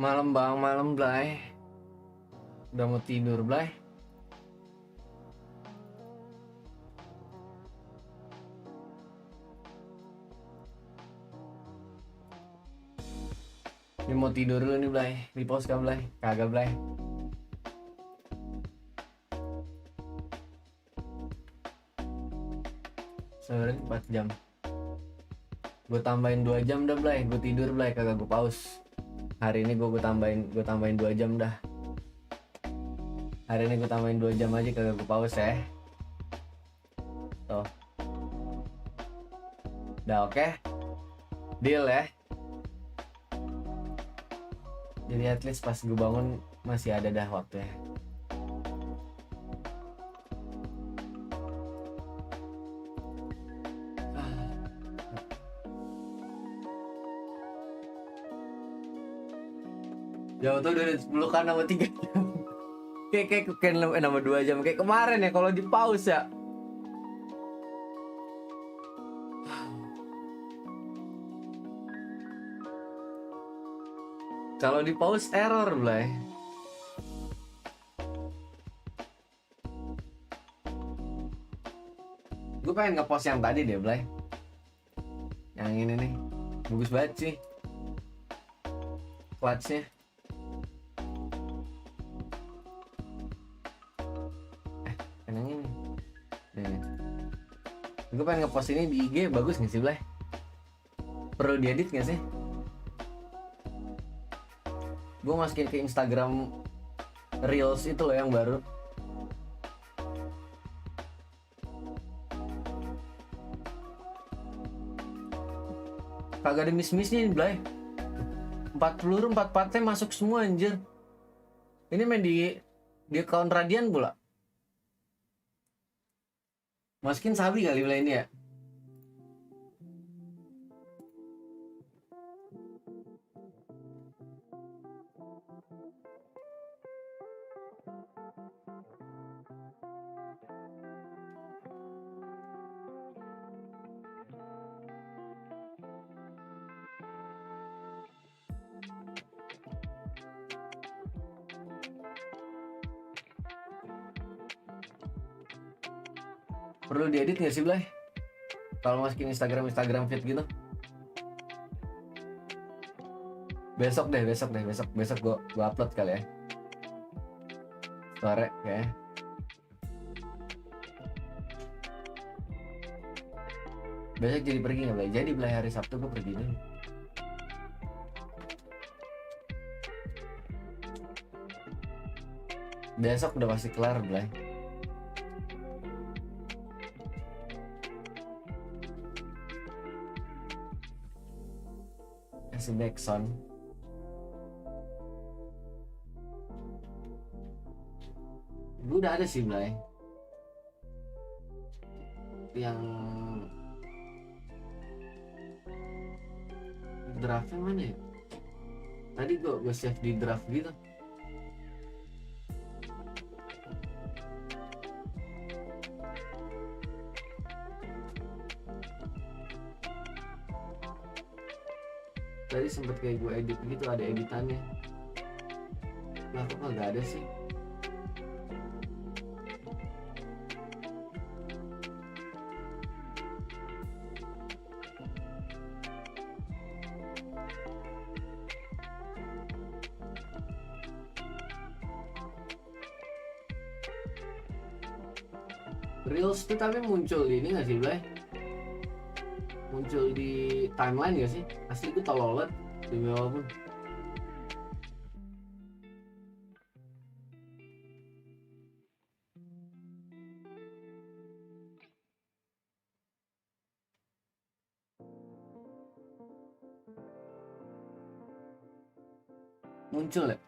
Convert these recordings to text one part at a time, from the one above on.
Malam bang, malam Blay. Udah mau tidur Blay. Ini mau tidur dulu nih Blay. Di pause kan Blay? Kagak Blay. Sebenarnya 4 jam. Gue tambahin 2 jam dah Blay. Gue tidur Blay, kagak gue pause. Hari ini gue tambahin 2 jam dah. Hari ini gue tambahin 2 jam aja, kagak gue pause ya. Tuh. Udah oke? Deal ya. Jadi at least pas gue bangun masih ada dah waktunya. Jauh tuh udah 10 kan nama 3 jam. Kayak nama 2 jam kayak kemarin ya kalau di pause ya. Kalau di pause error Blay. Gue pengen ngepost yang tadi deh Blay. Yang ini nih. Bagus banget sih clutch-nya. Yang ini nih. Gue pengen ngepost ini di IG, bagus gak sih Blay? Perlu diedit gak sih? Gue masukin ke Instagram Reels itu loh yang baru. Kagak ada miss-missnya nih Blay. 4 peluru 4 partai masuk semua anjir. Ini main di account Radian pula. Masukin sabi kali Blay ini ya. Perlu diedit gak sih Blay? Kalau masukin Instagram feed gitu. Besok gue upload kali ya. Sore kayak. Besok jadi pergi gak Blay? Jadi Blay hari Sabtu gue pergi dulu. Besok udah pasti kelar Blay. Kasih backsound. Gue udah ada sih Blay. Yang draftnya mana ya? Tadi gue save di draft gitu. Tadi sempet kayak gue edit gitu, ada editannya. Nah kok gak ada sih? Reels tuh tapi muncul di ini gak sih Blay? Muncul di timeline gak sih? Asli gue tolol banget demi apapun. Muncul ya?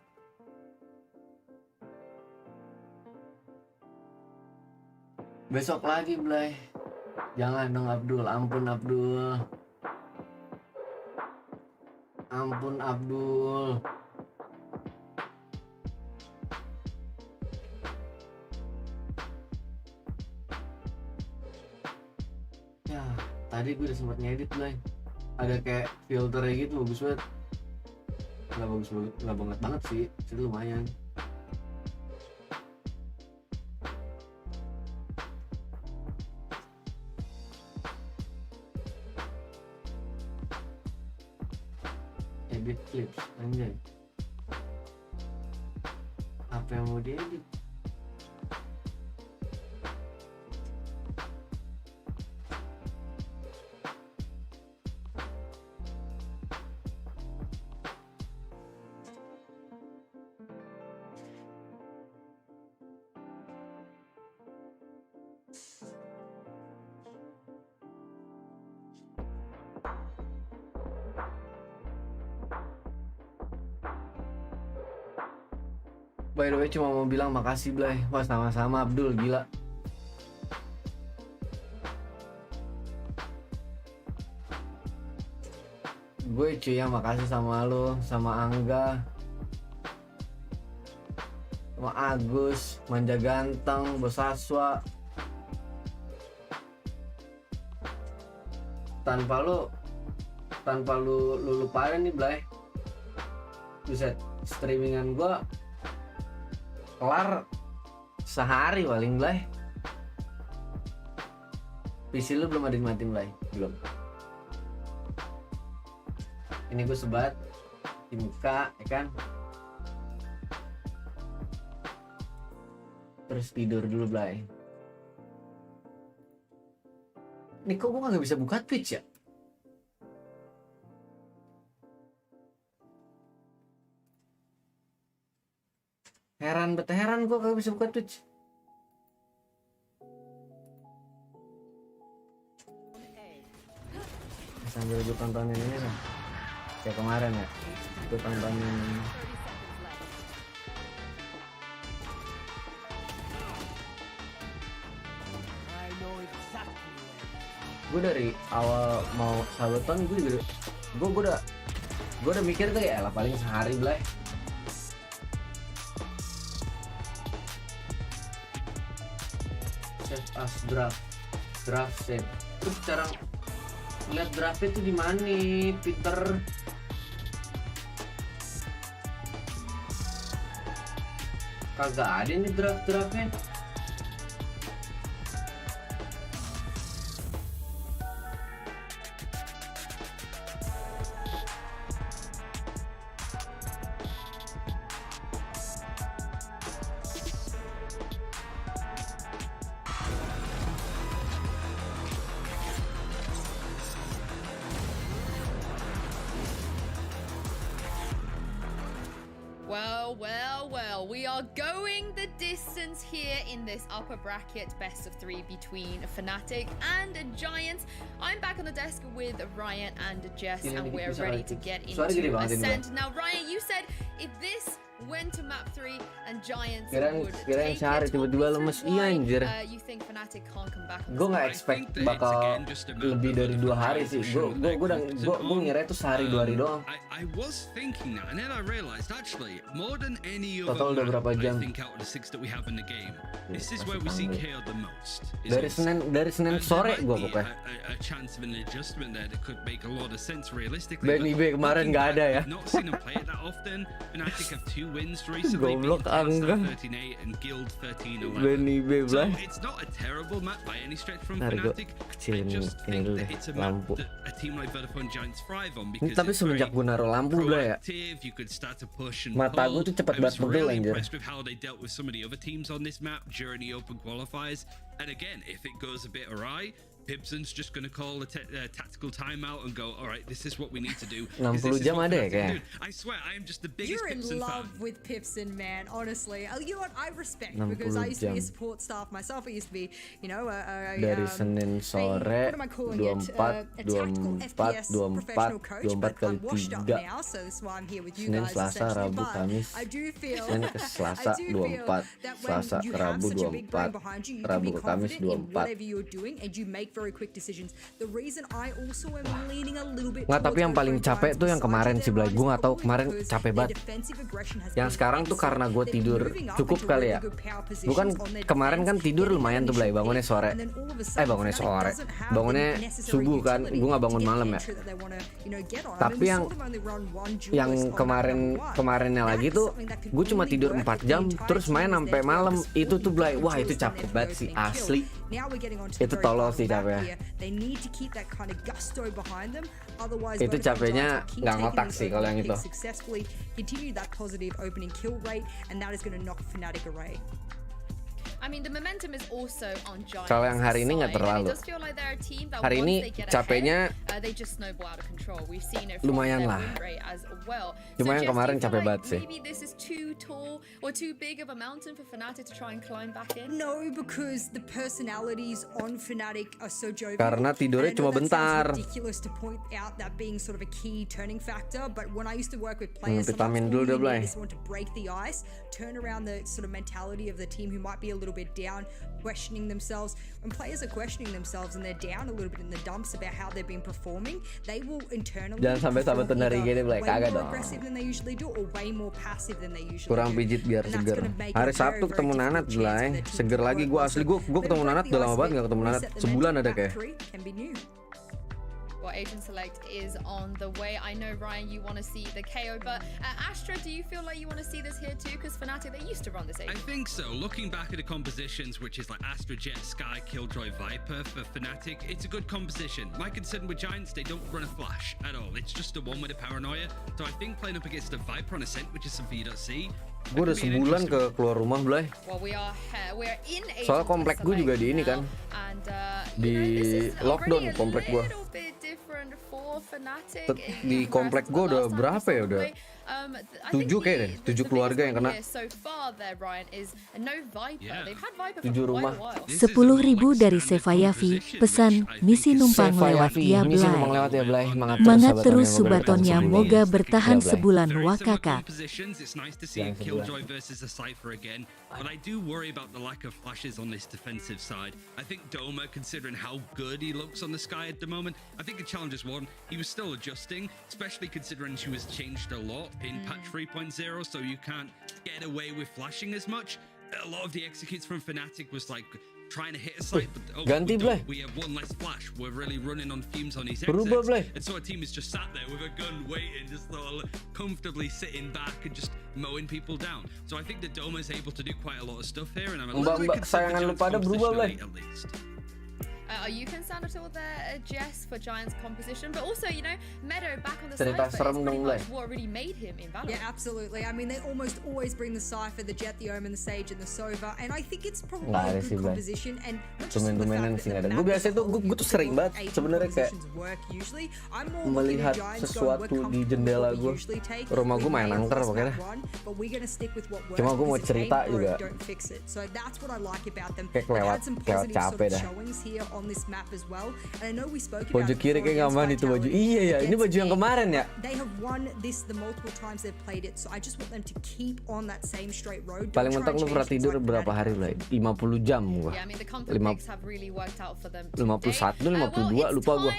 Besok lagi Blay. Jangan dong Abdul, ampun Abdul. Ampun Abdul. Ya, tadi gue udah sempat ngedit Blay. Ada kayak filternya gitu, bagus banget. nggak bagus banget, nggak banget banget sih, itu lumayan. Edit clips anjay, apa yang mau diedit? By the way, cuma mau bilang makasih Blay. Wah, sama-sama Abdul, gila. Gue cuy yang makasih sama lo, sama Angga, sama Agus, Manja Ganteng, Bos Aswa. Tanpa lu lupain nih Blay. Buset, streamingan gue kelar sehari paling Blay. PC lu belum ada dimatiin Blay? Belum. Ini gue sebat di muka ya kan, terus tidur dulu Blay. Nih kok gue gak bisa buka Twitch ya? Heran gue gak bisa buka Twitch. Sambil gue tontonin ini kan, kayak kemarin ya, gue tontonin gue dari awal mau salutan gue udah mikir tuh ya lah paling sehari Blay. Save as draft save. Terus cara lihat draftnya tuh di mana nih, Peter? Kagak ada nih draftnya. Well, we are going the distance here in this upper bracket best of 3 between Fnatic and Giants. I'm back on the desk with Ryan and Jess, and we're ready to get into Ascent. Now, Ryan, you said if this went to map 3 and Giants would take sehari it, tiba-tiba lemes. Iya anjir. you think Fnatic can't come back? Gue nggak expect bakal lebih dari 2 hari sih. Gue ngira itu sehari 2 hari doang. I was thinking that, and then I realized actually more than any other Total udah berapa jam? I think out of the 6 that we have in the game, this is where we see KO the most. Dari Senin sore gue pokoknya. A chance of an adjustment there that could make a lot of sense realistically. BenQ kemarin nggak ada ya. Not seen him play it that often, and I think have 2 wins recently. Goblok Angga. 13-8 and Guild 13-11. BenQ So it's not a terrible map by any stretch from Fnatic. I just think that it's a map that a team like Vodafone Giants thrive on because tapi semenjak gue naruh lampu ya, you could start to push and mata gue tuh cepet banget pegel anjir. impressed with how they dealt with some of the other teams on this map during the open qualifiers. And again, if it goes a bit awry, Pibson's just going to call a tactical timeout and go, all right, this is what we need to do. 60 jam ada ya kayaknya. I swear, I am just the biggest You're in Pibson love fan. with Pibson, man, honestly. You know what, I respect, because I used to be a support staff myself. I used to be, you know, dari Senin sore 24 kali 3. Senin, Selasa, Rabu, Kamis. Senin ke Selasa 24, Selasa ke Rabu 24, Rabu ke Kamis 24. very quick decisions. The reason I also am leaning a little bit Nggak, tapi yang paling capek tuh yang kemarin sih, Blay. Gue nggak tahu kemarin capek banget. Yang sekarang tuh karena gue tidur cukup kali ya. Bukan kemarin kan tidur lumayan tuh, Blay. Bangunnya sore. Bangunnya subuh kan. Gue nggak bangun malam ya. Tapi yang kemarinnya lagi tuh gue cuma tidur 4 jam terus main sampai malam. Itu tuh, Blay. Wah, itu capek banget sih, asli. Itu tolol sih capeknya. Itu capeknya nggak ngotak sih kalau yang itu. I mean, the momentum is also on Giants. Kalau yang hari ini nggak terlalu. Hari ini capeknya lumayan lah. Cuma yang kemarin capek banget sih. Maybe this is too tall or too big of a mountain for Fnatic to try and climb back in. No, because the personalities on Fnatic are so jovial. Karena tidurnya cuma bentar. Ridiculous to point out that being sort of a key turning factor, but when I used to work with players, vitamin dulu deh, Blay. want to break the ice, turn around the sort of mentality of the team who might be a little bit down, questioning themselves. When players are questioning themselves and they're down a little bit in the dumps about how they've been performing, they will internally jangan sampai sahabat dari gini, Blay. Kagak dong. aggressive than they usually do or way more passive than they usually Kurang do. pijit biar And that's seger. gonna make Hari it Sabtu very, ketemu very Nanat, difficult Blay. chance for the team Seger to lagi. work Gue well. asli gue But ketemu if Nanat the udah lama ice banget nggak ketemu Nanat. reset the Sebulan momentum ada back kayak. three can be new. Well, Agent Select is on the way. I know, Ryan, you want to see the KO, but Astra, do you feel like you want to see this here too? Because Fnatic, they used to run this I agent. think so. Looking back at the compositions, which is like Astra, Jet, Sky, Killjoy, Viper for Fnatic, it's a good composition. My concern with Giants, they don't run a flash at all. It's just the one with a paranoia. So I think playing up against a Viper on Ascent, which is something you don't see. Gue udah sebulan keluar rumah, Blay. Well, we're in Agent Soalnya komplek gue juga di ini kan. And, Di lockdown komplek gue. Di komplek gue udah berapa ya udah? 7 kayaknya deh, 7 keluarga yang kena. 7 rumah. 10.000 dari Sevayavi, pesan misi numpang lewat ya Misi numpang Blay. lewat ya, Blay. Mangat terus subatonnya moga bertahan sebulan Very similar wakaka. compositions. It's nice to see Yang Killjoy versus a Cypher again, but I do worry about the lack of flashes on this defensive side. I think Doma, considering how good he looks on the Sky at the moment, I think in Challengers 1, he was still adjusting, especially considering she was changed a lot in patch 3.0, so you can't get away with flashing as much. A lot of the executes from Fnatic was like trying to hit a site, but Ganti, Blay. we have one less flash. We're really running on fumes on these Berubah, exits. Blay. And so our team is just sat there with a gun waiting, just comfortably sitting back and just mowing people down. So I think the Doma is able to do quite a lot of stuff here, and I'm a little bit Mbak concerned sayangan lu with pada Giants' berubah, Blay. composition at least. Are you concerned at all there, Jess, for Giants' composition? But also, you know, Meadow back on the Cerita Cypher serem is pretty dong, much Blay. what really made him in Valorant. Yeah, absolutely. I mean, they almost always bring the Cypher, the Jet, the Omen, the Sage, and the Sova, and I think it's probably Nggak ada a sih, good Blay. composition. And not just the Tumen-tumenan fact sih that nggak ada. the Gue map biasa as a tuh whole, gue tuh sering banget agent sebenarnya kayak compositions work usually. I'm more melihat looking at Giants sesuatu going, we're di comfortable jendela with what we gue. usually take. Rumah gue We main may have angker lost pokoknya. that one, but we're gonna stick with what works Cuma gue mau because it cerita ain't juga. broke, don't fix it. So that's what I like about them. Kayak They've had some positive sort capek of dah. showings here on this map as well. And I know we spoke about Pojok kiri kayak nggak aman itu baju. Iya ya, ini baju yang kemarin ya. They have won this the multiple times they've played it, so I just want them to keep on that same straight road. Paling mentok lu pernah tidur berapa hari, Blay? 50 jam gua. Yeah, I mean the comfort picks have really worked out for them. 51, 52 lupa gua.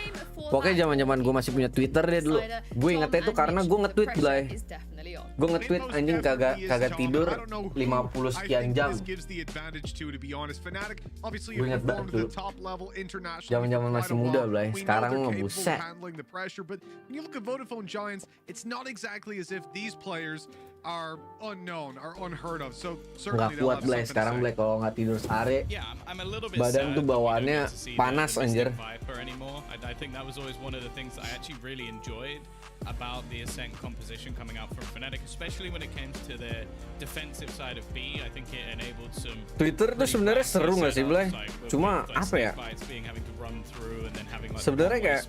Pokoknya zaman-zaman gua masih punya Twitter deh dulu. Gue ingetnya itu karena gue nge-tweet, Blay. Gue nge-tweet anjing kagak tidur 50 sekian jam. Gue inget banget dulu. Zaman-zaman masih muda, Blay. Sekarang mah buset. But when you look at Vodafone Giants, it's not exactly as if these players are unknown, are unheard of. So Nggak certainly they'll kuat, have Blay. something to Sekarang, say. Blay, kalau nggak tidur sehari, I'm a little bit badan sad tuh that we don't bawaannya get to see panas, the anjir. Viper anymore. I think that was always one of the things that I actually really enjoyed about the Ascent composition coming out from Fnatic, especially when it came to the defensive side of B. I think it enabled some Twitter tuh sebenarnya seru nggak sih, Blay? Cuma apa ya? Sebenarnya kayak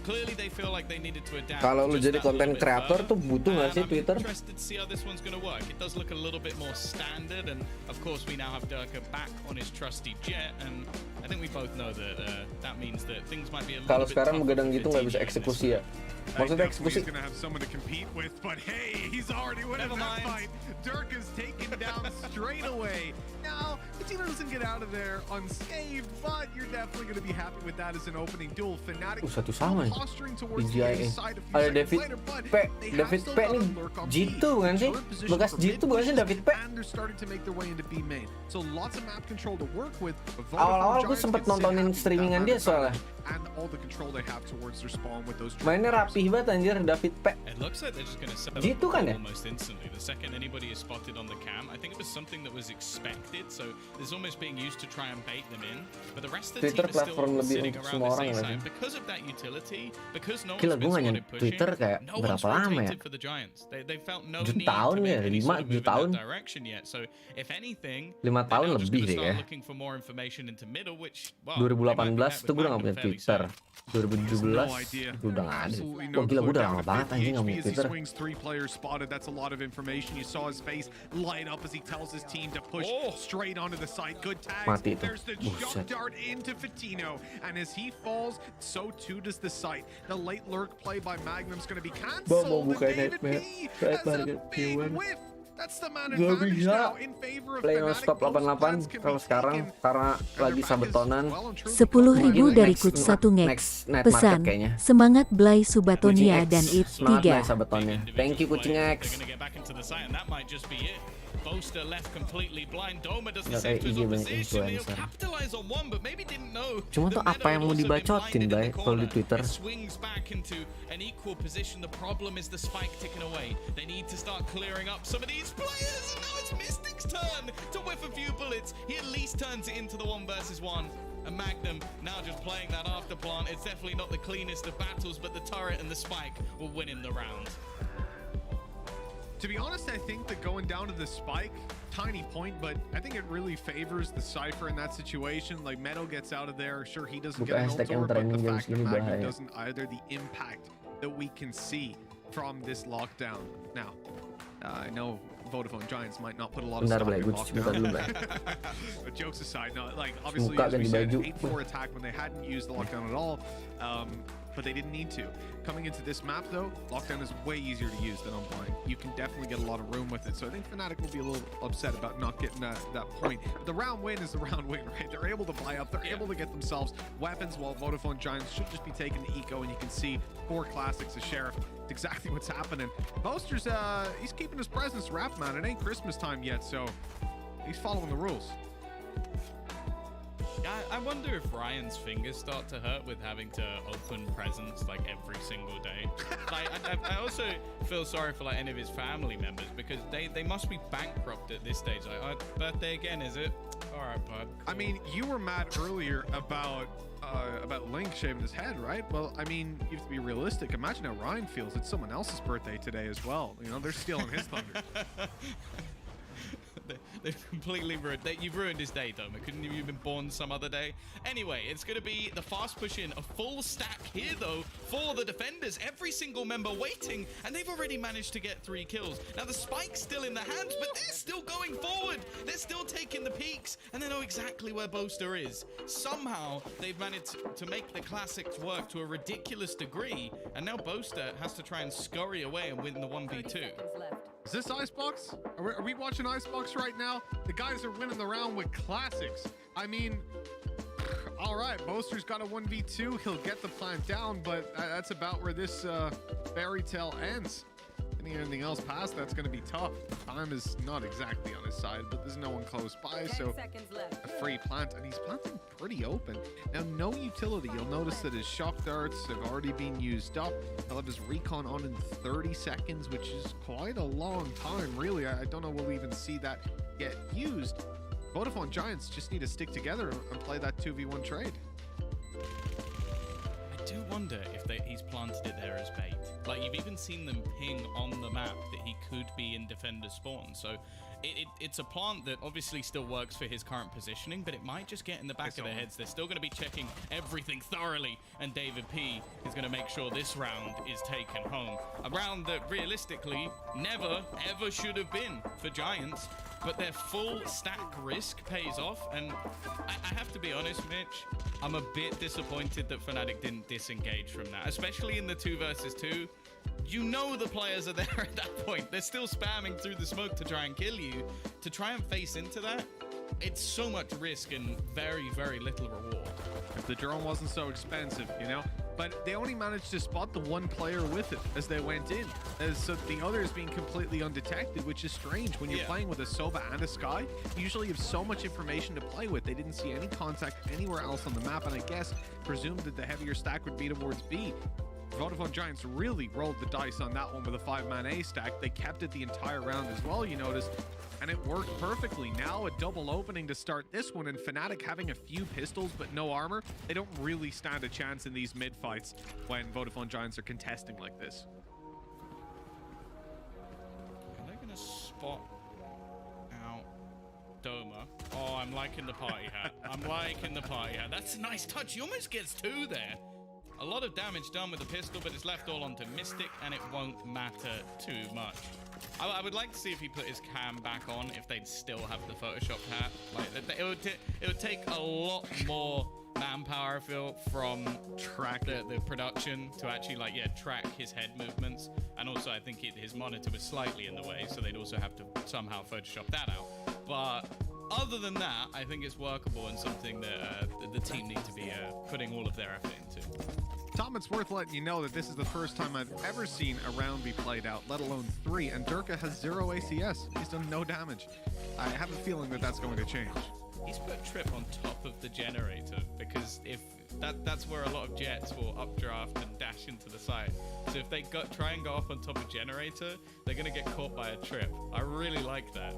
clearly they feel like they needed to adapt. Kalau lu just jadi that little konten bit kreator further. tuh butuh nggak sih I'm Twitter? interested to see how this one's going to work. It does look a little bit more standard, and of course we now have Durka back on his trusty Jet, and I think we both know that that means that things might be a little Kalau bit sekarang tougher begadang for gitu nggak Coutinho bisa in this eksekusi ya. one. Maksudnya definitely eksekusi. is gonna have someone to compete with, but hey, he's already winning Never that mind. fight. Dirk is taken down straight away. Now, Patino doesn't get out of there unscathed, but you're definitely gonna be happy with that as an opening duel. Fnatic Satu sama nih. posturing towards the DJI. A side a few Ada seconds David later, but P. they have David still P got nih a lurk on B. Jitu kan sih? Short position Bekas for Jitu mid bukan sih push, David P? and they're starting to make their way into B main. So lots of map control to work with. Awal-awal gue sempet nontonin streamingan dia soalnya. And all the control they have towards their spawn with those Mainnya rapih banget anjir David P. It looks like they're just going to set Gitu up kan ya? almost instantly. The second anybody is spotted on the cam, I think it was something that was expected. So there's almost being used to try and bait them in. But the rest of the Twitter team is still platform lebih sitting untuk around semua the orang same nggak side sih? because of that utility. Because no Gila, one's gue been nggak spotted nyet pushing. Twitter kayak No one's berapa lama ya? rotated for the Giants. They felt no 7 need tahun to ya, make any 5 sort of move in tahun. that direction yet. So if anything, 5 they're tahun now just lebih going to deh start ya. looking for more information into middle, which well, 2018 tuh gue udah gak punya Twitter. 2017 idea. gue udah gak ada. Absolutely Wah gila, gue udah down lama to banget 50 anjing gak HP punya as he Twitter. swings 3 players spotted. That's a lot of information. You saw his face light up as he tells his team to push straight onto the site. Good tags. Mati itu. There's the Buset. jump dart into Fatino, and as he falls, so too does the site. The late lurk play by Magnum's going to be cancelled. Mau And bukain David nightmare. P Red has a Bargain big P1. whiff. That's the man Gak advantage bisa now in favor of play Fnatic. non-stop Those plans 88 can kalau be sekarang taken. karena And lagi their back is sabetonan. well and truly 10.000 dari Next- Kut 1 ngek. next night market Pesan, kayaknya. semangat Blay Subatonia Kucing X, dan It semangat 3. main sabetonya. Thank you Kucing They're X. going to get back into the site, and that might just be it. Boaster left completely blind. Doma does the Nggak same kayak to his IG banyak opposition. He'll influencer. capitalize on one, but maybe didn't know. Cuma tuh that apa yang Meadow mau had also been dibacotin, blinded in Bay, the kalau di corner. Twitter? It swings back into an equal position. The problem is the spike ticking away. They need to start clearing up some of these players. And now it's Mystic's turn to whiff a few bullets. He at least turns it into the 1 versus 1. And Magnum now just playing that after plant. It's definitely not the cleanest of battles, but the turret and the spike will win him the round. To be honest, I think that going down to the spike, tiny point, but I think it really favors the Cypher in that situation. Like, Meadow gets out of there. Sure, he doesn't Buka get an hashtag ult yang but the trending jam fact that segini Magnum bahaya. doesn't either, the impact that we can see from this lockdown. Now, I know Vodafone Giants might not put a lot of Bentar, stock Blay, in gue cuci muka dulu, Blay. But jokes aside, no, like, obviously, Muka as we ganti said, baju. 8-4 attack when they hadn't used the lockdown at all. But they didn't need to. Coming into this map, though, lockdown is way easier to use than on blind. You can definitely get a lot of room with it. So I think Fnatic will be a little upset about not getting that point. But the round win is the round win, right? They're able to buy up. They're able to get themselves weapons, while Vodafone Giants should just be taking the eco. And you can see 4 classics, a Sheriff. It's exactly what's happening. Boaster's, he's keeping his presence wrapped, man. It ain't Christmas time yet, so he's following the rules. Yeah, I wonder if Ryan's fingers start to hurt with having to open presents like every single day. Like, I also feel sorry for like any of his family members because they must be bankrupt at this stage. Like, birthday again, is it? All right, bud. I mean, you were mad earlier about Link shaving his head, right? Well, I mean, you have to be realistic. Imagine how Ryan feels. It's someone else's birthday today as well. You know, they're stealing his thunder. They've completely ruined. You've ruined his day, Doma. Couldn't you have been born some other day? Anyway, it's going to be the fast push in. A full stack here, though, for the defenders. Every single member waiting, and they've already managed to get 3 kills. Now, the spike's still in their hands, but they're still going forward. They're still taking the peaks, and they know exactly where Boaster is. Somehow, they've managed to make the classics work to a ridiculous degree, and now Boaster has to try and scurry away and win the 1v2. Is this Icebox? Are we watching Icebox right now? The guys are winning the round with classics. I mean, all right, Boaster's got a 1v2. He'll get the plant down, but that's about where this fairy tale ends. Anything else past that's going to be tough. Time is not exactly on his side, but there's no one close by, so a free plant, and he's planting pretty open. Now, no utility. You'll notice that his shock darts have already been used up. He'll have his recon on in 30 seconds, which is quite a long time, really. I don't know we'll even see that get used. Vodafone Giants just need to stick together and play that 2v1 trade. I do wonder if he's planted it there as bait. Like, you've even seen them ping on the map that he could be in defender spawn. So it's a plant that obviously still works for his current positioning, but it might just get in the back of their heads. They're still going to be checking everything thoroughly, and David P is going to make sure this round is taken home. A round that realistically never, ever should have been for Giants, but their full stack risk pays off, and I have to be honest, Mitch, I'm a bit disappointed that Fnatic didn't disengage from that, especially in the 2 versus 2. You know the players are there at that point. They're still spamming through the smoke to try and kill you. To try and face into that, it's so much risk and very, very little reward. If the drone wasn't so expensive, you know? But they only managed to spot the 1 player with it as they went in. So the others being completely undetected, which is strange. When you're playing with a Sova and a Skye, you usually have so much information to play with. They didn't see any contact anywhere else on the map, and I guess presumed that the heavier stack would be towards B. Vodafone Giants really rolled the dice on that one with a 5-man A stack. They kept it the entire round as well, you notice, and it worked perfectly. Now a double opening to start this one, and Fnatic having a few pistols but no armor, they don't really stand a chance in these mid fights when Vodafone Giants are contesting like this. Are they gonna spot out Doma? Oh, I'm liking the party hat. I'm liking the party hat. That's a nice touch. He almost gets 2 there. A lot of damage done with the pistol, but it's left all onto Mystic, and it won't matter too much. I would like to see if he put his cam back on, if they'd still have the Photoshop hat. Like, it would take a lot more manpower, I feel, from the production to actually, like, track his head movements. And also, I think his monitor was slightly in the way, so they'd also have to somehow Photoshop that out. But other than that, I think it's workable and something that the team need to be putting all of their effort into. Tom, it's worth letting you know that this is the first time I've ever seen a round be played out, let alone 3, and Durka has 0 ACS. He's done no damage. I have a feeling that that's going to change. He's put Trip on top of the generator, because if that's where a lot of jets will updraft and dash into the site. So if they try and go up on top of generator, they're going to get caught by a Trip. I really like that.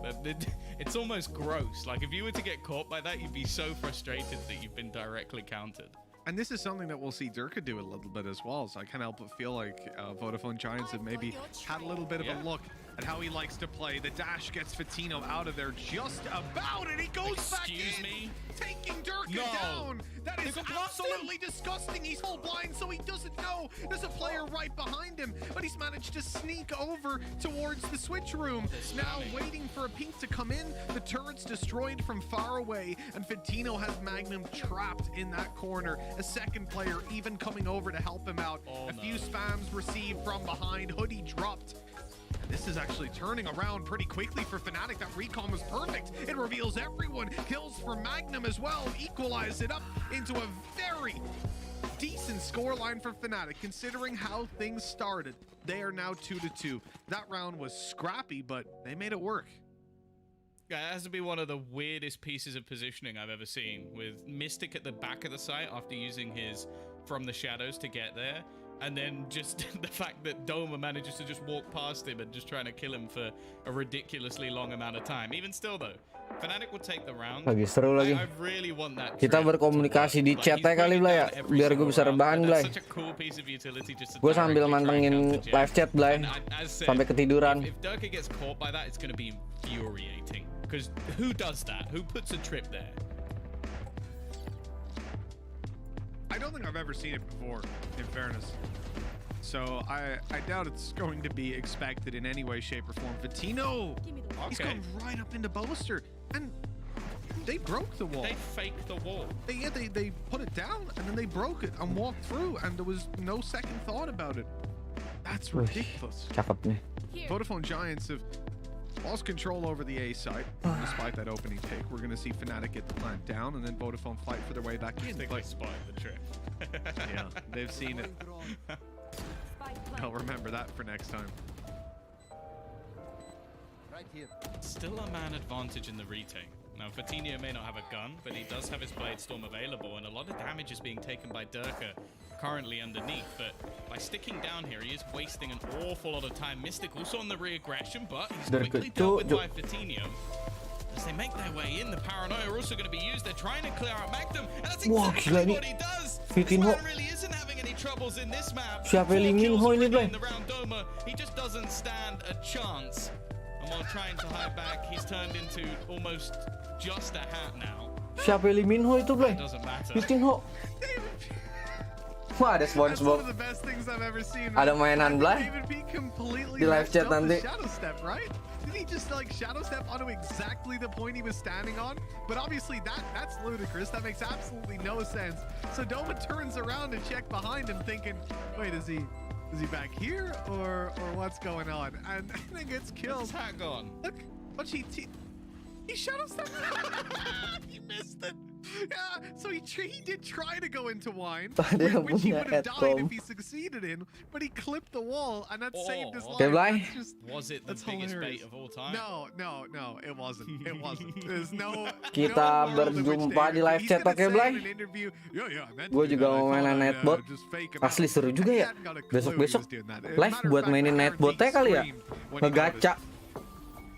It's almost gross. Like, if you were to get caught by that, you'd be so frustrated that you've been directly countered. And this is something that we'll see Durka do a little bit as well. So I can't help but feel like Vodafone Giants have maybe had a little bit of a look at how he likes to play. The dash gets Fatino out of there just about, and he goes back in, taking Durka down. That is absolutely disgusting. He's full blind, so he doesn't know there's a player right behind him, but he's managed to sneak over towards the switch room. Now waiting for a peek to come in. The turret's destroyed from far away, and Fatino has Magnum trapped in that corner. A second player even coming over to help him out. A few spams received from behind. Hoodie dropped. This is actually turning around pretty quickly for Fnatic. That recon was perfect. It reveals everyone. Kills for Magnum as well. Equalize it up into a very decent scoreline for Fnatic, considering how things started. They are now 2-2. That round was scrappy, but they made it work. Yeah, it has to be one of the weirdest pieces of positioning I've ever seen, with Mystic at the back of the site after using his From the Shadows to get there. And then just the fact that Doma manages to just walk past him and just trying to kill him for a ridiculously long amount of time. Even still, though, Fnatic will take the round. Lagi seru lagi. I really want that. Kita berkomunikasi di chat kali lah ya, biar gue bisa rebahan Blay. Gue sambil mantengin live chat Blay sampai ketiduran. If Durka gets caught by that, it's going to be infuriating. Because who does that? Who puts a trip there? I don't think I've ever seen it before, in fairness. So I doubt it's going to be expected in any way, shape, or form. Fatino, he's gone right up into Boaster, and they broke the wall. They faked the wall. They put it down, and then they broke it and walked through, and there was no second thought about it. That's ridiculous. Cakep nih. Vodafone Giants have lost control over the A side, despite that opening pick. We're going to see Fnatic get the plant down, and then Vodafone fight for their way back in. They spotted the trick. Yeah, they've seen it. They'll remember that for next time. Right here. Still a man advantage in the retake. Now, Fatino may not have a gun, but he does have his Blade Storm available, and a lot of damage is being taken by Durka currently underneath. But by sticking down here, he is wasting an awful lot of time. Mystic also on the reaggression, but he's quickly dealt with by Fatino. As they make their way in, the Paranoia are also going to be used. They're trying to clear out Magnum, and that's exactly what he does. This man really isn't having any troubles in this map. Siapa yang Minho ini, Blay? He just doesn't stand a chance. while trying to hide back, he's turned into almost just a hat now. Siapa yang Minho itu, Blay? Doesn't matter. Minho. Wah, ada That's one SpongeBob. of the best things I've ever seen. Ada mainan, Blay? David P completely Di live messed chat up the nanti. shadow step, right? Did he just like shadow step onto exactly the point he was standing on? But obviously that's ludicrous. That makes absolutely no sense. So Doma turns around to check behind him, thinking, "Wait, is he back here or what's going on?" And then gets killed. Where's his hat gone? Look, what he shadow stepped. He missed it. Yeah, so he did try to go into wine, which he would have died if he succeeded in, but he clipped the wall, and that saved his life. Okay, Blay? That's just, Was it the that's biggest hilarious. bait of all time? No, it wasn't. It wasn't. There's no. Kita no world in which berjumpa di David- live he's chat, gonna oke, say Blay? in an interview, "Yeah, I meant to Gue do juga that. I mau thought mainan I'd, Nightbot. just fake him Asli out." seru juga He ya. hadn't got a clue Besok-besok he was doing that. As a live matter of buat fact, mainin I heard Nightbot-nya the kali ya. scream when he Ngegacha.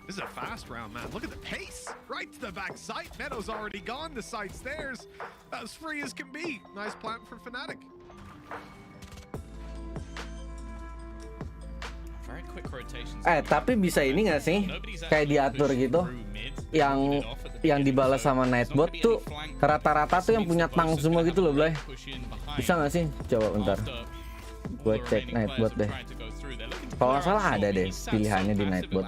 This is a fast round, man. Look at the pace. Right to the back site. Meadow's already gone. The site's theirs. As free as can be. Nice plant for Fnatic. Very quick rotations. Tapi bisa ini nggak sih? Kayak diatur gitu. Yang dibalas sama Nightbot tuh rata-rata tuh yang punya tang semua gitu loh, Blay. Bisa nggak sih? Coba bentar. Gue cek Nightbot deh. Kalau nggak salah ada deh pilihannya di Nightbot.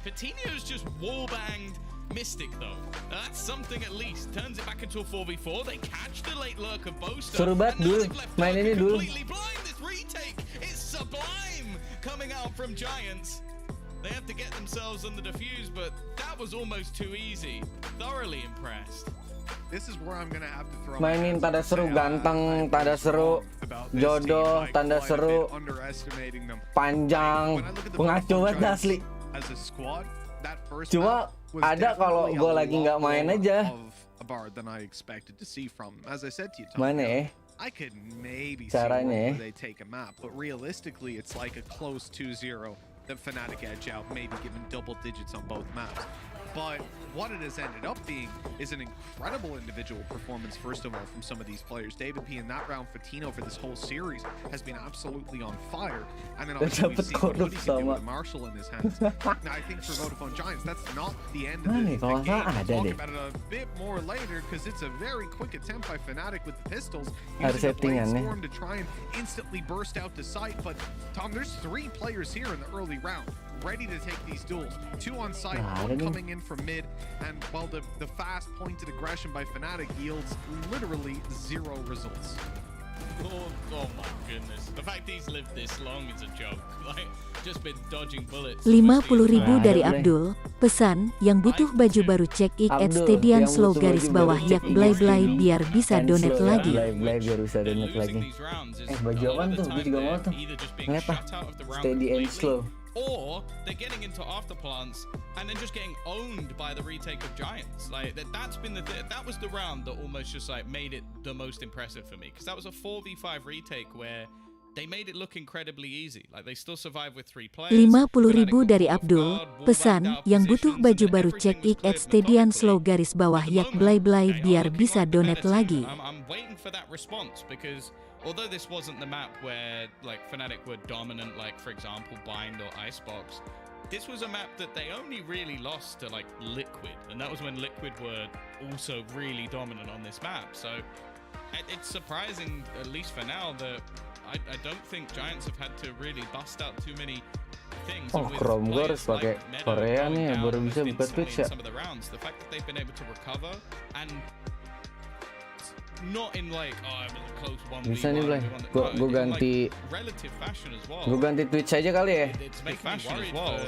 Coutinho's just wallbanged Mystic though. That's something at least. Turns it back into a 4v4. They catch the late lurk of Boaster. Seru banget dulu. Main ini dulu. Completely blind. This retake is sublime coming out from Giants. They have to get themselves on the defuse, but that was almost too easy. Thoroughly impressed. This is where I'm gonna have to throw Mainin tanda seru ganteng, tanda seru jodoh, tanda seru panjang, pengacu banget asli. Cuma ada kalau gue lagi nggak main aja. Mana ya? I could maybe Caranya, see where they take a map, but realistically it's like a close 2-0 that Fnatic edge out, maybe given double digits on both maps. But what it has ended up being is an incredible individual performance, first of all, from some of these players. David P in that round, Fatino for this whole series has been absolutely on fire. And then obviously we've seen what he can do with a Marshall in his hands. Now, I think for Vodafone Giants, that's not the end of the game. We'll talk about it a bit more later, because it's a very quick attempt by Fnatic with the pistols, using the Blade Storm to try and instantly burst out the site. But, Tom, there's 3 players here in the early round ready to take these duels. 2 on site, 1 coming in from mid, and while the fast pointed aggression by Fnatic yields literally 0 results. Oh my goodness. The fact he's lived this long is a joke. Like, just been dodging bullets. 50.000 dari Abdul. Pesan, yang butuh baju baru cek @stadian slow garis bawah yak blay biar bisa donate lagi. Blay biar bisa donate lagi. Baju apaan tuh? Gue juga mau tuh. Ngeliat ah. Steady and slow. Or they're getting into afterplants and then just getting owned by the retake of Giants. Like that's been that was the round that almost just like made it the most impressive for me, because that was a 4v5 retake where they made it look incredibly easy. Like they still survived with 3 players. 50.000 dari Abdul. Pesan, yang butuh baju baru cek @stadian slow garis bawah yak blay biar bisa donate lagi. I'm waiting for that response, because although this wasn't the map where like Fnatic were dominant, like for example Bind or Icebox, this was a map that they only really lost to like Liquid, and that was when Liquid were also really dominant on this map. So it's surprising, at least for now, that I don't think Giants have had to really bust out too many things. Oh, Chrome gue harus pakai Korea nih, baru bisa buka Twitch ya. The fact that they've been able to recover and not in like it was a close 1v1. Bisa nih, Blay. Gue ganti relative fashion as well. Gue ganti Twitch aja kali ya. It's make fashion as well.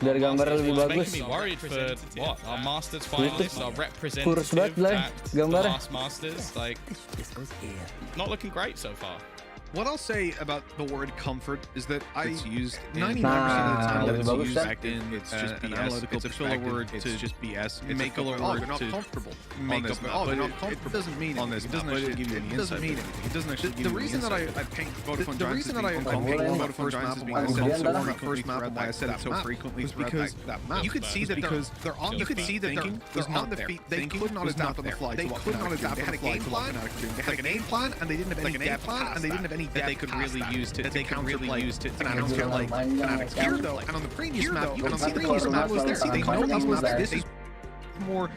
Biar gambarnya lebih bagus. Making me worried for what? Our Masters finalists, our representative. Kurus banget, Blay. Gambarnya. Last Masters, like not looking great so far. What I'll say about the word comfort is that it's used 99% 99% of the time that it's bagus, used kan? in it's just BS. It's a filler word to just BS. It's make a filler word to comfortable. Make up. They're not comfortable. It doesn't mean on this. It doesn't actually give you any insight. It doesn't actually give you any insight. The reason that I paint Vodafone Giants as being Vodafone Giants as being the first map and why I said it so frequently is because you could see that they're on the feet thinking. They're on the feet. They could not adapt on the fly. They could not adapt on the fly. They had a game plan. They had a game plan, and they didn't have any game plan, and they didn't have any that they could really use to counter like Fnatic's gear though. And on the previous map, you can see the previous map was there. See, they know these maps. This is more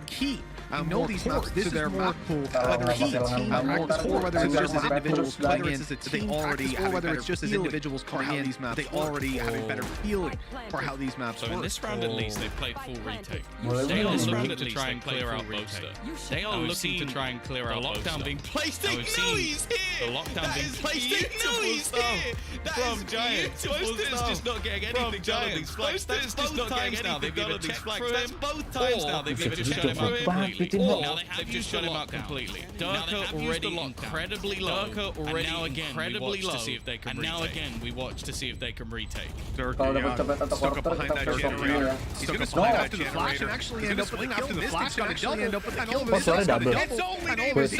key. I know these maps. This is their map pool. Whether it's a team practice or whether it's just as individuals coming in, they already, or whether it's just as individuals coming in, they already have a better feeling for how these maps work. So in this round at least, they've played full retake. They are looking to try and clear out Boaster. They are looking to try and clear out Boaster. The lockdown being placed. They know he's here. The lockdown being placed. They know he's here. From Giants. Boaster's just not getting anything done on these flags. That's both times now. They've either checked flags. That's both times now. They've either just shut him out completely. Or they've just shut him out completely. Durka already incredibly low. Durka already incredibly low. To see if they can retake. And now again, we watch to see if they can retake. Durka, stuck up behind that generator. He's going to swing after the flash and actually end up with a kill. This dude's going to end up with a kill. Oh, sorry, double. It's only David.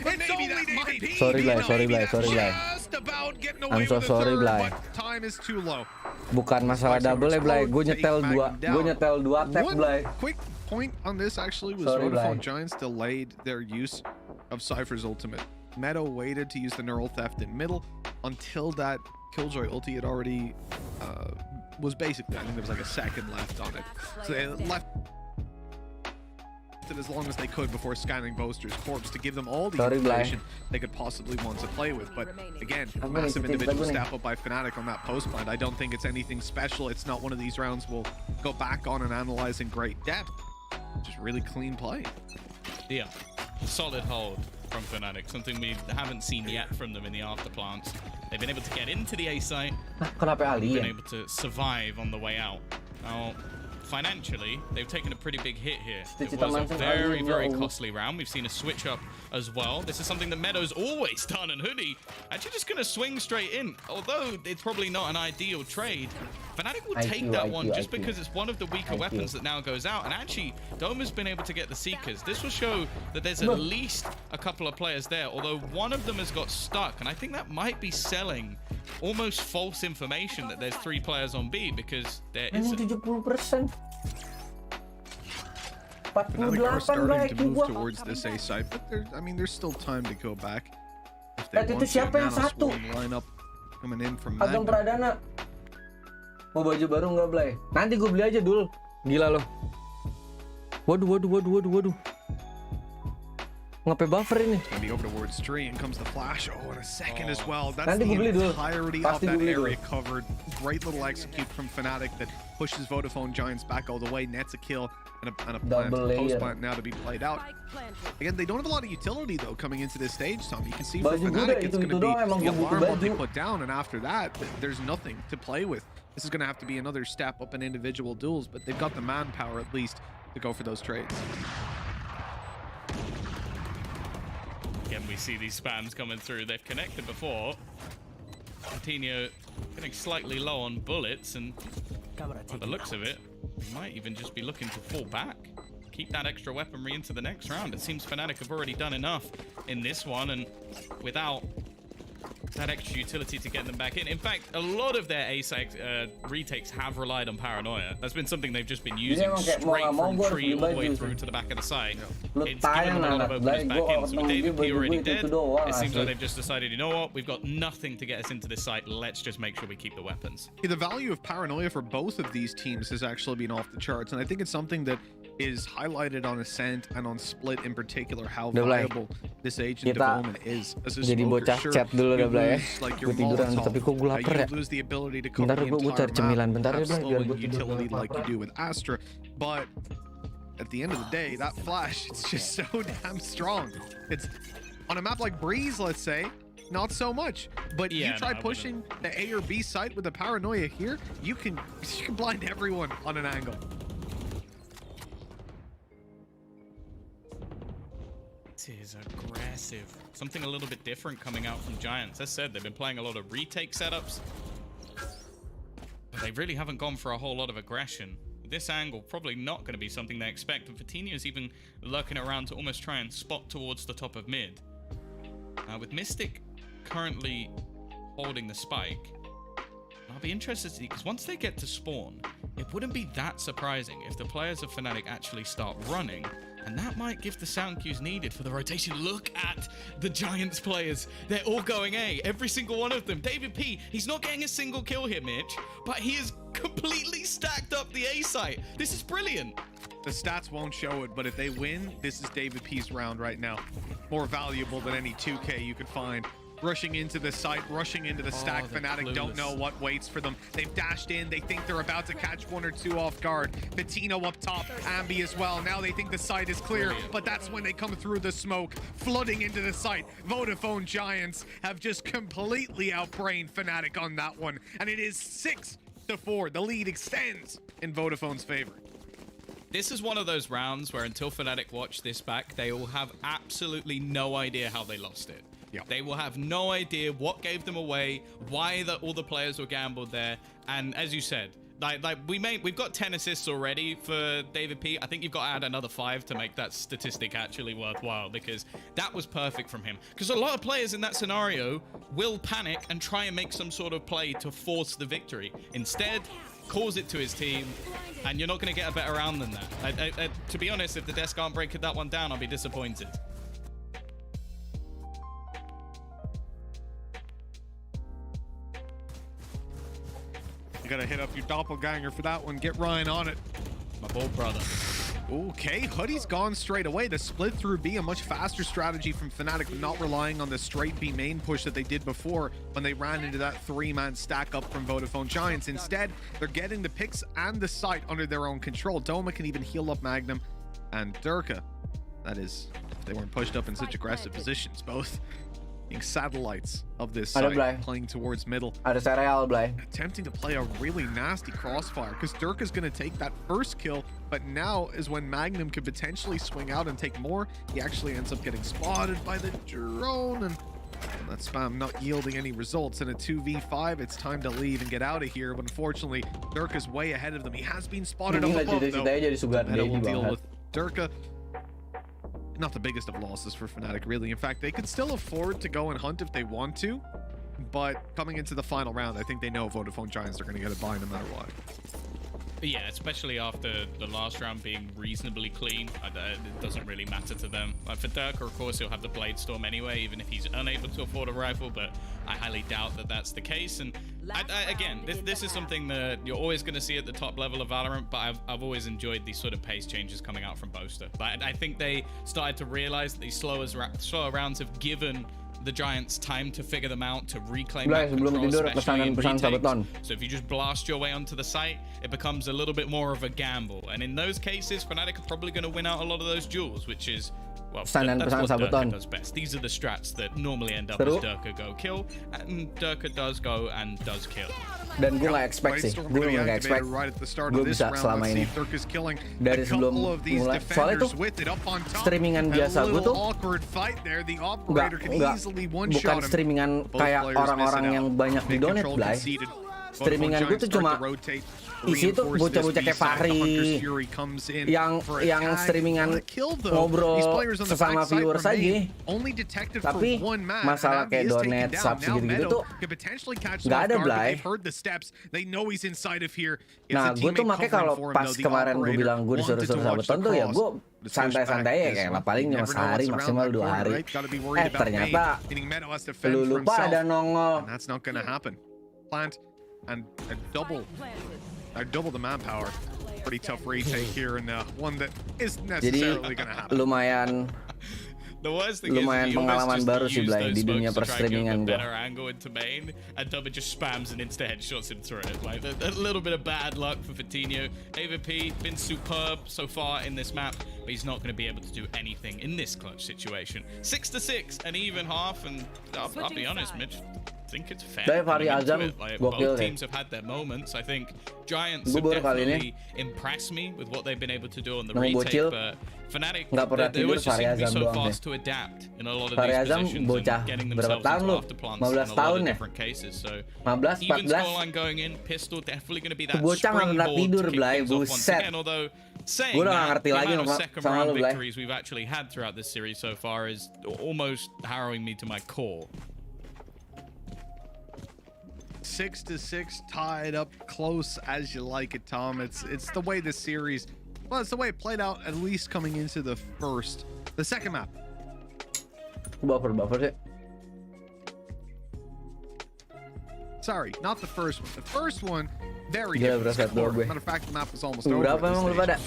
Maybe that might be. Sorry, Blay. Just about getting away I'm so with the sorry, third, Blay. but time is too low. Bukan masalah double ya, Blay. Gue nyetel dua tap, Blay. Quick point on this actually was Sorry, Vodafone Blay. Giants delayed their use of Cypher's ultimate. Meadow waited to use the neural theft in middle until that Killjoy ulti had already was basically, I think there was like a second left on it. So they left it as long as they could before scanning Boaster's corpse to give them all the information they could possibly want to play with. But again, massive individual step up by Fnatic on that post plant. I don't think it's anything special. It's not one of these rounds we'll go back on and analyze in great depth. Just really clean play. Yeah, solid hold from Fnatic, something we haven't seen yet from them in the after plants. They've been able to get into the A site, been able to survive on the way out. Now, financially, they've taken a pretty big hit here. It was a very, very costly round. We've seen a switch up as well. This is something that Meadow's always done, and Hoodie actually just going to swing straight in. Although it's probably not an ideal trade, Fnatic will take that one just because it's one of the weaker weapons that now goes out. And actually, Dome has been able to get the Seekers. This will show that there's at least a couple of players there, although one of them has got stuck. And I think that might be selling almost false information that there's 3 players on B, because there isn't. 70%. Fnatic are starting to move towards this A site, but there's still time to go back. If they want to, Nanoswarm lineup coming in from Agam Magna. Pradana. Mau baju baru nggak, Blay? Nanti gue beli aja dulu. Gila lo. Waduh. Ngapain buffer ini? Maybe over towards tree, and comes the flash. Oh, in a second as well. That's Nanti the gue beli dulu. entirety of Pasti that gue beli area dulu. covered. Great little execute from Fnatic that pushes Vodafone Giants back all the way. Nets a kill and a plant, post plant now to be played out. Again, they don't have a lot of utility though coming into this stage, Tom. You can see for Fnatic it's going to be the alarm what they put down, and after that, there's nothing to play with. This is going to have to be another step up in individual duels, but they've got the manpower at least to go for those trades. Again, we see these spams coming through. They've connected before. Coutinho getting slightly low on bullets, and by the looks of it, he might even just be looking to fall back. Keep that extra weaponry into the next round. It seems Fnatic have already done enough in this one, and without that extra utility to get them back in. In fact, a lot of their A-site retakes have relied on Paranoia. That's been something they've just been using straight from tree all the way through to the back of the site. It's given them a lot of openers back in. So with David P already dead, it seems like they've just decided, you know what, we've got nothing to get us into this site. Let's just make sure we keep the weapons. Yeah, the value of Paranoia for both of these teams has actually been off the charts, and I think it's something that is highlighted on Ascent and on Split in particular, how viable this agent development is as a smoker. Sure, you lose like your Molotov, you lose the ability to cover the entire map, have slowing utility like you do with Astra, but at the end of the day, that flash, it's just so damn strong. It's on a map like Breeze, let's say, not so much, but you try pushing the A or B site with the Paranoia here, you can blind everyone on an angle. Is aggressive. Something a little bit different coming out from Giants. As said, they've been playing a lot of retake setups, but they really haven't gone for a whole lot of aggression. This angle probably not going to be something they expect, and Coutinho's even lurking around to almost try and spot towards the top of mid. With Mystic currently holding the spike, I'll be interested to see, because once they get to spawn, it wouldn't be that surprising if the players of Fnatic actually start running And that might give the sound cues needed for the rotation. Look at the Giants players. They're all going A. Every single one of them. David P, he's not getting a single kill here, Mitch, but he is completely stacked up the A site. This is brilliant. The stats won't show it, but if they win, this is David P's round right now. More valuable than any 2K you could find. Rushing into the site, rushing into the stack. Fnatic don't know what waits for them. They've dashed in. They think they're about to catch one or two off guard. Patino up top, Ambi as well. Now they think the site is clear, but that's when they come through the smoke, flooding into the site. Vodafone Giants have just completely outbrained Fnatic on that one, and it is 6-4. The lead extends in Vodafone's favor. This is one of those rounds where until Fnatic watch this back, they will have absolutely no idea how they lost it. Yeah. They will have no idea what gave them away, why all the players were gambled there. And as you said, we've got 10 assists already for David P. I think you've got to add another 5 to make that statistic actually worthwhile, because that was perfect from him. Because a lot of players in that scenario will panic and try and make some sort of play to force the victory. Instead, calls it to his team, and you're not going to get a better round than that. To be honest, if the desk aren't breaking that one down, I'll be disappointed. You gotta hit up your doppelganger for that one. Get Ryan on it. My bold brother. Okay, Hoodie's gone straight away. The split through B, a much faster strategy from Fnatic, but not relying on the straight B main push that they did before when they ran into that 3-man stack up from Vodafone Giants. Instead, they're getting the picks and the site under their own control. Doma can even heal up Magnum and Durka. That is, if they weren't pushed up in such aggressive positions, both being satellites of this site, playing towards middle. Attempting to play a really nasty crossfire, because Durka's going to take that first kill, but now is when Magnum could potentially swing out and take more. He actually ends up getting spotted by the drone, and that spam not yielding any results. In a 2v5, it's time to leave and get out of here, but unfortunately, Durka's way ahead of them. He has been spotted up above, though. Meta will deal with Durka. Not the biggest of losses for Fnatic, really. In fact, they could still afford to go and hunt if they want to, but coming into the final round, I think they know Vodafone Giants are going to get a buy no matter what. Yeah, especially after the last round being reasonably clean. It doesn't really matter to them. For Durka, of course, he'll have the Blade Storm anyway, even if he's unable to afford a rifle, but I highly doubt that that's the case. And again, this is something that you're always going to see at the top level of Valorant, but I've always enjoyed these sort of pace changes coming out from Boaster. But I think they started to realize that these slower rounds have given the Giants time to figure them out, to reclaim that control, especially in retakes. So if you just blast your way onto the site, it becomes a little bit more of a gamble. And in those cases, Fnatic are probably going to win out a lot of those duels, which is, well, that's what Durka does best. These are the strats that normally end up as Durka go kill, and Durka does go and does kill. Dan gue nggak expect sih, gue nggak expect gue bisa selama ini dari sebelum mulai. Soalnya tuh streamingan biasa gue tuh bukan streamingan kayak orang-orang yang banyak di donate, Blay. Streamingan gue tuh cuma isi tuh bocah-bocah kayak Fahri yang streamingan ngobrol sesama viewers aja. Tapi masalah kayak donate, subs gitu-gitu tuh nggak ada, Blay. Nah, gue tuh makanya kalau pas kemarin gue bilang gue disuruh-suruh sabetan tuh ya gue santai-santai ya, kayak paling cuma sehari maksimal 2 hari. Ternyata lu lupa ada nongol. And double the manpower. Pretty tough retake here, and one that isn't necessarily going to happen. Lumayan pengalaman baru sih, Blay, di dunia per-streamingan gue. Angle into main, and Dubba just spams and insta headshots him through it. Like a little bit of bad luck for Coutinho. David P been superb so far in this map, but he's not going to be able to do anything in this clutch situation. 6-6, an even half, and I'll be honest, Mitch, I think it's fair. Like, both teams have had their moments. I think Giants have definitely impressed me with what they've been able to do on the retake, but Fnatic, they always just seem to be so fast to adapt in a lot of these positions and getting themselves into afterplants in a lot of different cases. So even scoreline going in, Pistol definitely going to be that springboard to kick things off once again. Although saying that, the amount of second round victories we've actually had throughout this series so far is almost harrowing me to my core. 6-6, tied up close as you like it, Tom. It's the way this series Well, it's the way it played out, at least coming into the second map. Buffer sih. Sorry, not the first one. The first one, very Gila, different berasa score. gue. Matter of fact, the map was almost over. Berapa at this emang lu stage. pada?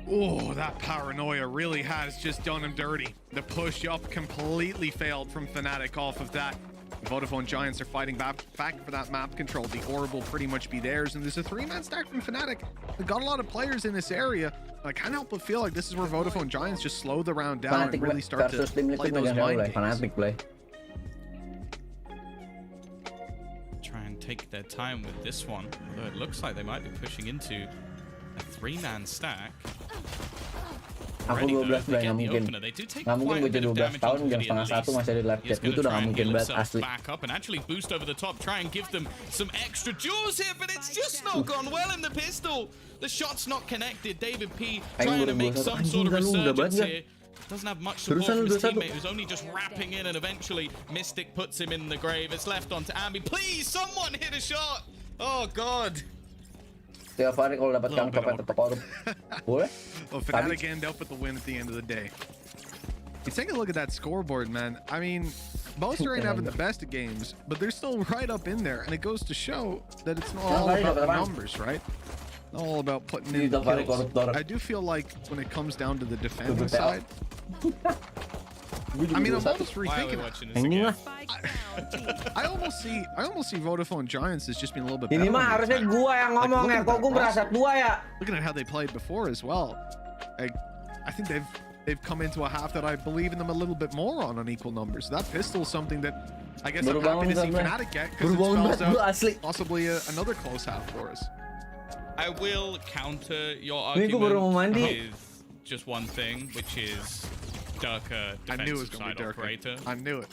Oh, that paranoia really has just done him dirty. The push up completely failed from Fnatic off of that. The Vodafone Giants are fighting back for that map control. The orb will pretty much be theirs, and there's a 3-man stack from Fnatic. They've got a lot of players in this area. I can't help but feel like this is where Vodafone Giants just slow the round down and really start to play those mind games. Fanatic play. Try and take their time with this one. Although it looks like they might be pushing into a 3-man stack. Aku 12 play, nggak mungkin. Nggak mungkin gue 12 tahun jam setengah 1 masih ada di live chat. Itu udah nggak mungkin banget asli. Back up and actually boost over the top, try and give them some extra jewels here, but it's just not gone well in the pistol. The shot's not connected. David P trying to make some sort of resurgence here. Doesn't have much support from his teammate who's only just wrapping in, and eventually Mystic puts him in the grave. It's left onto Ambi. Please, someone hit a shot. Oh God. Tiap hari kalau dapat kang copet atau korup, boleh? Well, Fnatic end up with the win at the end of the day. You take a look at that scoreboard, man. I mean, Boaster ain't having the best of games, but they're still right up in there, and it goes to show that it's not all about the numbers, right? Not all about putting in the kills. I do feel like when it comes down to the defending side, I mean, I'm almost rethinking it. I almost see Vodafone Giants as just being a little bit better. Ini mah harusnya gua yang ngomong ya, kok gua merasa tua ya. Looking at how they played before as well, I think they've come into a half that I believe in them a little bit more on unequal numbers. That pistol is something that I guess I'm happy to see Fnatic get, because it spells out possibly another close half for us. I will counter your argument with just one thing, which is Durka defensive side operator. I knew it.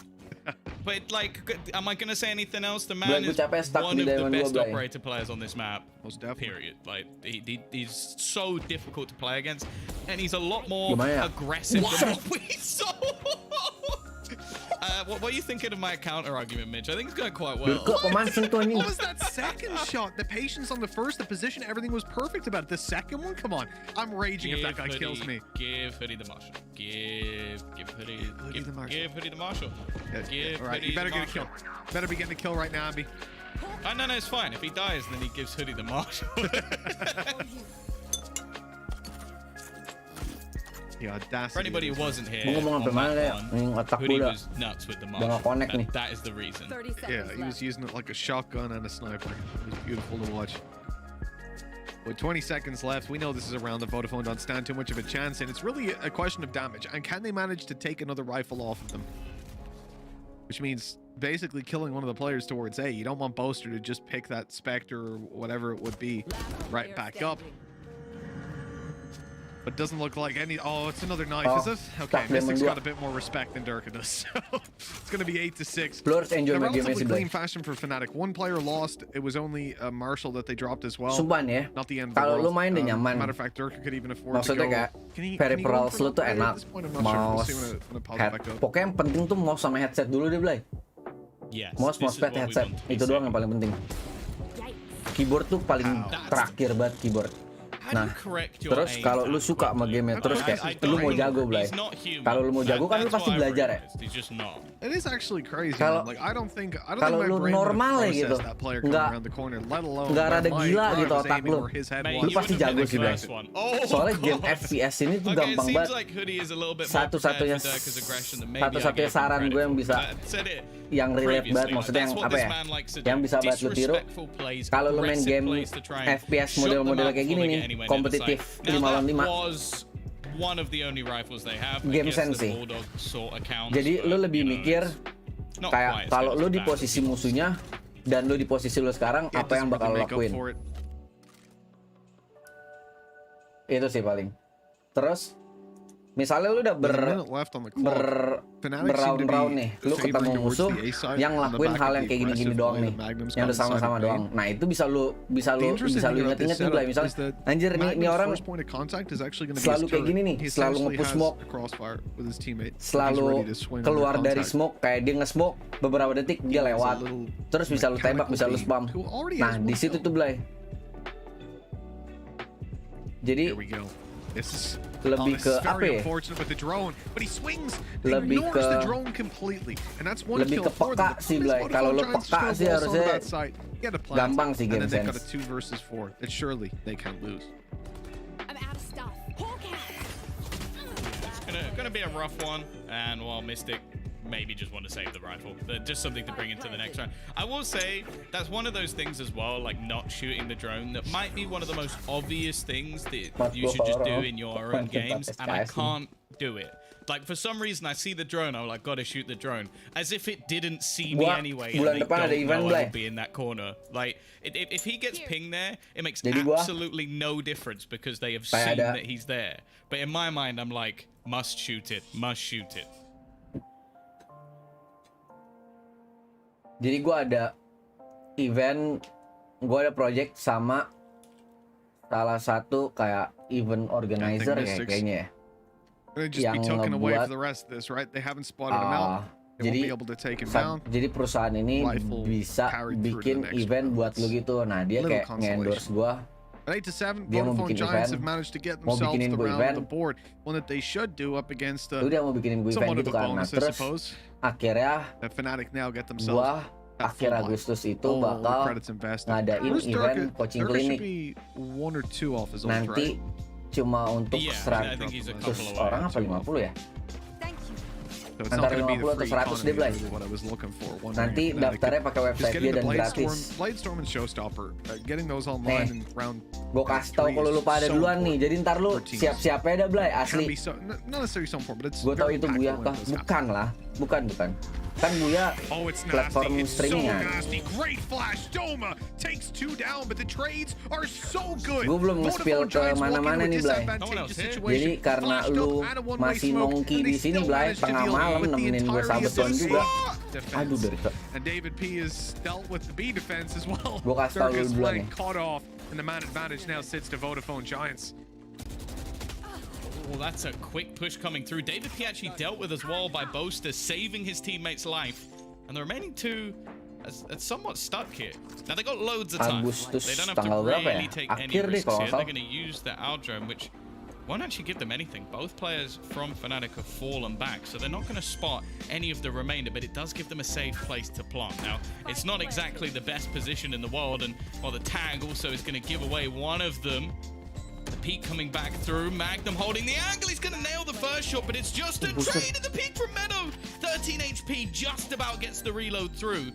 But like, am I gonna say anything else? The man is one of the best operator players on this map. Most definitely. Period. Like he's so difficult to play against, and he's a lot more aggressive than what we saw. What are you thinking of my counter argument, Mitch? I think it's going quite well. What was that second shot? The patience on the first, the position, everything was perfect about it. The second one, come on. I'm raging if that guy kills me. Give Hoodie the Marshal. Give Hoodie the Marshal. Give Hoodie the Marshal. All right, you better get a kill. Better be getting a kill right now, Abby. Oh, no, it's fine. If he dies, then he gives Hoodie the Marshal. The audacity. For anybody who wasn't here, on that one, Hoodie was nuts with the Marshal. That is the reason. Yeah, he was using it like a shotgun and a sniper. It was beautiful to watch. With 20 seconds left, we know this is a round that Vodafone don't stand too much of a chance in. It's really a question of damage. And can they manage to take another rifle off of them? Which means basically killing one of the players towards A. You don't want Boaster to just pick that Spectre or whatever it would be right back up. But doesn't look like any... Oh, it's another knife, is it? Okay, Mystic's got a bit more respect than Durka does. So it's going to be 8-6. A relatively clean fashion for Fnatic. One player lost. It was only a Marshal that they dropped as well. Not the end of the world. Kalau lu main dia nyaman. Matter of fact, Durka could even afford to Maksudnya go. kayak peripherals lu tuh enak. Mouse, head. Pokoknya yang penting tuh mouse sama headset dulu deh, Blay. Mouse, mousepad, headset. Itu doang yang paling penting. Keyboard tuh paling terakhir banget keyboard. Nah, terus kalau lu suka sama game terus kayak lu mau jago, Blay. Kalau lu mau jago kan lu pasti belajar ya. It is actually crazy. Kalau lu normal ya gitu, nggak rada gila gitu otak lu pasti jago sih, Blay. Soalnya game FPS ini tuh gampang banget. Satu-satunya saran gue yang bisa yang relate banget, maksudnya yang apa ya, yang bisa banget lu tiru kalau lu main game FPS model-model kayak gini nih, kompetitif 5 lawan 5, game sense sih. Jadi lu lebih mikir kayak kalau lu di posisi musuhnya dan lu di posisi lu sekarang, apa yang bakal lu lakuin. Itu sih paling. Terus misalnya lu udah berround-round nih, lu ketemu musuh yang ngelakuin hal yang kayak gini-gini doang nih, yang udah sama-sama doang. Nah itu bisa lu inget-inget nih, Blay. Misalnya, anjir ini orang selalu kayak gini nih, selalu nge-push smoke, selalu keluar dari smoke, kayak dia nge-smoke beberapa detik dia lewat, terus bisa lu tembak, bisa lu spam. Nah di situ tuh, Blay. Jadi Here we go. This is lebih this ke is apa very ya? unfortunate with the drone, but he swings, Lebih ignores the ke- drone completely, and that's one lebih kill ke for peka them. sih, Blay. Kalau lu peka sih harusnya gampang sih game and then they've got a sense. 2 versus 4 that surely they can't lose. I'm out of stuff. It's gonna be a rough one, and while Mystic maybe just want to save the rifle, just something to bring into the next round. I will say that's one of those things as well, like not shooting the drone. That might be one of the most obvious things that you should just do in your own games, and I can't do it. Like for some reason, I see the drone, I'm like, gotta shoot the drone, as if it didn't see me anyway, and bulan they depan ada don't event, know I Blay. will be in that corner. Like if he gets pinged there, it makes Jadi gua- absolutely no difference because they have Kayak seen ada- that he's there. But in my mind, I'm like, must shoot it, must shoot it. Jadi gue ada event, gue ada project sama salah satu kayak event organizer kayaknya ya. They just be Yang taken away ngebuat, for the rest of this, right? They haven't spotted him out. They won't jadi be able to take him down. jadi perusahaan ini Rifle bisa carried through to bikin the next event round. buat lu gitu. Nah dia Little kayak nge-endorse gue. At 8-7, Dia mau Vodafone bikin Giants event, have managed to get mau themselves bikinin the gue round on event. the board. One that they should do up against Udah mau bikinin gue event somewhat of gitu a kan. Nah bonus, I terus suppose. akhirnya That Fnatic now get gue themselves akhir Agustus itu bakal ngadain event coaching klinik. Be 1 or 2 off his own, Nanti right? cuma untuk Yeah, I think he's a 100 couple away. orang apa 50 ya? So it's Antara not going to be 50 the atau free 100 economy deh, Blay. really what I was looking for. Nanti daftarnya pakai Just website getting dia the dan gratis. Bladestorm and Showstopper, getting those online in round. Gue kasih tau kalau lu pada so duluan nih, jadi ntar lu for teams. siap-siap aja dah Blay, Can asli. be so, not necessarily so important, but it's Gue tau very itu Buya impactful when kah? it does happen. Bukan lah, bukan. Kan Buya Oh, it's platform nasty. It's so streamingan. nasty. Great flash. Doma takes 2 down, but the trades are so good. Gue belum nge-spill ke mana-mana nih Blay. Jadi karena lu masih nongki di sini Blay, tengah malam nemenin gue sabeton juga. Aduh dari And David P is dealt with the B defense as well. Gue kasih tau lu Circus duluan flank nih. caught off, and the man advantage now sits to Vodafone Giants. Well, that's a quick push coming through. David P actually dealt with as well by Boaster, saving his teammate's life. And the remaining two are somewhat stuck here. Now, they got loads of time. Agustus They don't have to tanggal berapa ya? really take any Akhir deh risks kalau here. nggak They're salah. going to use the Aldrome, which won't actually give them anything. Both players from Fnatic have fallen back, so they're not going to spot any of the remainder, but it does give them a safe place to plant. Now, it's not exactly the best position in the world, and while the tag also is going to give away one of them, the peak coming back through, Magnum holding the angle, he's going to nail the first shot, but it's just a trade in the peak from Meadow. 13 HP, just about gets the reload through.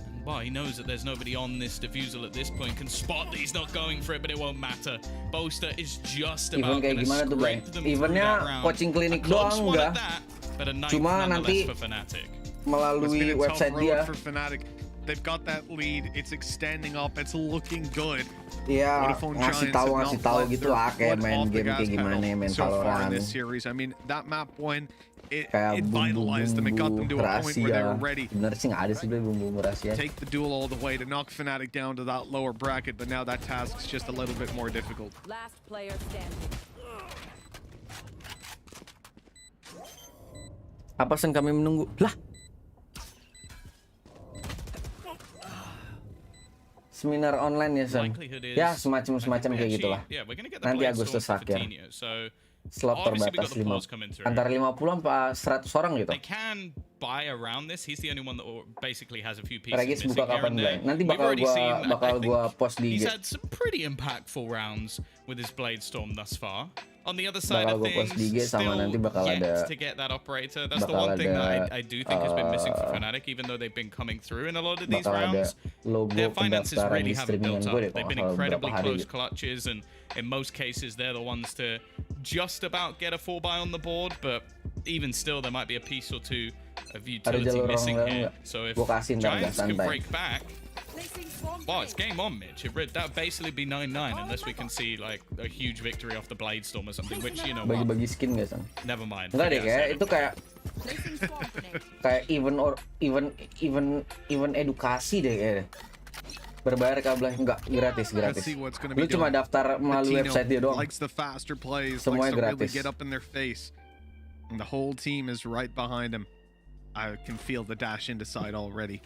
And well, he knows that there's nobody on this defusal at this point, can spot that he's not going for it, but it won't matter. Boaster is just about going to scrape them through that round. Coaching klinik A close doang one udah. at that, but a ninth Cuma nonetheless nanti for Fnatic. It's melalui been a tough website road dia. for Fnatic. They've got that lead. It's extending up. It's looking good. Iya, Vodafone ngasih Giants have tahu not let gitu their lah kayak foot main off the game gas kayak gimana, pedal main so far in Valorant. this series. I mean, that map win, it Kayak vitalized them. It got them to a point where they were rahasia. ready. Bener sih nggak ada sih bumbu rahasia. Take the duel all the way to knock Fnatic down to that lower bracket, but now that task's just a little bit more difficult. Last player standing. Apa sen kami menunggu? Lah. Seminar online ya Sen. Likelihood is, Ya semacam kayak gitulah. Yeah, we're gonna get the Nanti Blade Agustus Storm for akhir. Coutinho, so Slot obviously we got terbatas the pause coming through. antara 50 sampai 100 orang gitu. They can buy around this. He's the only one that basically has a few pieces Regis missing buka here kapan and Blay? there. Nanti We've bakal already seen, I think gua post di he's IG. had some pretty impactful rounds with his Blade Storm thus far. On the other side Bakal of gua post things, di IG sama still nanti bakal yet ada- to get that operator. That's the bakal one thing that ada, I do think has been missing for Fnatic, even though they've been coming through in a lot of these Bakal ada rounds. logo Their finances pendaftaran really di haven't streamingan built gue deh up. They've kalau been nggak salah beberapa incredibly hari close gitu. clutches, and in most cases, they're the ones to just about get a 4-buy on the board, but even still, there might be a piece or two of utility jalur missing orang here. nggak? So if Gua kasih ntar, Giants nggak can santai. break back, well, it's game on, Mitch. That would basically be 9-9 unless we can see like a huge victory off the Blade Storm or something, which, you know what, Bagi-bagi skin guys San. never mind. Enggak deh, Forget I kayak said itu kayak event edukasi deh kayaknya. Berbayar kabel enggak gratis. Let's see what's going to Lu be cuma done. daftar melalui Latino website dia doang. likes the faster plays, Semuanya likes to really gratis. get up in their face. And the whole team is right behind him. I can feel the dash into side already.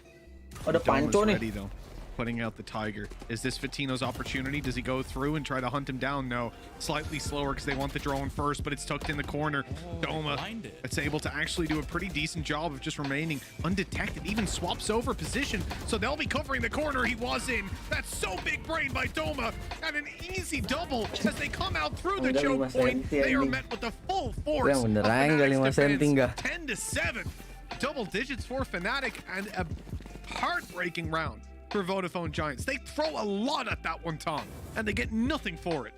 Ada Doma's Panco nih. ready, though. putting out the Tiger. Is this Fatino's opportunity? Does he go through and try to hunt him down? No. Slightly slower because they want the drone first, but it's tucked in the corner. Doma, it's able to actually do a pretty decent job of just remaining undetected. Even swaps over position, so they'll be covering the corner he was in. That's so big brain by Doma, and an easy double as they come out through the choke point. They are met with the full force of Fnatic's defense. 10-7. Double digits for Fnatic, and a heartbreaking round for Vodafone Giants. They throw a lot at that one, Tom, and they get nothing for it.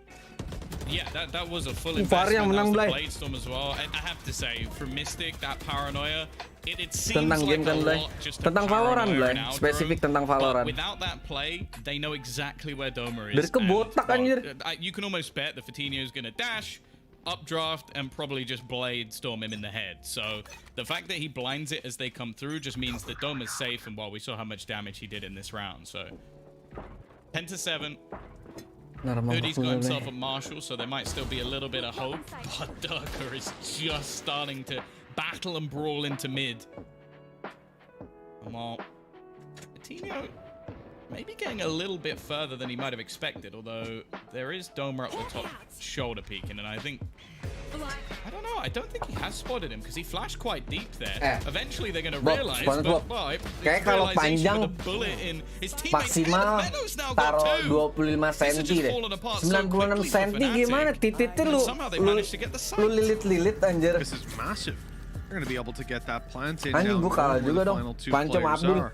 Yeah, that was a full investment. That was the Blade Storm as well. And I have to say, for Mystic, that paranoia, it seems like a lot just a Valorant, paranoia in spesifik tentang Valorant. But without that play, they know exactly where Doma is. Dari kebotak anjir. You can almost bet that Fatino's going to dash, updraft, and probably just Blade Storm him in the head. So the fact that he blinds it as they come through just means that Doma's safe, and well, we saw how much damage he did in this round. So 10-7. Hoodie's got himself a Marshall, so there might still be a little bit of hope, but Durka is just starting to battle and brawl into mid. Well, Fatino maybe getting a little bit further than he might have expected, although there is Doma up the top shoulder peeking, and I think, I don't know, I don't think he has spotted him because he flashed quite deep there. Eventually they're going to realize, but well, kayak kalau panjang maksimal taruh 25 cm deh. 96 cm gimana? Titiknya lu lilit-lilit anjir. This is massive. They're going to be able to get that plant in Anjing now. gua kalah juga dong. Pancam Abdul.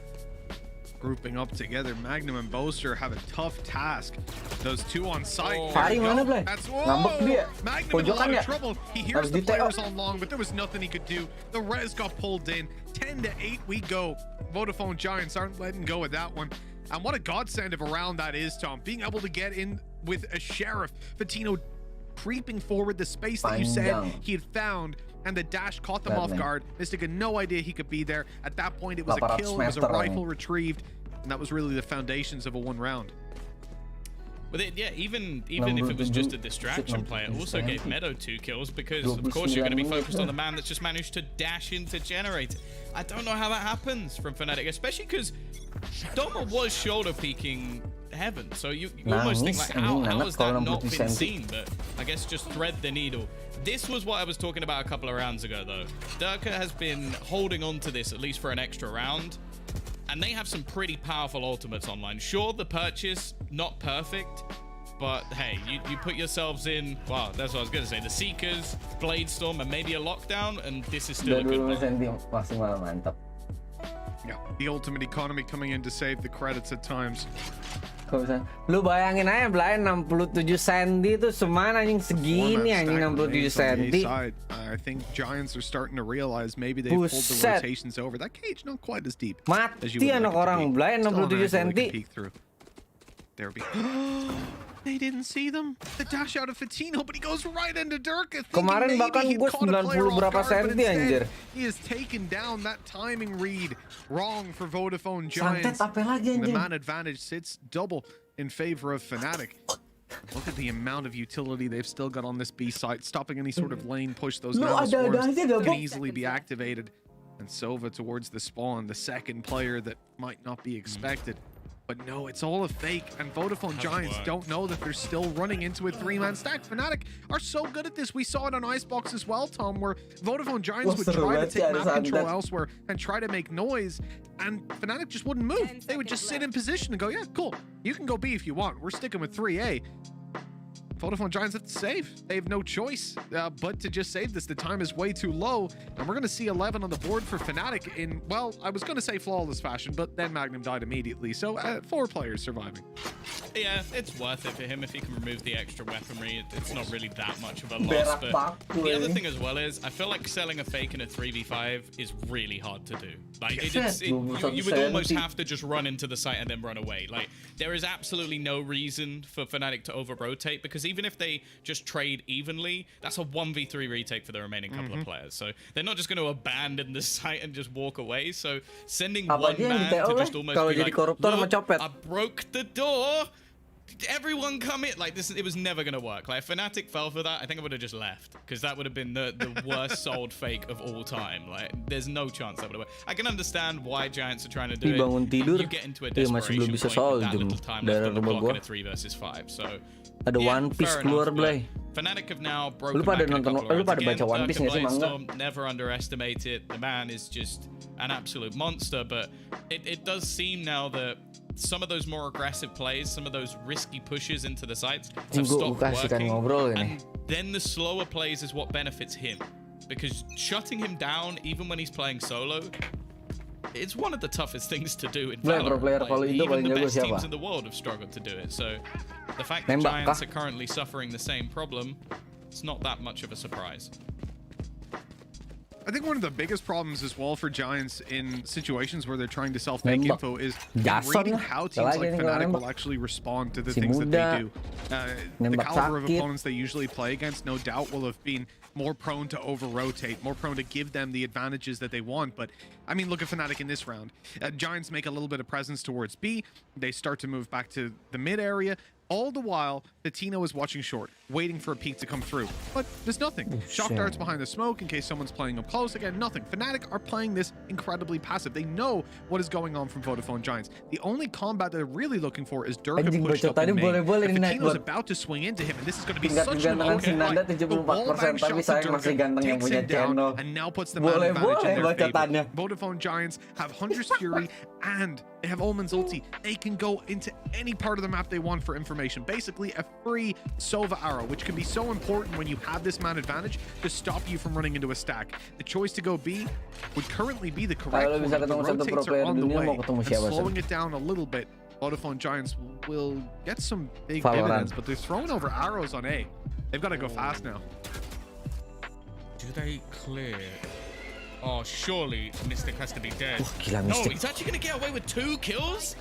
Grouping up together, Magnum and Boaster have a tough task. Those two on site. Fari mana, Blay? Ngambek dia. Magnum in a lot of trouble. He hears the players on long, but there was nothing he could do. The res got pulled in. 10-8 we go. Vodafone Giants aren't letting go of that one. And what a godsend of a round that is, Tom. Being able to get in with a Sheriff. Fatino creeping forward the space that you said he had found, and the dash caught them off guard. Mystic had no idea he could be there. At that point, it was a kill, it was a rifle retrieved, and that was really the foundations of a one round. But yeah, even if it was just a distraction play, it also gave Meadow 2 kills because, of course, you're going to be focused on the man that's just managed to dash into Generate. I don't know how that happens from Fnatic, especially because Doma was shoulder peeking Heaven, so you almost think, like, how has that not been seen? But I guess just thread the needle. This was what I was talking about a couple of rounds ago, though. Durka has been holding on to this at least for an extra round, and they have some pretty powerful ultimates online. Sure, the purchase, not perfect, but hey, you put yourselves in, wow, that's what I was going to say, the Seekers, Blade Storm, and maybe a lockdown, and this is still a good one. Yeah, the ultimate economy coming in to save the credits at times. Lu bayangin aja, Blay, 67 cm itu semana anjing segini anjing 67 cm. I think Giants are starting to realize maybe they've pulled the rotations over. That cage not quite as deep as you would anak like orang, Blay, 67 cm. There we go. They didn't see them. The dash out of Fatino, but he goes right into Durka. Kemarin bahkan gue 90 berapa senti anjir. He has taken down that timing read wrong for Vodafone Giants. Santet apa lagi anjir? The man advantage sits double in favor of Fnatic. Look at the amount of utility they've still got on this B site, stopping any sort of lane push. Those nanoswarms can easily be activated. And Sova towards the spawn, the second player that might not be expected. But no, it's all a fake, and Vodafone Giants don't know that they're still running into a three-man stack. Fnatic are so good at this. We saw it on Icebox as well, Tom, where Vodafone Giants would try to take map control elsewhere and try to make noise, and Fnatic just wouldn't move. They would just sit in position and go, yeah, cool, you can go B if you want. We're sticking with 3A. Vodafone Giants have to save. They have no choice but to just save this. The time is way too low, and we're going to see 11 on the board for Fnatic in, well, I was going to say flawless fashion, but then Magnum died immediately, so 4 players surviving. Yeah, it's worth it for him if he can remove the extra weaponry. It's not really that much of a loss, but the other thing as well is, I feel like selling a fake in a 3v5 is really hard to do. Like, you would almost have to just run into the site and then run away. Like, there is absolutely no reason for Fnatic to over-rotate, because even if they just trade evenly, that's a 1v3 retake for the remaining couple of players. So they're not just going to abandon the site and just walk away. So sending one man to just almost be like, look, I broke the door. everyone come in. Like, this, it was never going to work. Like, if Fnatic fell for that, I think I would have just left. Because that would have been the worst sold fake of all time. Like, there's no chance that would have worked. I can understand why Giants are trying to do it. Bangun tidur, You get into a desperation point with that little time left on the clock in a 3 versus 5. So, ada One Piece keluar, Blay. Fnatic have now broken Lu pada back in a nonton, couple of lu pada rounds. baca One Again, Piece nggak sih, Mangga? Blaidstorm, never underestimate it. The man is just an absolute monster, but it does seem now that some of those more aggressive plays, some of those risky pushes into the sites have stopped working. And then the slower plays is what benefits him. Because shutting him down, even when he's playing solo, it's one of the toughest things to do in Valorant. Like, even the best teams in the world have struggled to do it. So the fact that Giants are currently suffering the same problem, it's not that much of a surprise. I think one of the biggest problems as well for Giants in situations where they're trying to self-make info is reading how teams like Fnatic will actually respond to the things that they do. The caliber of opponents they usually play against, no doubt, will have been more prone to over-rotate, more prone to give them the advantages that they want. But, I mean, look at Fnatic in this round. Giants make a little bit of presence towards B. They start to move back to the mid area. All the while, Patino is watching short, waiting for a peek to come through. But there's nothing. Shock darts behind the smoke in case someone's playing up close. Again, nothing. Fnatic are playing this incredibly passive. They know what is going on from Vodafone Giants. The only combat they're really looking for is Durka pushed up in main. Patino's about to swing into him, and this is going to be such an open fight. The wallbang shot to Durka takes him down, and now puts the man advantage in their favor. Vodafone Giants have Hunter's Fury, and they have Omen's ulti. They can go into any part of the map they want for information. Basically a free Sova arrow, which can be so important when you have this man advantage to stop you from running into a stack. The choice to go B would currently be the correct one. The rotates are on the way, and slowing it down a little bit, Vodafone Giants will get some big dividends, but they're throwing over arrows on A. They've got to go fast now. Do they clear? Oh, surely Mystic has to be dead. No, he's actually going to get away with 2 kills?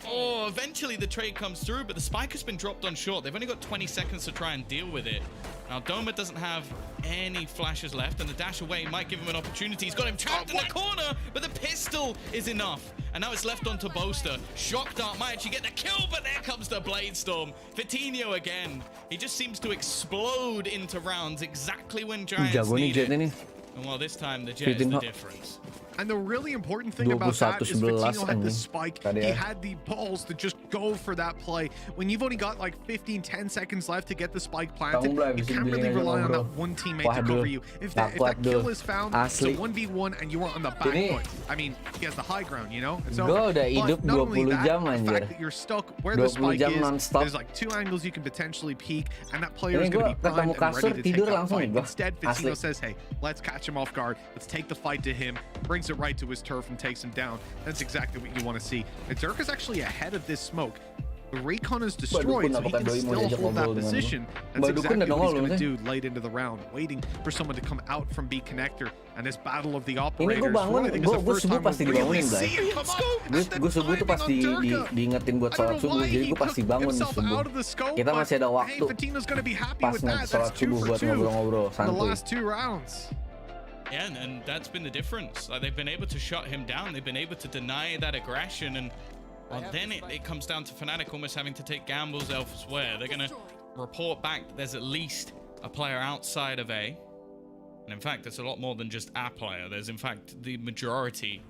Oh, eventually the trade comes through, but the spike has been dropped on short. They've only got 20 seconds to try and deal with it. Now, Doma doesn't have any flashes left, and the dash away might give him an opportunity. He's got him trapped in the corner, but the pistol is enough. And now it's left onto Boaster. Shock Dart might actually get the kill, but there comes the Bladestorm. Vitinho again. He just seems to explode into rounds exactly when Giants need it. And well, this time the Jet is the difference. And the really important thing about that is Patino had the spike. He had the balls to just go for that play. When you've only got like 15-10 seconds left to get the spike planted, you can't really rely on that one teammate to cover you. If that kill is found, it's a 1v1 and you are on the back foot. I mean, he has the high ground, you know? And so, but not only that, the fact that you're stuck where the spike is, there's like 2 angles you can potentially peek, and that player is going to be primed and ready to take that fight. Instead, Patino says, hey, let's catch him off guard. Let's take the fight to him. Brings it right to his turf and takes him down. That's exactly what you want to see. And Dirk is actually ahead of this smoke. The recon is destroyed, so he can still hold that position. That's exactly what he's going to do late into the round, waiting for someone to come out from B connector. And this battle of the operators, I think is the first time we'll really see it come up. Gue subuh tuh pasti diingetin buat sholat subuh, jadi gue pasti bangun subuh. Kita masih ada waktu pas nanti sholat subuh buat ngobrol-ngobrol santuy. Yeah, and that's been the difference. Like, they've been able to shut him down. They've been able to deny that aggression. And well, then it comes down to Fnatic almost having to take gambles elsewhere. They're going to report back that there's at least a player outside of A. And in fact, it's a lot more than just a player. There's, in fact, the majority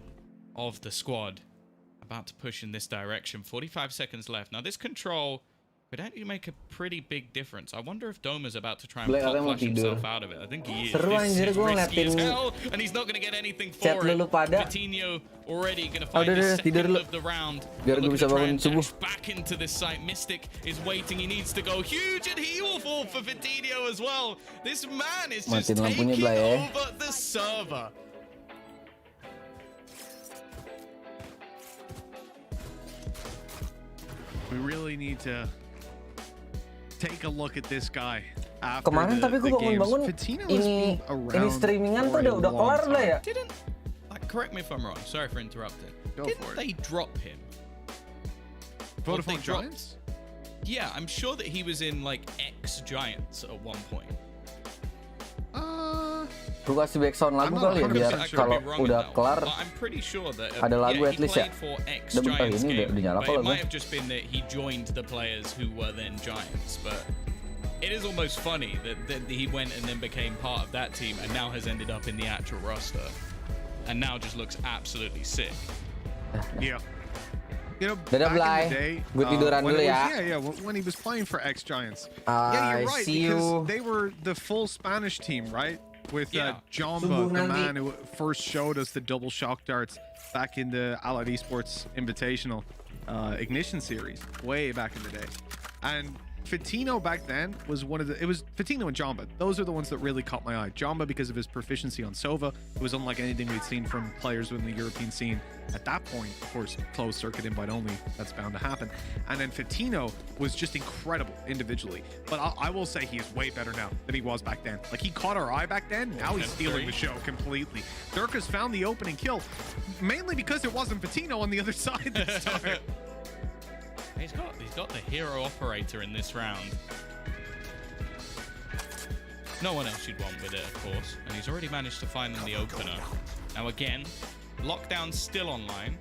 of the squad about to push in this direction. 45 seconds left. Now, this control could actually make a pretty big difference. I wonder if Doma's about to try and flash himself out of it. I think he is. This is risky as hell, and he's not going to get anything for it. Vitinho already going to find the second of the round. Looking to try and dash back into this site. Mystic is waiting. He needs to go huge, and he will fall for Vitinho as well. This man is just taking over the server. We really need to take a look at this guy. Kemarin tapi gue bangun-bangun ini streamingan tuh udah kelar lah ya. Didn't, correct me if I'm wrong. Sorry for interrupting. Didn't they drop him? Vodafone Giants? Yeah, I'm sure that he was in like X Giants at one point. Gue kasih backsound lagu I'm kali ya not biar 100% sure. kalau Could be wrong in udah that one, kelar but I'm pretty sure that, ada lagu yeah, at least ya. he played for Udah ex-Giants ini game, udah nyala but kok it lagu. might have just been that he joined the players who were then Giants. But it is almost funny that he went and then became part of that team and now has ended up in the actual roster, and now just looks absolutely sick. Yeah. You know, Dadah, back Blay. in the day, Gue tiduran when dulu it ya. was, when he was playing for ex-Giants. I Yeah, you're right, see because you. they were the full Spanish team, right? With Yeah. Jamba, Subuh the nanti. man who first showed us the double shock darts back in the Allied Esports Invitational Ignition series, way back in the day. And Fitino back then was it was Fitino and Jamba. Those are the ones that really caught my eye. Jamba because of his proficiency on Sova. It was unlike anything we'd seen from players within the European scene at that point. Of course, closed circuit invite only. That's bound to happen. And then Fitino was just incredible individually. But I will say he is way better now than he was back then. Like, he caught our eye back then. Now he's stealing the show completely. Dirk has found the opening kill, mainly because it wasn't Fitino on the other side this time. He's got the hero operator in this round. No one else you'd want with it, of course. And he's already managed to find them the opener. Now again, lockdown's still online.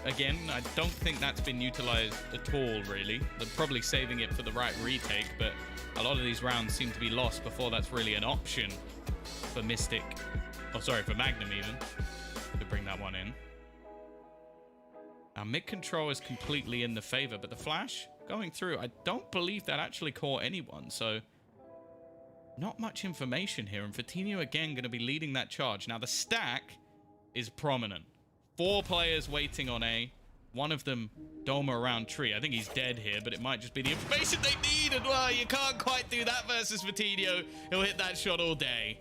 Again, I don't think that's been utilized at all, really. They're probably saving it for the right retake, but a lot of these rounds seem to be lost before that's really an option for Mystic. Oh, sorry, for Magnum even, to bring that one in. Now, mid-control is completely in the favor, but the flash going through, I don't believe that actually caught anyone, so not much information here. And Fitino, again, going to be leading that charge. Now, the stack is prominent. 4 players waiting on A. One of them, Doma around tree. I think he's dead here, but it might just be the information they need. And, well, you can't quite do that versus Fitino. He'll hit that shot all day.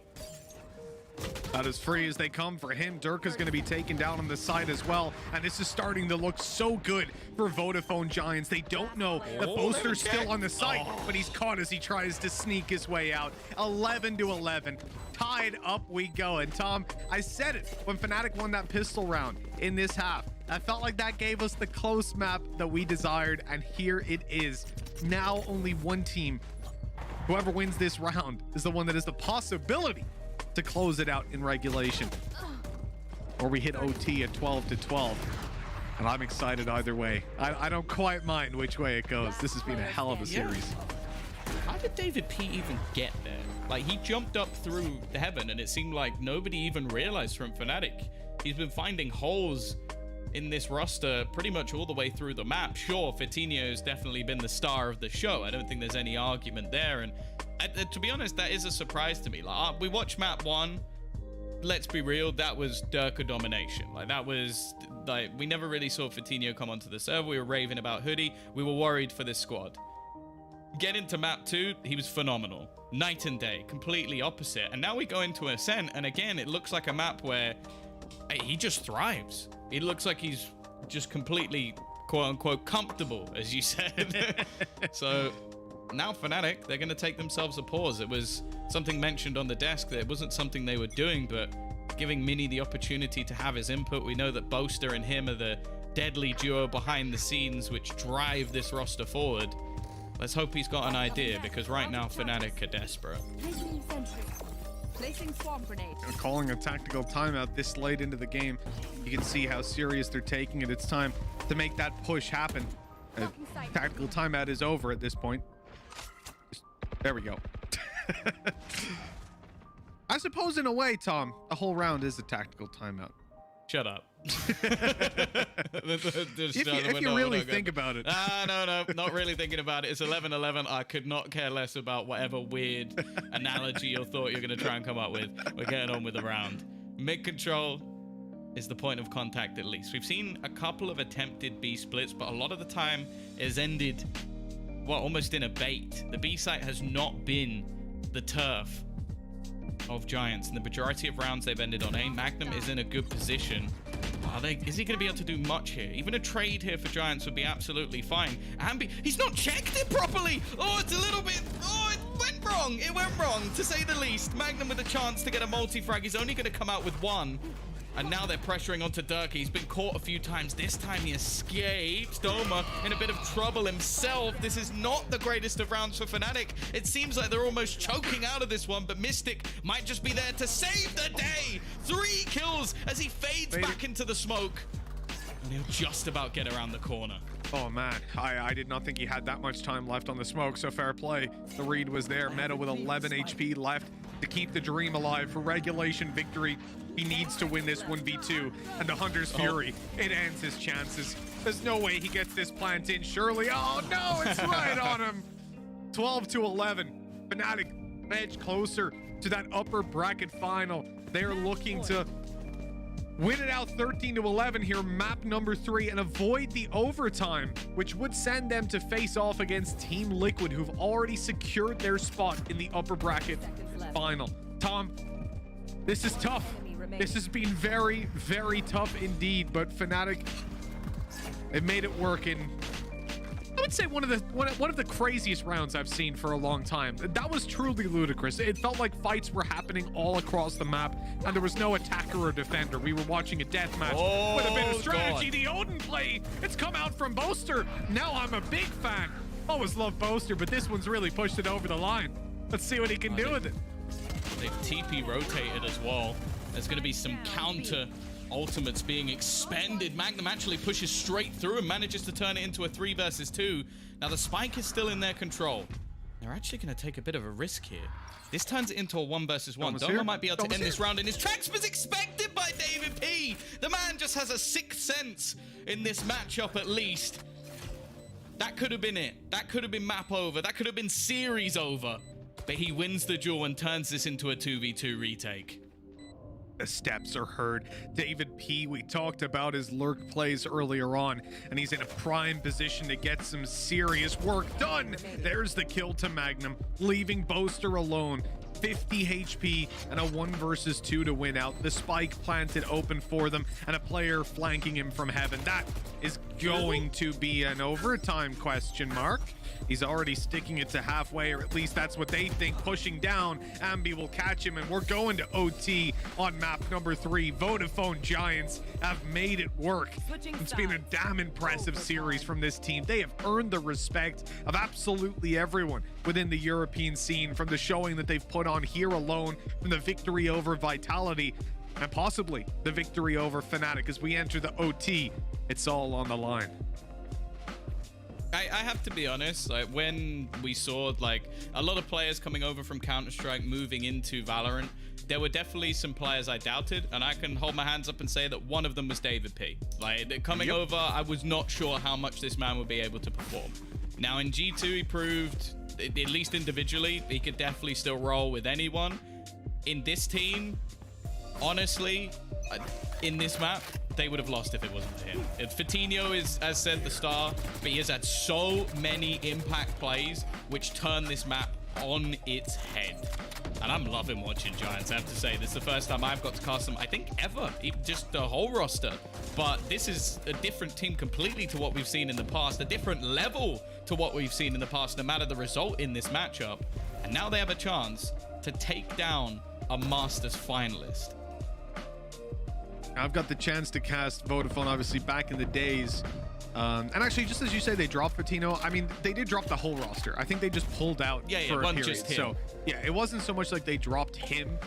About as free as they come for him. Dirk is going to be taken down on the side as well. And this is starting to look so good for Vodafone Giants. They don't know that Boaster's still on the site, but he's caught as he tries to sneak his way out. 11-11. Tied up we go. And Tom, I said it when Fnatic won that pistol round in this half. I felt like that gave us the close map that we desired. And here it is. Now only one team. Whoever wins this round is the one that has the possibility to close it out in regulation, or we hit OT at 12-12, and I'm excited either way. I don't quite mind which way it goes. This has been a hell of a series. How did David P even get there? Like, he jumped up through the heaven, and it seemed like nobody even realized from Fnatic. He's been finding holes in this roster pretty much all the way through the map. Sure, Fitino's definitely been the star of the show. I don't think there's any argument there. And to be honest, that is a surprise to me. Like, we watched map 1. Let's be real, that was Durka domination. Like, that was like, we never really saw Fitino come onto the server. We were raving about Hoodie. We were worried for this squad. Get into map 2, he was phenomenal. Night and day, completely opposite. And now we go into Ascent, and again, it looks like a map where he just thrives. It looks like he's just completely, quote-unquote, comfortable, as you said. So now Fnatic, they're going to take themselves a pause. It was something mentioned on the desk that it wasn't something they were doing, but giving Mini the opportunity to have his input. We know that Boaster and him are the deadly duo behind the scenes which drive this roster forward. Let's hope he's got an idea, because right now Fnatic are desperate. Placing swamp grenade. Calling a tactical timeout this late into the game. You can see how serious they're taking it. It's time to make that push happen. Tactical timeout is over at this point. There we go. I suppose in a way, Tom, a whole round is a tactical timeout. Shut up. If you really think about it. No, not really thinking about it. It's 11-11. I could not care less about whatever weird analogy or thought you're going to try and come up with. We're getting on with the round. Mid-control is the point of contact, at least. We've seen a couple of attempted B splits, but a lot of the time it's ended, well, almost in a bait. The B site has not been the turf of Giants. In the majority of rounds, they've ended on A. Magnum is in a good position. Is he going to be able to do much here? Even a trade here for Giants would be absolutely fine. Ambi, he's not checked it properly. Oh, it's a little bit... Oh, it went wrong, to say the least. Magnum with a chance to get a multi-frag. He's only going to come out with one. And now they're pressuring onto Dirk. He's been caught a few times. This time he escapes. Doma in a bit of trouble himself. This is not the greatest of rounds for Fnatic. It seems like they're almost choking out of this one, but Mystic might just be there to save the day. 3 kills as he fades back into the smoke. And he'll just about get around the corner. Oh man, I did not think he had that much time left on the smoke, so fair play. The read was there. Meta with 11 HP left to keep the dream alive for regulation victory. He needs to win this 1v2, and the Hunter's Fury, it ends his chances. There's no way he gets this plant in, surely. Oh no, it's right on him. 12-11. Fnatic edge closer to that upper bracket final. They're looking to win it out 13-11 here, map number 3, and avoid the overtime, which would send them to face off against Team Liquid, who've already secured their spot in the upper bracket final. Tom, this is tough. This has been very, very tough indeed, but Fnatic, they've made it work in, I would say, one of the craziest rounds I've seen for a long time. That was truly ludicrous. It felt like fights were happening all across the map, and there was no attacker or defender. We were watching a deathmatch with a bit of strategy. The Odin play, it's come out from Boaster. Now I'm a big fan. Always loved Boaster, but this one's really pushed it over the line. Let's see what he can do with it. They've TP rotated as well. There's going to be some counter ultimates being expended. Magnum actually pushes straight through and manages to turn it into a 3 versus 2. Now the spike is still in their control. They're actually going to take a bit of a risk here. This turns it into a 1 versus 1. Doma might be able to end this round in his tracks, was expected by David P. The man just has a 6th sense in this matchup at least. That could have been it. That could have been map over. That could have been series over. But he wins the duel and turns this into a 2v2 retake. The steps are heard. David P, we talked about his lurk plays earlier on, and he's in a prime position to get some serious work done. There's the kill to Magnum, leaving Boaster alone. 50 HP and a 1 versus 2 to win out. The spike planted open for them, and a player flanking him from heaven. That is going to be an overtime question mark. He's already sticking it to halfway, or at least that's what they think. Pushing down, Ambi will catch him, and we're going to OT on map number 3. Vodafone Giants have made it work. It's been a damn impressive series from this team. They have earned the respect of absolutely everyone within the European scene, from the showing that they've put on here alone, from the victory over Vitality, and possibly the victory over Fnatic. As we enter the OT, it's all on the line. I have to be honest, like, when we saw like a lot of players coming over from Counter-Strike moving into Valorant, there were definitely some players I doubted, and I can hold my hands up and say that one of them was David P. Like, coming over, I was not sure how much this man would be able to perform. Now in G2, he proved, at least individually, he could definitely still roll with anyone. In this team, honestly, in this map, they would have lost if it wasn't for him. Fatinho is, as said, the star, but he has had so many impact plays which turn this map on its head. And I'm loving watching Giants, I have to say. This is the first time I've got to cast them, I think, ever. Just the whole roster. But this is a different team completely to what we've seen in the past, a different level to what we've seen in the past, no matter the result in this matchup. And now they have a chance to take down a Masters finalist. I've got the chance to cast Vodafone, obviously, back in the days. And actually, just as you say, they dropped Fatinho. I mean, they did drop the whole roster. I think they just pulled out for a period. Just him. So, yeah, it wasn't so much like they dropped him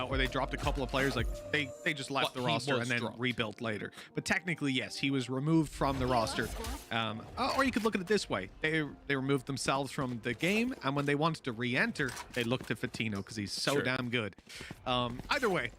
or they dropped a couple of players. Like, they just left the roster and then rebuilt later. But technically, yes, he was removed from the roster. Or you could look at it this way. They removed themselves from the game, and when they wanted to re-enter, they looked to Fatinho because he's so damn good. Either way,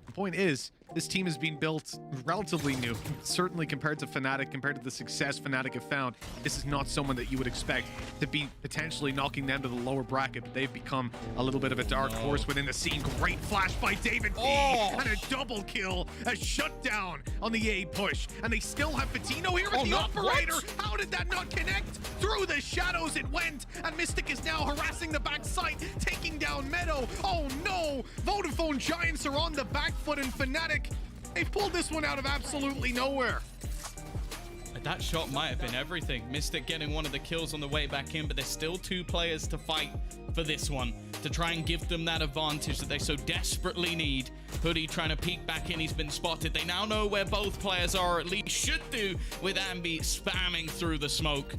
the point is, this team has been built relatively new, certainly compared to Fnatic, compared to the success Fnatic have found. This is not someone that you would expect to be potentially knocking them to the lower bracket, but they've become a little bit of a dark horse within the scene. Great flash by David P, and a double kill, a shutdown on the A push, and they still have Fatinho here with the operator. How did that not connect? Through the shadows it went, and Mystic is now harassing the backside, taking down Meadow. Oh no, Vodafone Giants are on the back foot, and Fnatic, they pulled this one out of absolutely nowhere. That shot might have been everything. Mystic getting one of the kills on the way back in, but there's still 2 players to fight for this one, to try and give them that advantage that they so desperately need. Hoodie trying to peek back in. He's been spotted. They now know where both players are, or at least should do, with Ambi spamming through the smoke.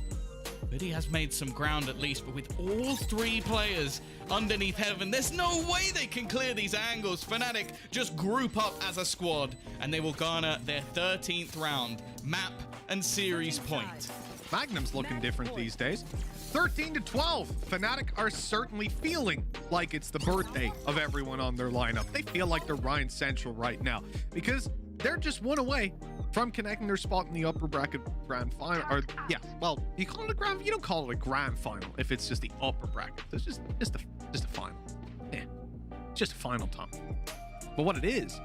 Hoodie has made some ground at least, but with all 3 players underneath Heaven, there's no way they can clear these angles. Fnatic just group up as a squad, and they will garner their 13th round map and series point. Magnum's looking different these days. 13-12. Fnatic are certainly feeling like it's the birthday of everyone on their lineup. They feel like they're Ryan Central right now because they're just one away from connecting their spot in the upper bracket grand final. Or yeah, well, you call it a grand. You don't call it a grand final if it's just the upper bracket. It's just a final. Yeah, just a final, Tom. But what it is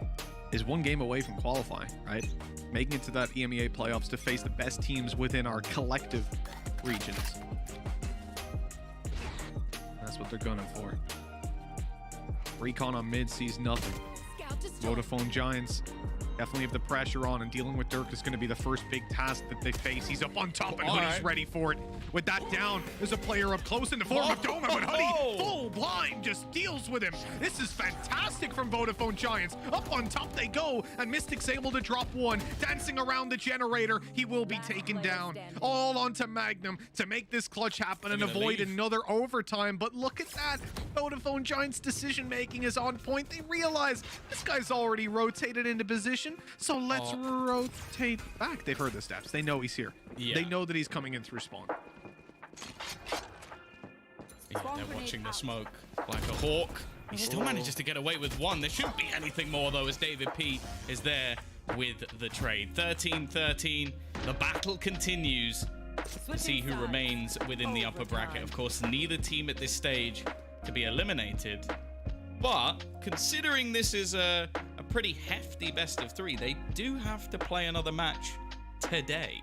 1 game away from qualifying, right? Making it to that EMEA playoffs to face the best teams within our collective regions. That's what they're gunning for. Recon on mid sees nothing. Vodafone Giants definitely have the pressure on, and dealing with Dirk is going to be the first big task that they face. He's up on top, and Hoodie's ready for it. With that down, there's a player up close in the form of Doma, but Hoodie, full blind, just deals with him. This is fantastic from Vodafone Giants. Up on top they go, and Mystic's able to drop 1. Dancing around the generator, he will be taken down. All onto Magnum to make this clutch happen and avoid another overtime. But look at that. Vodafone Giants' decision-making is on point. They realize this guy's already rotated into position, so let's rotate back. They've heard the steps. They know he's here. Yeah. They know that he's coming in through spawn. Yeah, they're watching the smoke like a hawk. He still manages to get away with 1. There shouldn't be anything more, though, as David P is there with the trade. 13-13. The battle continues. Let's see who remains within the upper bracket. Of course, neither team at this stage to be eliminated. But considering this is a pretty hefty best of 3, they do have to play another match today.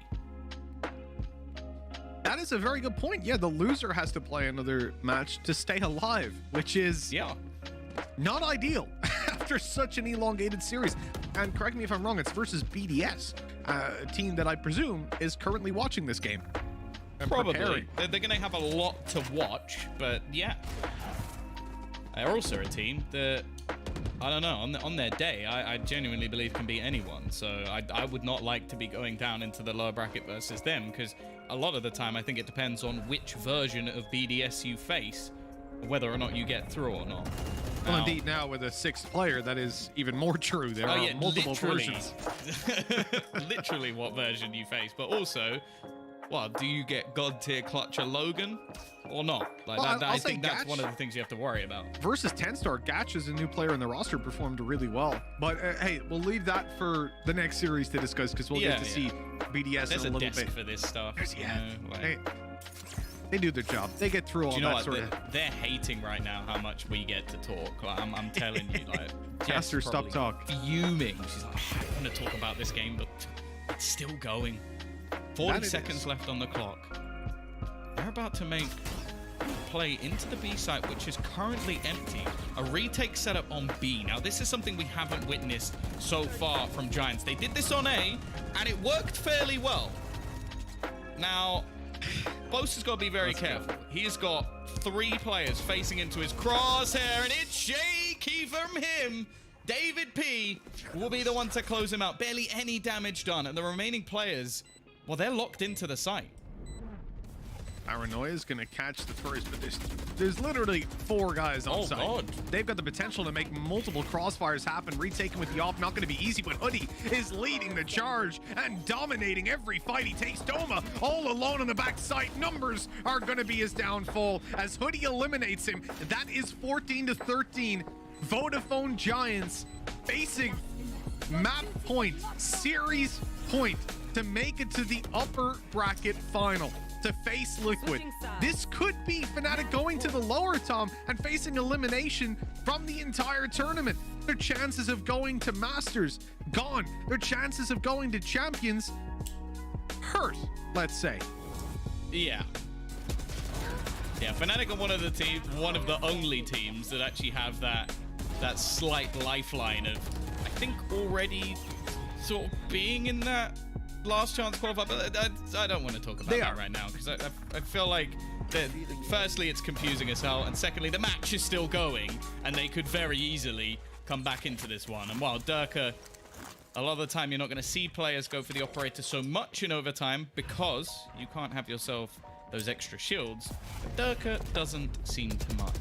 That is a very good point. Yeah, the loser has to play another match to stay alive, which is not ideal after such an elongated series. And correct me if I'm wrong, it's versus BDS, a team that I presume is currently watching this game. Probably. They're going to have a lot to watch, but yeah. They're also a team that, I don't know, on their day, I genuinely believe can beat anyone. So I would not like to be going down into the lower bracket versus them, because a lot of the time I think it depends on which version of BDS you face, whether or not you get through or not. Well, indeed, now with a 6th player, that is even more true. There are multiple versions. Literally what version you face, but also, well, do you get God tier clutcher Logan or not? Like, well, I think that's one of the things you have to worry about. Versus 10-star, Gatch is a new player in the roster, performed really well. But hey, we'll leave that for the next series to discuss, because we'll get to see BDS There's in a little desk bit. For this stuff. They do their job. They get through all that sort of. They're hating right now how much we get to talk. Like, I'm telling you, like, Caster, stop talk. Fuming. She's like, I don't want to talk about this game, but it's still going. 40 seconds left on the clock. They're about to make play into the B site, which is currently empty. A retake setup on B. Now, this is something we haven't witnessed so far from Giants. They did this on A, and it worked fairly well. Now, Bose has got to be very careful. He's got 3 players facing into his crosshair, and it's shaky from him. David P will be the one to close him out. Barely any damage done, and the remaining players, well, they're locked into the site. Paranoia is going to catch the first, but there's literally 4 guys on site. God. They've got the potential to make multiple crossfires happen. Retaking with the op, not going to be easy, but Hoodie is leading the charge and dominating every fight he takes. Doma all alone on the back side. Numbers are going to be his downfall as Hoodie eliminates him. That is 14-13. Vodafone Giants facing map point, series point to make it to the upper bracket final to face Liquid. This could be Fnatic going to the lower, Tom, and facing elimination from the entire tournament. Their chances of going to Masters, gone. Their chances of going to Champions, hurt, let's say. Yeah. Yeah, Fnatic are one of the only teams that actually have that slight lifeline of, I think, already sort of being in that last chance qualify, but I don't want to talk about that right now because I feel like that firstly it's confusing as hell, and secondly the match is still going and they could very easily come back into this one. And while Durka, a lot of the time you're not going to see players go for the operator so much in overtime because you can't have yourself those extra shields, but Durka doesn't seem to mind.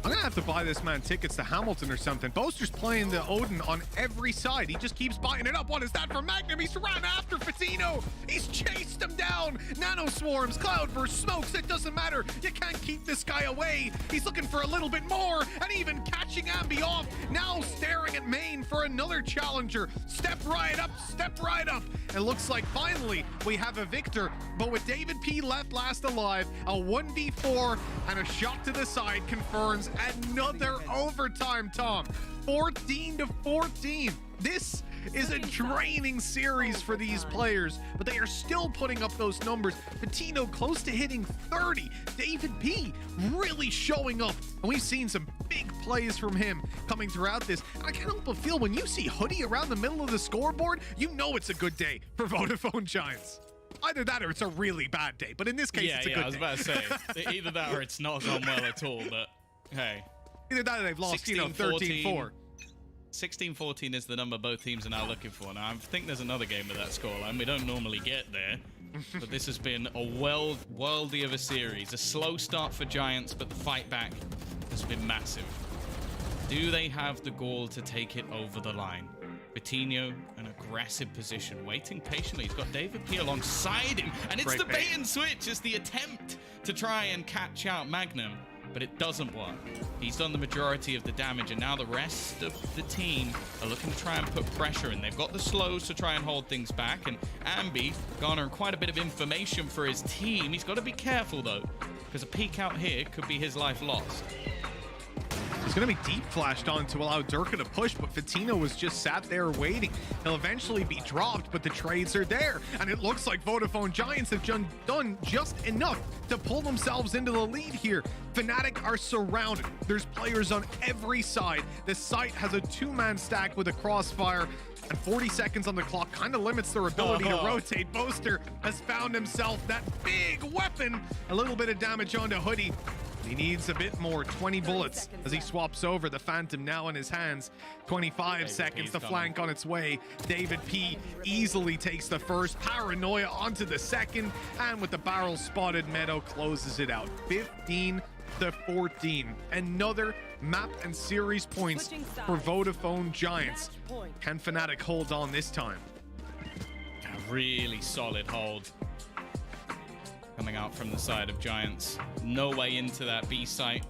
I'm gonna have to buy this man tickets to Hamilton or something. Boaster's playing the Odin on every side. He just keeps buying it up. What is that for Magnum? He's run after Fatino. He's chased him down. Nano swarms, cloudburst, smokes. It doesn't matter. You can't keep this guy away. He's looking for a little bit more and even catching Ambi off. Now staring at main for another challenger. Step right up, step right up. It looks like finally we have a victor, but with David P left last alive, a 1v4 and a shot to the side confirms another overtime, Tom. 14-14. This is a draining series for these players, but they are still putting up those numbers. Patino close to hitting 30. David P really showing up, and we've seen some big plays from him coming throughout this. And I can't help but feel when you see Hoodie around the middle of the scoreboard, you know it's a good day for Vodafone Giants. Either that or it's a really bad day, but in this case, it's a good day. I was about to say, either that or it's not gone well at all, but hey. Either that or they've lost, 13-4. 16-14 is the number both teams are now looking for. Now, I think there's another game with that scoreline. We don't normally get there, but this has been a worldy of a series. A slow start for Giants, but the fight back has been massive. Do they have the gall to take it over the line? Coutinho, an aggressive position, waiting patiently. He's got David P alongside him, and it's the bait and switch. It's the attempt to try and catch out Magnum, but it doesn't work. He's done the majority of the damage, and now the rest of the team are looking to try and put pressure in. They've got the slows to try and hold things back, and Ambi garnering quite a bit of information for his team. He's got to be careful, though, because a peek out here could be his life lost. He's going to be deep flashed on to allow Durka to push, but Fatino was just sat there waiting. He'll eventually be dropped, but the trades are there, and it looks like Vodafone Giants have done just enough to pull themselves into the lead here. Fnatic are surrounded. There's players on every side. The site has a two-man stack with a crossfire, and 40 seconds on the clock kind of limits their ability to rotate. Boaster has found himself that big weapon. A little bit of damage onto Hoodie. He needs a bit more, 20 bullets as he swaps over. The Phantom now in his hands. 25 seconds, the flank on its way. David P easily takes the first. Paranoia onto the second. And with the barrel spotted, Meadow closes it out. 15-14. Another map and series points for Vodafone Giants. Can Fnatic hold on this time? A really solid hold coming out from the side of Giants. No way into that B site.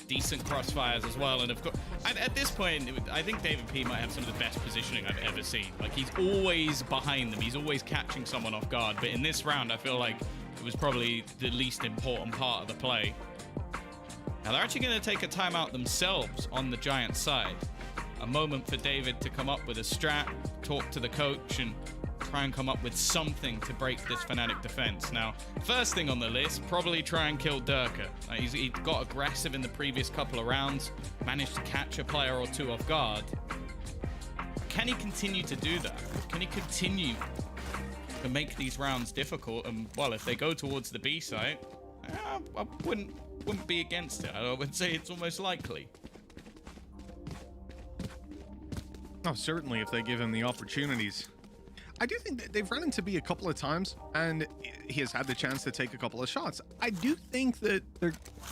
Decent crossfires as well. And of course, at this point, I think David P might have some of the best positioning I've ever seen. Like, he's always behind them. He's always catching someone off guard. But in this round, I feel like it was probably the least important part of the play. Now, they're actually going to take a timeout themselves on the Giants side. A moment for David to come up with a strat, talk to the coach, and try and come up with something to break this Fnatic defense. Now, first thing on the list, probably try and kill Durka. He got aggressive in the previous couple of rounds, managed to catch a player or two off guard. Can he continue to do that? Can he continue to make these rounds difficult? And, well, if they go towards the B site, I wouldn't be against it. I would say it's almost likely. Oh, certainly, if they give him the opportunities. I do think that they've run into B a couple of times, and he has had the chance to take a couple of shots. I do think that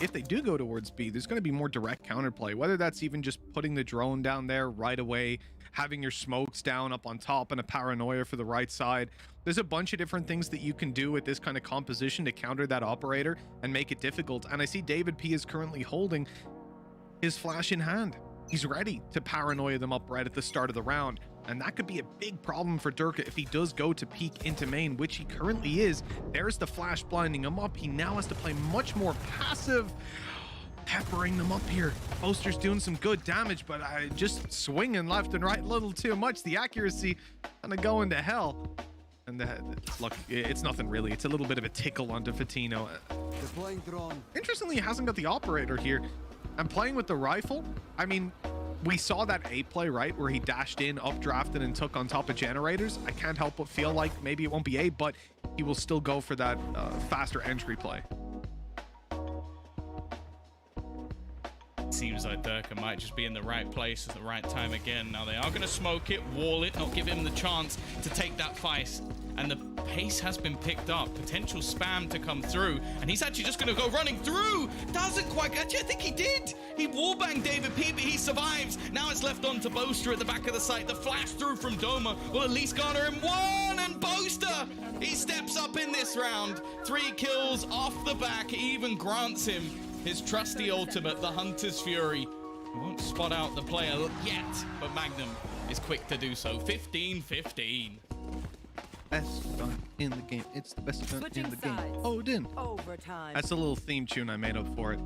if they do go towards B, there's going to be more direct counterplay, whether that's even just putting the drone down there right away, having your smokes down up on top, and a paranoia for the right side. There's a bunch of different things that you can do with this kind of composition to counter that operator and make it difficult. And I see David P is currently holding his flash in hand. He's ready to paranoia them up right at the start of the round. And that could be a big problem for Durka if he does go to peek into main, which he currently is. There's the flash blinding him up. He now has to play much more passive, peppering them up here. Boaster's doing some good damage, but just swinging left and right a little too much. The accuracy kind of going to hell. And look, it's nothing really. It's a little bit of a tickle onto Fatino. Interestingly, he hasn't got the operator here. And playing with the rifle, I mean, we saw that A play, right, where he dashed in, updrafted, and took on top of generators. I can't help but feel like maybe it won't be A, but he will still go for that faster entry play. Seems like Durka might just be in the right place at the right time again. Now they are going to smoke it, wall it, not give him the chance to take that feist. And the pace has been picked up. Potential spam to come through. And he's actually just going to go running through. Doesn't quite. Actually, I think he did. He wallbanged David P, but he survives. Now it's left on to Boaster at the back of the site. The flash through from Doma will at least garner him one. And Boaster, he steps up in this round. 3 kills off the back. Even grants him his trusty ultimate, the Hunter's Fury. He won't spot out the player yet, but Magnum is quick to do so. 15-15. Best gun in the game. It's the best gun in the game. Odin. Overtime. That's a little theme tune I made up for it.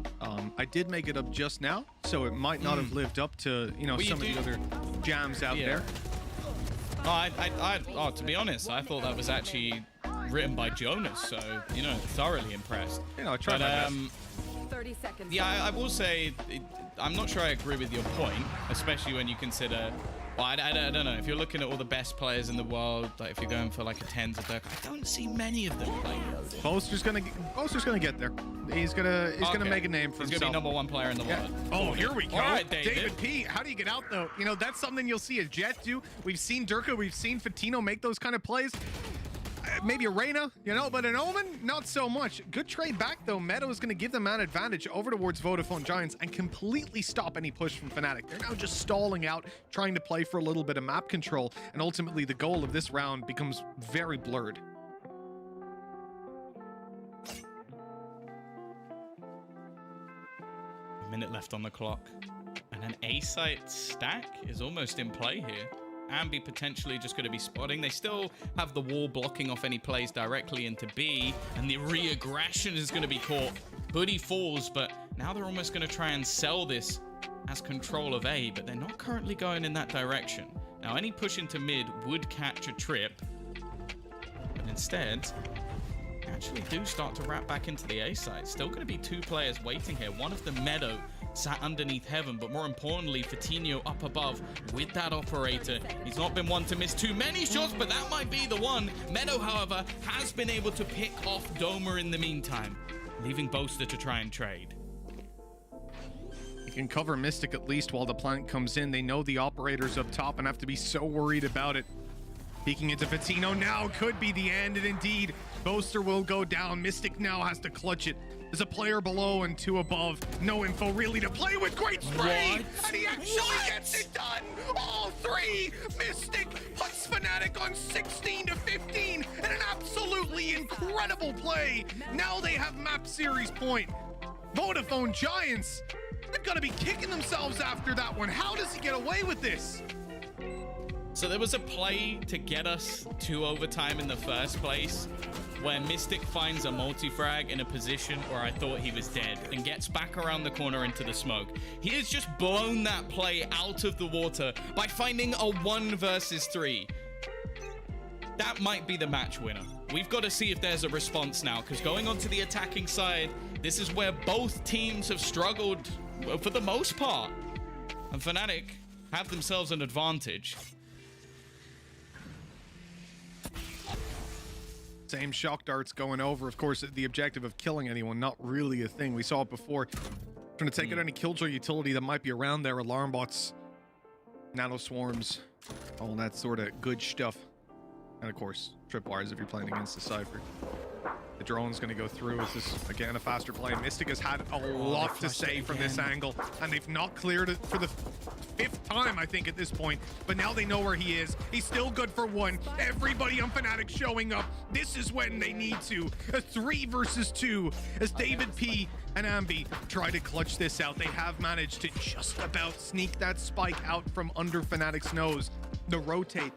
I did make it up just now, so it might not have lived up to, you know, some of the other jams out there. Oh, to be honest, I thought that was actually written by Jonas, so, you know, thoroughly impressed. You know, I tried my best. 30 seconds. Yeah, I will say, I'm not sure I agree with your point, especially when you consider. Well, I don't know. If you're looking at all the best players in the world, like if you're going for like a 10 to Dirk, I don't see many of them playing. Boaster's gonna get there. He's gonna make a name for himself. He's gonna be #1 player in the world. Oh, here we go. All right, David P. How do you get out though? You know, that's something you'll see a Jet do. We've seen Durka, we've seen Fatino make those kind of plays. Maybe a Reyna, you know, but an Omen, not so much. Good trade back, though. Meadow is going to give them an advantage over towards Vodafone Giants and completely stop any push from Fnatic. They're now just stalling out, trying to play for a little bit of map control, and ultimately the goal of this round becomes very blurred. A minute left on the clock, and an A-site stack is almost in play here. Ambi potentially just going to be spotting. They still have the wall blocking off any plays directly into B, and the re-aggression is going to be caught. Buddy falls, but now they're almost going to try and sell this as control of A, but they're not currently going in that direction. Now, any push into mid would catch a trip, but instead, they actually do start to wrap back into the A side. Still going to be 2 players waiting here. One of them, Meadow, sat underneath Heaven, but more importantly, Fatinho up above with that operator. He's not been one to miss too many shots, but that might be the one. Meadow, however, has been able to pick off Doma in the meantime, leaving Boaster to try and trade. He can cover Mystic at least while the plant comes in. They know the operator's up top and have to be so worried about it. Peeking into Fatino now could be the end, and indeed, Boaster will go down. Mystic now has to clutch it. There's a player below and 2 above. No info really to play with. Great spray! And he actually gets it done! All 3! Mystic puts Fnatic on 16-15 and an absolutely incredible play. Now they have map series point. Vodafone Giants, they've got to be kicking themselves after that one. How does he get away with this? So there was a play to get us to overtime in the first place, where Mystic finds a multi-frag in a position where I thought he was dead and gets back around the corner into the smoke. He has just blown that play out of the water by finding a 1 versus 3. That might be the match winner. We've got to see if there's a response now, because going on to the attacking side, this is where both teams have struggled for the most part. And Fnatic have themselves an advantage. Same shock darts going over. Of course, the objective of killing anyone, not really a thing. We saw it before. Trying to take out any killjoy utility that might be around there. Alarm bots, nano swarms, all that sort of good stuff. And of course, tripwires if you're playing against the Cypher. The drone's going to go through. Is this, again, a faster play? Mystic has had a lot to say from this angle, and they've not cleared it for the 5th time, I think, at this point. But now they know where he is. He's still good for 1. Everybody on Fnatic showing up. This is when they need to. A 3 versus 2 as David P and Ambi try to clutch this out. They have managed to just about sneak that spike out from under Fnatic's nose. The rotate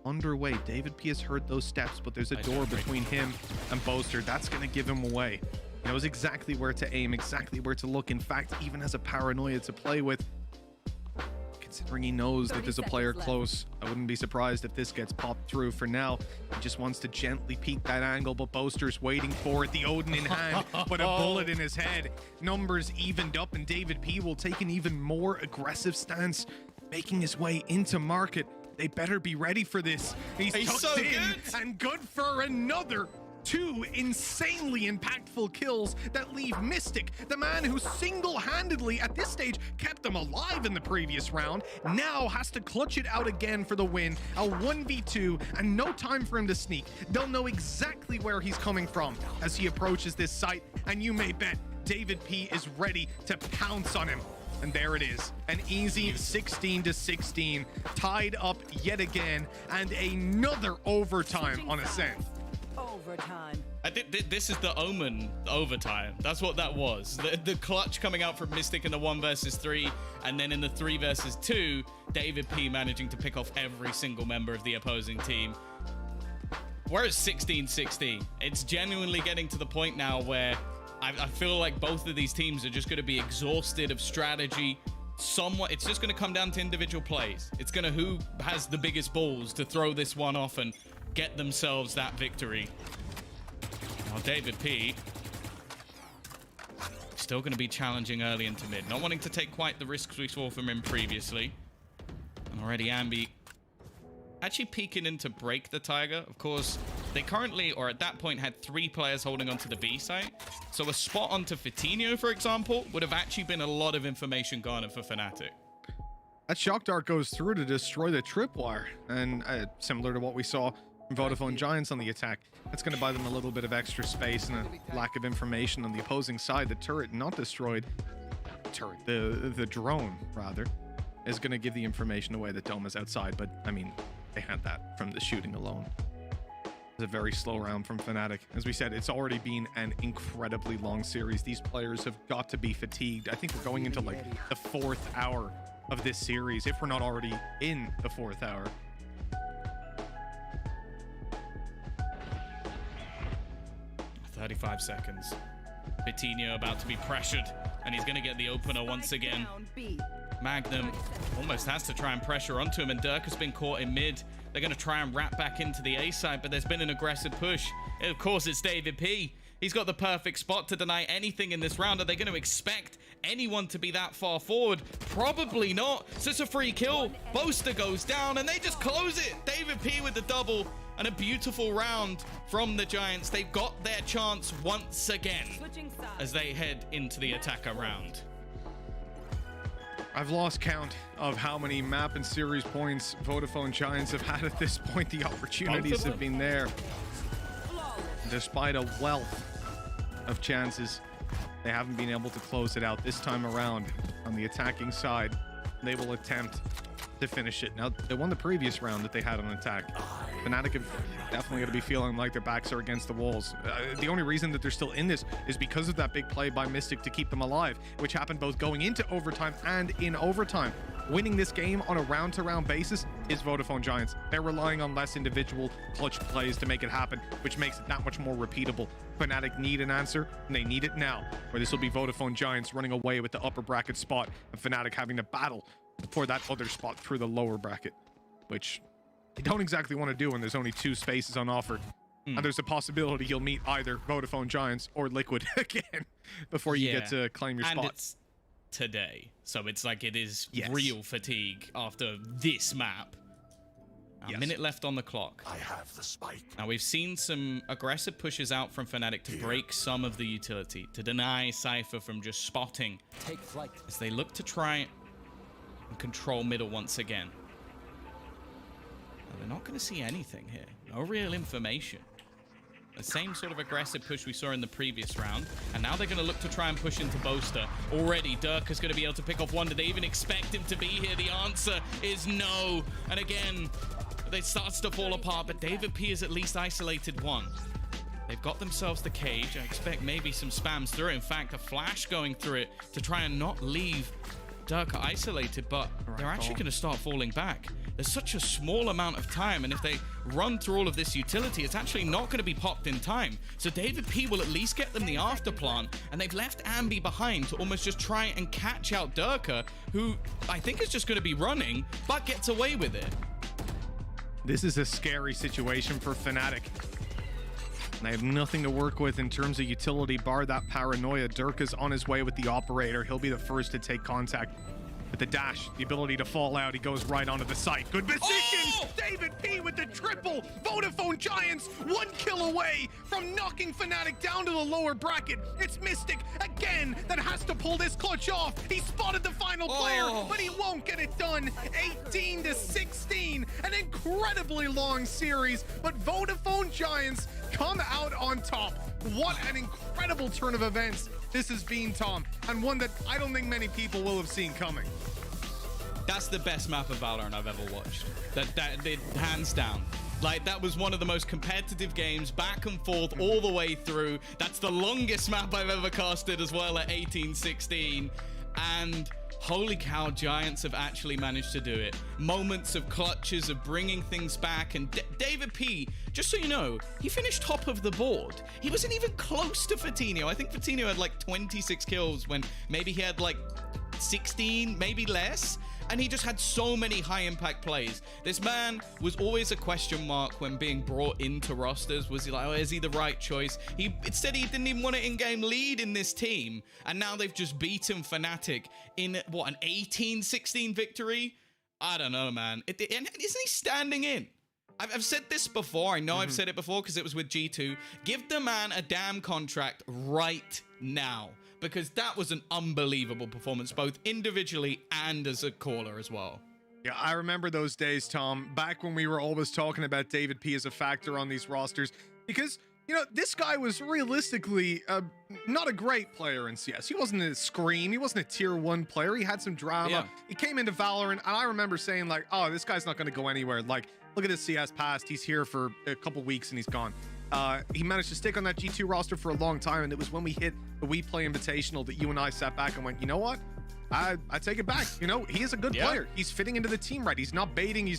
underway. David P has heard those steps, but there's a door between him and Boaster. That's going to give him away. He knows exactly where to aim, exactly where to look. In fact, even has a paranoia to play with. You can considering he knows that there's a player close. I wouldn't be surprised if this gets popped through. For now, he just wants to gently peek that angle, but Boaster's waiting for it. The Odin in hand, but a bullet in his head. Numbers evened up, and David P will take an even more aggressive stance, making his way into market. They better be ready for this. He's tucked so in, good. and good for another 2 insanely impactful kills that leave Mystic, the man who single-handedly at this stage kept them alive in the previous round, now has to clutch it out again for the win. A 1v2 and no time for him to sneak. They'll know exactly where he's coming from as he approaches this site, and you may bet David P is ready to pounce on him. And there it is, an easy 16-16, tied up yet again, and another overtime on Ascent. Overtime. I think this is the Omen overtime. That's what that was. The clutch coming out from Mystic in the 1 versus 3, and then in the 3 versus 2, David P managing to pick off every single member of the opposing team. We're at 16-16. It's genuinely getting to the point now where I feel like both of these teams are just going to be exhausted of strategy. Somewhat, it's just going to come down to individual plays. It's going to who has the biggest balls to throw this one off and get themselves that victory. Now David P still going to be challenging early into mid, not wanting to take quite the risks we saw from him previously. And already Ambi actually peeking in to break the Tiger. Of course, they currently, or at that point, had 3 players holding onto the B site. So a spot onto Fitinho, for example, would have actually been a lot of information garnered for Fnatic. That shock dart goes through to destroy the tripwire, and similar to what we saw from Vodafone Giants on the attack, that's going to buy them a little bit of extra space and a lack of information on the opposing side. The turret not destroyed, the drone rather, is going to give the information away that Dome is outside. But I mean, they had that from the shooting alone. It's a very slow round from Fnatic. As we said, it's already been an incredibly long series. These players have got to be fatigued. I think we're going into like the 4th hour of this series, if we're not already in the 4th hour. $35 seconds. Fitinho about to be pressured, and he's going to get the opener once again. Magnum almost has to try and pressure onto him, and Dirk has been caught in mid. They're going to try and wrap back into the A side, but there's been an aggressive push. And of course, it's David P. He's got the perfect spot to deny anything in this round. Are they going to expect anyone to be that far forward? Probably not. So it's a free kill. Boaster goes down, and they just close it. David P with the double, and a beautiful round from the Giants. They've got their chance once again as they head into the attacker round. I've lost count of how many map and series points Vodafone Giants have had at this point. The opportunities have been there. Despite a wealth of chances, they haven't been able to close it out. This time around, on the attacking side, they will attempt to finish it. Now, they won the previous round that they had on attack. Fnatic have definitely going to be feeling like their backs are against the walls. The only reason that they're still in this is because of that big play by Mystic to keep them alive, which happened both going into overtime and in overtime. Winning this game on a round-to-round basis is Vodafone Giants. They're relying on less individual clutch plays to make it happen, which makes it that much more repeatable. Fnatic need an answer, and they need it now, where this will be Vodafone Giants running away with the upper bracket spot, and Fnatic having to battle for that other spot through the lower bracket, which you don't exactly want to do when there's only 2 spaces on offer. And there's a possibility you'll meet either Vodafone Giants or Liquid again before you get to claim your spot. And it's today, so it's like it is real fatigue after this map. A minute left on the clock. I have the spike. Now we've seen some aggressive pushes out from Fnatic to break some of the utility, to deny Cypher from just spotting. Take flight. As they look to try and control middle once again. Now, they're not going to see anything here. No real information. The same sort of aggressive push we saw in the previous round. And now they're going to look to try and push into Boaster. Already, Dirk is going to be able to pick off one. Did they even expect him to be here? The answer is no. And again, it starts to fall apart, but David P is at least isolated one. They've got themselves the cage. I expect maybe some spams through it. In fact, a flash going through it to try and not leave Dirk are isolated, but they're actually going to start falling back. There's such a small amount of time, and if they run through all of this utility, it's actually not going to be popped in time. So David P will at least get them the after plant, and they've left Ambi behind to almost just try and catch out Dirka, who I think is just going to be running, but gets away with it. This is a scary situation for Fnatic. They have nothing to work with in terms of utility, bar that paranoia. Dirka's on his way with the operator. He'll be the first to take contact. With the dash, the ability to fall out, he goes right onto the site. Good position! Oh! David P with the triple! Vodafone Giants 1 kill away from knocking Fnatic down to the lower bracket. It's Mystic again that has to pull this clutch off. He spotted the final player, but he won't get it done. 18-16, an incredibly long series, but Vodafone Giants come out on top. What an incredible turn of events this has been, Tom, and one that I don't think many people will have seen coming. That's the best map of Valorant I've ever watched. That hands down. Like, that was one of the most competitive games, back and forth all the way through. That's the longest map I've ever casted as well at 18-16. And holy cow, Giants have actually managed to do it. Moments of clutches, of bringing things back. And David P, just so you know, he finished top of the board. He wasn't even close to Fatinho. I think Fatinho had like 26 kills when maybe he had like 16, maybe less. And he just had so many high impact plays. This man was always a question mark when being brought into rosters. Was he like, oh, is he the right choice? It said he didn't even want an in-game lead in this team. And now they've just beaten Fnatic in, what, an 18-16 victory? I don't know, man. And isn't he standing in? I've said this before. I know I've said it before because it was with G2. Give the man a damn contract right now. Because that was an unbelievable performance, both individually and as a caller as well. Yeah, I remember those days, Tom, back when we were always talking about David P as a factor on these rosters. Because, you know, this guy was realistically not a great player in CS. He wasn't a scream. He wasn't a tier 1 player. He had some drama. Yeah. He came into Valorant, and I remember saying, like, oh, this guy's not going to go anywhere. Like, look at his CS past. He's here for a couple weeks, and he's gone. He managed to stick on that G2 roster for a long time, and it was when we hit the We Play Invitational that you and I sat back and went, you know what? I take it back. You know, he is a good player. He's fitting into the team right. He's not baiting. He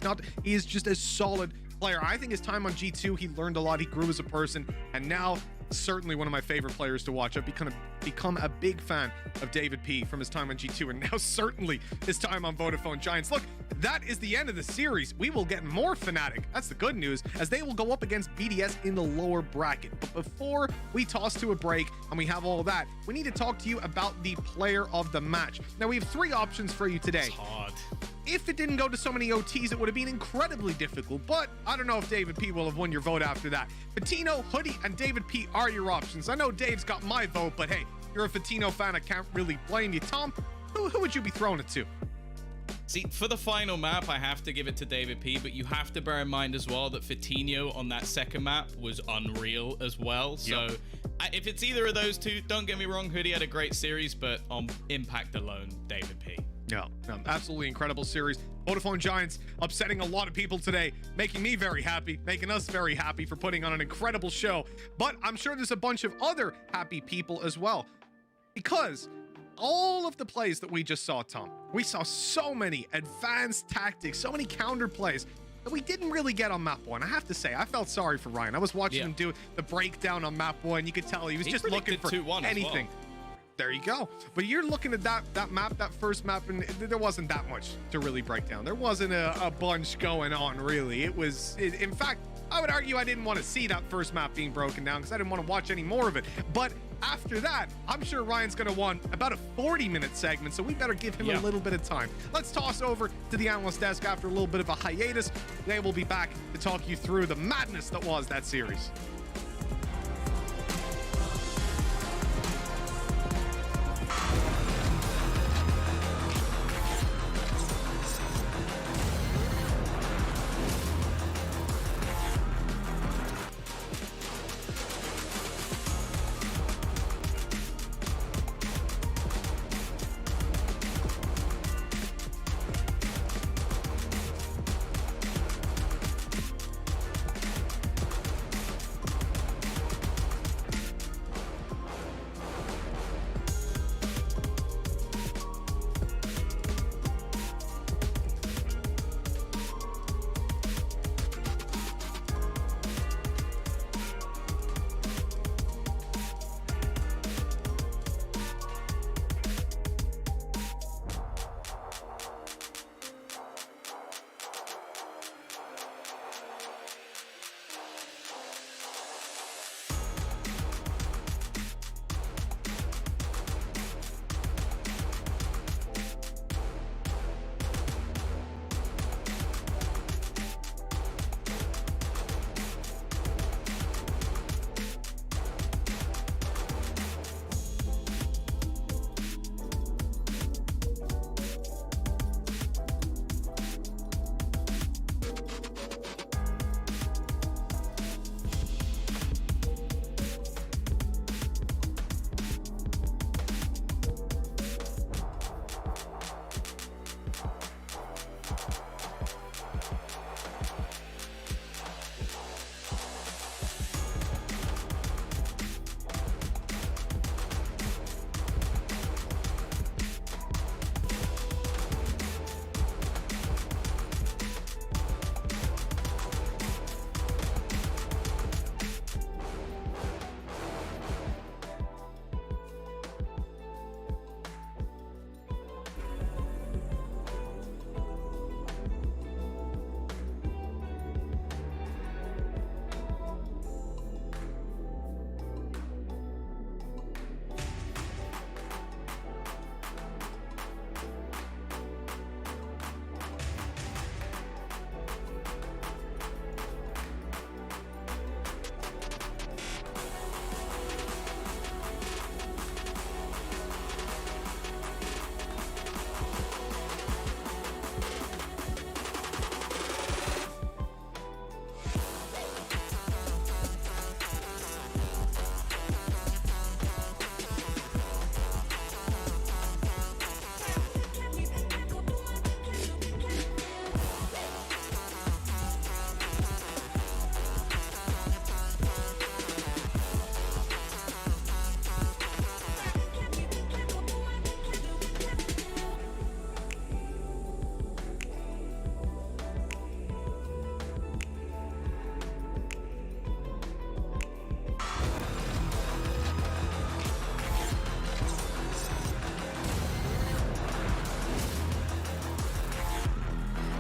is just a solid player. I think his time on G2, he learned a lot. He grew as a person, and now certainly one of my favorite players to watch. I've become a big fan of David P from his time on G2, and now certainly his time on Vodafone Giants. Look, that is the end of the series. We will get more Fnatic. That's the good news, as they will go up against BDS in the lower bracket. But before we toss to a break and we have all that, we need to talk to you about the player of the match. Now, we have 3 options for you today. It's hard. If it didn't go to so many OTs, it would have been incredibly difficult, but I don't know if David P will have won your vote after that. Fatino, Hoodie, and David P are your options. I know Dave's got my vote, but hey, you're a Fatino fan. I can't really blame you. Tom, who would you be throwing it to? See, for the final map, I have to give it to David P, but you have to bear in mind as well that Fatinho on that second map was unreal as well. So if it's either of those two, don't get me wrong, Hoodie had a great series, but on impact alone, David P. Yeah, absolutely incredible series. Vodafone Giants upsetting a lot of people today, making me very happy, making us very happy for putting on an incredible show. But I'm sure there's a bunch of other happy people as well, because all of the plays that we just saw, Tom, we saw so many advanced tactics, so many counter plays that we didn't really get on map 1. I have to say, I felt sorry for Ryan. I was watching him do the breakdown on map 1. You could tell he was just looking for anything. There you go. But you're looking at that map, that first map, and there wasn't that much to really break down. There wasn't a bunch going on, really. In fact, I would argue I didn't want to see that first map being broken down because I didn't want to watch any more of it. But after that, I'm sure Ryan's going to want about a 40-minute segment, so we better give him a little bit of time. Let's toss over to the analyst desk after a little bit of a hiatus. They will be back to talk you through the madness that was that series.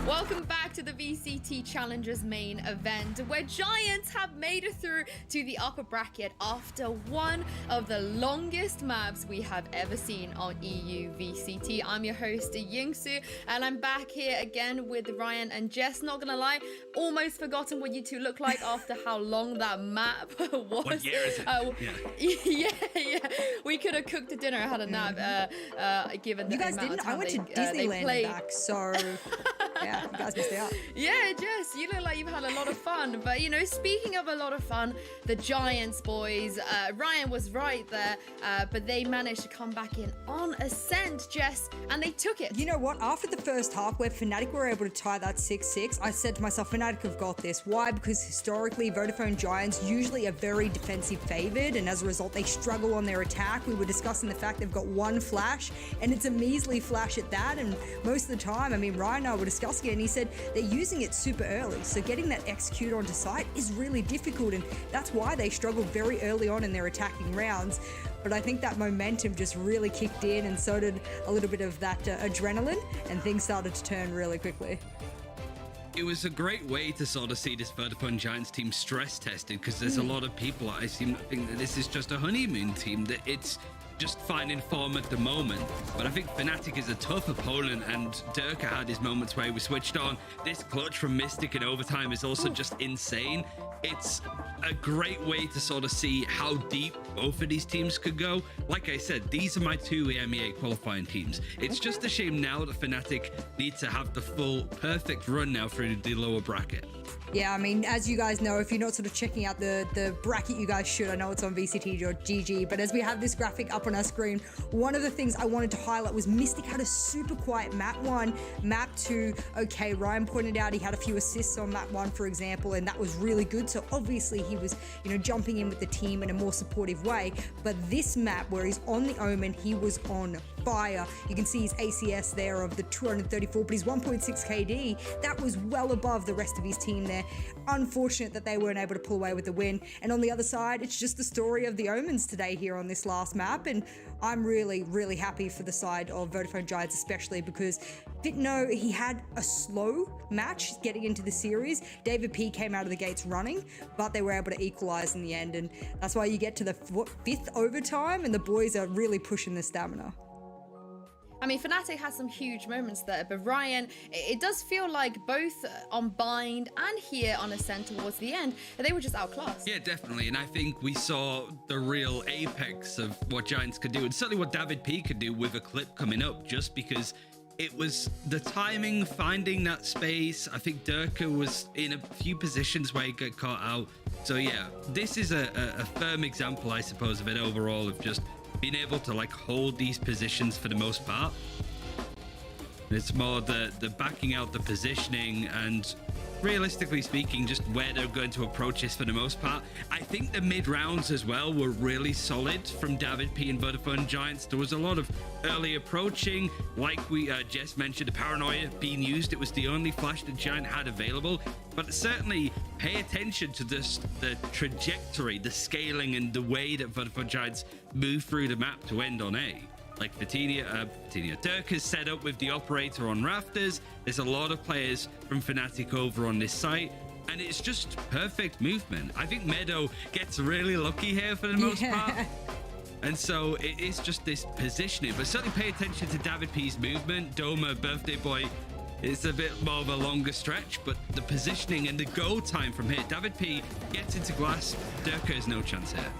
Welcome back to the VCT Challengers main event, where Giants have made it through to the upper bracket after one of the longest maps we have ever seen on EU VCT. I'm your host, Yingsu, and I'm back here again with Ryan and Jess. Not gonna lie, almost forgotten what you two look like after how long that map was. What year is it? Yeah. We could have cooked a dinner and had a nap, given You the guys amount didn't? of time I went to they Disneyland played. and back, so yeah, you guys missed out. Yeah, Jess, you look like you've had a lot of fun. But, you know, speaking of a lot of fun, the Giants boys, Ryan was right there, but they managed to come back in on Ascent, Jess, and they took it. You know what? After the first half, where Fnatic were able to tie that 6-6, I said to myself, Fnatic have got this. Why? Because historically, Vodafone Giants usually are very defensive favored, and as a result, they struggle on their attack. We were discussing the fact they've got one flash, and it's a measly flash at that, and most of the time, I mean, Ryan and I were discussing it, and he said they're using it super early, so getting that execute onto site is really difficult, and that's why they struggled very early on in their attacking rounds. But I think that momentum just really kicked in, and so did a little bit of that adrenaline, and things started to turn really quickly. It was a great way to sort of see this Vodafone Giants team stress tested, because there's a lot of people I seem to think that this is just a honeymoon team, that it's just finding form at the moment. But I think Fnatic is a tough opponent, and Durka had his moments where he was switched on. This clutch from Mystic in overtime is also just insane. It's a great way to sort of see how deep both of these teams could go. Like I said, these are my two EMEA qualifying teams. It's just a shame now that Fnatic need to have the full perfect run now through the lower bracket. Yeah, I mean, as you guys know, if you're not sort of checking out the bracket, you guys should. I know it's on VCT.gg, but as we have this graphic up on our screen, one of the things I wanted to highlight was Mystic had a super quiet map 1, map 2. Okay, Ryan pointed out he had a few assists on map 1, for example, and that was really good. So obviously he was, you know, jumping in with the team in a more supportive way. But this map where he's on the Omen, he was on fire. You can see his ACS there of the 234, but he's 1.6 KD. That was well above the rest of his team there. Unfortunate that they weren't able to pull away with the win. And on the other side, it's just the story of the Omens today here on this last map. And I'm really, really happy for the side of Vodafone Giants, especially because Fitno, he had a slow match getting into the series. David P came out of the gates running, but they were able to equalize in the end. And that's why you get to the 5th overtime and the boys are really pushing the stamina. I mean, Fnatic has some huge moments there, but Ryan, it does feel like both on Bind and here on Ascent towards the end, they were just outclassed. Yeah, definitely. And I think we saw the real apex of what Giants could do, and certainly what David P could do with a clip coming up, just because it was the timing, finding that space. I think Durka was in a few positions where he got caught out. So yeah, this is a firm example, I suppose, of it overall, of just being able to like hold these positions for the most part. It's more the backing out the positioning and realistically speaking just where they're going to approach this for the most part. I think the mid rounds as well were really solid from David P and Vodafone Giants. There was a lot of early approaching, like we just mentioned, the paranoia being used. It was the only flash that Giant had available, but certainly pay attention to this, the trajectory, the scaling, and the way that Vodafone Giants move through the map to end on A. Like Dirk is set up with the operator on rafters. There's a lot of players from Fnatic over on this site, and it's just perfect movement. I think Meadow gets really lucky here for the most part. And so it is just this positioning, but certainly pay attention to David P's movement. Doma, Birthday Boy, it's a bit more of a longer stretch, but the positioning and the go time from here. David P gets into glass. Dirk has no chance here.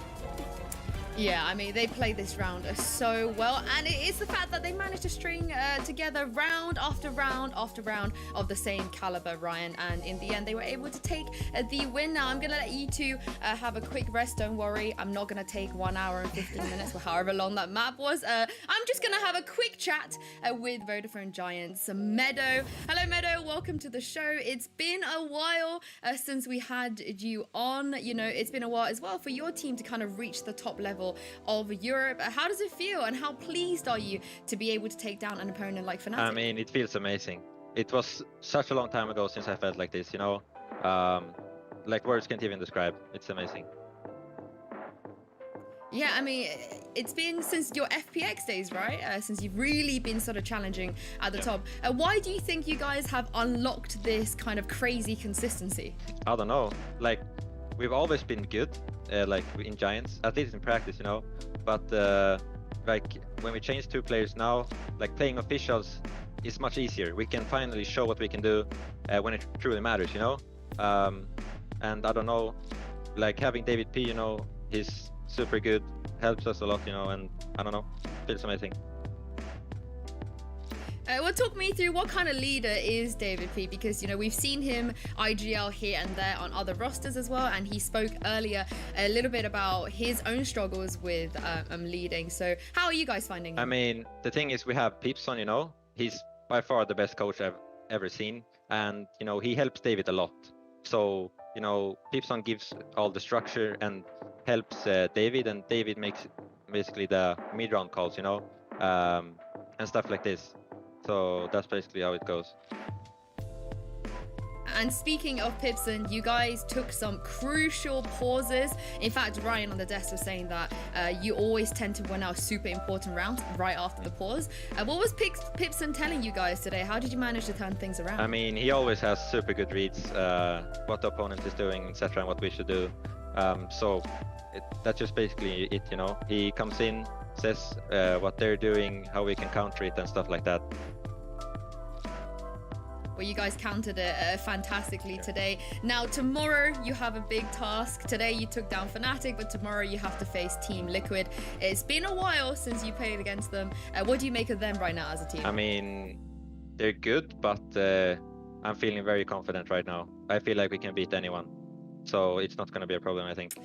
Yeah, I mean, they played this round so well, and it is the fact that they managed to string together round after round after round of the same caliber, Ryan, and in the end, they were able to take the win. Now, I'm going to let you two have a quick rest, don't worry. I'm not going to take 1 hour and 15 minutes or however long that map was. I'm just going to have a quick chat with Vodafone Giants Meadow. Hello, Meadow. Welcome to the show. It's been a while since we had you on. You know, it's been a while as well for your team to kind of reach the top level of Europe. How does it feel, and how pleased are you to be able to take down an opponent like Fnatic? I mean, it feels amazing. It was such a long time ago since I felt like this, you know? Like words can't even describe. It's amazing. Yeah, I mean, it's been since your FPX days, right? Since you've really been sort of challenging at the top. Why do you think you guys have unlocked this kind of crazy consistency? I don't know. Like, we've always been good, like in Giants, at least in practice, you know. But like when we change 2 players now, like playing officials is much easier. We can finally show what we can do when it truly matters, you know. And I don't know, like having David P, you know, he's super good, helps us a lot, you know, and I don't know, feels amazing. Well, talk me through what kind of leader is David P, because, you know, we've seen him IGL here and there on other rosters as well, and he spoke earlier a little bit about his own struggles with leading. So how are you guys finding him? I mean, the thing is we have Peepson, you know, he's by far the best coach I've ever seen, and, you know, he helps David a lot. So, you know, Peepson gives all the structure and helps David, and David makes basically the mid-round calls, you know, and stuff like this. So that's basically how it goes. And speaking of Pipson, you guys took some crucial pauses. In fact, Ryan on the desk was saying that you always tend to win out super important rounds right after the pause. What was Pipson telling you guys today? How did you manage to turn things around? I mean, he always has super good reads, what the opponent is doing, etc., and what we should do. So that's just basically it, you know. He comes in, says what they're doing, how we can counter it, and stuff like that. Well, you guys countered it fantastically today. Now, tomorrow you have a big task. Today you took down Fnatic, but tomorrow you have to face Team Liquid. It's been a while since you played against them. What do you make of them right now as a team? I mean, they're good, but I'm feeling very confident right now. I feel like we can beat anyone. So it's not going to be a problem, I think.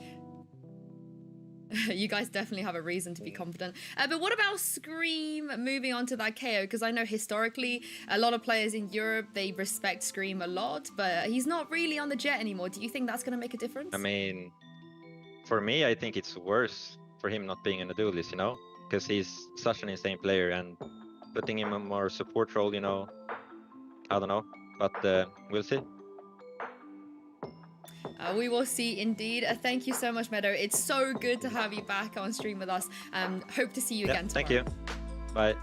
You guys definitely have a reason to be confident. But what about Scream moving on to that KO? Because I know historically a lot of players in Europe, they respect Scream a lot, but he's not really on the Jet anymore. Do you think that's going to make a difference? I mean, for me, I think it's worse for him not being in a duelist, you know, because he's such an insane player, and putting him in a more support role, you know, I don't know, but we'll see. We will see indeed. Thank you so much, Meadow. It's so good to have you back on stream with us. Hope to see you again tomorrow. Thank you. Bye.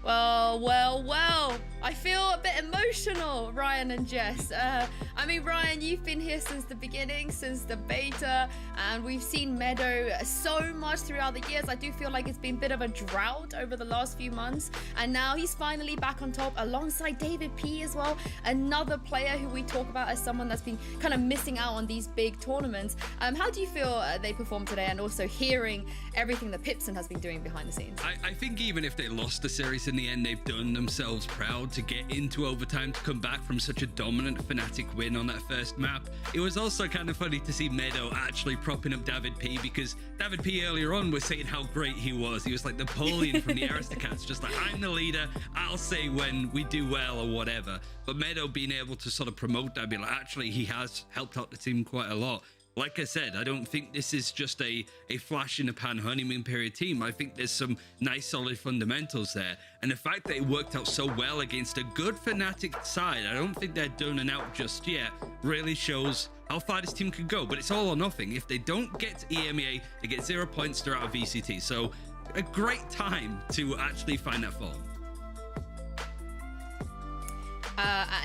Well. I feel a bit emotional, Ryan and Jess. I mean, Ryan, you've been here since the beginning, since the beta, and we've seen Meadow so much throughout the years. I do feel like it's been a bit of a drought over the last few months, and now he's finally back on top alongside David P as well, another player who we talk about as someone that's been kind of missing out on these big tournaments. How do you feel they performed today, and also hearing everything that Pipson has been doing behind the scenes? I think even if they lost the series in the end, they've done themselves proud to get into overtime, to come back from such a dominant Fnatic win on that first map. It was also kind of funny to see Meadow actually propping up David P, because David P earlier on was saying how great he was. He was like Napoleon from the Aristocats, just like, I'm the leader, I'll say when we do well or whatever. But Meadow being able to sort of promote that, be like, actually he has helped out the team quite a lot. Like I said, I don't think this is just a flash in the pan honeymoon period team. I think there's some nice solid fundamentals there. And the fact that it worked out so well against a good Fnatic side, I don't think they're done and out just yet, really shows how far this team could go. But it's all or nothing. If they don't get to EMEA, they get 0 points, they're out of VCT. So a great time to actually find that fall.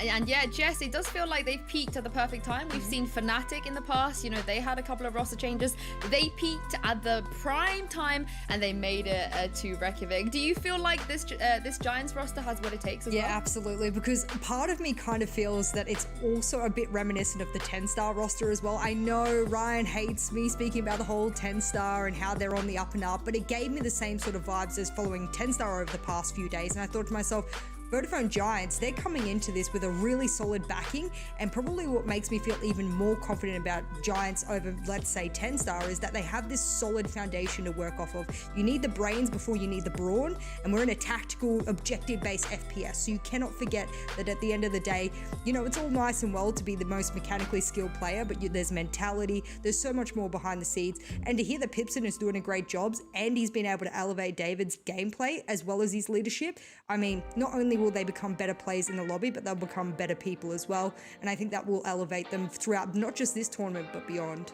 And yeah, Jess, it does feel like they've peaked at the perfect time. We've seen Fnatic in the past, you know, they had a couple of roster changes. They peaked at the prime time and they made it to Reykjavik. Do you feel like this Giants roster has what it takes as well? Yeah, absolutely, because part of me kind of feels that it's also a bit reminiscent of the 10-star roster as well. I know Ryan hates me speaking about the whole 10-star and how they're on the up and up, but it gave me the same sort of vibes as following 10-star over the past few days, and I thought to myself, Vodafone Giants, they're coming into this with a really solid backing, and probably what makes me feel even more confident about Giants over, let's say, 10-star is that they have this solid foundation to work off of. You need the brains before you need the brawn, and we're in a tactical, objective-based FPS, so you cannot forget that at the end of the day, you know, it's all nice and well to be the most mechanically skilled player, but there's mentality, there's so much more behind the scenes, and to hear that Pipson is doing a great job, and he's been able to elevate David's gameplay as well as his leadership, I mean, not only will they become better players in the lobby, but they'll become better people as well. And I think that will elevate them throughout not just this tournament, but beyond.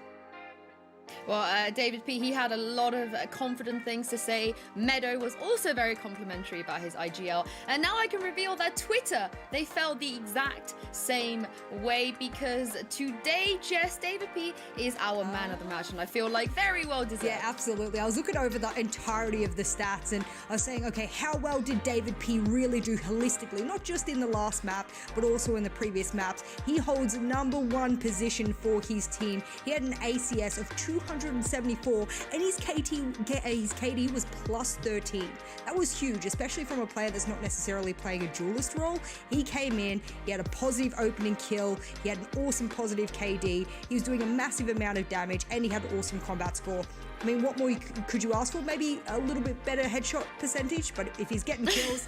Well, David P, he had a lot of confident things to say. Meadow was also very complimentary about his IGL. And now I can reveal that Twitter, they felt the exact same way, because today, Jess, David P is our man of the match. And I feel like very well deserved. Yeah, absolutely. I was looking over the entirety of the stats and I was saying, okay, how well did David P really do holistically? Not just in the last map, but also in the previous maps. He holds #1 position for his team. He had an ACS of 274 and his KD was plus 13. That was huge, especially from a player that's not necessarily playing a duelist role. He came in, he had a positive opening kill, he had an awesome positive KD, he was doing a massive amount of damage, and he had an awesome combat score. I mean, what more could you ask for? Maybe a little bit better headshot percentage, but if he's getting kills,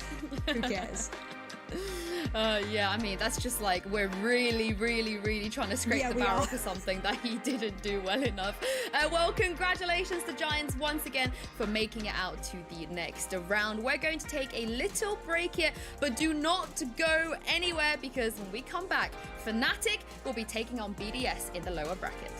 who cares? Yeah, I mean, that's just like we're really trying to scrape the barrel for something that he didn't do well enough. Well, congratulations to Giants once again for making it out to the next round. We're going to take a little break here, but do not go anywhere, because when we come back, Fnatic will be taking on BDS in the lower bracket.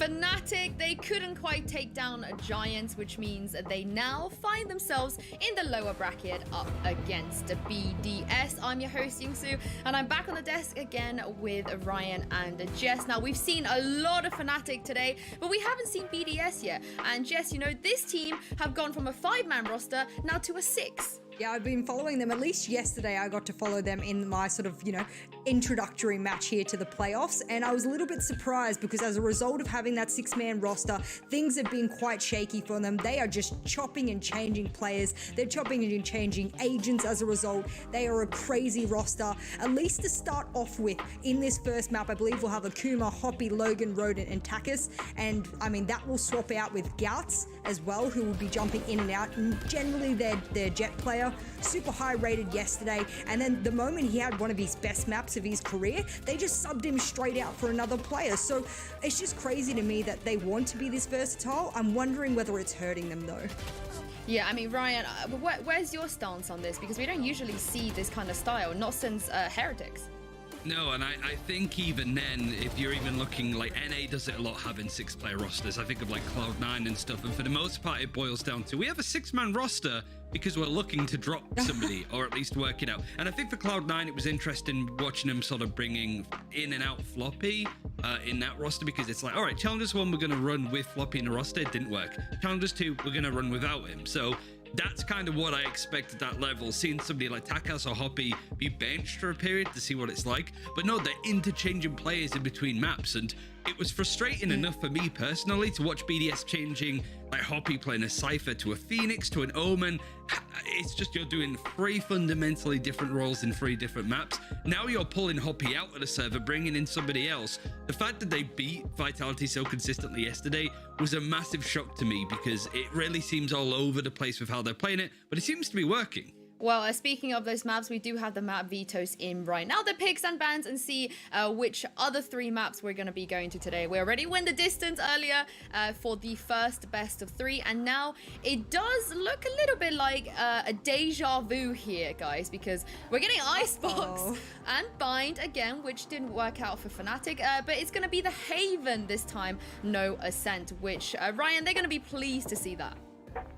Fnatic, they couldn't quite take down Giants, which means they now find themselves in the lower bracket up against BDS. I'm your host, Yingsu, and I'm back on the desk again with Ryan and Jess. Now, we've seen a lot of Fnatic today, but we haven't seen BDS yet. And Jess, you know, this team have gone from a 5-man roster now to a 6. Yeah, I've been following them. At least yesterday I got to follow them in my sort of, you know, introductory match here to the playoffs. And I was a little bit surprised because as a result of having that 6-man roster, things have been quite shaky for them. They are just chopping and changing players. They're chopping and changing agents as a result. They are a crazy roster. At least to start off with, in this first map, I believe we'll have Akuma, Hoppy, Logan, Rodent, and Takis. And I mean, that will swap out with Gouts as well, who will be jumping in and out. And generally, they're Jet player. Super high rated yesterday, and then the moment he had one of his best maps of his career, they just subbed him straight out for another player. So it's just crazy to me that they want to be this versatile. I'm wondering whether it's hurting them though. Yeah, I mean, Ryan, where's your stance on this? Because we don't usually see this kind of style, not since Heretics. No, and I think even then, if you're even looking like NA does it a lot having 6-player rosters. I think of like Cloud9 and stuff, and for the most part it boils down to we have a 6-man roster because we're looking to drop somebody or at least work it out. And I think for Cloud9 it was interesting watching them sort of bringing in and out Floppy in that roster, because it's like, all right, Challengers 1 we're going to run with Floppy in the roster, it didn't work. Challengers 2 we're going to run without him. So that's kind of what I expect at that level, seeing somebody like Takas or Hoppy be benched for a period to see what it's like. But no, they're interchanging players in between maps, and it was frustrating enough for me personally to watch BDS changing, like Hoppy playing a Cypher to a Phoenix to an Omen. It's just you're doing 3 fundamentally different roles in 3 different maps. Now you're pulling Hoppy out of the server, bringing in somebody else. The fact that they beat Vitality so consistently yesterday was a massive shock to me, because it really seems all over the place with how they're playing it, but it seems to be working. Well, speaking of those maps, we do have the map vetoes in right now, the picks and bans, and see which other 3 maps we're going to be going to today. We already went the distance earlier for the first best of 3, and now it does look a little bit like a deja vu here, guys, because we're getting Icebox and Bind again, which didn't work out for Fnatic, but it's going to be the Haven this time, no Ascent, which, Ryan, they're going to be pleased to see that.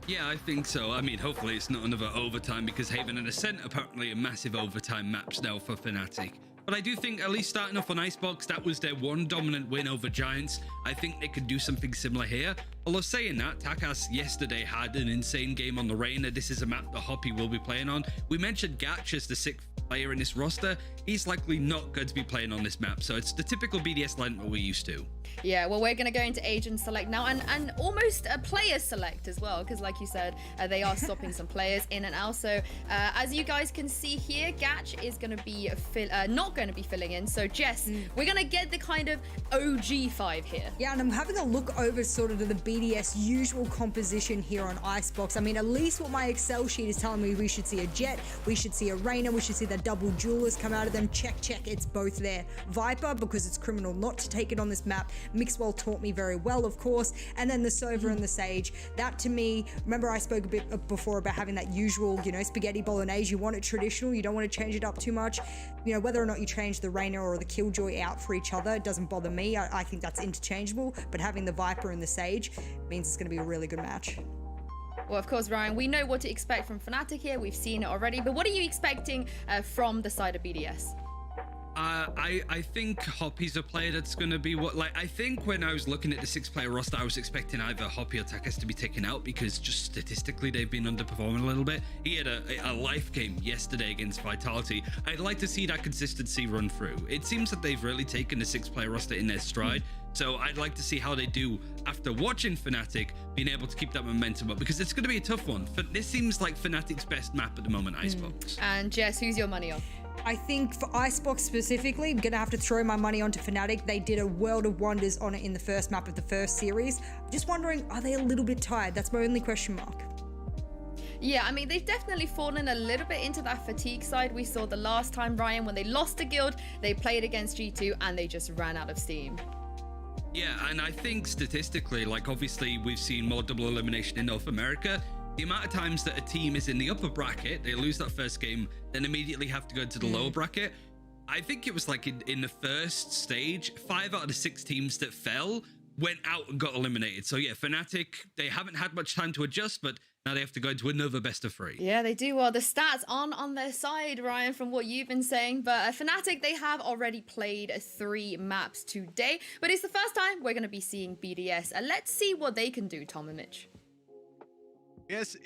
Yeah, I think so. I mean, hopefully it's not another overtime, because Haven and Ascent apparently are massive overtime maps now for Fnatic. But I do think, at least starting off on Icebox, that was their one dominant win over Giants. I think they could do something similar here. Although saying that, Takas yesterday had an insane game on the Reina. This is a map that Hoppy will be playing on. We mentioned Gatch as the 6th player in this roster. He's likely not going to be playing on this map, so it's the typical BDS lineup we're used to. Yeah, well, we're going to go into agent select now, and almost a player select as well, because like you said, they are swapping some players in and out. So as you guys can see here, Gatch is going to be not going to be filling in. So Jess, we're going to get the kind of OG 5 here. Yeah, and I'm having a look over sort of to the BDS usual composition here on Icebox. I mean, at least what my Excel sheet is telling me, we should see a Jet, we should see a Reina, we should see the double jewelers come out of them. Check, it's both there. Viper, because it's criminal not to take it on this map. Mixwell taught me very well, of course. And then the Sova and the Sage. That to me, remember I spoke a bit before about having that usual, you know, spaghetti bolognese. You want it traditional, you don't want to change it up too much. You know, whether or not you change the Reina or the Killjoy out for each other, it doesn't bother me. I think that's interchangeable, but having the Viper and the Sage means it's going to be a really good match. Well, of course, Ryan, we know what to expect from Fnatic here. We've seen it already, but what are you expecting from the side of BDS? I think Hoppy's a player that's going to be I think when I was looking at the 6-player roster, I was expecting either Hoppy or Takas to be taken out, because just statistically they've been underperforming a little bit. He had a life game yesterday against Vitality. I'd like to see that consistency run through. It seems that they've really taken the 6-player roster in their stride. So I'd like to see how they do after watching Fnatic being able to keep that momentum up, because it's going to be a tough one. This seems like Fnatic's best map at the moment, Icebox. And Jess, who's your money on? I think for Icebox specifically, I'm going to have to throw my money onto Fnatic. They did a world of wonders on it in the first map of the first series. I'm just wondering, are they a little bit tired? That's my only question mark. Yeah, I mean, they've definitely fallen a little bit into that fatigue side. We saw the last time, Ryan, when they lost a guild, they played against G2 and they just ran out of steam. Yeah, and I think statistically, like obviously we've seen more double elimination in North America. The amount of times that a team is in the upper bracket, they lose that first game, then immediately have to go to the lower bracket. I think it was like in the first stage, 5 out of the 6 teams that fell went out and got eliminated. So yeah, Fnatic, they haven't had much time to adjust, but now they have to go into another best of 3. Yeah, they do. Well, the stats aren't on their side, Ryan, from what you've been saying. But Fnatic, they have already played 3 maps today. But it's the first time we're going to be seeing BDS. Let's see what they can do, Tom and Mitch. Yes,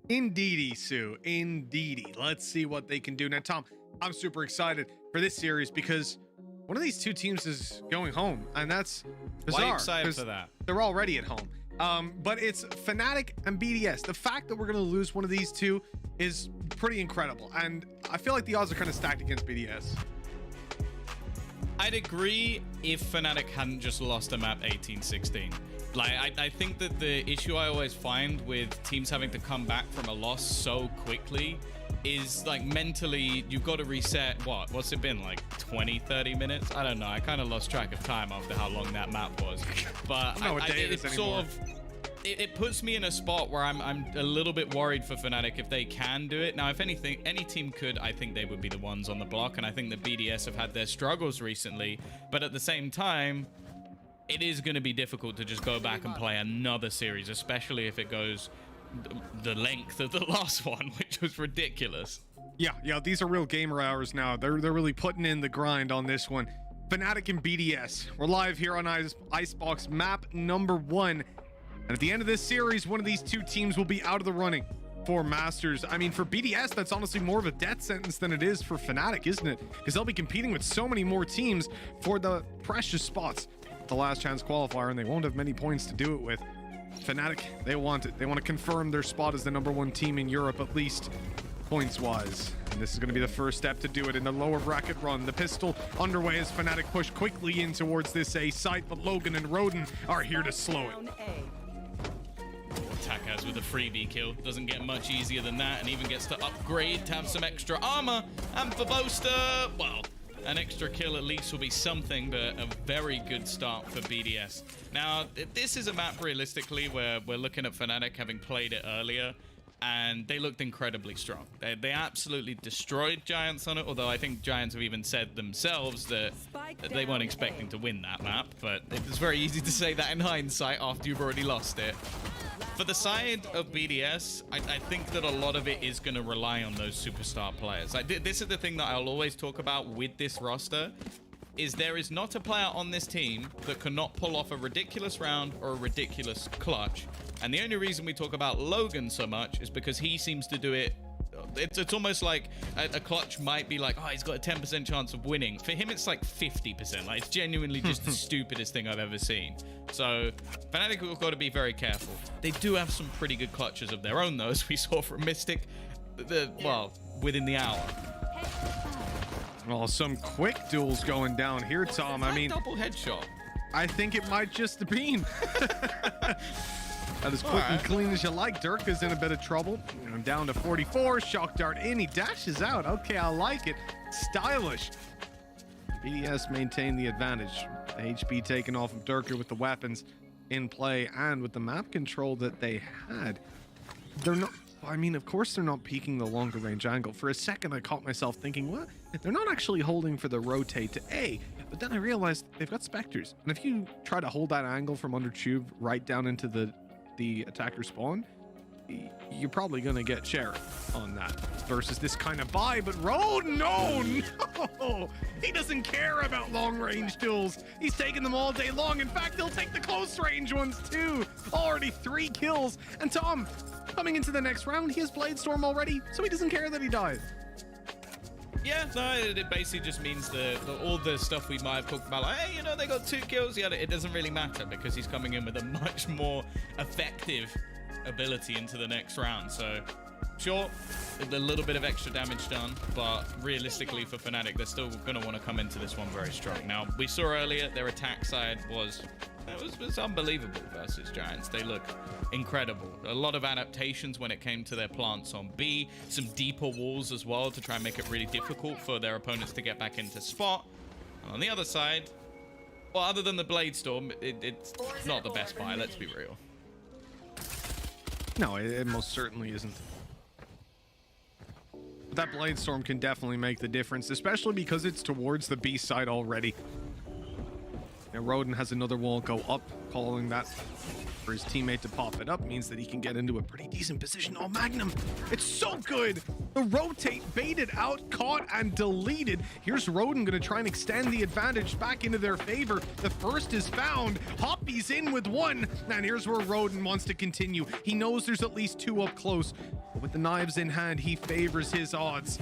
indeedy, Sue. Indeedy. Let's see what they can do. Now, Tom, I'm super excited for this series because one of these 2 teams is going home, and that's bizarre. Why are you excited for that? They're already at home. But it's Fnatic and BDS. The fact that we're going to lose one of these 2 is pretty incredible, and I feel like the odds are kind of stacked against BDS. I'd agree if Fnatic hadn't just lost a map 18-16. Like, I think that the issue I always find with teams having to come back from a loss so quickly is, like, mentally you've got to reset. What's it been, like 20-30 minutes? I don't know, I kind of lost track of time after how long that map was, but it puts me in a spot where I'm a little bit worried for Fnatic if they can do it. Now, if anything, any team could, I think they would be the ones on the block, and I think the BDS have had their struggles recently, but at the same time, it is going to be difficult to just go back and play another series, especially if it goes the length of the last one, which was ridiculous. Yeah, these are real gamer hours now. They're really putting in the grind on this one. Fnatic and BDS. We're live here on Icebox map number 1. And at the end of this series, one of these 2 teams will be out of the running for Masters. I mean, for BDS, that's honestly more of a death sentence than it is for Fnatic, isn't it? Because they'll be competing with so many more teams for the precious spots. The last chance qualifier, and they won't have many points to do it with. Fnatic, they want it. They want to confirm their spot as the #1 team in Europe, at least points-wise. And this is going to be the first step to do it in the lower bracket run. The pistol underway as Fnatic push quickly in towards this A site, but Logan and Roden are here to slow it. Takaz with a freebie kill. Doesn't get much easier than that, and even gets to upgrade to have some extra armor. And for Boaster, well, an extra kill at least will be something, but a very good start for BDS. Now, this is a map realistically where we're looking at Fnatic having played it earlier, and they looked incredibly strong. They absolutely destroyed Giants on it, although I think Giants have even said themselves that they weren't expecting to win that map, but it's very easy to say that in hindsight after you've already lost it. For the side of BDS, I think that a lot of it is going to rely on those superstar players. This is the thing that I'll always talk about with this roster, is there is not a player on this team that cannot pull off a ridiculous round or a ridiculous clutch. And the only reason we talk about Logan so much is because he seems to do it. It's almost like a clutch might be like, oh, he's got a 10% chance of winning. For him, it's like 50%. Like, it's genuinely just the stupidest thing I've ever seen. So Fnatic have got to be very careful. They do have some pretty good clutches of their own, though, as we saw from Mystic, well, within the hour. Well, some quick duels going down here, Tom. I mean, double headshot. I think it might just have been. That is quick and clean as you like. Dirk is in a bit of trouble. I'm down to 44. Shock dart in. He dashes out. Okay, I like it. Stylish. BDS maintain the advantage. The HB taken off of Dirk with the weapons in play and with the map control that they had. They're not... I mean, of course they're not peeking the longer range angle. For a second, I caught myself thinking, what? They're not actually holding for the rotate to A. But then I realized they've got Spectres. And if you try to hold that angle from under tube right down into the attacker spawn, you're probably going to get Sheriff on that versus this kind of buy. But Roden, no! He doesn't care about long range duels. He's taking them all day long. In fact, he'll take the close range ones too. Already 3 kills. And Tom, coming into the next round, he has Blade Storm already, so he doesn't care that he died. Yeah, no, it basically just means that all the stuff we might have talked about, like, hey, you know, they got 2 kills. Yeah, it doesn't really matter because he's coming in with a much more effective ability into the next round. So, sure, a little bit of extra damage done, but realistically for Fnatic, they're still going to want to come into this one very strong. Now, we saw earlier their attack side was unbelievable versus Giants. They look incredible. A lot of adaptations when it came to their plants on B, some deeper walls as well to try and make it really difficult for their opponents to get back into spot. And on the other side, well, other than the Blade Storm, it's not the best buy, let's be real. No, it most certainly isn't. But that Blade Storm can definitely make the difference, especially because it's towards the B side already. And Roden has another wall go up, calling that for his teammate to pop it up means that he can get into a pretty decent position. Oh, Magnum, it's so good. The rotate, baited out, caught, and deleted. Here's Roden going to try and extend the advantage back into their favor. The first is found. Hoppy's in with one. And here's where Roden wants to continue. He knows there's at least two up close. But with the knives in hand, he favors his odds.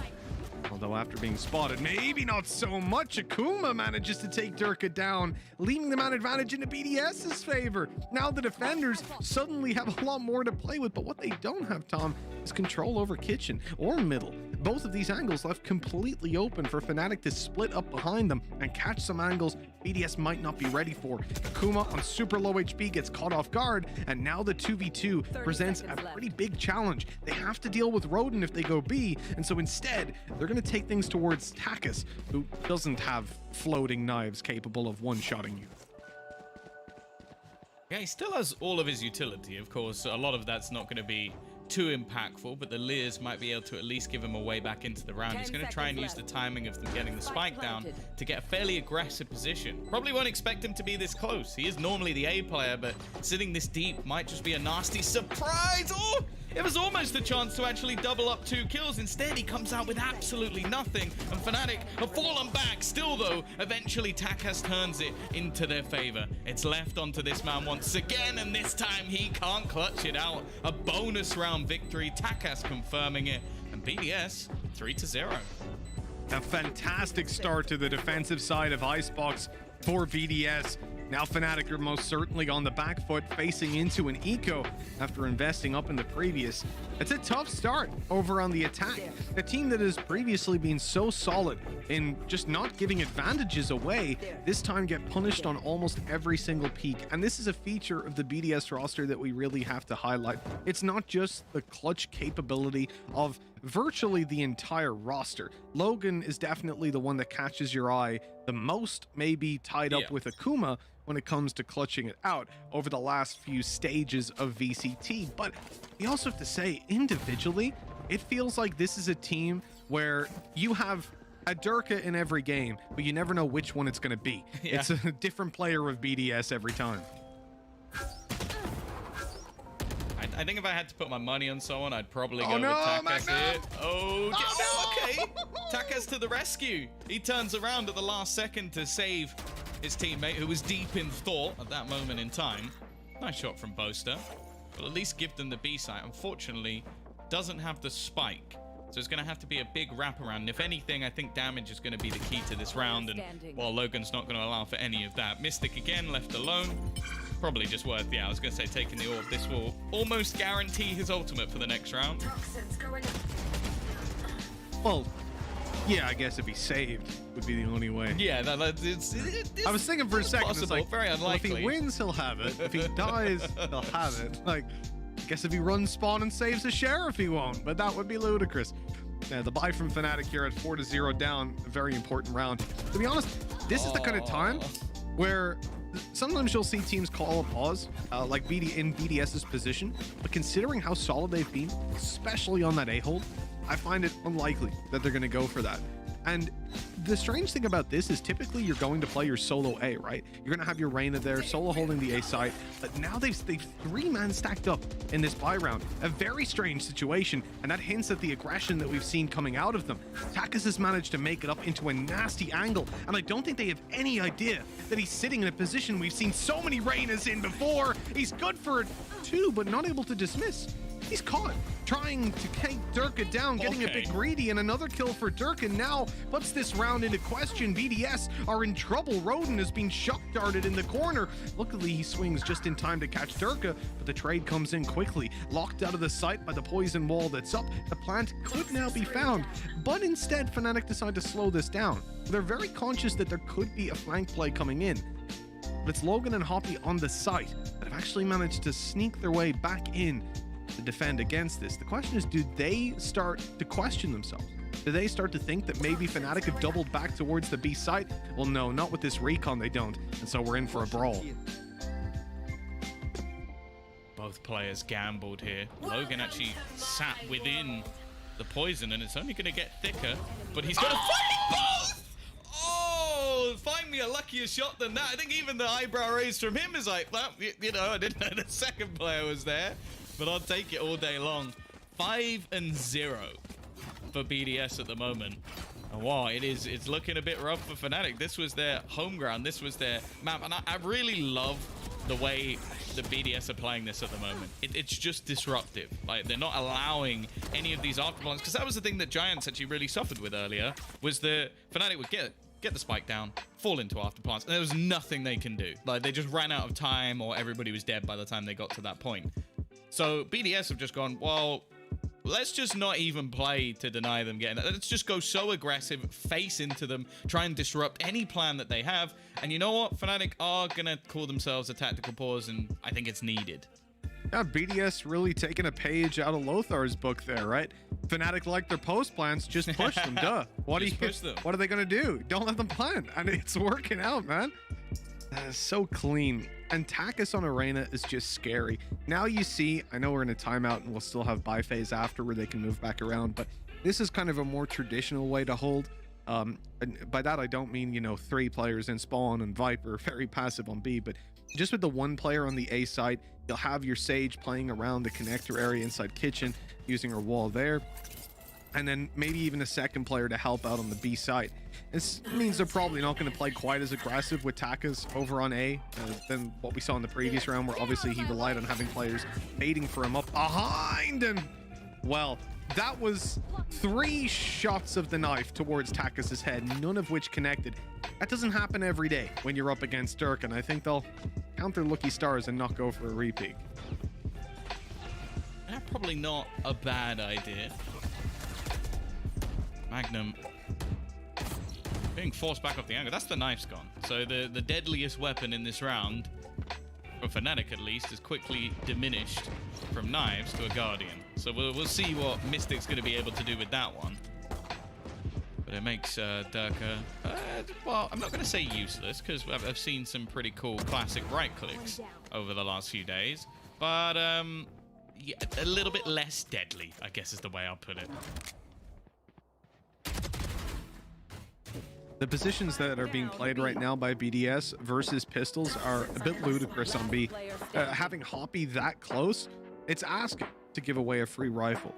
Although after being spotted, maybe not so much, Akuma manages to take Durka down, leaving the man advantage into BDS's favor. Now the defenders suddenly have a lot more to play with, but what they don't have, Tom, is control over kitchen or middle. Both of these angles left completely open for Fnatic to split up behind them and catch some angles BDS might not be ready for. Akuma on super low HP gets caught off guard, and now the 2v2 presents a pretty big challenge. They have to deal with Roden if they go B, and so instead, they're going to take things towards Takis, who doesn't have floating knives capable of one-shotting you. Yeah, he still has all of his utility. Of course, a lot of that's not going to be too impactful, but the Lears might be able to at least give him a way back into the round. He's going to try and use the timing of them getting the spike down to get a fairly aggressive position. Probably won't expect him to be this close. He is normally the A player, but sitting this deep might just be a nasty surprise. Oh, it was almost a chance to actually double up 2 kills. Instead, he comes out with absolutely nothing, and Fnatic have fallen back. Still, though, eventually Takas turns it into their favor. It's left onto this man once again, and this time he can't clutch it out. A bonus round victory, Takas confirming it, and BDS 3-0. A fantastic start to the defensive side of Icebox for BDS. Now Fnatic are most certainly on the back foot, facing into an eco after investing up in the previous. It's a tough start over on the attack. A team that has previously been so solid in just not giving advantages away, this time get punished on almost every single peak. And this is a feature of the BDS roster that we really have to highlight. It's not just the clutch capability of virtually the entire roster. Logan is definitely the one that catches your eye the most, maybe tied up with Akuma when it comes to clutching it out over the last few stages of VCT. But we also have to say, individually, it feels like this is a team where you have a Durka in every game, but you never know which one it's going to be. Yeah. It's a different player of BDS every time. I think if I had to put my money on someone, I'd probably go with Takas here. Okay. Takas to the rescue. He turns around at the last second to save his teammate, who was deep in thought at that moment in time. Nice shot from Boaster. But at least give them the B site. Unfortunately, doesn't have the spike. So it's going to have to be a big wraparound. And if anything, I think damage is going to be the key to this round. And while Logan's not going to allow for any of that. Mystic again, left alone. Probably just worth, I was going to say, taking the orb. This will almost guarantee his ultimate for the next round. Well, yeah, I guess if he saved would be the only way. Yeah, it's I was thinking for a second, possible, it's like, very unlikely. Well, if he wins, he'll have it. If he dies, he'll have it. Like, I guess if he runs spawn and saves the sheriff, he won't. But that would be ludicrous. The buy from Fnatic here at 4-0 down, a very important round. To be honest, this is the kind of time where sometimes you'll see teams call a pause, like in BDS's position, but considering how solid they've been, especially on that A-hold, I find it unlikely that they're going to go for that. And the strange thing about this is typically you're going to play your solo A, right? You're going to have your Reyna there, solo holding the A side, but now they've 3-man stacked up in this buy round. A very strange situation, and that hints at the aggression that we've seen coming out of them. Takas has managed to make it up into a nasty angle, and I don't think they have any idea that he's sitting in a position we've seen so many Reynas in before. He's good for 2, but not able to dismiss. He's caught trying to take Durka down, getting a bit greedy, and another kill for Durka now puts this round into question. BDS are in trouble. Roden has been shock darted in the corner. Luckily, he swings just in time to catch Durka, but the trade comes in quickly. Locked out of the sight by the poison wall that's up, the plant could now be found, but instead, Fnatic decide to slow this down. They're very conscious that there could be a flank play coming in. But it's Logan and Hoppy on the site that have actually managed to sneak their way back in to defend against this. The question is, do they start to question themselves? Do they start to think that maybe Fnatic have doubled back towards the B site? Well, no, not with this recon they don't, and so we're in for a brawl. Both players gambled here. Logan actually sat within the poison, and it's only going to get thicker, but he's going to fight both! Oh, oh, find me a luckier shot than that. I think even the eyebrow raise from him is like, well, you know, I didn't know the second player was there, but I'll take it all day long. 5-0 for BDS at the moment. And wow, it's looking a bit rough for Fnatic. This was their home ground. This was their map. And I really love the way the BDS are playing this at the moment. It's just disruptive. Like, they're not allowing any of these afterplants, because that was the thing that Giants actually really suffered with earlier, was the Fnatic would get the spike down, fall into afterplants, and there was nothing they can do. Like, they just ran out of time, or everybody was dead by the time they got to that point. So BDS have just gone, well, let's just not even play to deny them getting that. Let's just go so aggressive, face into them, try and disrupt any plan that they have. And you know what? Fnatic are going to call themselves a tactical pause, and I think it's needed. Yeah, BDS really taking a page out of Lothar's book there, right? Fnatic like their post plans, just push them, duh. What are they going to do? Don't let them plan. And it's working out, man. So clean. And Takis on Arena is just scary. Now you see, I know we're in a timeout and we'll still have buy phase after where they can move back around, but this is kind of a more traditional way to hold. And by that, I don't mean, you know, 3 players in spawn and Viper, very passive on B, but just with the 1 player on the A side, you'll have your Sage playing around the connector area inside kitchen, using her wall there. And then maybe even a 2nd player to help out on the B side. This means they're probably not going to play quite as aggressive with Takis over on A than what we saw in the previous round, where obviously he relied on having players baiting for him up behind. And, well, that was 3 shots of the knife towards Takis' head, none of which connected. That doesn't happen every day when you're up against Dirk, and I think they'll count their lucky stars and not go for a repeat. Probably not a bad idea. Magnum being forced back off the angle. That's the knife's gone. So the deadliest weapon in this round, for Fnatic at least, is quickly diminished from knives to a Guardian. So we'll see what Mystic's going to be able to do with that one. But it makes Durka, well, I'm not going to say useless, because I've seen some pretty cool classic right clicks over the last few days. But yeah, a little bit less deadly, I guess is the way I'll put it. The positions that are being played right now by BDS versus Pistols are a bit ludicrous on B. Having Hoppy that close, it's asking to give away a free rifle.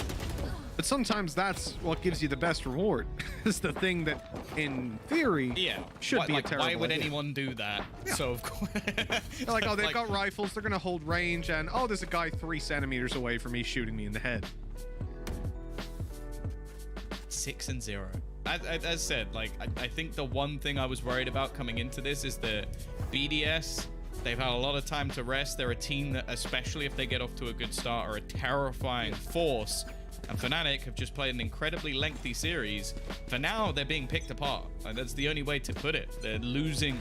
But sometimes that's what gives you the best reward. It's the thing that, in theory, should be a terrible Why would idea. anyone do that? Yeah. So, of course. They're like, oh, they've got rifles, they're going to hold range, and, oh, there's a guy 3 centimeters away from me shooting me in the head. 6-0. As said, like, I think the one thing I was worried about coming into this is that BDS, they've had a lot of time to rest. They're a team that, especially if they get off to a good start, are a terrifying force. And Fnatic have just played an incredibly lengthy series. For now, they're being picked apart. Like, that's the only way to put it. They're losing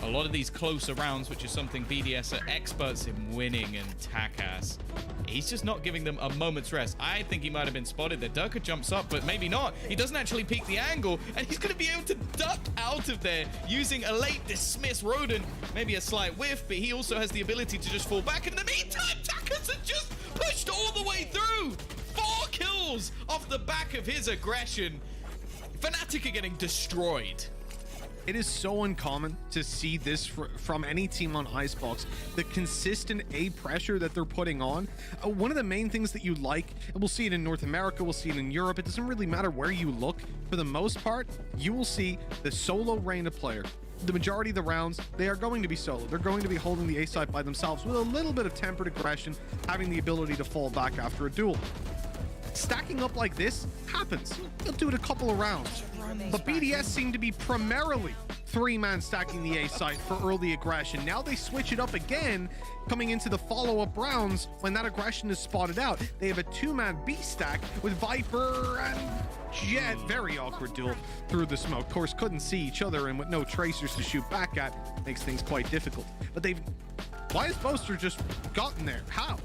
a lot of these closer rounds, which is something BDS are experts in winning, and Takas, he's just not giving them a moment's rest. I think he might have been spotted there. Durka jumps up, but maybe not. He doesn't actually peek the angle, and he's going to be able to duck out of there using a late dismiss Rodent. Maybe a slight whiff, but he also has the ability to just fall back. In the meantime, Takas has just pushed all the way through. 4 kills off the back of his aggression. Fnatic are getting destroyed. It is so uncommon to see this from any team on Icebox. The consistent A pressure that they're putting on. One of the main things that you like, and we'll see it in North America, we'll see it in Europe, it doesn't really matter where you look. For the most part, you will see the solo Reyna player. The majority of the rounds, they are going to be solo. They're going to be holding the A side by themselves with a little bit of tempered aggression, having the ability to fall back after a duel. Stacking up like this happens. You'll do it a couple of rounds. But BDS seem to be primarily 3-man stacking the A site for early aggression. Now they switch it up again coming into the follow-up rounds when that aggression is spotted out. They have a 2-man B stack with Viper and Jet. Very awkward duel through the smoke. Of course, couldn't see each other, and with no tracers to shoot back at, makes things quite difficult. But why has Boaster just gotten there? How?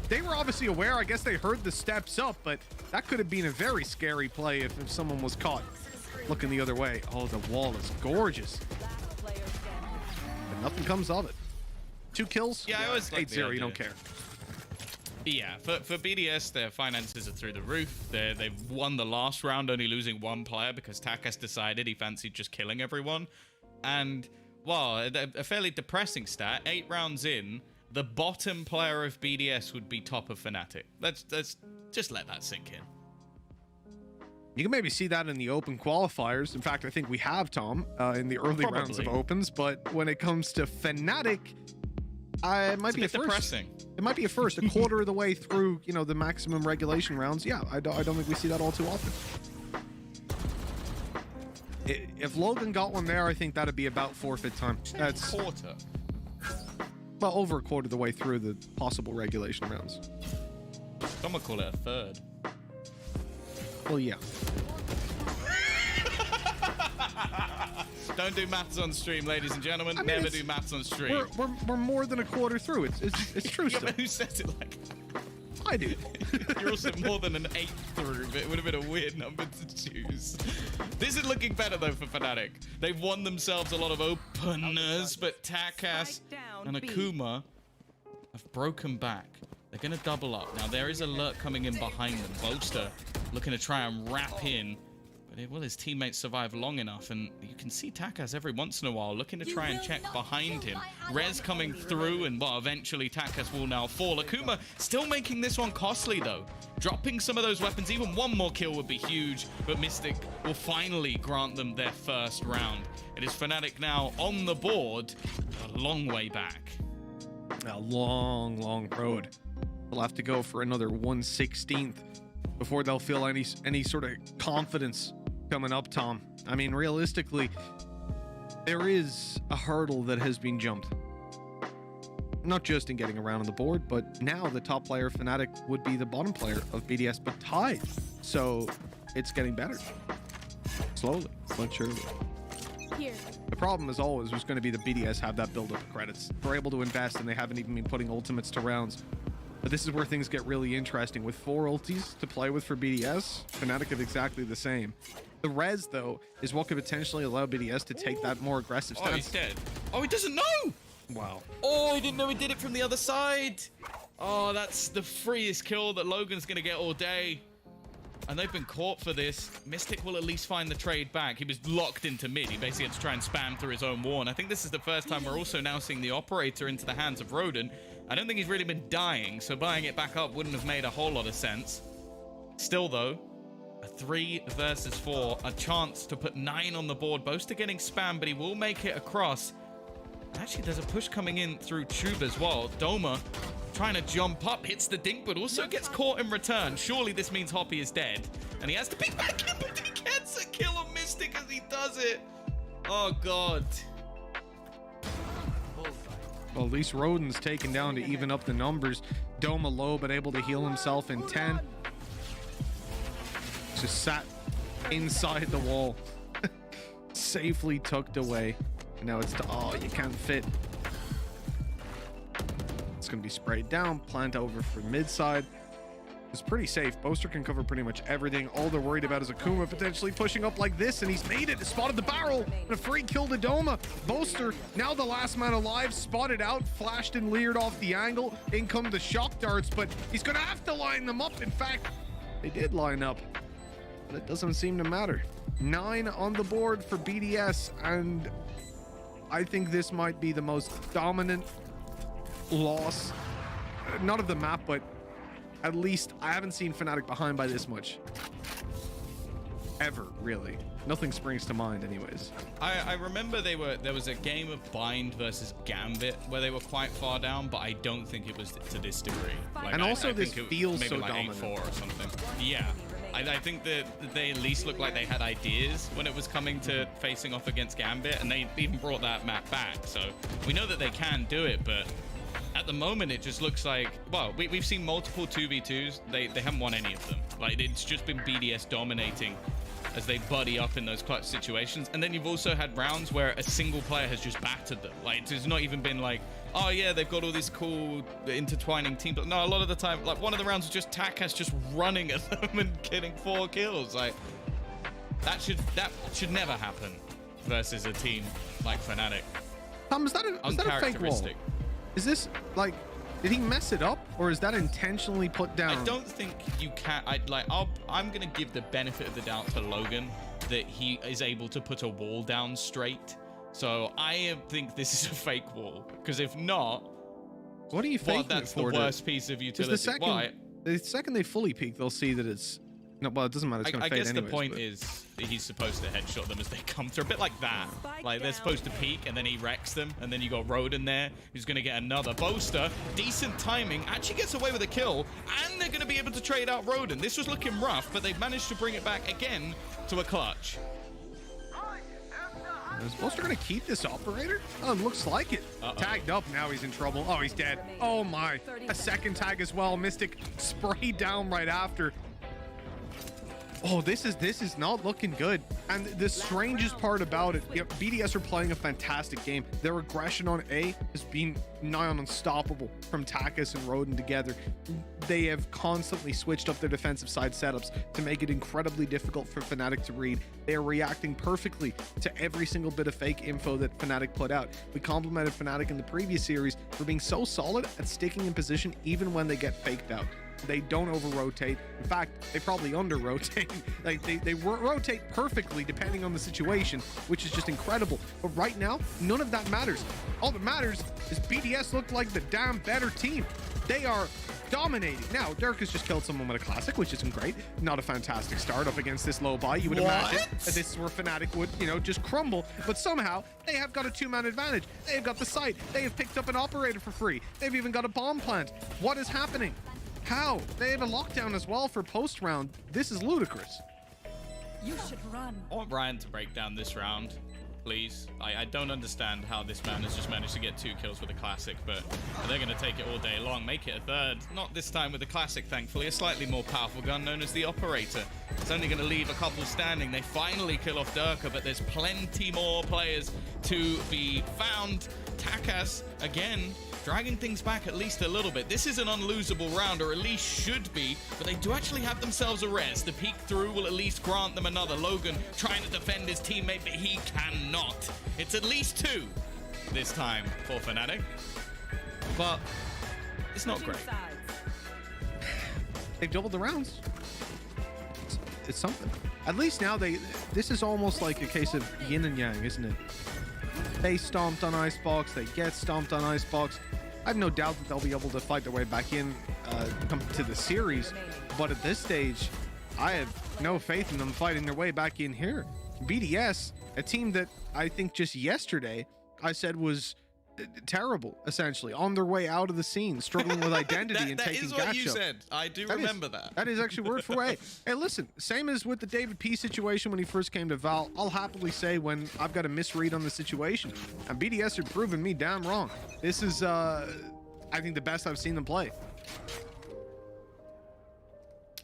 They were obviously aware. I guess they heard the steps up, but that could have been a very scary play if someone was caught looking the other way. Oh, the wall is gorgeous. But nothing comes of it. 2 kills? Yeah, I always like 8-0, you don't care. Yeah, for BDS, their finances are through the roof. They've won the last round, only losing 1 player because Takas decided he fancied just killing everyone. And, well, a fairly depressing stat. 8 rounds in, the bottom player of BDS would be top of Fnatic. Let's just let that sink in. You can maybe see that in the open qualifiers. In fact, I think we have, Tom, in the early rounds of opens. But when it comes to Fnatic, it might be a first. Depressing. It might be a first, a quarter of the way through, you know, the maximum regulation rounds. Yeah, I don't think we see that all too often. If Logan got one there, I think that'd be about forfeit time. That's quarter. Well, over a quarter of the way through the possible regulation rounds. I'm gonna call it a third. Well, yeah. Don't do maths on stream, ladies and gentlemen. I mean, never do maths on stream. We're more than a quarter through. It's true Yeah, stuff. but who says it like that? I do. You're also more than an 8th through, but it would have been a weird number to choose. This is looking better, though, for Fnatic. They've won themselves a lot of openers, but Takas and Akuma have broken back. They're going to double up. Now, there is alert coming in behind them. Boaster looking to try and wrap in. But will his teammates survive long enough? And you can see Takas every once in a while looking to try and check behind him. Rez coming through, and well, eventually Takas will now fall. Akuma still making this one costly, though. Dropping some of those weapons. Even one more kill would be huge, but Mystic will finally grant them their first round. It is Fnatic now on the board, a long way back. A long road. They'll have to go for another 1/16 before they'll feel any sort of confidence coming up, Tom. I mean, realistically, there is a hurdle that has been jumped. Not just in getting around on the board, but now the top player of Fnatic would be the bottom player of BDS, but tied. So it's getting better. Slowly, but surely. Here. The problem, as always, was going to be the BDS have that build-up of credits. They're able to invest, and they haven't even been putting ultimates to rounds. But this is where things get really interesting. With 4 ultis to play with for BDS, Fnatic have exactly the same. The res, though, is what could potentially allow BDS to take that more aggressive stance. Oh, he's dead. Oh, he doesn't know! Wow. Oh, he didn't know he did it from the other side. Oh, that's the freest kill that Logan's going to get all day. And they've been caught for this. Mystic will at least find the trade back. He was locked into mid. He basically had to try and spam through his own wall. And I think this is the first time we're also now seeing the operator into the hands of Roden. I don't think he's really been dying, so buying it back up wouldn't have made a whole lot of sense. Still, though, a 3 versus 4, a chance to put 9 on the board. Boaster getting spammed, but he will make it across. Actually, there's a push coming in through Tube as well. Doma trying to jump up, hits the dink, but also gets caught in return. Surely this means Hoppy is dead. And he has to pick back in, but he gets a kill on Mystic as he does it. Oh, God. Well, at least Roden's taken down to even up the numbers. Doma low, but able to heal himself in 10. Just sat inside the wall. Safely tucked away. And now it's to, oh, you can't fit. It's going to be sprayed down. Plant over for mid side. It's pretty safe. Boaster can cover pretty much everything. All they're worried about is Akuma potentially pushing up like this, and he's made it. Spotted the barrel. And a free kill to Doma. Boaster, now the last man alive, spotted out, flashed and leered off the angle. In come the shock darts, but he's going to have to line them up. In fact, they did line up, but it doesn't seem to matter. 9 on the board for BDS, and I think this might be the most dominant loss, not of the map, but at least I haven't seen Fnatic behind by this much ever, really. Nothing springs to mind anyways. I remember there was a game of Bind versus Gambit where they were quite far down, but I don't think it was to this degree. Like, and also this think feels maybe so like dominant. 8-4 or something. Yeah. I think that they at least looked like they had ideas when it was coming to facing off against Gambit, and they even brought that map back. So we know that they can do it, but at the moment it just looks like, well, we've seen multiple 2v2s. They haven't won any of them. Like, it's just been BDS dominating as they buddy up in those clutch situations. And then you've also had rounds where a single player has just battered them. Like, it's not even been like, oh yeah, they've got all this cool intertwining team. But no, a lot of the time, like, one of the rounds was just Takas just running at them and getting 4 kills. Like, that should never happen versus a team like Fnatic. Tom, is that a fake wall? Is this, like, did he mess it up, or is that intentionally put down? I don't think you can. I'm gonna give the benefit of the doubt to Logan that he is able to put a wall down straight. So I think this is a fake wall, because if not, What are you faking that's it for? the worst piece of utility. The second they fully peak, they'll see that it's... No, well, it doesn't matter. It's going to fade guess anyways, the point but- is that he's supposed to headshot them as they come through. A bit like that. Like, they're supposed to peek, and then he wrecks them, and then you got Roden there, who's going to get another Boaster. Decent timing. Actually gets away with a kill, and they're going to be able to trade out Roden. This was looking rough, but they've managed to bring it back again to a clutch. Is Bolster going to keep this operator? Oh, it looks like it. Tagged up, now he's in trouble. Oh, he's dead. Oh my. A second tag as well. Mystic sprayed down right after. Oh, this is not looking good. And the strangest part about it, you know, BDS are playing a fantastic game. Their aggression on A has been nigh on unstoppable from Takis and Roden together. They have constantly switched up their defensive side setups to make it incredibly difficult for Fnatic to read. They are reacting perfectly to every single bit of fake info that Fnatic put out. We complimented Fnatic in the previous series for being so solid at sticking in position even when they get faked out. They don't over-rotate. In fact, they probably under-rotate. Like, they rotate perfectly depending on the situation, which is just incredible. But right now, none of that matters. All that matters is BDS look like the damn better team. They are dominating. Now, Dirk has just killed someone with a classic, which isn't great. Not a fantastic start up against this low buy. You would imagine that this is where Fnatic would, you know, just crumble. But somehow, they have got a two-man advantage. They have got the site. They have picked up an operator for free. They've even got a bomb plant. What is happening? How? They have a lockdown as well for post-round. This is ludicrous. You should run. I want Ryan to break down this round, please. I don't understand how this man has just managed to get 2 kills with a classic, but they're going to take it all day long, make it a third. Not this time with the classic, thankfully. A slightly more powerful gun known as the Operator. It's only going to leave a couple standing. They finally kill off Durka, but there's plenty more players to be found. Takas, again, dragging things back at least a little bit. This is an unlosable round, or at least should be, but they do actually have themselves a res. The peek through will at least grant them another. Logan trying to defend his teammate, but he cannot. It's at least 2 this time for Fnatic, but it's not great. They've doubled the rounds. It's something. At least now this is almost like a case of yin and yang, isn't it? They stomped on Icebox, they get stomped on Icebox. I have no doubt that they'll be able to fight their way back in, come to the series, but at this stage, I have no faith in them fighting their way back in here. BDS, a team that I think just yesterday I said was terrible, essentially, on their way out of the scene, struggling with identity and taking That is what you gacha. said. I do remember that. That is actually word for word. Hey, listen, same as with the David P situation when he first came to Val, I'll happily say when I've got a misread on the situation. And BDS are proving me damn wrong. This is, I think, the best I've seen them play.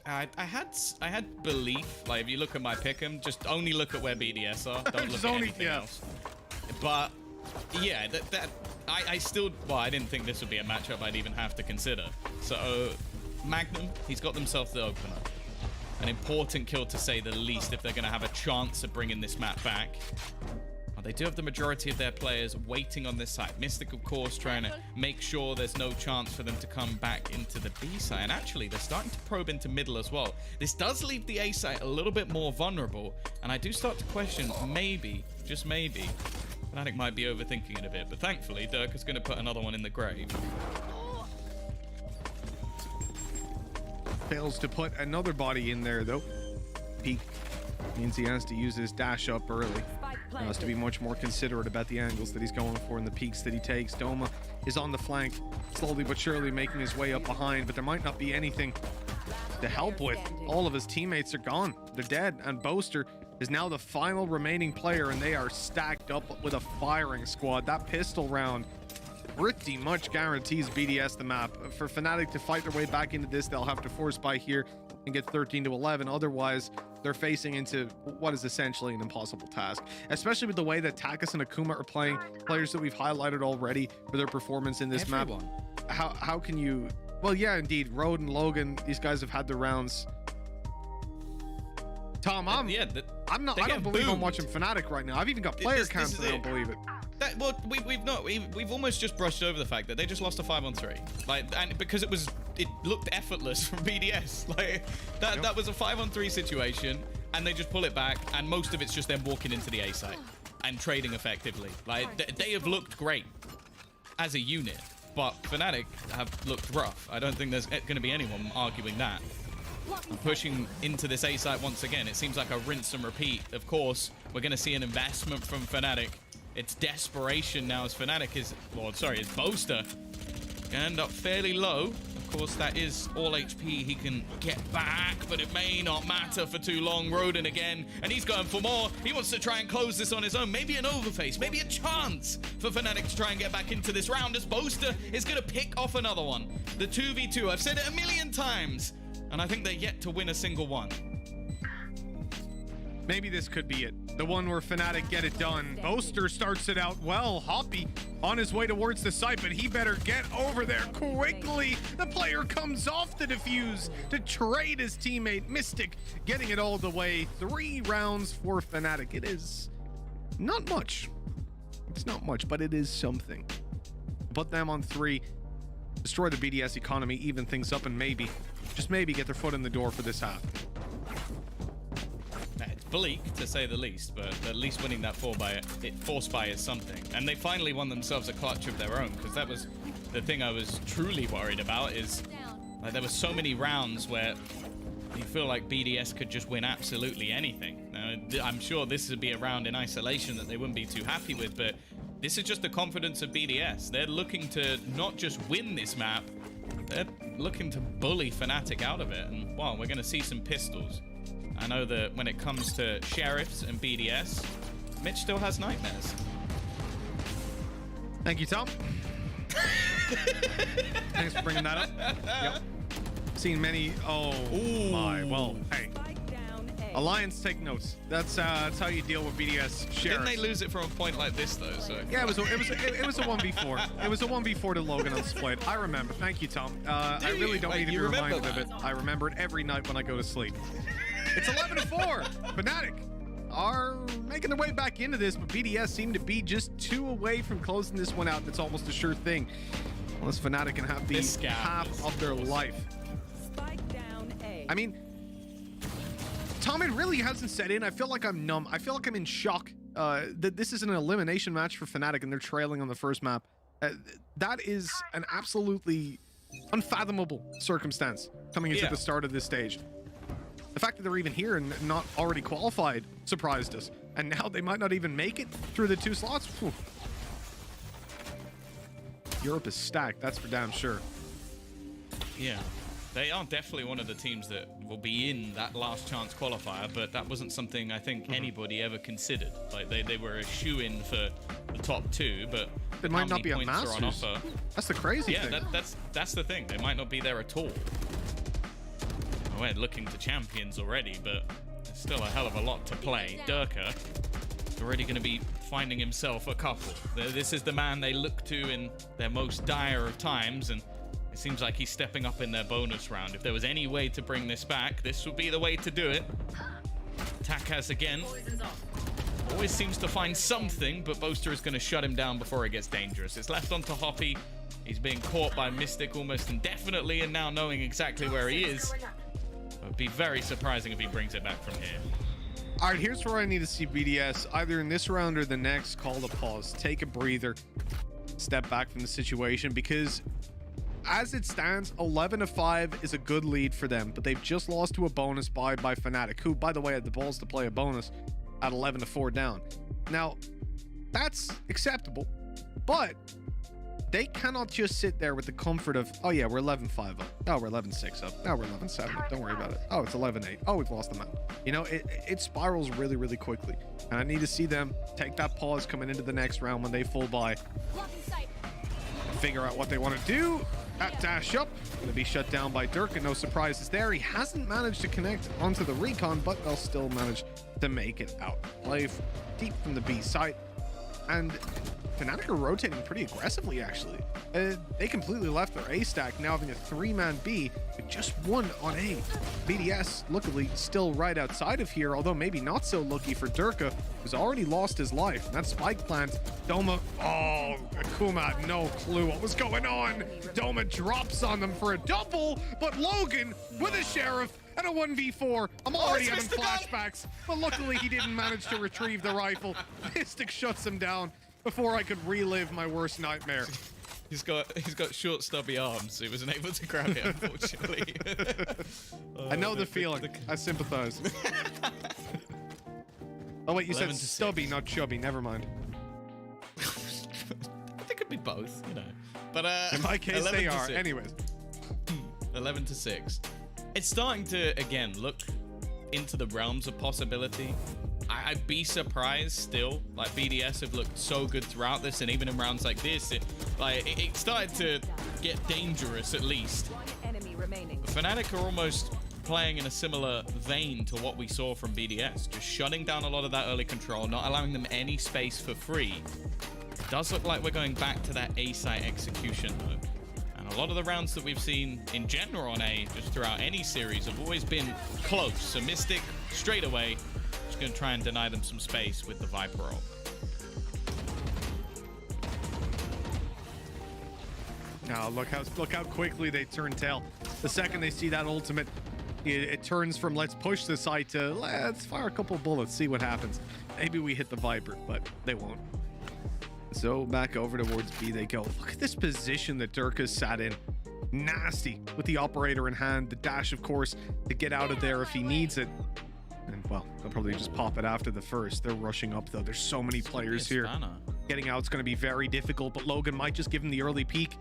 I had belief. Like, if you look at my pick'em, just only look at where BDS are. Don't look at anything else. But yeah, I still, well, I didn't think this would be a matchup I'd even have to consider. So Magnum, he's got themselves the opener. An important kill to say the least if they're going to have a chance of bringing this map back. They do have the majority of their players waiting on this side. Mystic, of course, trying to make sure there's no chance for them to come back into the B side. And actually, they're starting to probe into middle as well. This does leave the A side a little bit more vulnerable. And I do start to question, maybe, just maybe, Fnatic might be overthinking it a bit. But thankfully, Dirk is going to put another one in the grave. Fails to put another body in there, though. Peak means he has to use his dash up early. Has to be much more considerate about the angles that he's going for and the peaks that he takes. Doma is on the flank, slowly but surely making his way up behind, but there might not be anything to help with. All of his teammates are gone. They're dead, and Boaster is now the final remaining player, and they are stacked up with a firing squad. That pistol round pretty much guarantees BDS the map. For Fnatic to fight their way back into this, they'll have to force by here and get 13 to 11. Otherwise, they're facing into what is essentially an impossible task, especially with the way that Takis and Akuma are playing, players that we've highlighted already for their performance in this map. How can you... Well, yeah, indeed. Roden, Logan, these guys have had their rounds. Tom, I don't believe I'm watching Fnatic right now. I've even got player counts and I don't believe it. Well, we've almost just brushed over the fact that they just lost a 5-on-3, like, and because it looked effortless from BDS, like that was a 5-on-3 situation, and they just pull it back, and most of it's just them walking into the A site, and trading effectively. Like, they have looked great as a unit, but Fnatic have looked rough. I don't think there's going to be anyone arguing that. Pushing into this A site once again, it seems like a rinse and repeat. Of course, we're going to see an investment from Fnatic. It's desperation now as Fnatic is, well, sorry, as Boaster can end up fairly low. Of course, that is all HP he can get back, but it may not matter for too long. Rodin again, and he's going for more. He wants to try and close this on his own. Maybe an overface, maybe a chance for Fnatic to try and get back into this round as Boaster is going to pick off another one. The 2v2, I've said it a million times, and I think they're yet to win a single one. Maybe this could be it. The one where Fnatic get it done. Boaster starts it out well. Hoppy on his way towards the site, but he better get over there quickly. The player comes off the defuse to trade his teammate. Mystic getting it all the way. 3 rounds for Fnatic. It is not much. It's not much, but it is something. Put them on 3. Destroy the BDS economy, even things up, and maybe, just maybe, get their foot in the door for this half. It's bleak, to say the least, but at least winning that force buy is something. And they finally won themselves a clutch of their own, because that was the thing I was truly worried about, is like, there were so many rounds where you feel like BDS could just win absolutely anything. Now, I'm sure this would be a round in isolation that they wouldn't be too happy with, but this is just the confidence of BDS. They're looking to not just win this map, they're looking to bully Fnatic out of it. And, well, we're going to see some pistols. I know that when it comes to Sheriffs and BDS, Mitch still has nightmares. Thank you, Tom. Thanks for bringing that up. Yep. Seen many. Oh, my. Well, hey. Alliance, take notes. That's how you deal with BDS Sheriffs. Didn't they lose it from a point like this, though? So. Yeah, it was a 1v4. It was a 1v4 to Logan on Split. I remember. Thank you, Tom. I really don't need to be reminded of it. I remember it every night when I go to sleep. It's 11-4. Fnatic are making their way back into this, but BDS seem to be just 2 away from closing this one out, and it's almost a sure thing. Unless Fnatic can have the half of their life. I mean, Tom, it really hasn't set in. I feel like I'm numb. I feel like I'm in shock that this is an elimination match for Fnatic and they're trailing on the first map. That is an absolutely unfathomable circumstance coming into the start of this stage. The fact that they're even here and not already qualified surprised us. And now they might not even make it through the 2 slots. Whew. Europe is stacked, that's for damn sure. Yeah, they are definitely one of the teams that will be in that last chance qualifier, but that wasn't something I think anybody ever considered. Like, they were a shoe-in for the top 2, but it might not be a Masters. That's the crazy thing. Yeah, that's the thing. They might not be there at all. We're looking to champions already, but there's still a hell of a lot to play. Durka is already going to be finding himself a couple. This is the man they look to in their most dire of times, and it seems like he's stepping up in their bonus round. If there was any way to bring this back, this would be the way to do it. Takaz again. Always seems to find something, but Boaster is going to shut him down before it gets dangerous. It's left onto Hoppy. He's being caught by Mystic almost indefinitely, and now knowing exactly where he is, it would be very surprising if he brings it back from here. All right, here's where I need to see BDS, either in this round or the next, call a pause, take a breather, step back from the situation, because as it stands, 11-5 is a good lead for them, but they've just lost to a bonus by Fnatic, who, by the way, had the balls to play a bonus at 11-4 down. Now, that's acceptable, but they cannot just sit there with the comfort of, oh yeah, we're 11-5 up. Oh, we're 11-6 up. Now we're 11-7 up. Don't worry about it. Oh, it's 11-8. Oh, we've lost the map. You know, it spirals really, really quickly. And I need to see them take that pause coming into the next round when they full buy. Figure out what they want to do. That dash up. Going to be shut down by Durka. No surprises there. He hasn't managed to connect onto the recon, but they'll still manage to make it out. Play deep from the B site. And Fnatic are rotating pretty aggressively, actually. They completely left their A stack, now having a 3-man B with just 1 on A. BDS, luckily, still right outside of here, although maybe not so lucky for Durka, who's already lost his life. And that spike plant, Doma, oh, Akuma had no clue what was going on. Doma drops on them for a double, but Logan with a Sheriff and a 1v4. I'm already having it's missed the gun. flashbacks, but luckily he didn't manage to retrieve the rifle. Mystic shuts him down before I could relive my worst nightmare. He's got short, stubby arms, so he wasn't able to grab it, unfortunately. I know the feeling. I sympathize. Oh wait, you said 11 to 6. stubby, not chubby. Never mind. They could be both, you know. But In my case, 11 they to are. 6. Anyways. 11 to 6. It's starting to again look into the realms of possibility. I'd be surprised still. Like BDS have looked so good throughout this, and even in rounds like this, it started to get dangerous at least. Enemy remaining. Fnatic are almost playing in a similar vein to what we saw from BDS, just shutting down a lot of that early control, not allowing them any space for free. It does look like we're going back to that A site execution though. And a lot of the rounds that we've seen in general on A, just throughout any series, have always been close. So Mystic, straight away, just going to try and deny them some space with the Viper ult. Now look how quickly they turn tail. The second they see that ultimate, it turns from let's push the site to let's fire a couple bullets, see what happens. Maybe we hit the Viper, but they won't. So back over towards B they go. Look at this position that Durka's sat in. Nasty with the operator in hand. The dash, of course, to get out of there if he needs it. And well, they'll probably just pop it after the first. They're rushing up though. There's so many players here. Getting out's going to be very difficult, but Logan might just give him the early peek.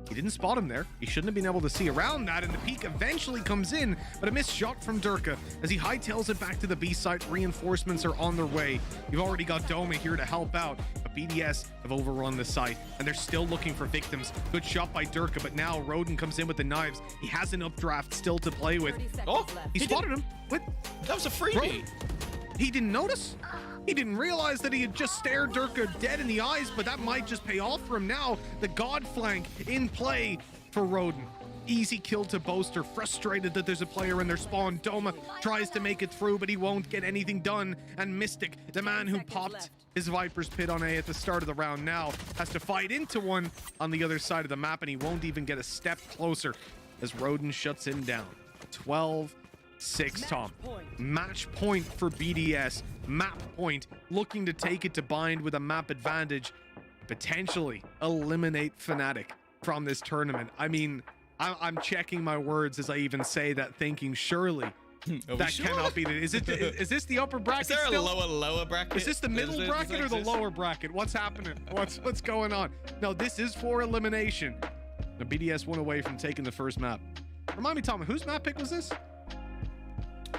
He didn't spot him there. He shouldn't have been able to see around that, and the peek eventually comes in, but a missed shot from Durka as he hightails it back to the B site. Reinforcements are on their way. You've already got Doma here to help out, but BDS have overrun the site, and they're still looking for victims. Good shot by Durka, but now Roden comes in with the knives. He has an updraft still to play with. Oh, he spotted him. What? That was a freebie. Roden. He didn't notice. He didn't realize that he had just stared Durka dead in the eyes, but that might just pay off for him now. The God flank in play for Roden. Easy kill to Boaster, frustrated that there's a player in their spawn. Doma tries to make it through, but he won't get anything done. And Mystic, the man who popped his Viper's pit on A at the start of the round, now has to fight into one on the other side of the map, and he won't even get a step closer as Roden shuts him down. 12-6, Tom. Match point for BDS. Map point, looking to take it to bind with a map advantage, potentially eliminate Fnatic from this tournament. I mean, I'm checking my words as I even say that, thinking surely that cannot be the. Is this the upper bracket? Is there still? a lower bracket? Is this the middle bracket or the lower bracket? What's happening? What's going on? No, this is for elimination. The BDS one away from taking the first map. Remind me, Tom, whose map pick was this?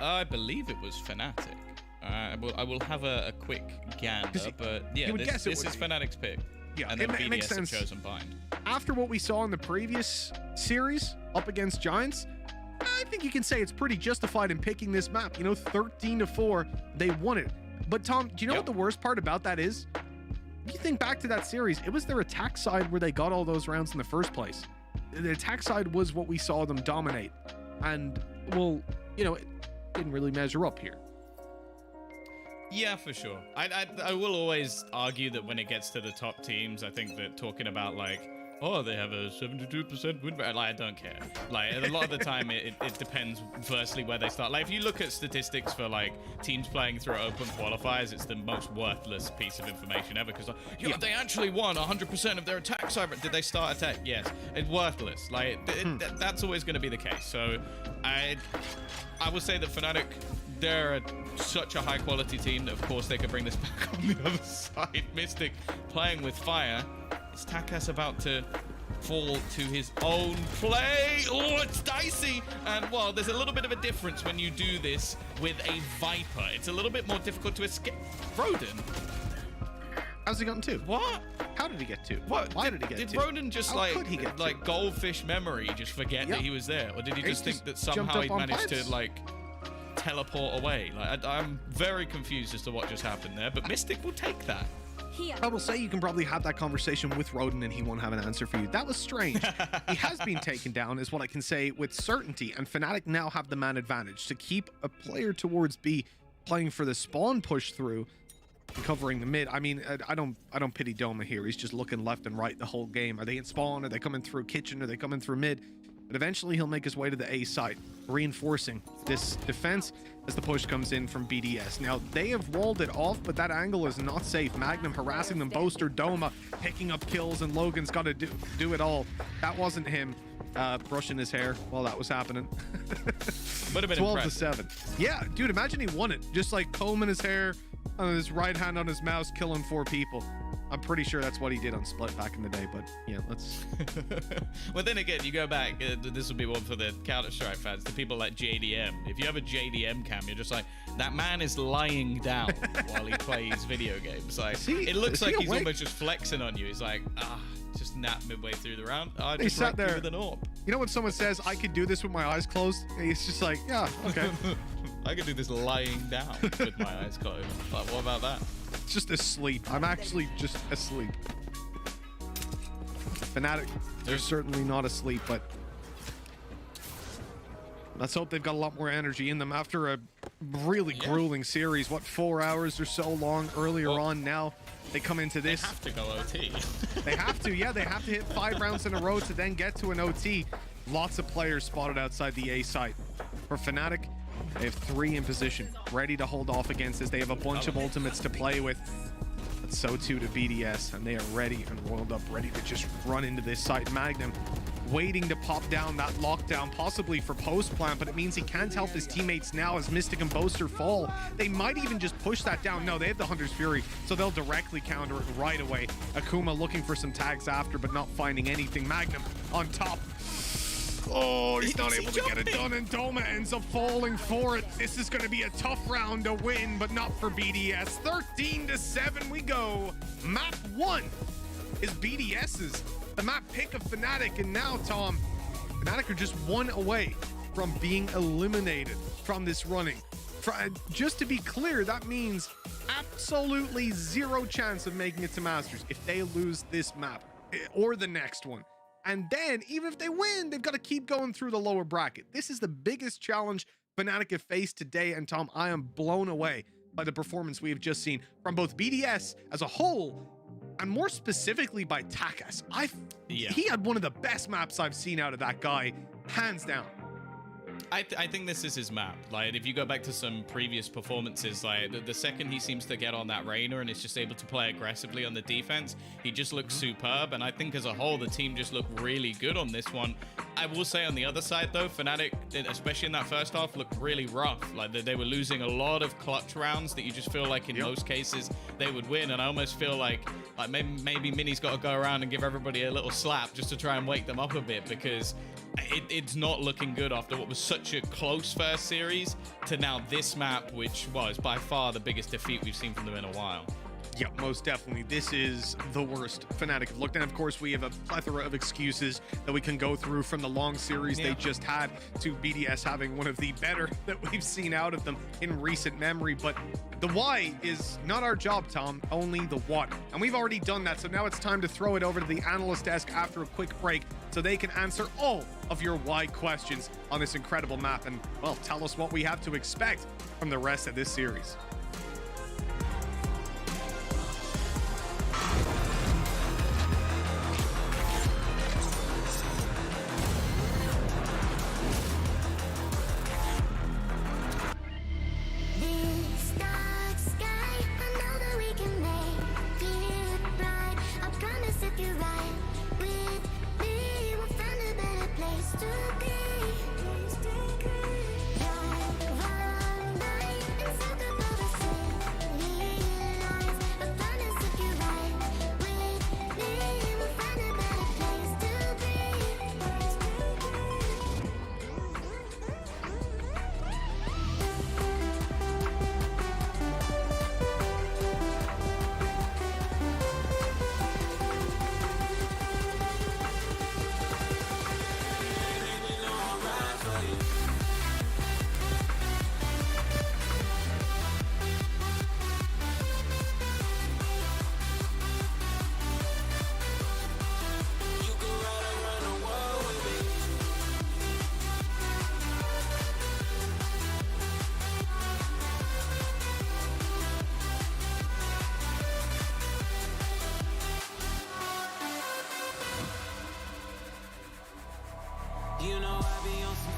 I believe it was Fnatic. I will have a quick gander, but yeah, this is Fnatic's pick. Yeah, and then it makes sense. Chosen bind. After what we saw in the previous series up against Giants, I think you can say it's pretty justified in picking this map. You know, 13-4, they won it. But Tom, do you know what the worst part about that is? If you think back to that series, it was their attack side where they got all those rounds in the first place. The attack side was what we saw them dominate. And, well, you know, it didn't really measure up here. Yeah, for sure. I will always argue that when it gets to the top teams, I think that talking about like, oh, they have a 72% win rate, like, I don't care. Like, a lot of the time, it depends firstly where they start. Like, if you look at statistics for like teams playing through open qualifiers, it's the most worthless piece of information ever, because like, they actually won 100% of their attack side. Did they start attack? Yes. It's worthless. Like, that's always going to be the case. So I would say that Fnatic, they're such a high quality team that of course they could bring this back on the other side. Mystic playing with fire. Is Takas about to fall to his own play? Oh, it's dicey. And well, there's a little bit of a difference when you do this with a Viper. It's a little bit more difficult to escape. Roden. How's he gotten two? What? How did he get two? What? Why did he get two? Did Roden just How could he get like two? goldfish memory just forget that he was there? Or did he just think that somehow he managed to like teleport away? Like I'm very confused as to what just happened there, but Mystic will take that. I will say you can probably have that conversation with Roden and he won't have an answer for you. That was strange. He has been taken down is what I can say with certainty, and Fnatic now have the man advantage to keep a player towards B playing for the spawn push through and covering the mid. I mean, I don't pity Doma here. He's just looking left and right the whole game. Are they in spawn? Are they coming through kitchen? Are they coming through mid? but eventually he'll make his way to the A side, reinforcing this defense as the push comes in from BDS. Now, they have walled it off, but that angle is not safe. Magnum harassing them, Boaster, Doma picking up kills, and Logan's got to do it all. That wasn't him brushing his hair while that was happening. Would have been 12 impressive. to 7. Yeah, dude, imagine he won it. Just like combing his hair on his right hand on his mouse, killing 4 people. I'm pretty sure that's what he did on Split back in the day, but yeah, let's... Well, then again, you go back, this will be one for the Counter-Strike fans, the people like JDM. If you have a JDM cam, you're just like, that man is lying down while he plays video games. Like, it looks like he's almost just flexing on you. He's like, just nap midway through the round. I just sat there with an AWP. You know when someone says, I could do this with my eyes closed? It's just like, yeah, okay. I could do this lying down with my eyes closed. Like, what about that? Just asleep. I'm actually just asleep. Fnatic, they're certainly not asleep, but let's hope they've got a lot more energy in them after a really grueling series. What, 4 hours or so long earlier on? Now they come into this. They have to go OT. They have to, yeah. They have to hit 5 rounds in a row to then get to an OT. Lots of players spotted outside the A site. For Fnatic, they have 3 in position, ready to hold off against this. They have a bunch of ultimates to play with. But so too to BDS, and they are ready and rolled up, ready to just run into this site. Magnum waiting to pop down that lockdown, possibly for post plant, but it means he can't help his teammates now as Mystic and Boaster fall. They might even just push that down. No, they have the Hunter's Fury, so they'll directly counter it right away. Akuma looking for some tags after, but not finding anything. Magnum on top. Oh, he's not able to get it done, and Doma ends up falling for it. This is going to be a tough round to win, but not for BDS. 13 to 7 we go. Map 1 is BDS's. The map pick of Fnatic, and now, Tom, Fnatic are just 1 away from being eliminated from this running. Just to be clear, that means absolutely 0 chance of making it to Masters if they lose this map or the next one. And then, even if they win, they've got to keep going through the lower bracket. This is the biggest challenge Fnatic have faced today, and Tom, I am blown away by the performance we have just seen from both BDS as a whole, and more specifically by Takas. He had one of the best maps I've seen out of that guy, hands down. I think this is his map. Like, if you go back to some previous performances, like the second he seems to get on that Reyna and is just able to play aggressively on the defense, he just looks superb. And I think as a whole, the team just looked really good on this one. I will say on the other side, though, Fnatic, especially in that first half, looked really rough. Like, they were losing a lot of clutch rounds that you just feel like in most cases they would win. And I almost feel like maybe Mini's got to go around and give everybody a little slap just to try and wake them up a bit, because it's not looking good after what was such a close first series to now this map, which was by far the biggest defeat we've seen from them in a while. Yeah, most definitely. This is the worst Fnatic have looked. And of course, we have a plethora of excuses that we can go through, from the long series they just had to BDS having one of the better that we've seen out of them in recent memory. But the why is not our job, Tom, only the what. And we've already done that. So now it's time to throw it over to the analyst desk after a quick break so they can answer all of your why questions on this incredible map. And, well, tell us what we have to expect from the rest of this series.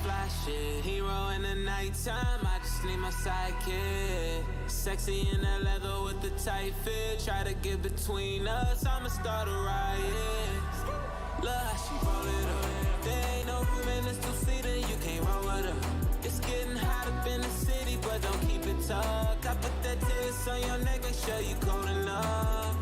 fly shit. Hero in the nighttime, I just need my sidekick. Sexy in that leather with the tight fit. Try to get between us, I'ma start a riot. Look how she roll it up. There ain't no room in this two-seater, you can't roll with her. It's getting hot up in the city, but don't keep it tucked. I put that taste on your neck, make sure you cold enough.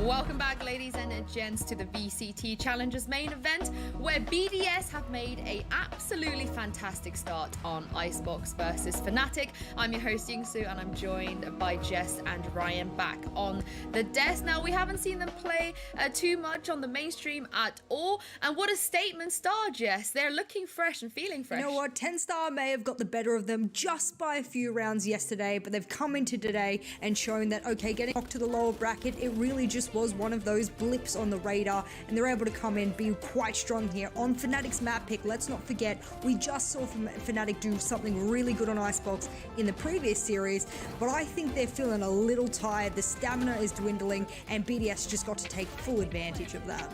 Welcome back, ladies and gents, to the VCT Challengers main event, where BDS have made a absolutely fantastic start on Icebox versus Fnatic. I'm your host, Yingsu, and I'm joined by Jess and Ryan back on the desk. Now, we haven't seen them play too much on the mainstream at all, and what a statement start, Jess. They're looking fresh and feeling fresh. You know what? 10 Star may have got the better of them just by a few rounds yesterday, but they've come into today and shown that, okay, getting knocked to the lower bracket, it really just was one of those blips on the radar, and they're able to come in, be quite strong here on Fnatic's map pick. Let's not forget, we just saw Fnatic do something really good on Icebox in the previous series, but I think they're feeling a little tired. The stamina is dwindling, and BDS just got to take full advantage of that.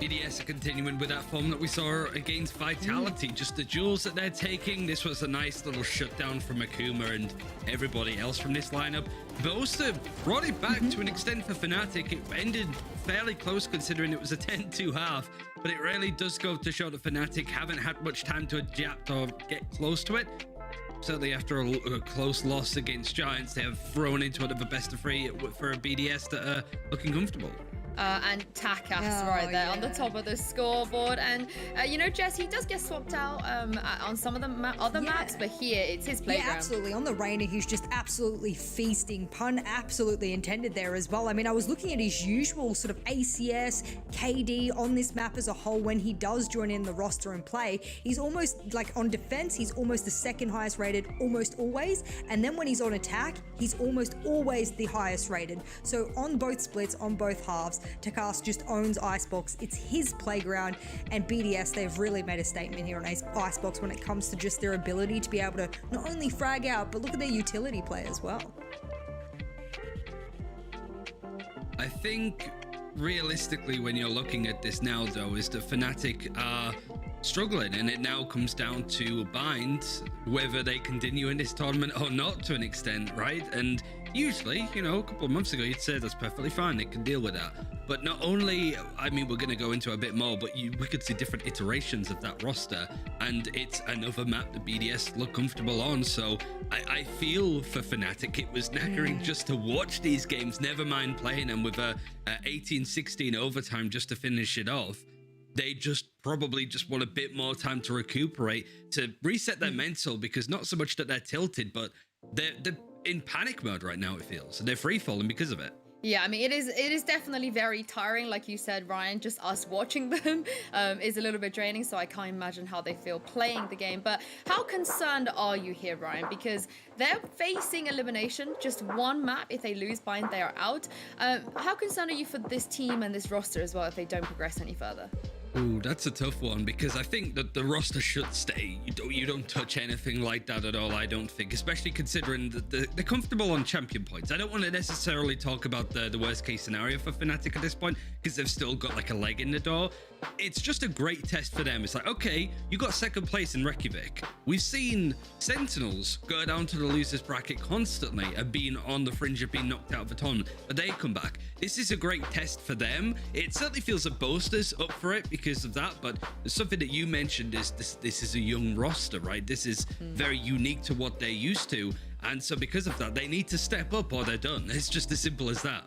BDS are continuing with that form that we saw against Vitality. Just the duels that they're taking. This was a nice little shutdown from Akuma and everybody else from this lineup. Boaster brought it back to an extent for Fnatic. It ended fairly close considering it was a 10-2 half, but it really does go to show that Fnatic haven't had much time to adapt or get close to it. Certainly after a close loss against Giants, they have thrown into it of a best of three for a BDS that are looking comfortable. And Takas right there on the top of the scoreboard. And, you know, Jess, he does get swapped out on some of the other maps, but here it's his playground. Yeah, absolutely. On the Reina, he's just absolutely feasting. Pun absolutely intended there as well. I mean, I was looking at his usual sort of ACS, KD on this map as a whole when he does join in the roster and play. He's almost, like, on defense, he's almost the second highest rated, almost always. And then when he's on attack, he's almost always the highest rated. So on both splits, on both halves, Takas just owns Icebox. It's his playground, and BDS, they've really made a statement here on Icebox when it comes to just their ability to be able to not only frag out, but look at their utility play as well. I think realistically, when you're looking at this now, though, is that Fnatic are struggling, and it now comes down to bind whether they continue in this tournament or not to an extent, right? And usually, you know, a couple of months ago, you'd say that's perfectly fine, they can deal with that. But not only, I mean, we're going to go into a bit more, but we could see different iterations of that roster, and it's another map that BDS look comfortable on. So I feel for Fnatic, it was knackering just to watch these games, never mind playing them with a 18-16 overtime just to finish it off. They just probably just want a bit more time to recuperate, to reset their mental, because not so much that they're tilted, but they're in panic mode right now, it feels. They're free falling because of it. Yeah, I mean, it is definitely very tiring. Like you said, Ryan, just us watching them is a little bit draining. So I can't imagine how they feel playing the game. But how concerned are you here, Ryan? Because they're facing elimination, just one map. If they lose Bind, they are out. How concerned are you for this team and this roster as well if they don't progress any further? Ooh, that's a tough one because I think that the roster should stay. You don't touch anything like that at all, I don't think, especially considering that they're comfortable on champion points. I don't want to necessarily talk about the worst case scenario for Fnatic at this point because they've still got like a leg in the door. It's just a great test for them. It's like, okay, you got second place in Reykjavik. We've seen Sentinels go down to the losers bracket constantly and being on the fringe of being knocked out of a tournament, but they come back. This is a great test for them. It certainly feels like Boaster's up for it because of that, but something that you mentioned is this is a young roster, right? This is very unique to what they're used to, and so because of that, they need to step up or they're done. It's just as simple as that.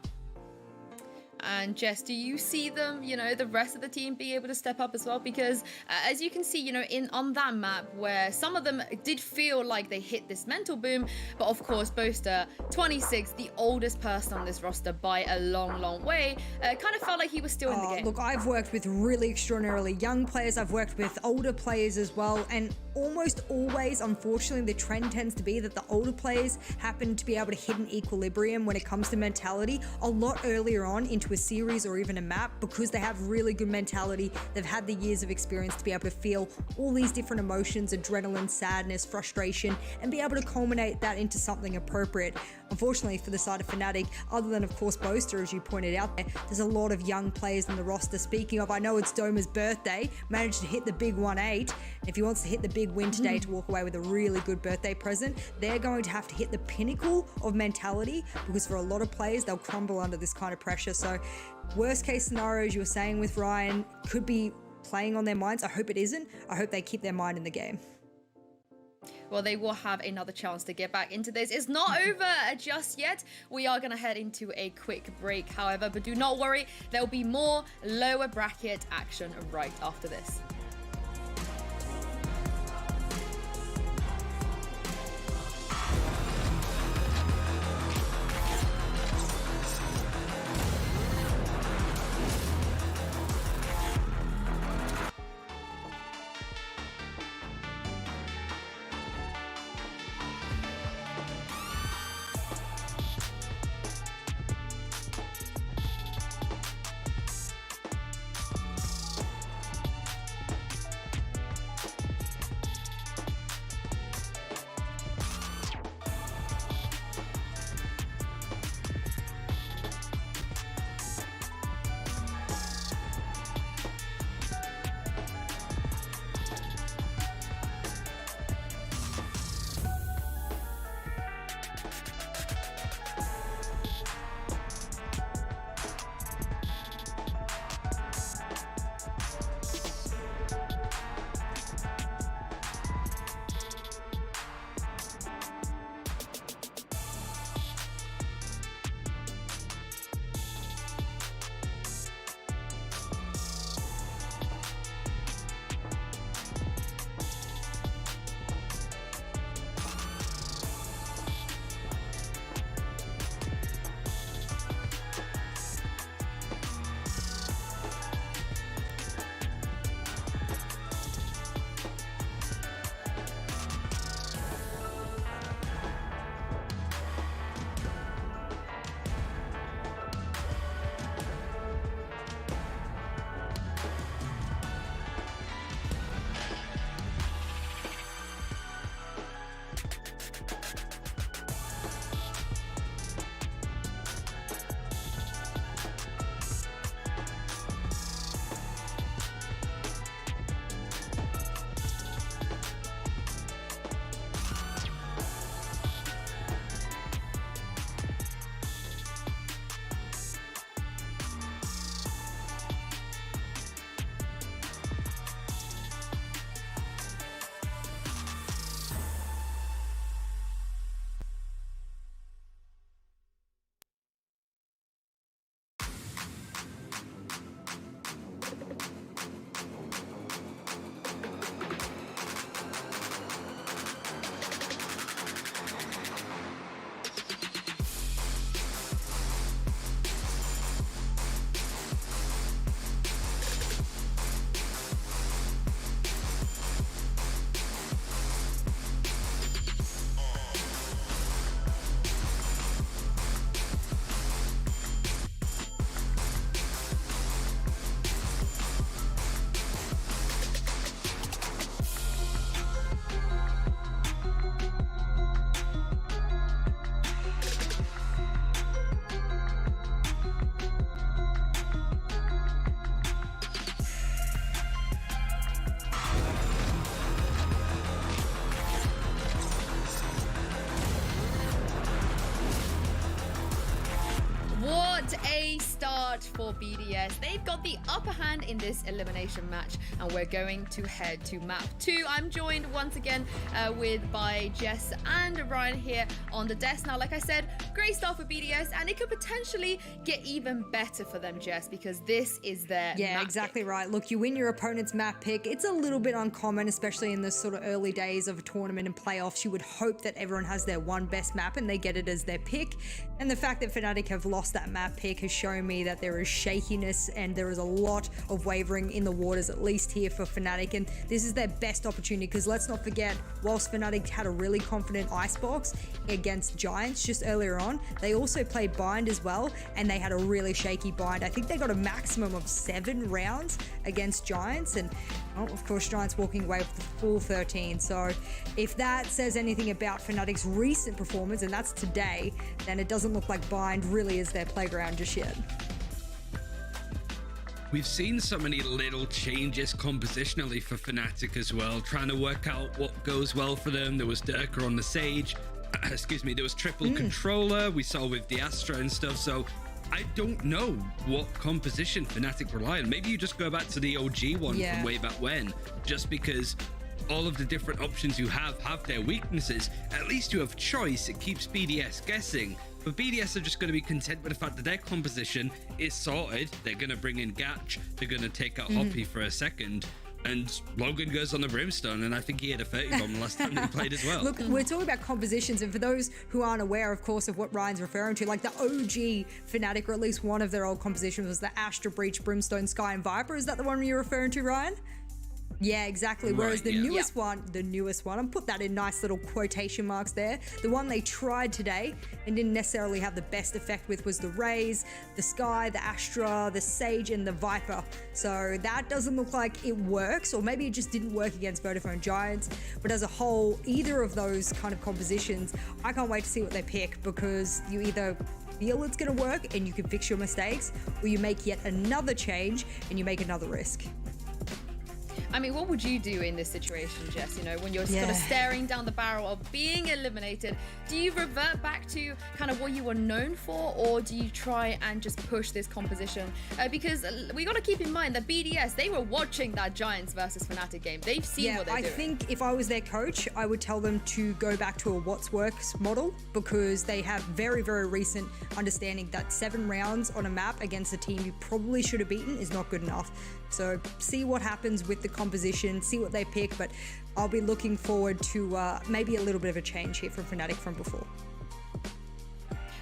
And Jess, do you see them, the rest of the team be able to step up as well? Because as you can see, on that map where some of them did feel like they hit this mental boom, but of course, Boaster, 26, the oldest person on this roster by a long, long way, kind of felt like he was still in the game. Look, I've worked with really extraordinarily young players. I've worked with older players as well. And almost always, unfortunately, the trend tends to be that the older players happen to be able to hit an equilibrium when it comes to mentality a lot earlier on into a series or even a map because they have really good mentality. They've had the years of experience to be able to feel all these different emotions, adrenaline, sadness, frustration, and be able to culminate that into something appropriate. Unfortunately for the side of Fnatic, other than of course Boaster, as you pointed out, there's a lot of young players in the roster. Speaking of, I know it's Doma's birthday, managed to hit the big 1-8. If he wants to hit the big win today to walk away with a really good birthday present, they're going to have to hit the pinnacle of mentality because for a lot of players, they'll crumble under this kind of pressure. So worst case scenario, as you were saying with Ryan, could be playing on their minds. I hope it isn't. I hope they keep their mind in the game. Well, they will have another chance to get back into this. It's not over just yet. We are going to head into a quick break, however, but do not worry. There'll be more lower bracket action right after this. What a start for BDS. They've got the upper hand in this elimination match, and we're going to head to map 2. I'm joined once again by Jess and Ryan here on the desk. Now, like I said, great start for BDS, and it could potentially get even better for them, Jess, because this is their map exactly pick. right. Look, you win your opponent's map pick. It's a little bit uncommon, especially in the sort of early days of a tournament and playoffs. You would hope that everyone has their one best map and they get it as their pick. And the fact that Fnatic have lost that map pick has shown me that there is shakiness and there is a lot of wavering in the waters, at least here for Fnatic. And this is their best opportunity, because let's not forget, whilst Fnatic had a really confident Icebox against Giants just earlier on, they also played Bind as well, and they had a really shaky Bind. I think they got a maximum of 7 rounds against Giants, and of course Giants walking away with the full 13. So if that says anything about Fnatic's recent performance, and that's today, then it doesn't look like Bind really is their playground just yet. We've seen so many little changes compositionally for Fnatic as well, trying to work out what goes well for them. There was Durka on the Sage, excuse me, there was triple controller we saw with the Astra and stuff, so I don't know what composition Fnatic rely on. Maybe you just go back to the OG one from way back when, just because all of the different options you have their weaknesses. At least you have choice. It keeps BDS guessing. But BDS are just going to be content with the fact that their composition is sorted. They're going to bring in Gatch. They're going to take out Hoppy for a second. And Logan goes on the Brimstone, and I think he had a 30 bomb the last time he played as well. Look, we're talking about compositions, and for those who aren't aware, of course, of what Ryan's referring to, like the OG Fnatic, or at least one of their old compositions, was the Astra, Breach, Brimstone, Sky, and Viper. Is that the one you're referring to, Ryan? Yeah, exactly. Whereas the newest one, and put that in nice little quotation marks there, the one they tried today and didn't necessarily have the best effect with was the Raze, the Sky, the Astra, the Sage, and the Viper. So that doesn't look like it works, or maybe it just didn't work against Vodafone Giants. But as a whole, either of those kind of compositions, I can't wait to see what they pick, because you either feel it's going to work and you can fix your mistakes, or you make yet another change and you make another risk. I mean, what would you do in this situation, Jess? You know, when you're sort of staring down the barrel of being eliminated, do you revert back to kind of what you were known for, or do you try and just push this composition? Because we got to keep in mind that BDS, they were watching that Giants versus Fnatic game. They've seen what they're doing. I think if I was their coach, I would tell them to go back to a what's works model, because they have very, very recent understanding that 7 rounds on a map against a team you probably should have beaten is not good enough. So see what happens with the composition, see what they pick, but I'll be looking forward to maybe a little bit of a change here from Fnatic from before.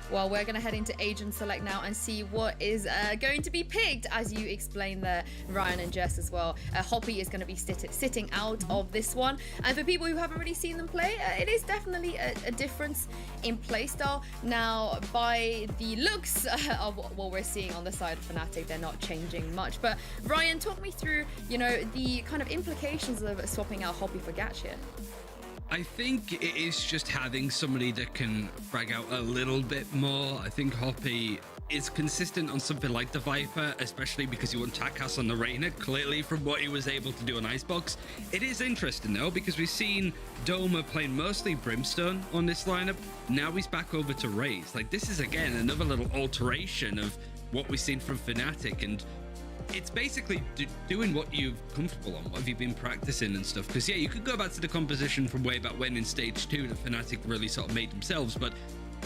Well, we're going to head into Agent Select now and see what is going to be picked, as you explained there, Ryan and Jess as well. Hoppy is going to be sitting out of this one. And for people who haven't really seen them play, it is definitely a difference in playstyle. Now, by the looks of what we're seeing on the side of Fnatic, they're not changing much. But Ryan, talk me through, you know, the kind of implications of swapping out Hoppy for Gatch here. I think it is just having somebody that can frag out a little bit more. I think Hoppy is consistent on something like the Viper, especially because he won Takas on the Reyna, clearly from what he was able to do on Icebox. It is interesting though, because we've seen Doma playing mostly Brimstone on this lineup. Now he's back over to Raze. Like, this is again another little alteration of what we've seen from Fnatic, and it's basically doing what you're comfortable on, what have you been practicing and stuff. Because yeah, you could go back to the composition from way back when in stage 2 that Fnatic really sort of made themselves, but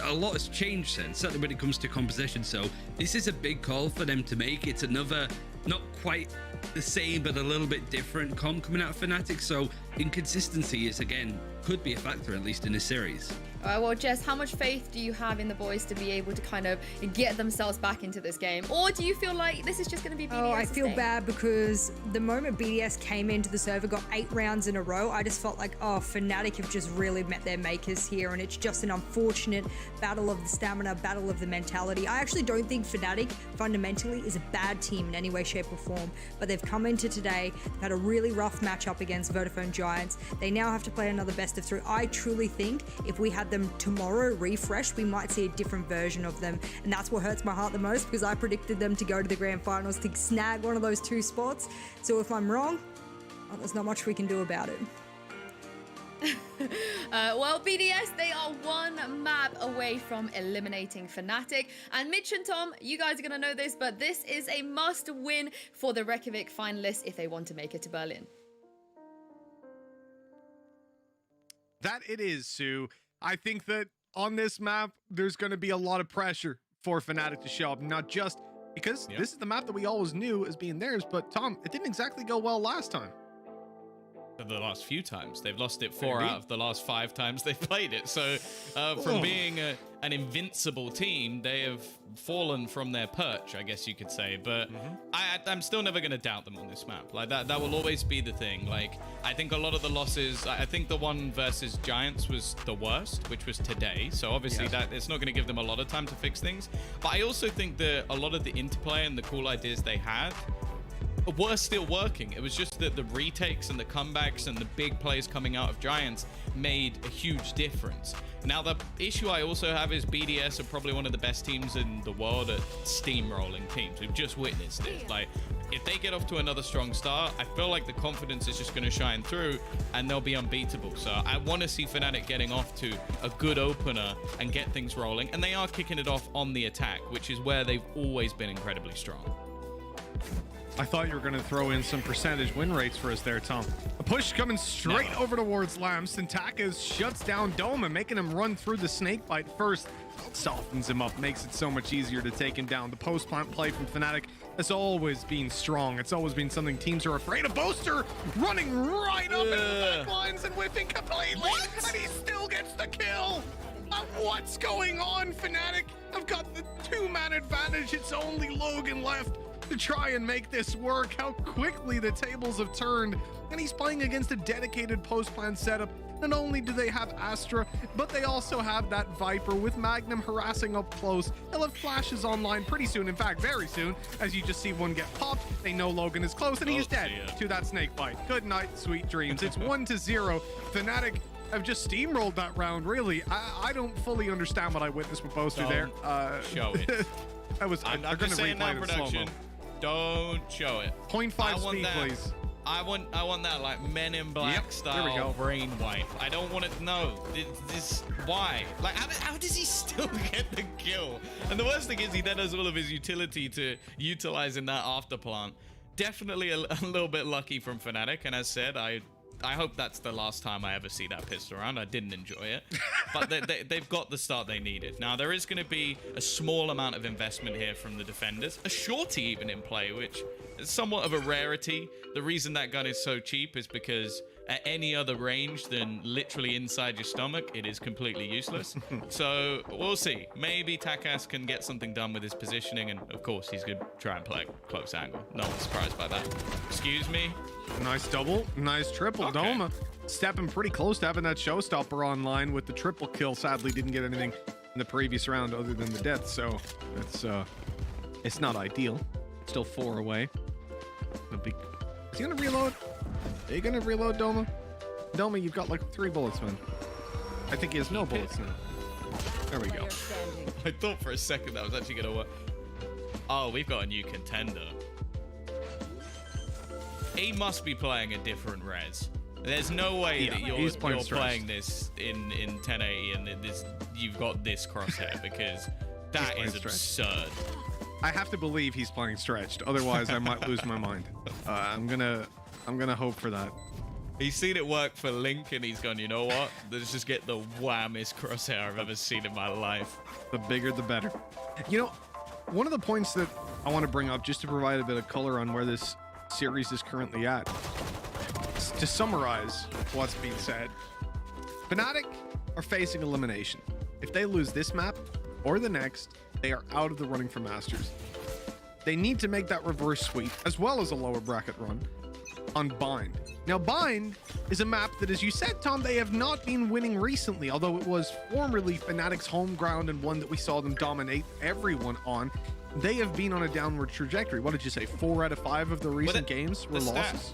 a lot has changed since, certainly when it comes to composition. So this is a big call for them to make. It's another, not quite the same, but a little bit different comp coming out of Fnatic. So inconsistency is, again, could be a factor, at least in this series. Well, Jess, how much faith do you have in the boys to be able to kind of get themselves back into this game? Or do you feel like this is just going to be BDS? Oh, I feel bad, because the moment BDS came into the server, got 8 rounds in a row, I just felt like, oh, Fnatic have just really met their makers here, and it's just an unfortunate battle of the stamina, battle of the mentality. I actually don't think Fnatic fundamentally is a bad team in any way, shape, or form, but they've come into today, they've had a really rough matchup against Vodafone Giants. They now have to play another best of 3. I truly think if we had them tomorrow refresh, we might see a different version of them, and that's what hurts my heart the most, because I predicted them to go to the grand finals to snag one of those 2 spots. So if I'm wrong, well, there's not much we can do about it. Well, BDS, they are one map away from eliminating Fnatic. And Mitch and Tom, you guys are going to know this, but this is a must-win for the Reykjavik finalists if they want to make it to Berlin. That it is, Sue. I think that on this map, there's going to be a lot of pressure for Fnatic to show up, not just because this is the map that we always knew as being theirs, but Tom, it didn't exactly go well last time. The last few times they've lost it 4 out of the last 5 times they've played it, so from being an invincible team, they have fallen from their perch, I guess you could say. But I'm still never going to doubt them on this map. Like that will always be the thing. Like, I think a lot of the losses, I think the one versus Giants was the worst, which was today, so obviously that it's not going to give them a lot of time to fix things. But I also think that a lot of the interplay and the cool ideas they had were still working. It was just that the retakes and the comebacks and the big plays coming out of Giants made a huge difference. Now, the issue I also have is BDS are probably one of the best teams in the world at steamrolling teams. We've just witnessed it. Like, if they get off to another strong start, I feel like the confidence is just going to shine through and they'll be unbeatable. So I want to see Fnatic getting off to a good opener and get things rolling. And they are kicking it off on the attack, which is where they've always been incredibly strong. I thought you were going to throw in some percentage win rates for us there, Tom. A push coming straight over towards Lamb. Sintakas shuts down Doma, making him run through the snake bite first. Softens him up, makes it so much easier to take him down. The post-plant play from Fnatic has always been strong. It's always been something teams are afraid of. Boaster running right up into the back lines and whiffing completely, and he still gets the kill. What's going on, Fnatic? I've got the 2-man advantage. It's only Logan left to try and make this work. How quickly the tables have turned, and he's playing against a dedicated post-plan setup. Not only do they have Astra, but they also have that Viper with Magnum harassing up close. They'll have flashes online pretty soon, in fact very soon, as you just see one get popped. They know Logan is close and he is dead to that snake bite. Good night, sweet dreams. It's 1-0. Fnatic have just steamrolled that round, really. I don't fully understand what I witnessed with Boaster there. Show it. I'm just gonna saying now, replay it in production. Don't show it. 0.5 speed, please. I want that like Men in Black style brain wipe. I don't want to know this. Why? Like, how does he still get the kill? And the worst thing is he then has all of his utility to utilize in that after plant. Definitely a little bit lucky from Fnatic, and as said, I hope that's the last time I ever see that pistol round. I didn't enjoy it, but they've got the start they needed. Now, there is going to be a small amount of investment here from the defenders. A shorty even in play, which is somewhat of a rarity. The reason that gun is so cheap is because at any other range than literally inside your stomach, it is completely useless. So we'll see. Maybe Takas can get something done with his positioning, and of course, he's going to try and play a close angle. No one's surprised by that. Excuse me? Nice double, nice triple. Okay. Doma stepping pretty close to having that showstopper online with the triple kill. Sadly, didn't get anything in the previous round other than the death, so it's not ideal. Still 4 away. Is he gonna reload? Are you gonna reload, Doma? Doma, you've got like 3 bullets, man. I think he has no bullets now. There we go. I thought for a second that was actually gonna work. Oh, we've got a new contender. He must be playing a different res. There's no way that you're playing this in 1080 and you've got this crosshair, because that is absurd. I have to believe he's playing stretched, otherwise I might lose my mind. I'm gonna hope for that. He's seen it work for Link and he's gone, you know what? Let's just get the whammest crosshair I've ever seen in my life. The bigger the better. You know, one of the points that I want to bring up, just to provide a bit of color on where this series is currently at, to summarize what's being said, Fnatic are facing elimination. If they lose this map or the next, they are out of the running for Masters. They need to make that reverse sweep as well as a lower bracket run on Bind. Now, Bind is a map that, as you said, Tom, they have not been winning recently, although it was formerly Fnatic's home ground and one that we saw them dominate everyone on. They have been on a downward trajectory. What did you say? 4 out of 5 of the recent games were losses?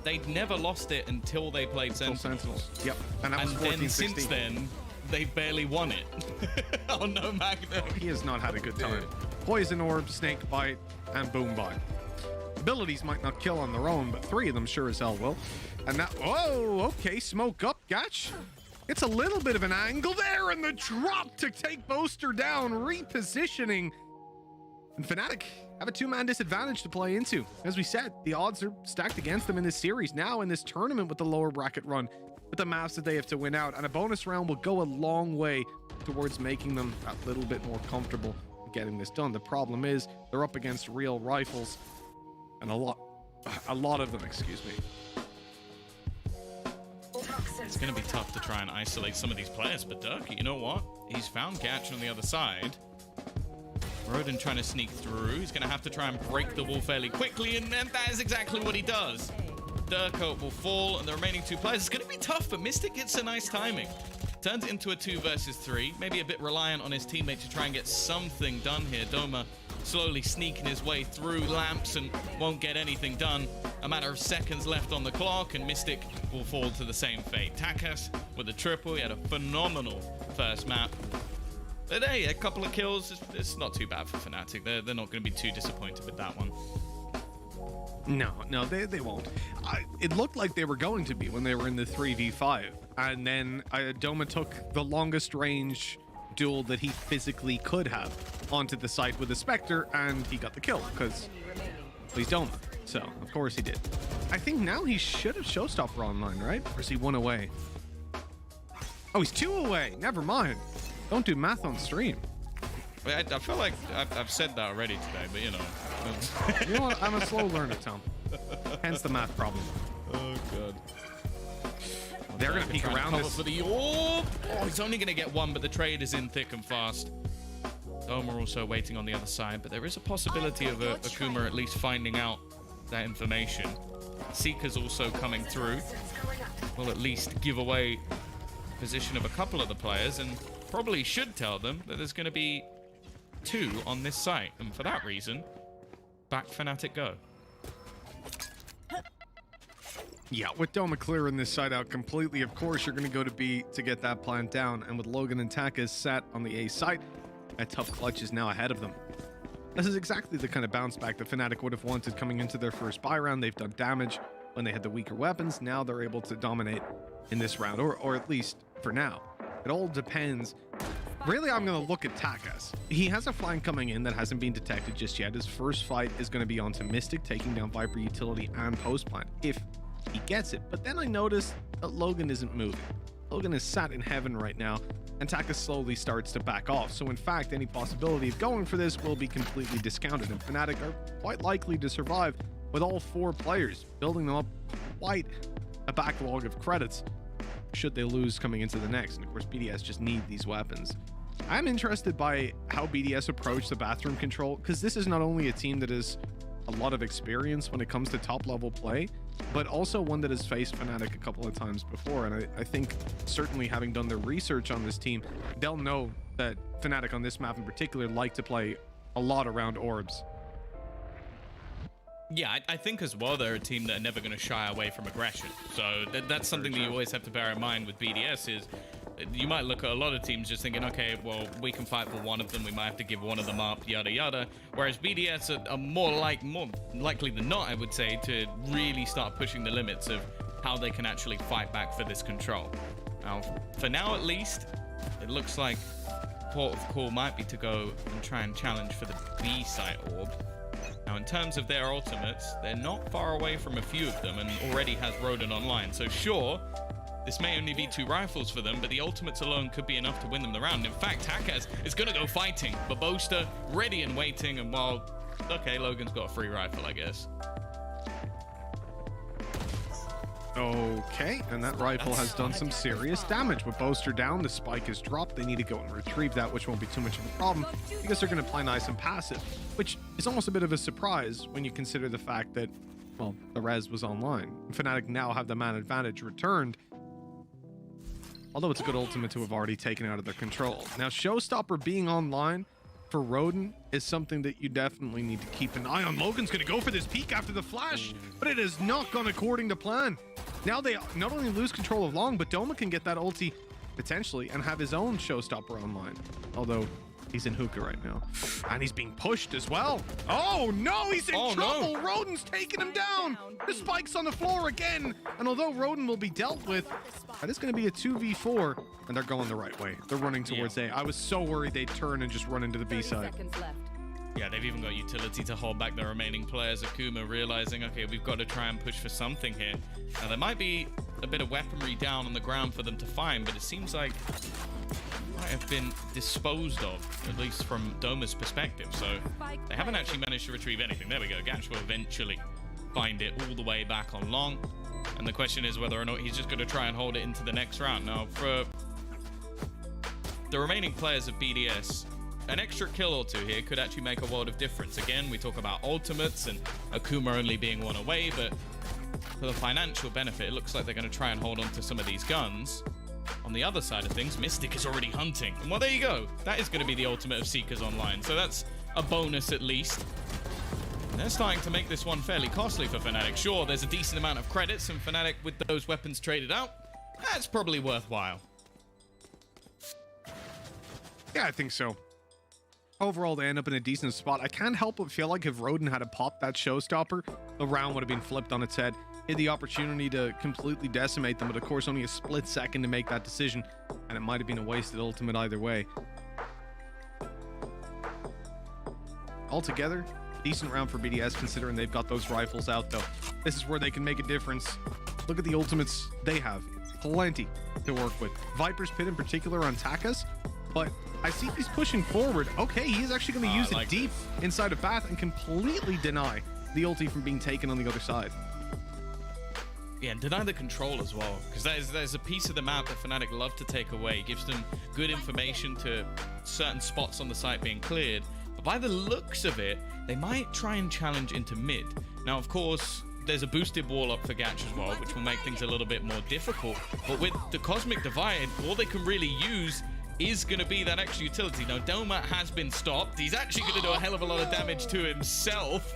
They'd never lost it until they played Sentinels. Yep. And that was 14-16. Then since then, they barely won it. Oh no, Magnum. He has not had a good time. Poison Orb, Snake Bite, and Boom Bite. Abilities might not kill on their own, but 3 of them sure as hell will. And now, oh, okay, smoke up, Gatch. It's a little bit of an angle there, and the drop to take Boaster down, repositioning. And Fnatic have a 2-man disadvantage to play into. As we said, the odds are stacked against them in this series. Now in this tournament with the lower bracket run, with the maps that they have to win out, and a bonus round will go a long way towards making them a little bit more comfortable getting this done. The problem is they're up against real rifles, and a lot of them, excuse me. It's going to be tough to try and isolate some of these players, but Dirk, you know what? He's found Gatch on the other side. Roden trying to sneak through. He's going to have to try and break the wall fairly quickly, and that is exactly what he does. Dirk will fall, and the remaining 2 players. It's going to be tough, but Mystic gets a nice timing. Turns it into a 2 versus 3. Maybe a bit reliant on his teammate to try and get something done here. Doma slowly sneaking his way through lamps and won't get anything done. A matter of seconds left on the clock, and Mystic will fall to the same fate. Takas with a triple. He had a phenomenal first map. But hey, a couple of kills, it's not too bad for Fnatic. They're not going to be too disappointed with that one. No, they won't. It looked like they were going to be when they were in the 3v5. And then Doma took the longest range duel that he physically could have onto the site with a Spectre, and he got the kill because he's Doma. So, of course he did. I think now he should have Showstopper online, right? Or is he 1 away? Oh, he's 2 away. Never mind. Don't do math on stream. I feel like I've said that already today, but you know. You know what? I'm a slow learner, Tom. Hence the math problem. Oh, God. They're going to peek around this. For the orb. Oh, he's only going to get 1, but the trade is in thick and fast. Doma also waiting on the other side, but there is a possibility of Akuma at least finding out that information. Seeker's also coming through. Will at least give away position of a couple of the players, and probably should tell them that there's going to be 2 on this site, and for that reason, back Fnatic go. Yeah, with Doma clearing this side out completely, of course you're going to go to B to get that plant down, and with Logan and Takas sat on the A site, a tough clutch is now ahead of them. This is exactly the kind of bounce back that Fnatic would have wanted coming into their first buy round. They've done damage when they had the weaker weapons. Now they're able to dominate in this round, or at least for now. It all depends. Really, I'm going to look at Takas. He has a flank coming in that hasn't been detected just yet. His first fight is going to be onto Mystic, taking down Viper utility and post plant, if he gets it. But then I noticed that Logan isn't moving. Logan is sat in heaven right now, and Takas slowly starts to back off. So in fact, any possibility of going for this will be completely discounted, and Fnatic are quite likely to survive with all 4 players, building them up quite a backlog of credits should they lose coming into the next. And of course, BDS just need these weapons. I'm interested by how BDS approach the bathroom control, because this is not only a team that has a lot of experience when it comes to top level play, but also one that has faced Fnatic a couple of times before. And I think certainly having done their research on this team, they'll know that Fnatic on this map in particular like to play a lot around orbs. Yeah, I think as well they're a team that are never going to shy away from aggression. So that's something that you always have to bear in mind with BDS is you might look at a lot of teams just thinking, okay, well, we can fight for one of them. We might have to give one of them up, yada, yada. Whereas BDS are more likely than not, I would say, to really start pushing the limits of how they can actually fight back for this control. Now, for now at least, it looks like port of call might be to go and try and challenge for the B site orb. Now, in terms of their ultimates, they're not far away from a few of them and already has Roden online. So sure, this may only be 2 rifles for them, but the ultimates alone could be enough to win them the round. In fact, Takas is going to go fighting, but Boaster ready and waiting, and while, okay, Logan's got a free rifle, I guess. Okay, and that rifle has done some serious damage. With Boaster down, the spike is dropped. They need to go and retrieve that, which won't be too much of a problem because they're going to play nice and passive, which is almost a bit of a surprise when you consider the fact that, well, the res was online. Fnatic now have the man advantage returned, although it's a good ultimate to have already taken out of their control. Now, Showstopper being online for Roden is something that you definitely need to keep an eye on. Logan's going to go for this peek after the flash, but it has not gone according to plan. Now they not only lose control of Long, but Doma can get that ulti potentially and have his own Showstopper online. Although He's in hookah right now. And he's being pushed as well. Oh, no, he's in trouble. No. Roden's taking him down. The spike's on the floor again. And although Roden will be dealt with, that is going to be a 2v4. And they're going the right way. They're running towards A. I was so worried they'd turn and just run into the B side. Yeah, they've even got utility to hold back the remaining players. Akuma realizing, okay, we've got to try and push for something here. Now, there might be a bit of weaponry down on the ground for them to find, but it seems like might have been disposed of, at least from Doma's perspective. So they haven't actually managed to retrieve anything. There we go. Gatch will eventually find it all the way back on long. And the question is whether or not he's just going to try and hold it into the next round. Now, for the remaining players of BDS, an extra kill or two here could actually make a world of difference. Again, we talk about ultimates and Akuma only being one away, but for the financial benefit, it looks like they're going to try and hold on to some of these guns. On the other side of things, Mystic is already hunting. And well, there you go. That is going to be the ultimate of Seekers Online. So that's a bonus at least. And they're starting to make this one fairly costly for Fnatic. Sure, there's a decent amount of credits, and Fnatic with those weapons traded out, that's probably worthwhile. Yeah, I think so. Overall, they end up in a decent spot. I can't help but feel like if Roden had popped that showstopper, the round would have been flipped on its head. He had the opportunity to completely decimate them, but of course only a split second to make that decision, and it might have been a wasted ultimate either way. Altogether, decent round for BDS considering they've got those rifles out though. This is where they can make a difference. Look at the ultimates they have. Plenty to work with. Viper's Pit in particular on Takas, but I see he's pushing forward. Okay, he's actually going to use it deep inside of Bath and completely deny the ulti from being taken on the other side. Yeah, and deny the control as well, because there's a piece of the map that Fnatic love to take away. It gives them good information to certain spots on the site being cleared, but by the looks of it, they might try and challenge into mid. Now, of course, there's a boosted wall up for Gatch as well, which will make things a little bit more difficult, but with the Cosmic Divide, all they can really use is going to be that extra utility. Now, Doma has been stopped. He's actually going to do a hell of a lot of damage to himself,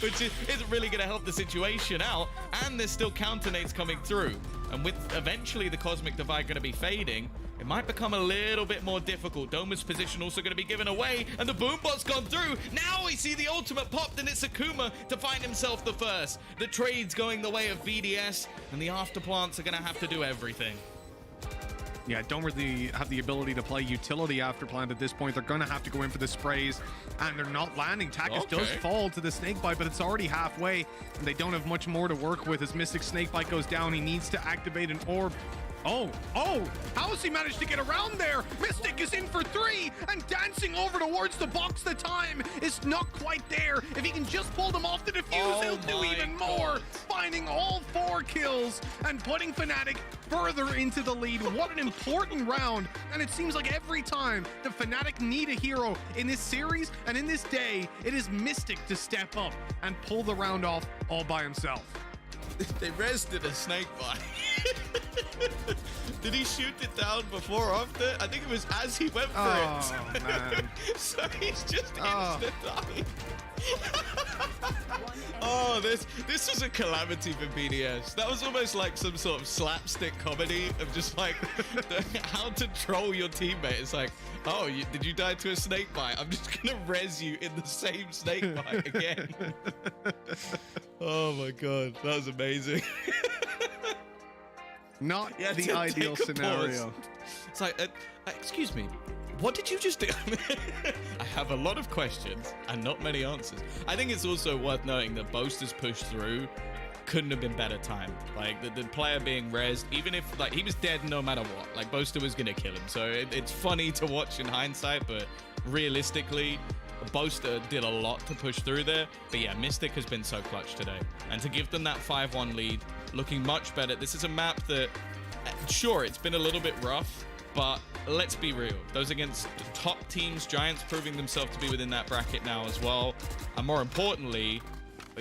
which isn't really going to help the situation out. And there's still counter nades coming through. And with eventually the Cosmic Divide going to be fading, it might become a little bit more difficult. Doma's position also going to be given away, and the Boombot's gone through. Now we see the ultimate popped, and it's Akuma to find himself the first. The trade's going the way of BDS, and the Afterplants are going to have to do everything. Yeah, don't really have the ability to play utility after plant at this point. They're going to have to go in for the sprays, and they're not landing. Takas does fall to the snakebite, but it's already halfway, and they don't have much more to work with. As Mystic snakebite goes down, he needs to activate an orb. Oh, how has he managed to get around there? Mystic is in for 3 and dancing over towards the box. The time is not quite there. If he can just pull them off the defuse, he'll do even more. Finding all 4 kills and putting Fnatic further into the lead. What an important round. And it seems like every time the Fnatic need a hero in this series and in this day, it is Mystic to step up and pull the round off all by himself. They rested a snakebite. Did he shoot it down before or after? I think it was as he went for it. Man. So he's just instant dying. Oh, this was a calamity for BDS. That was almost like some sort of slapstick comedy of just like how to troll your teammate. It's like, oh, did you die to a snake bite? I'm just gonna res you in the same snake bite again. Oh my god, that was amazing. Not the ideal scenario. It's like, excuse me, what did you just do? I have a lot of questions and not many answers. I think it's also worth noting that Boaster's push through couldn't have been better timed. Like the player being rezzed, even if like he was dead no matter what, like Boaster was gonna kill him. So it's funny to watch in hindsight, but realistically, Boaster did a lot to push through there. But yeah, Mystic has been so clutch today. And to give them that 5-1 lead, looking much better. This is a map that, sure, it's been a little bit rough, but let's be real. Those against the top teams, Giants proving themselves to be within that bracket now as well. And more importantly,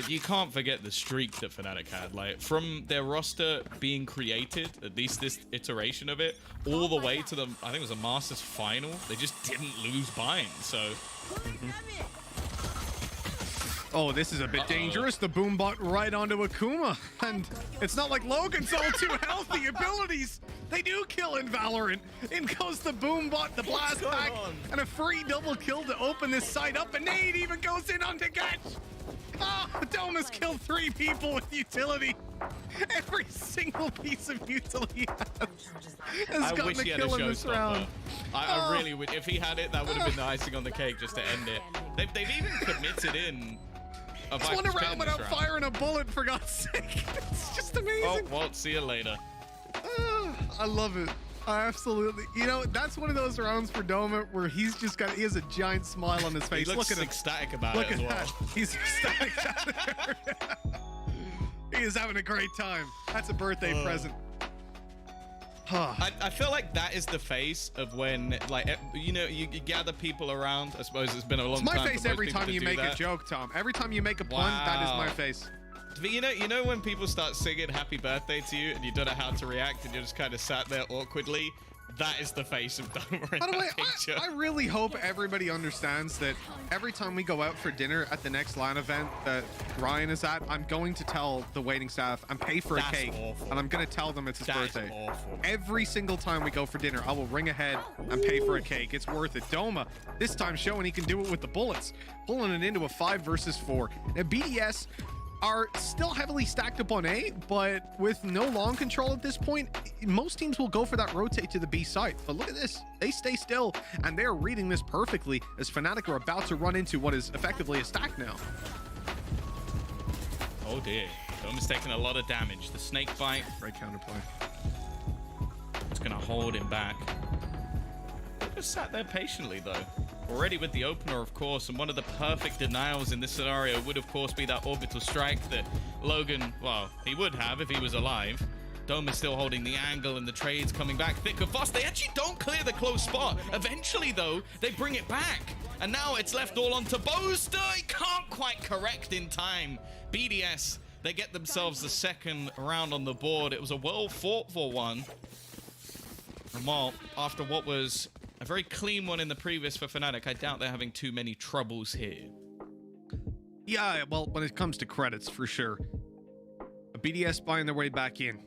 you can't forget the streak that Fnatic had. Like, from their roster being created, at least this iteration of it, all the way to the, I think it was a Masters final, they just didn't lose Bind. So Oh, this is a bit dangerous. The boom bot right onto Akuma. And it's not like Logan's all too healthy abilities. They do kill in Valorant. In goes the boom bot, the blast pack, and a free double kill to open this site up. And Nade even goes in on Catch. Oh, Dome has killed 3 people with utility. Every single piece of utility has gotten a kill in this round. I really would. If he had it, that would have been the icing on the cake just to end it. They've even committed in. It's won a round without firing a bullet, for God's sake. It's just amazing. Oh, well, see you later. I love it. I absolutely. You know, that's one of those rounds for Doma where he has a giant smile on his face. He looks Look at him. ecstatic about Look it as at well. that. He's ecstatic. He is having a great time. That's a birthday present. I feel like that is the face of when, like, you know, you gather people around. I suppose it's been a long time. It's my face for most every people time to you do make that. a joke, Tom. Every time you make a pun, that is my face. But you know when people start singing happy birthday to you and you don't know how to react and you're just kind of sat there awkwardly? That is the face of Doma in By the way, that picture. I really hope everybody understands that every time we go out for dinner at the next LAN event that Ryan is at, I'm going to tell the waiting staff and pay for a cake. Awful. And I'm going to tell them it's his birthday. Awful. Every single time we go for dinner, I will ring ahead and pay for a cake. It's worth it. Doma, this time showing he can do it with the bullets, pulling it into a 5 versus 4. Now, BDS are still heavily stacked up on A, but with no long control at this point, most teams will go for that rotate to the B site. But look at this. They stay still, and they're reading this perfectly as Fnatic are about to run into what is effectively a stack now. Oh dear. Doma's taking a lot of damage. The snake bite. Great counterplay. It's going to hold him back. Just sat there patiently, though. Already with the opener, of course, and one of the perfect denials in this scenario would, of course, be that orbital strike that Logan, well, he would have if he was alive. Dome is still holding the angle, and the trade's coming back thick and fast. They actually don't clear the close spot. Eventually, though, they bring it back. And now it's left all onto Boaster. He can't quite correct in time. BDS, they get themselves the second round on the board. It was a well-fought-for one. And while after what was a very clean one in the previous for Fnatic, I doubt they're having too many troubles here. Yeah, well, when it comes to credits, for sure. A BDS buying their way back in.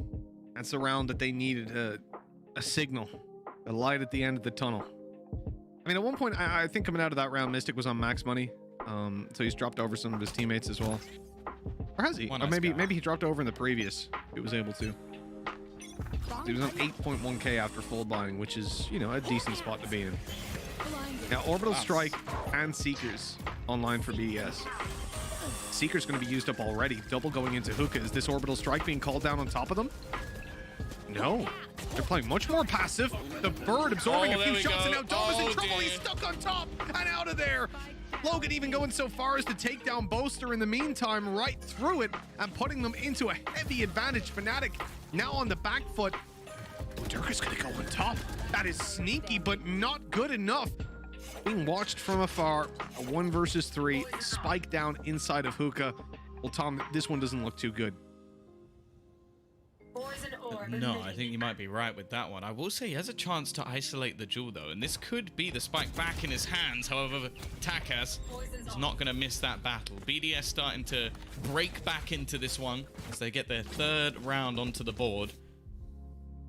That's the round that they needed a signal, a light at the end of the tunnel. I mean, at one point, I think coming out of that round, Mystic was on max money, so he's dropped over some of his teammates as well. Or has he? Or maybe he dropped over in the previous. He was able to. He was on 8.1k after full buying, which is, you know, a decent spot to be in. Now, Orbital Strike and Seekers online for BDS. Seeker's going to be used up already. Double going into Hookah. Is this Orbital Strike being called down on top of them? No. They're playing much more passive. The bird absorbing a few shots, and now Dome is in trouble. He's stuck on top and out of there. Logan even going so far as to take down Boaster in the meantime, right through it, and putting them into a heavy advantage. Fnatic now on the back foot. Dirk gonna go on top. That is sneaky, but not good enough. Being watched from afar, a 1 versus 3, spike down inside of Hookah. Well, Tom, this one doesn't look too good. No, I think you might be right with that one. I will say he has a chance to isolate the jewel, though, and this could be the spike back in his hands. However, Takas is not going to miss that battle. BDS starting to break back into this one as they get their 3rd round onto the board.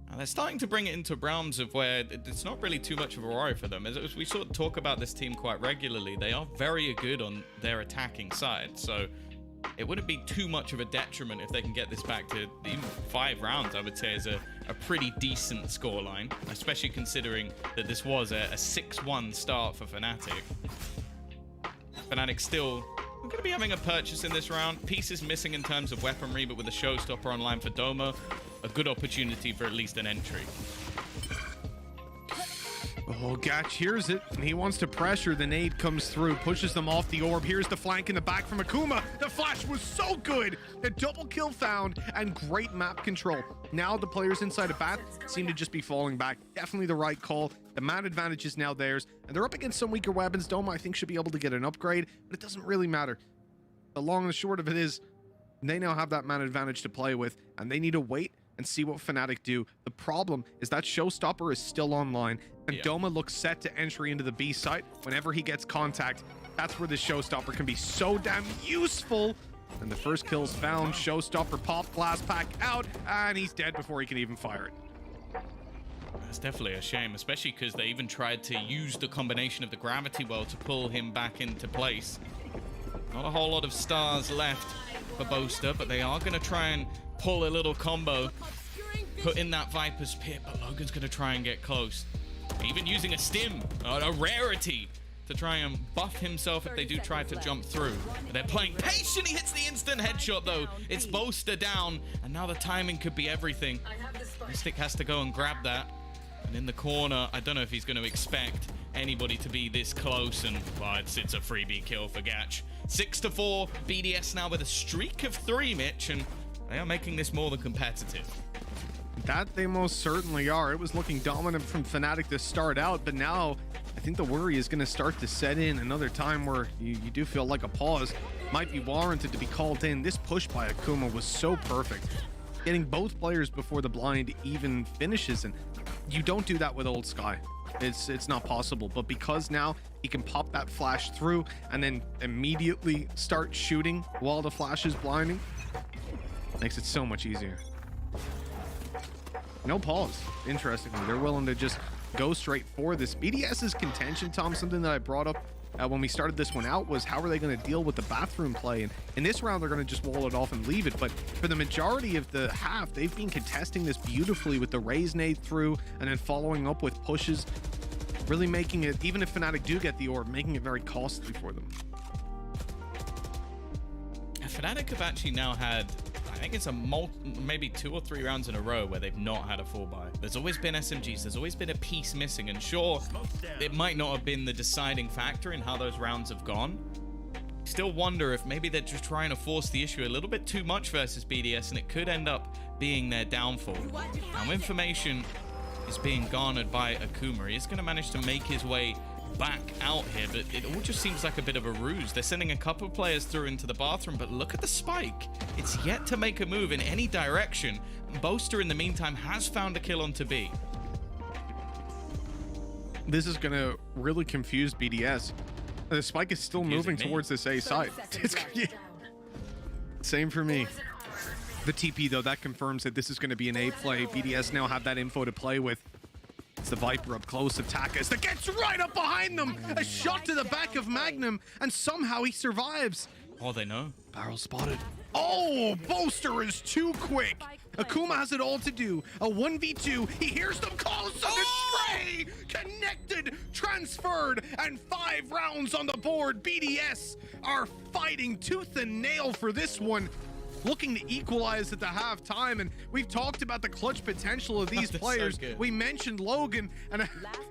And they're starting to bring it into realms of where it's not really too much of a worry for them. As we sort of talk about this team quite regularly, they are very good on their attacking side. So it wouldn't be too much of a detriment if they can get this back to even 5 rounds, I would say, is a pretty decent scoreline, especially considering that this was a 6-1 start for Fnatic. Fnatic still going to be having a purchase in this round. Pieces missing in terms of weaponry, but with a showstopper online for Doma, a good opportunity for at least an entry. Oh, Gatch hears it, and he wants to pressure. The nade comes through, pushes them off the orb. Here's the flank in the back from Akuma. The flash was so good. A double kill found, and great map control. Now the players inside of Bat seem to just be falling back. Definitely the right call. The man advantage is now theirs, and they're up against some weaker weapons. Doma, I think, should be able to get an upgrade, but it doesn't really matter. The long and the short of it is, they now have that man advantage to play with, and they need to wait and see what Fnatic do. The problem is that Showstopper is still online, and Doma looks set to entry into the B site. Whenever he gets contact, that's where the Showstopper can be so damn useful. And the first kill's found. Showstopper pop glass pack out, and he's dead before he can even fire it. That's definitely a shame, especially because they even tried to use the combination of the gravity well to pull him back into place. Not a whole lot of stars left for Boaster, but they are going to try and pull a little combo, put in that Viper's Pit, but Logan's going to try and get close. Even using a stim, a rarity, to try and buff himself if they do try to jump through. But they're playing patient. He hits the instant headshot though. It's Boaster down, and now the timing could be everything. Mystic has to go and grab that. And in the corner, I don't know if he's going to expect anybody to be this close, and well, it's a freebie kill for Gatch. 6-4, BDS now with a streak of 3, Mitch, and they are making this more than competitive. That they most certainly are. It was looking dominant from Fnatic to start out, but now I think the worry is going to start to set in. Another time where you do feel like a pause might be warranted to be called in. This push by Akuma was so perfect, getting both players before the blind even finishes, and you don't do that with Old Sky. It's not possible, but because now he can pop that flash through and then immediately start shooting while the flash is blinding, makes it so much easier. No pause. Interestingly, they're willing to just go straight for this. BDS's contention, Tom, something that I brought up when we started this one out, was how are they going to deal with the bathroom play? And in this round, they're going to just wall it off and leave it. But for the majority of the half, they've been contesting this beautifully with the raise nade through and then following up with pushes, really making it, even if Fnatic do get the orb, making it very costly for them. Fnatic have actually now had, I think it's maybe 2 or 3 rounds in a row where they've not had a full buy. There's always been SMGs, there's always been a piece missing, and sure, it might not have been the deciding factor in how those rounds have gone. Still wonder if maybe they're just trying to force the issue a little bit too much versus BDS, and it could end up being their downfall. Now, information is being garnered by Akuma. He's going to manage to make his way back out here, but it all just seems like a bit of a ruse. They're sending a couple of players through into the bathroom, but look at the spike. It's yet to make a move in any direction. Boaster, in the meantime, has found a kill onto B. This is going to really confuse BDS. The spike is still moving towards this A side. Same for me. The TP, though, that confirms that this is going to be an A play. BDS now have that info to play with. It's the Viper up close of Takas that gets right up behind them. A shot to the back of Magnum, and somehow he survives. Oh, they know. Barrel spotted. Oh, Boaster is too quick. Akuma has it all to do. A 1v2. He hears them close on the spray. Connected, transferred, and 5 rounds on the board. BDS are fighting tooth and nail for this one, looking to equalize at the halftime. And we've talked about the clutch potential of these players. So we mentioned Logan, and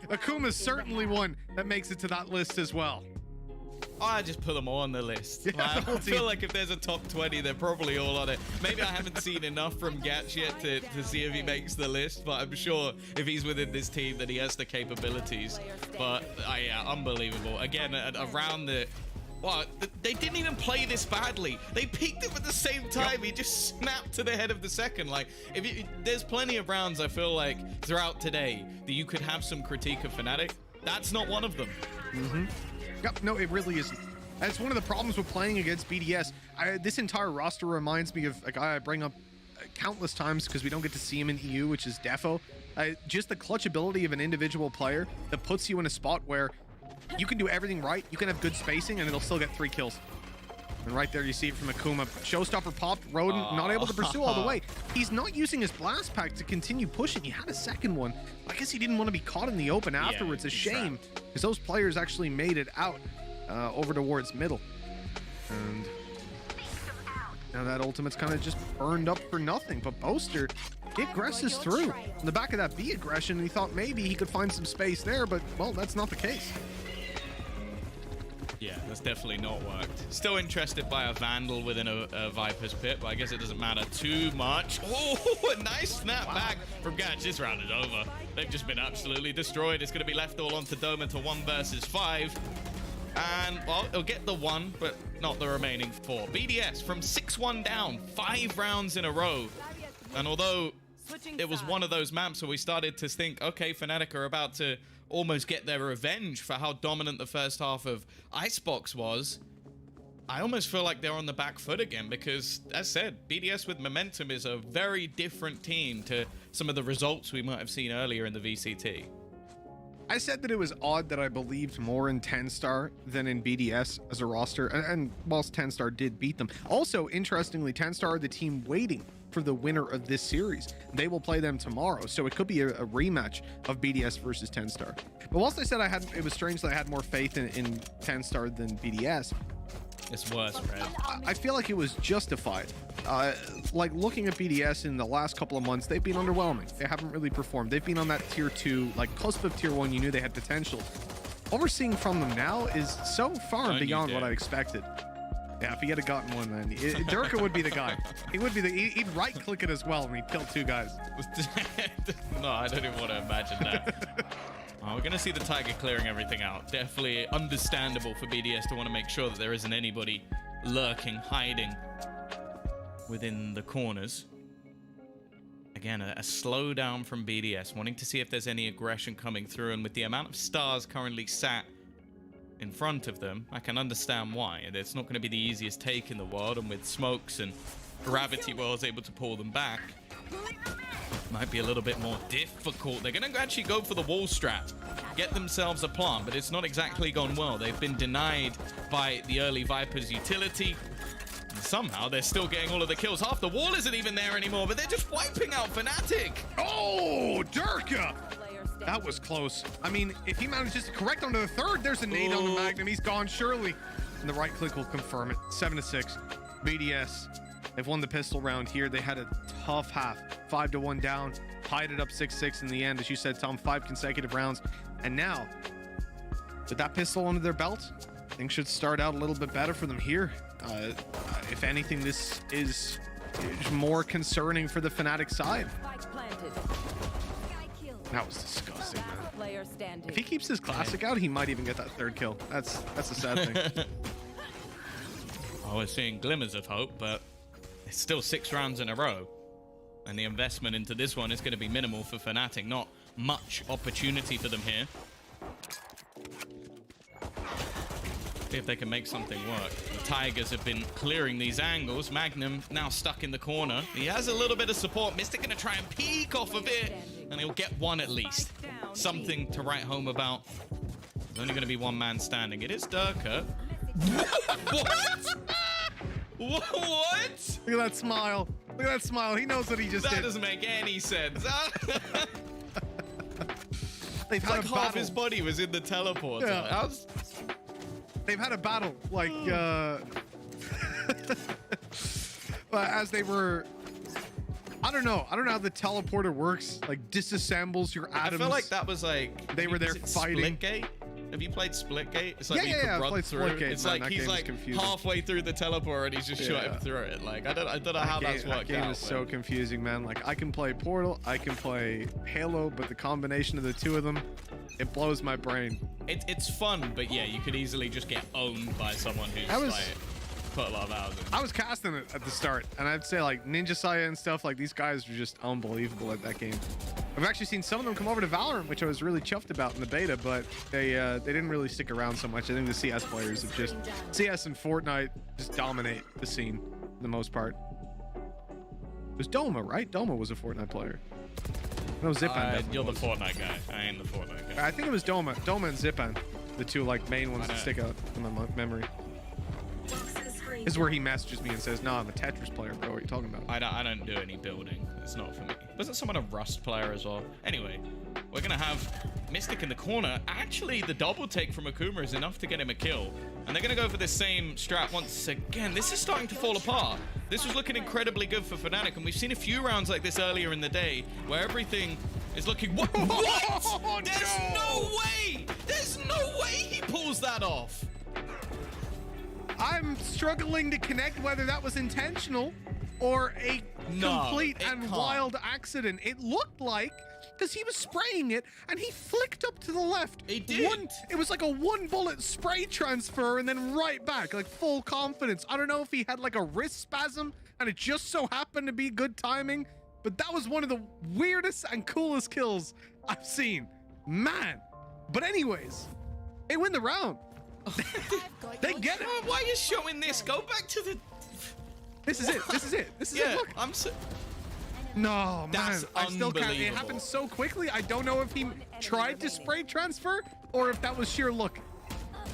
Akuma's certainly one that makes it to that list as well. I just put them all on the list. Yeah, I feel like if there's a top 20, they're probably all on it. Maybe I haven't seen enough from Gatch yet to see if he makes the list, but I'm sure if he's within this team that he has the capabilities. But yeah, unbelievable. Again, around the... Well, they didn't even play this badly. They peaked it at the same time. He just snapped to the head of the second. Like, there's plenty of rounds, I feel like, throughout today that you could have some critique of Fnatic. That's not one of them. Yep, no, it really isn't. That's one of the problems with playing against BDS. This entire roster reminds me of a guy I bring up countless times because we don't get to see him in EU, which is Defo. Just the clutch ability of an individual player that puts you in a spot where you can do everything right, you can have good spacing, and it'll still get 3 kills. And right there you see it from Akuma. Showstopper popped, Rodent not able to pursue all the way. He's not using his blast pack to continue pushing. He had a second one. I guess he didn't want to be caught in the open afterwards. A shame, because those players actually made it out over towards middle. And now that ultimate's kind of just burned up for nothing. But Boaster, he aggresses through in the back of that B aggression, and he thought maybe he could find some space there, but, well, that's not the case. Yeah, that's definitely not worked. Still interested by a Vandal within a Viper's Pit, but I guess it doesn't matter too much. Oh, a nice snap back from Gatch. This round is over. They've just been absolutely destroyed. It's going to be left all onto Doma to 1 versus 5. And, well, he'll get the 1, but not the remaining 4. BDS from 6-1 down, 5 rounds in a row. And although it was one of those maps where we started to think, okay, Fnatic are about to almost get their revenge for how dominant the first half of Icebox was. I almost feel like they're on the back foot again because, as said, BDS with momentum is a very different team to some of the results we might have seen earlier in the VCT. I said that it was odd that I believed more in 10-Star than in BDS as a roster, and whilst 10-Star did beat them. Also, interestingly, 10-Star are the team waiting for the winner of this series. They will play them tomorrow, so it could be a rematch of BDS versus 10-Star. But whilst I said it was strange that I had more faith in 10-Star than BDS, it's worse, right? I feel like it was justified. Like looking at BDS in the last couple of months, they've been underwhelming. They haven't really performed. They've been on that tier 2, like cusp of tier 1. You knew they had potential. What we're seeing from them now is so far and beyond what I expected. Yeah, if he had gotten one, then Durka would be the guy. He would be he'd right click it as well and he'd kill 2 guys. No, I don't even want to imagine that. We're going to see the Tiger clearing everything out. Definitely understandable for BDS to want to make sure that there isn't anybody lurking, hiding within the corners. Again, a slowdown from BDS, wanting to see if there's any aggression coming through. And with the amount of stars currently sat in front of them, I can understand why. It's not going to be the easiest take in the world. And with smokes and gravity wells able to pull them back, might be a little bit more difficult. They're going to actually go for the wall strap, get themselves a plant, but it's not exactly gone well. They've been denied by the early Vipers utility. And somehow they're still getting all of the kills. Half the wall isn't even there anymore, but they're just wiping out Fnatic. Oh, Durka! That was close. I mean, if he manages to correct onto the third, there's a nade on the Magnum. He's gone, surely. And the right click will confirm it. 7-6. BDS. They've won the pistol round here. They had a tough half. 5-1 down. Tied it up 6-6 in the end. As you said, Tom, 5 consecutive rounds. And now, with that pistol under their belt, things should start out a little bit better for them here. If anything, this is more concerning for the Fnatic side. That was disgusting, man. If he keeps his classic out, he might even get that 3rd kill. That's a sad thing. Oh, we're seeing glimmers of hope, but it's still 6 rounds in a row. And the investment into this one is going to be minimal for Fnatic. Not much opportunity for them here. See if they can make something work. The Tigers have been clearing these angles. Magnum now stuck in the corner. He has a little bit of support. Mystic going to try and peek off of it. And he'll get one at least. Something to write home about. There's only going to be one man standing. It is Durka. What? What? Look at that smile. Look at that smile. He knows what he just did. That doesn't make any sense. They've had like a half battle. His body was in the teleporter. Yeah. They've had a battle, like, but as they were, I don't know how the teleporter works, like disassembles your atoms. I feel like that was like, they were there fighting. Splitgate? Have you played Splitgate? It's like you yeah, can run through. Splitgate. It's Man, like he's like halfway through the teleporter and he's just shooting through it. Like I don't know how that's worked out. That game is so confusing, man. Like I can play Portal, I can play Halo, but the combination of the two of them, it blows my brain. It's fun, but yeah, you could easily just get owned by someone who's like put a lot of hours in. I was casting it at the start, and I'd say like Ninja Saya and stuff, like these guys were just unbelievable at that game. I've actually seen some of them come over to Valorant, which I was really chuffed about in the beta, but they didn't really stick around so much. I think the CS players have just, CS and Fortnite just dominate the scene for the most part. It was Doma, right? Doma was a Fortnite player. No, Zipan. You're the Fortnite guy. I am the Fortnite guy. I think it was Doma and Zipan, the two like main ones that stick out in my memory. This is where he messages me and says, "No, I'm a Tetris player, bro. What are you talking about?" I don't do any building. It's not for me. Wasn't someone a Rust player as well? Anyway, we're gonna have Mystic in the corner. Actually, the double take from Akuma is enough to get him a kill. And they're gonna go for this same strat once again. This is starting to fall apart. This was looking incredibly good for Fnatic, and we've seen a few rounds like this earlier in the day where everything is looking... What? Oh, There's no way! There's no way he pulls that off! I'm struggling to connect whether that was intentional or a complete and wild accident. It looked like, because he was spraying it and he flicked up to the left. He did. It was like a 1-bullet spray transfer and then right back, like full confidence. I don't know if he had like a wrist spasm and it just so happened to be good timing, but that was one of the weirdest and coolest kills I've seen. Man. But anyways, they win the round. They get it. Why are you showing this? Go back to the... This is it. This is it. This is it. Look. No, man. That's I still can't. It unbelievable. happened so quickly. I don't know if he tried to spray transfer or if that was sheer luck.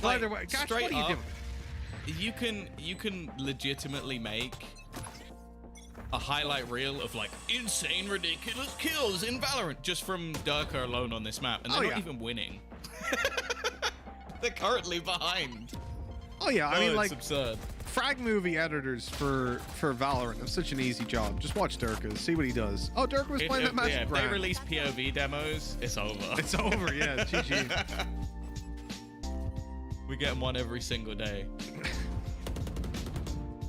Like, Either way, Gash, straight what are you up, doing? You can legitimately make a highlight reel of like insane, ridiculous kills in Valorant just from Durka alone on this map, and they're not even winning. They're currently behind. Oh yeah, I mean, it's like, absurd. frag movie editors for Valorant have such an easy job. Just watch Durka, see what he does. Oh, Durka was playing that Magic If they brand. release POV demos, it's over. It's over, yeah. GG. We get one every single day.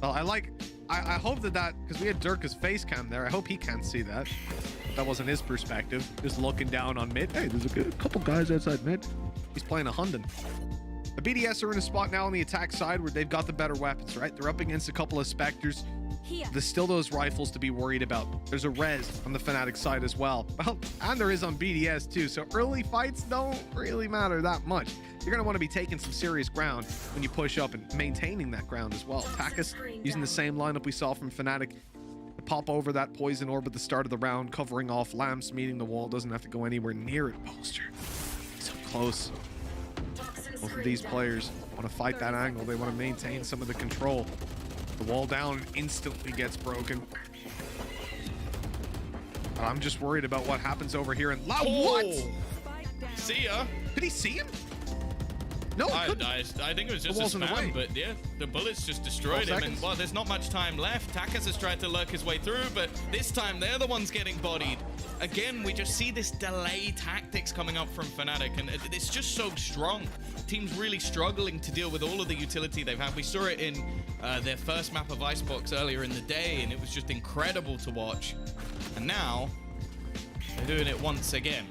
Well, I hope that because we had Durka's face cam there. I hope he can't see that. That wasn't his perspective. Just looking down on mid. Hey, there's a couple guys outside mid. He's playing a Hunden. The BDS are in a spot now on the attack side where they've got the better weapons, right? They're up against a couple of Spectres. There's still those rifles to be worried about. There's a res on the Fnatic side as well. Well, and there is on BDS too. So early fights don't really matter that much. You're going to want to be taking some serious ground when you push up and maintaining that ground as well. Takis using the same lineup we saw from Fnatic. Pop over that poison orb at the start of the round, covering off Lamps, meeting the wall. Doesn't have to go anywhere near it. Poster. So close. Both of these players want to fight that angle. They want to maintain some of the control. The wall down instantly gets broken. I'm just worried about what happens over here. And what? See ya. Did he see him? No, I think it was just a spam, but yeah, the bullets just destroyed him. And well, there's not much time left. Takis has tried to lurk his way through, but this time they're the ones getting bodied. Again, we just see this delay tactics coming up from Fnatic, and it's just so strong. Team's really struggling to deal with all of the utility they've had. We saw it in their first map of Icebox earlier in the day, and it was just incredible to watch. And now they're doing it once again.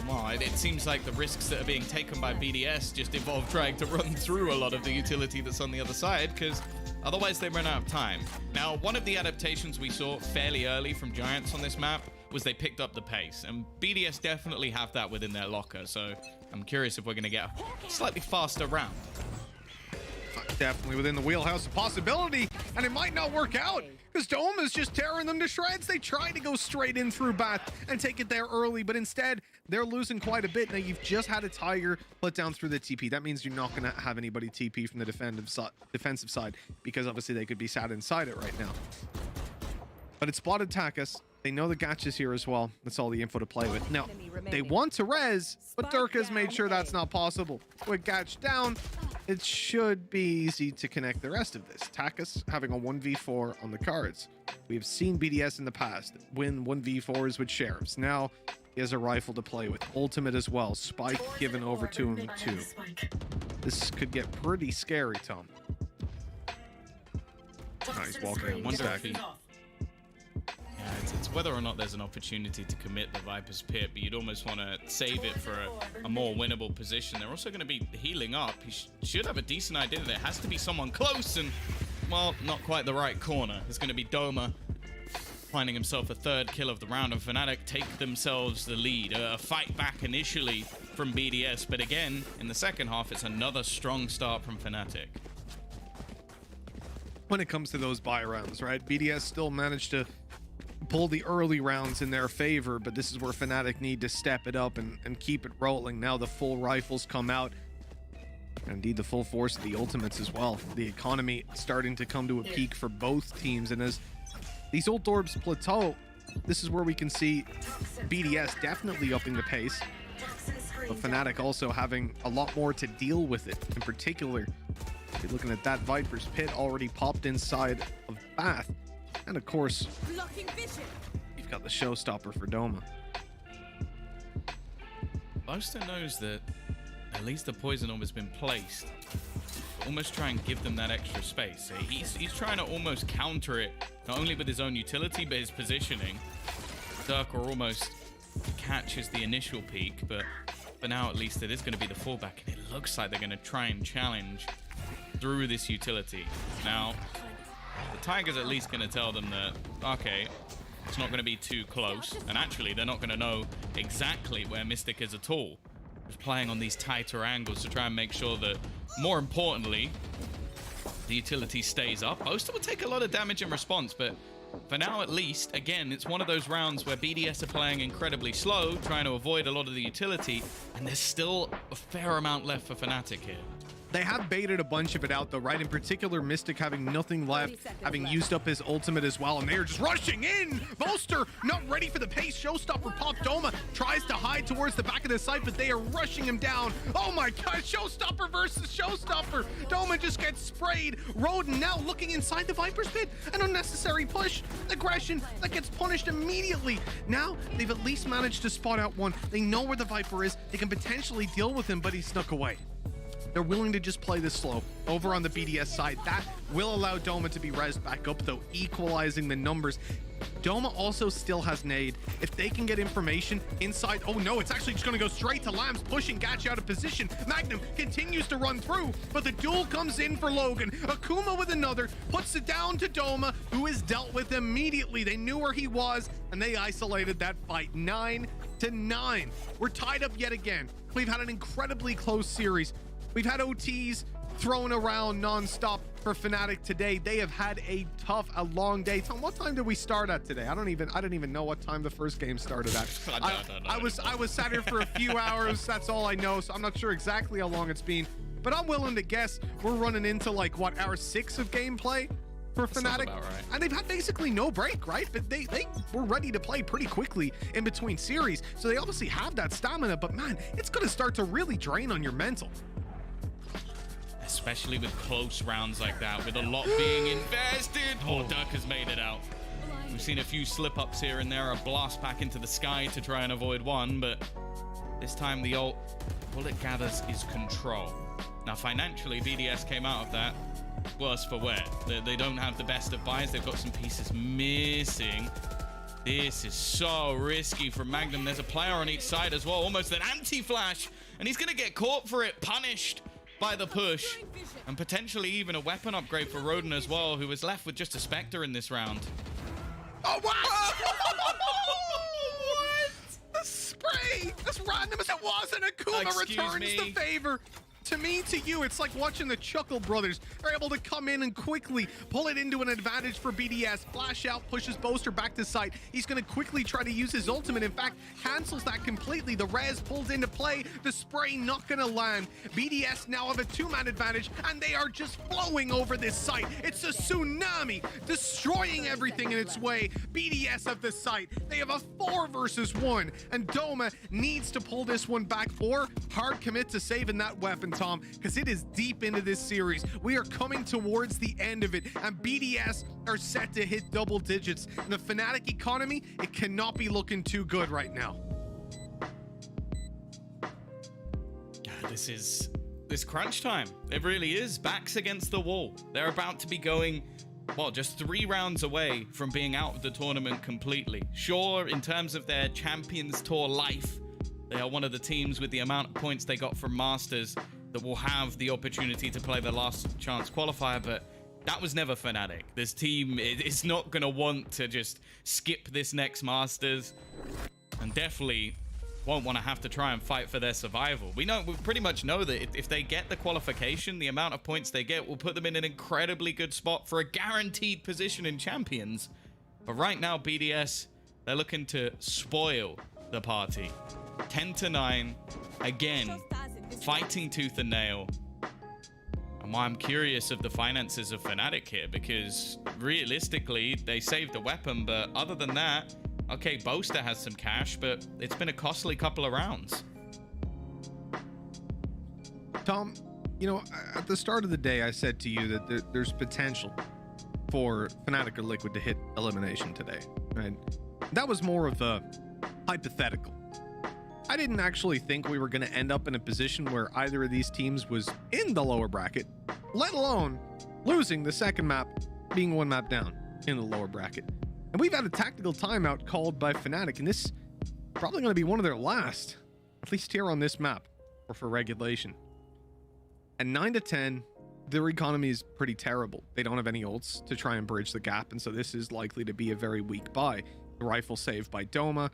Well, it seems like the risks that are being taken by BDS just involve trying to run through a lot of the utility that's on the other side, because otherwise they run out of time. Now, one of the adaptations we saw fairly early from Giants on this map was they picked up the pace, and BDS definitely have that within their locker, so I'm curious if we're going to get a slightly faster round. Definitely within the wheelhouse of possibility, and it might not work out because Dome is just tearing them to shreds. They tried to go straight in through Bat and take it there early, but instead they're losing quite a bit. Now you've just had a Tiger put down through the TP. That means you're not going to have anybody TP from the defensive side because obviously they could be sat inside it right now. But it spotted Takis. They know the Gatch is here as well. That's all the info to play with. Now, they want to res, but Durka's made sure that's not possible. With Gatch down, it should be easy to connect the rest of this. Takis having a 1v4 on the cards. We've seen BDS in the past win 1v4s with Sheriffs. Now, he has a rifle to play with. Ultimate as well. Spike given over to him too. This could get pretty scary, Tom. He's walking on stack. It's whether or not there's an opportunity to commit the Viper's Pit, but you'd almost want to save it for a more winnable position. They're also going to be healing up. He should have a decent idea that there has to be someone close, and, well, not quite the right corner. It's going to be Doma finding himself a third kill of the round, and Fnatic take themselves the lead. A fight back initially from BDS, but again, in the second half, it's another strong start from Fnatic. When it comes to those buy rounds, right? BDS still managed to pull the early rounds in their favor, but this is where Fnatic need to step it up and keep it rolling. Now the full rifles come out, and indeed the full force of the ultimates as well. The economy starting to come to a peak for both teams, and as these ult orbs plateau, this is where we can see BDS definitely upping the pace, but Fnatic also having a lot more to deal with it. In particular, you're looking at that Viper's Pit already popped inside of Bath. And of course, you've got the showstopper for Doma. Boaster knows that at least the poison orb has been placed. Almost try and give them that extra space. He's trying to almost counter it, not only with his own utility, but his positioning. Durka almost catches the initial peak, but for now at least it is going to be the fallback, and it looks like they're going to try and challenge through this utility. Now, the Tiger's at least going to tell them that, okay, It's not going to be too close. And actually, they're not going to know exactly where Mystic is at all. Just playing on these tighter angles to try and make sure that, more importantly, the utility stays up. Boaster will take a lot of damage in response, but for now at least, again, it's one of those rounds where BDS are playing incredibly slow, trying to avoid a lot of the utility, and there's still a fair amount left for Fnatic here. They have baited a bunch of it out though, right? In particular, Mystic having nothing left, having used up his ultimate as well, and they are just rushing in. Boaster not ready for the pace. Showstopper pop. Doma tries to hide towards the back of the site, but they are rushing him down. Oh my god, Showstopper versus Showstopper. Doma just gets sprayed. Roden now looking inside the Viper's pit. An unnecessary push. Aggression that gets punished immediately. Now they've at least managed to spot out one. They know where the Viper is. They can potentially deal with him, but he snuck away. They're willing to just play this slow over on the BDS side. That will allow Doma to be rezzed back up though, equalizing the numbers. Doma also still has nade. If they can get information inside, oh no, it's actually just gonna go straight to Lambs, pushing Gachi out of position. Magnum continues to run through, but the duel comes in for Logan. Akuma with another, puts it down to Doma, who is dealt with immediately. They knew where he was, and they isolated that fight. 9-9. We're tied up yet again. We've had an incredibly close series. We've had OTs thrown around non-stop for Fnatic today. They have had a long day. Tom, what time did we start at today? I don't even know what time the first game started at. I was sat here for a few hours. That's all I know. So I'm not sure exactly how long it's been, but I'm willing to guess we're running into like what, hour 6 of gameplay for Fnatic, right. And they've had basically no break, right? But they were ready to play pretty quickly in between series. So they obviously have that stamina, but man, it's going to start to really drain on your mental. Especially with close rounds like that, with a lot being invested. Oh, Duck has made it out. We've seen a few slip-ups here and there, a blast back into the sky to try and avoid one, but this time the ult, all it gathers is control. Now, financially, BDS came out of that worse for wear. They don't have the best of buys. They've got some pieces missing. This is so risky for Magnum. There's a player on each side as well, almost an anti-flash, and he's going to get caught for it, punished by the push, and potentially even a weapon upgrade for Roden as well, who was left with just a Spectre in this round. Oh, wow! What? The spray! As random as it was, and Akuma returns the favor. To me, to you, it's like watching the Chuckle brothers. They're able to come in and quickly pull it into an advantage for BDS. Flash out, pushes Boaster back to site. He's going to quickly try to use his ultimate. In fact, cancels that completely. The res pulls into play. The spray not going to land. BDS now have a 2-man advantage, and they are just flowing over this site. It's a tsunami, destroying everything in its way. BDS have the site. They have a 4 versus 1, and Doma needs to pull this one back or hard commit to saving that weapon, Tom, because it is deep into this series. We are coming towards the end of it, and BDS are set to hit double digits. In the Fnatic economy, it cannot be looking too good right now. This crunch time. It really is. Backs against the wall. They're about to be going, well, just 3 rounds away from being out of the tournament completely. Sure, in terms of their Champions Tour life, they are one of the teams with the amount of points they got from Masters that will have the opportunity to play their last chance qualifier, but that was never Fnatic. This team is not going to want to just skip this next Masters, and definitely won't want to have to try and fight for their survival. We pretty much know that if they get the qualification, the amount of points they get will put them in an incredibly good spot for a guaranteed position in Champions. But right now, BDS, they're looking to spoil the party. 10-9, again, fighting tooth and nail. And why I'm curious of the finances of Fnatic here, because realistically, they saved a weapon, but other than that, okay, Boaster has some cash, but it's been a costly couple of rounds. Tom, you know, at the start of the day, I said to you that there's potential for Fnatic or Liquid to hit elimination today, right? That was more of a hypothetical. I didn't actually think we were going to end up in a position where either of these teams was in the lower bracket, let alone losing the second map, being 1 map down in the lower bracket. And we've had a tactical timeout called by Fnatic, and this is probably going to be one of their last, at least here on this map, or for regulation. At 9-10, their economy is pretty terrible. They don't have any ults to try and bridge the gap, and so this is likely to be a very weak buy. The rifle saved by Doma.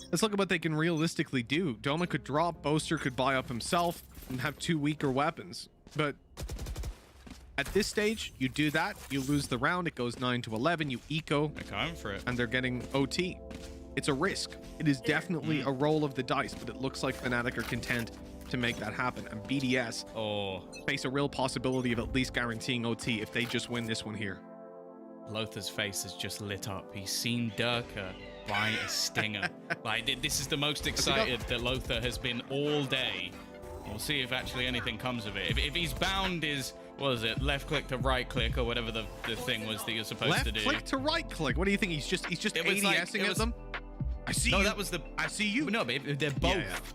Let's look at what they can realistically do. Doma could drop, Boaster could buy up himself and have 2 weaker weapons. But at this stage, you do that, you lose the round, it goes 9-11, you eco. They're going for it. And they're getting OT. It's a risk. It is definitely a roll of the dice, but it looks like Fnatic are content to make that happen. And BDS face a real possibility of at least guaranteeing OT if they just win this one here. Lothar's face has just lit up. He's seen Durka buy a stinger. Like, this is the most excited that Lothar has been all day. We'll see if actually anything comes of it. If he's bound his, what is it, left click to right click or whatever the thing was that you're supposed to do. Left click to right click? What do you think? He's just ADSing at them? I see you. No, that was the. I see you. No, but they're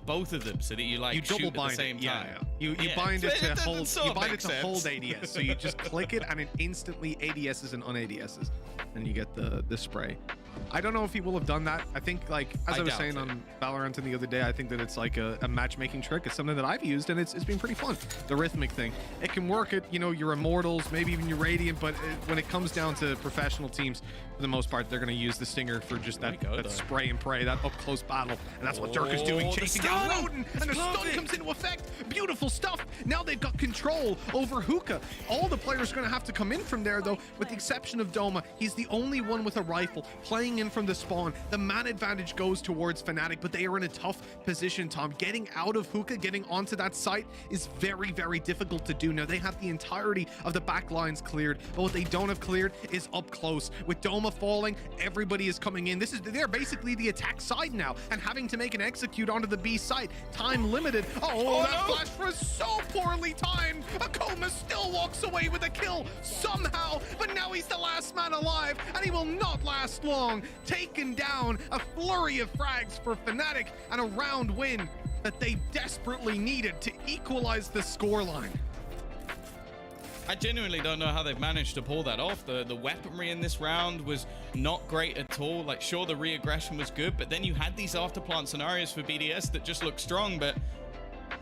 both of them, so that you like you double shoot bind at the same it. time. You bind it to hold. You bind it to hold ADS. So you just click it, and it instantly ADSs and un-ADSs, and you get the spray. I don't know if he will have done that. I think, like, as I was saying on Valorant the other day, I think that it's like a matchmaking trick. It's something that I've used, and it's been pretty fun. The rhythmic thing. It can work at, you know, your Immortals, maybe even your Radiant, but when it comes down to professional teams, for the most part, they're going to use the Stinger for just that spray and pray, that up-close battle. And that's what Dirk is doing, chasing down Rodin, and the stun comes into effect. Beautiful stuff. Now they've got control over Hookah. All the players are going to have to come in from there, though, with the exception of Doma. He's the only one with a rifle playing in from the spawn. The man advantage goes towards Fnatic, but they are in a tough position, Tom. Getting out of Hookah, getting onto that site is very, very difficult to do. Now, they have the entirety of the back lines cleared, but what they don't have cleared is up close. With Doma falling, everybody is coming in. They're basically the attack side now, and having to make an execute onto the B site. Time limited. Oh, that flash was so poorly timed. Akuma still walks away with a kill somehow, but now he's the last man alive, and he will not last long. Taken down, a flurry of frags for Fnatic, and a round win that they desperately needed to equalize the scoreline. I genuinely don't know how they've managed to pull that off. The weaponry in this round was not great at all. Like, sure, the re-aggression was good, but then you had these afterplant scenarios for BDS that just looked strong, but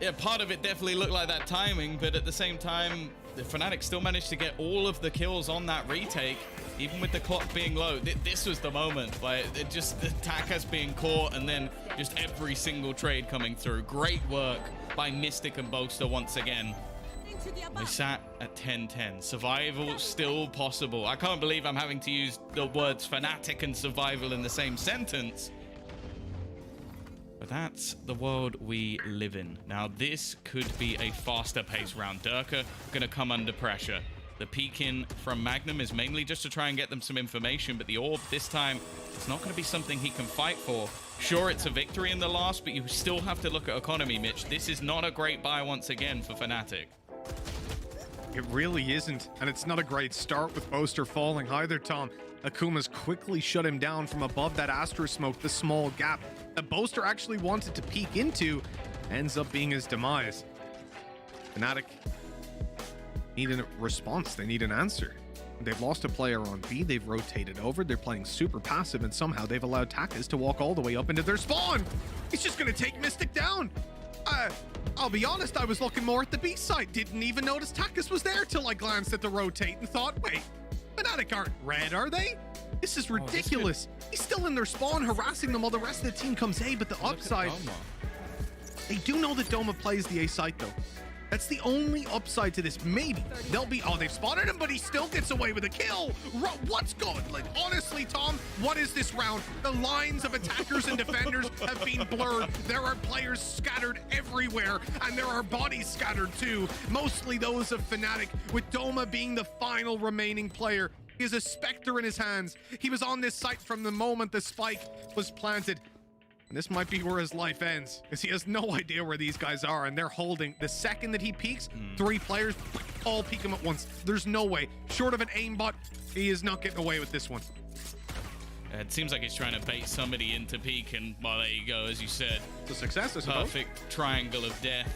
yeah, part of it definitely looked like that timing, but at the same time, the Fnatic still managed to get all of the kills on that retake, even with the clock being low. This was the moment, like, it just, the Takas being caught, and then just every single trade coming through. Great work by Mystic and Boaster once again. We sat at 10-10. Survival still possible. I can't believe I'm having to use the words Fnatic and survival in the same sentence. But that's the world we live in. Now, this could be a faster paced round. Durka going to come under pressure. The peek in from Magnum is mainly just to try and get them some information, but the orb this time, it's not going to be something he can fight for. Sure, it's a victory in the last, but you still have to look at economy, Mitch. This is not a great buy once again for Fnatic. It really isn't, and it's not a great start with Boaster falling either, Tom. Akuma's quickly shut him down from above that Astro Smoke, the small gap that Boaster actually wanted to peek into, ends up being his demise. Fnatic need a response, they need an answer. They've lost a player on B, they've rotated over, they're playing super passive, and somehow they've allowed Takas to walk all the way up into their spawn. He's just gonna take Mystic down. I'll be honest, I was looking more at the B side. Didn't even notice Takas was there till I glanced at the rotate and thought, wait, Fnatic aren't red, are they? This is ridiculous. He's still in their spawn harassing them while the rest of the team comes A, but the upside, they do know that Doma plays the A site though. That's the only upside to this. Maybe they'll be, oh, they've spotted him, but he still gets away with a kill. What's going, like, honestly, Tom, what is this round? The lines of attackers and defenders have been blurred. There are players scattered everywhere, and there are bodies scattered too. Mostly those of Fnatic, with Doma being the final remaining player. He has a Spectre in his hands. He was on this site from the moment the spike was planted. And this might be where his life ends, because he has no idea where these guys are, and they're holding. The second that he peeks, 3 players all peek him at once. There's no way. Short of an aimbot, he is not getting away with this one. It seems like he's trying to bait somebody into peek, and well, there you go, as you said. It's a success, I suppose. Perfect triangle of death.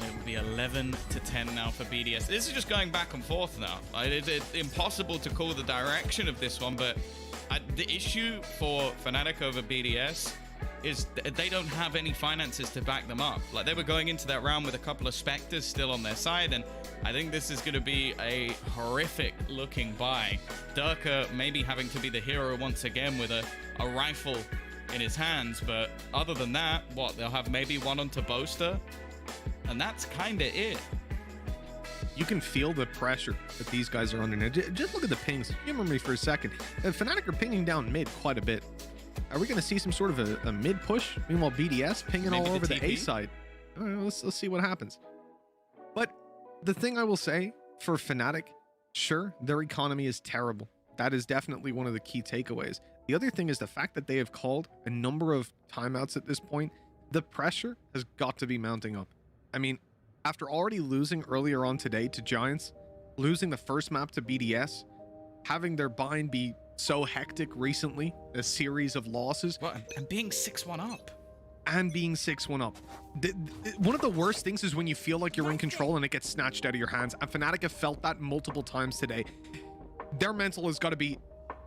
It will be 11-10 now for BDS. This is just going back and forth now. It's impossible to call the direction of this one, but the issue for Fnatic over BDS is they don't have any finances to back them up. Like, they were going into that round with a couple of Spectres still on their side, and I think this is going to be a horrific looking buy. Durka maybe having to be the hero once again with a rifle in his hands, but other than that, what, they'll have maybe one onto Boaster, and that's kind of it. You can feel the pressure that these guys are under now. Just look at the pings. Humor me for a second. Fnatic are pinging down mid quite a bit. Are we going to see some sort of a mid push? Meanwhile, BDS pinging Maybe all over the TP? A side. All right, let's see what happens. But the thing I will say for Fnatic, sure, their economy is terrible. That is definitely one of the key takeaways. The other thing is the fact that they have called a number of timeouts at this point. The pressure has got to be mounting up. I mean, after already losing earlier on today to Giants, losing the first map to BDS, having their bind be so hectic recently, a series of losses. Well, and being 6-1 up. And being 6-1 up. One of the worst things is when you feel like you're in control and it gets snatched out of your hands. And Fnatic have felt that multiple times today. Their mental has got to be,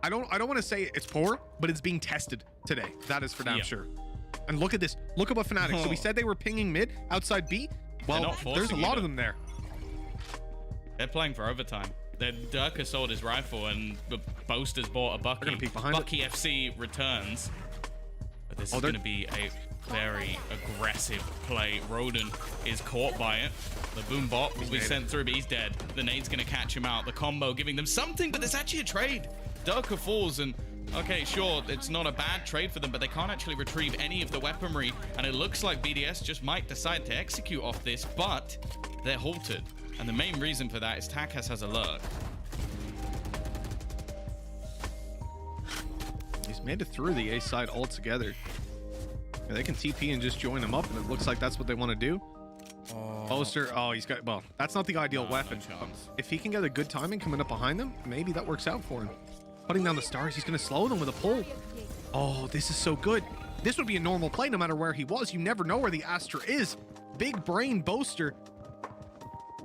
I don't want to say it's poor, but it's being tested today. That is for damn sure. And look at this. Look at what Fnatic. So we said they were pinging mid outside B. Well, there's a lot of them there. They're playing for overtime. Durka sold his rifle and the Boaster's bought a Bucky. They're gonna peek behind Bucky FC returns. But this is going to be a very aggressive play. Roden is caught by it. The boom bot will be sent through, but he's dead. The nade's going to catch him out. The combo giving them something, but there's actually a trade. Durka falls and, okay, sure, it's not a bad trade for them, but they can't actually retrieve any of the weaponry, and it looks like BDS just might decide to execute off this, but they're halted. And the main reason for that is Takas has a lurk. He's made it through the A side altogether. Yeah, they can TP and just join him up, and it looks like that's what they want to do. Boaster, he's got, well, that's not the ideal weapon. If he can get a good timing coming up behind them, maybe that works out for him. Putting down the stars, he's going to slow them with a pull. Oh, this is so good. This would be a normal play no matter where he was. You never know where the Astra is. Big brain Boaster.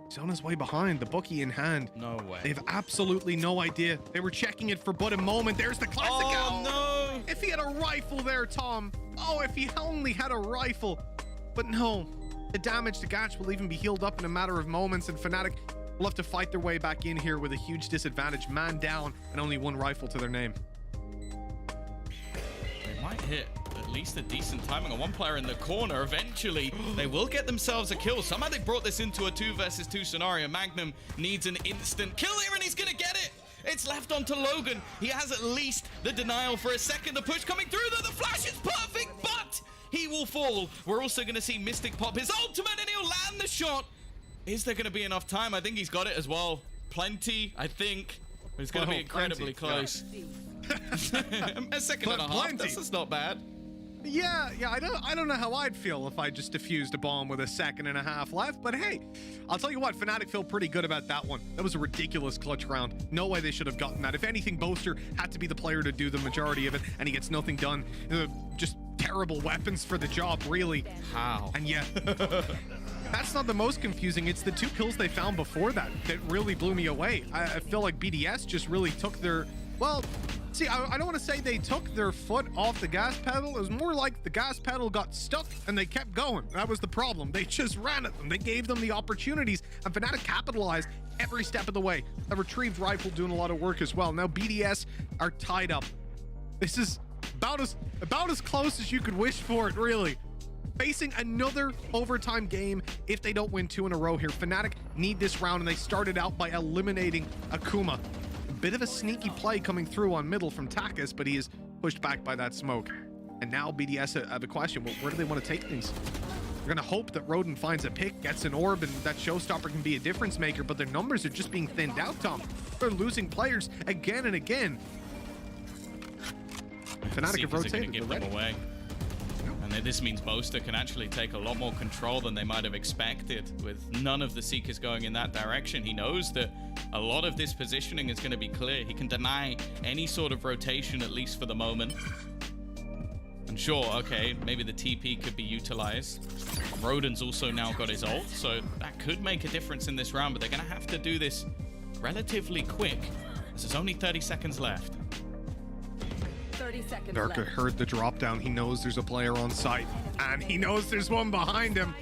He's on his way behind, the bookie in hand. No way. They have absolutely no idea. They were checking it for but a moment. There's the classic. Oh, no. If he had a rifle there, Tom. Oh, if he only had a rifle. But no, the damage to Gatch will even be healed up in a matter of moments, and Fnatic will have to fight their way back in here with a huge disadvantage. Man down and only one rifle to their name. They might hit at least a decent timing on one player in the corner. Eventually, they will get themselves a kill. Somehow they brought this into a 2 versus 2 scenario. Magnum needs an instant kill here, and he's going to get it. It's left onto Logan. He has at least the denial for a second. The push coming through, though. The flash is perfect, but he will fall. We're also going to see Mystic pop his ultimate, and he'll land the shot. Is there going to be enough time? I think he's got it as well. Plenty, I think. It's going to be incredibly close. A second and a half. That's not bad. Yeah, I don't know how I'd feel if I just defused a bomb with a second and a half left, but hey, I'll tell you what, Fnatic feel pretty good about that one. That was a ridiculous clutch round. No way they should have gotten that. If anything, Boaster had to be the player to do the majority of it, and he gets nothing done. Just terrible weapons for the job, really. How? And yet, that's not the most confusing. It's the 2 kills they found before that really blew me away. I feel like BDS just really took their, well, see, I don't want to say they took their foot off the gas pedal. It was more like the gas pedal got stuck and they kept going. That was the problem. They just ran at them. They gave them the opportunities, and Fnatic capitalized every step of the way. A retrieved rifle doing a lot of work as well. Now BDS are tied up. This is about as close as you could wish for it, really. Facing another overtime game if they don't win 2 in a row here. Fnatic need this round, and they started out by eliminating Akuma. Bit of a sneaky play coming through on middle from Takas, but he is pushed back by that smoke. And now BDS have a question. Well, where do they want to take things? They're going to hope that Roden finds a pick, gets an orb, and that showstopper can be a difference maker, but their numbers are just being thinned out, Tom. They're losing players again and again. Fnatic have rotated. Give them away. And this means Boaster can actually take a lot more control than they might have expected. With none of the Seekers going in that direction, he knows that a lot of this positioning is going to be clear. He can deny any sort of rotation, at least for the moment. And sure, okay, maybe the TP could be utilized. Roden's also now got his ult, so that could make a difference in this round, but they're going to have to do this relatively quick, as there's only 30 seconds left. 30 seconds Darka left. heard the drop down. He knows there's a player on site, and he knows there's one behind him.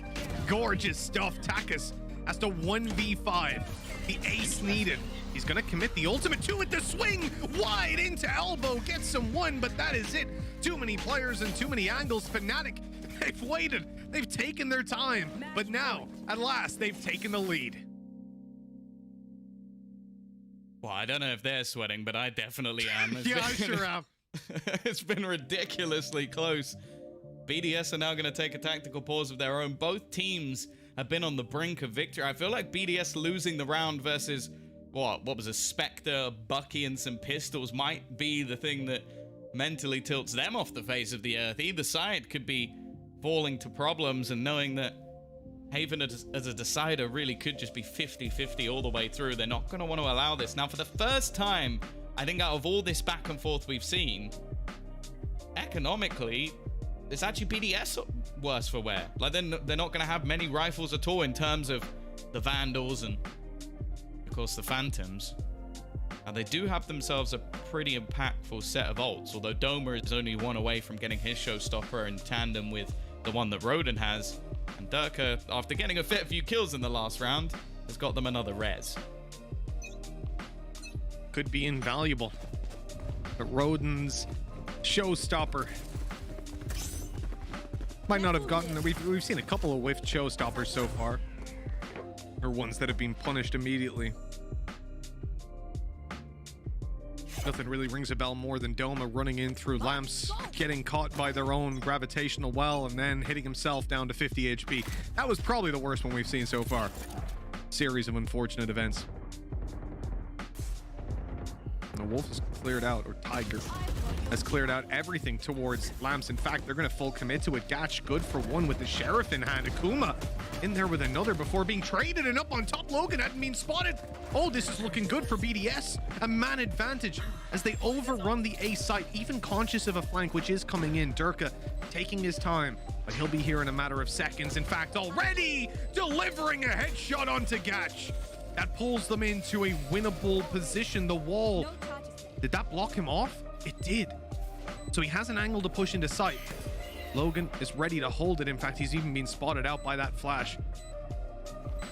Gorgeous stuff. Takis has to 1v5. The ace needed. He's gonna commit the ultimate 2 with the swing wide into elbow. Gets some 1, but that is it. Too many players and too many angles. Fnatic, they've waited. They've taken their time, but now, at last, they've taken the lead. Well, I don't know if they're sweating, but I definitely am. Yeah, I sure am. It's been ridiculously close. BDS are now going to take a tactical pause of their own. Both teams have been on the brink of victory. I feel like BDS losing the round versus, what was a Spectre, Bucky, and some pistols might be the thing that mentally tilts them off the face of the earth. Either side could be falling to problems, and knowing that Haven as a decider really could just be 50-50 all the way through. They're not going to want to allow this. Now, for the first time, I think out of all this back and forth we've seen, economically, it's actually BDS worse for wear. Like, they're not going to have many rifles at all in terms of the Vandals and, of course, the Phantoms. Now, they do have themselves a pretty impactful set of ults, although Doma is only one away from getting his showstopper in tandem with the one that Roden has. And Durka, after getting a fair few kills in the last round, has got them another res. Could be invaluable. But Roden's showstopper might not have gotten... We've seen a couple of whiffed showstoppers so far. Or ones that have been punished immediately. Nothing really rings a bell more than Doma running in through lamps, getting caught by their own gravitational well, and then hitting himself down to 50 HP. That was probably the worst one we've seen so far. Series of unfortunate events. The Wolf has cleared out, or Tiger has cleared out everything towards lamps. In fact, they're going to full commit to it. Gatch good for 1 with the Sheriff in hand. Akuma in there with another before being traded, and up on top, Logan hadn't been spotted. Oh, this is looking good for BDS. A man advantage as they overrun the A site, even conscious of a flank which is coming in. Durka taking his time, but he'll be here in a matter of seconds. In fact, already delivering a headshot onto Gatch. That pulls them into a winnable position. The wall, did that block him off? It did. So he has an angle to push into sight. Logan is ready to hold it. In fact, he's even been spotted out by that flash.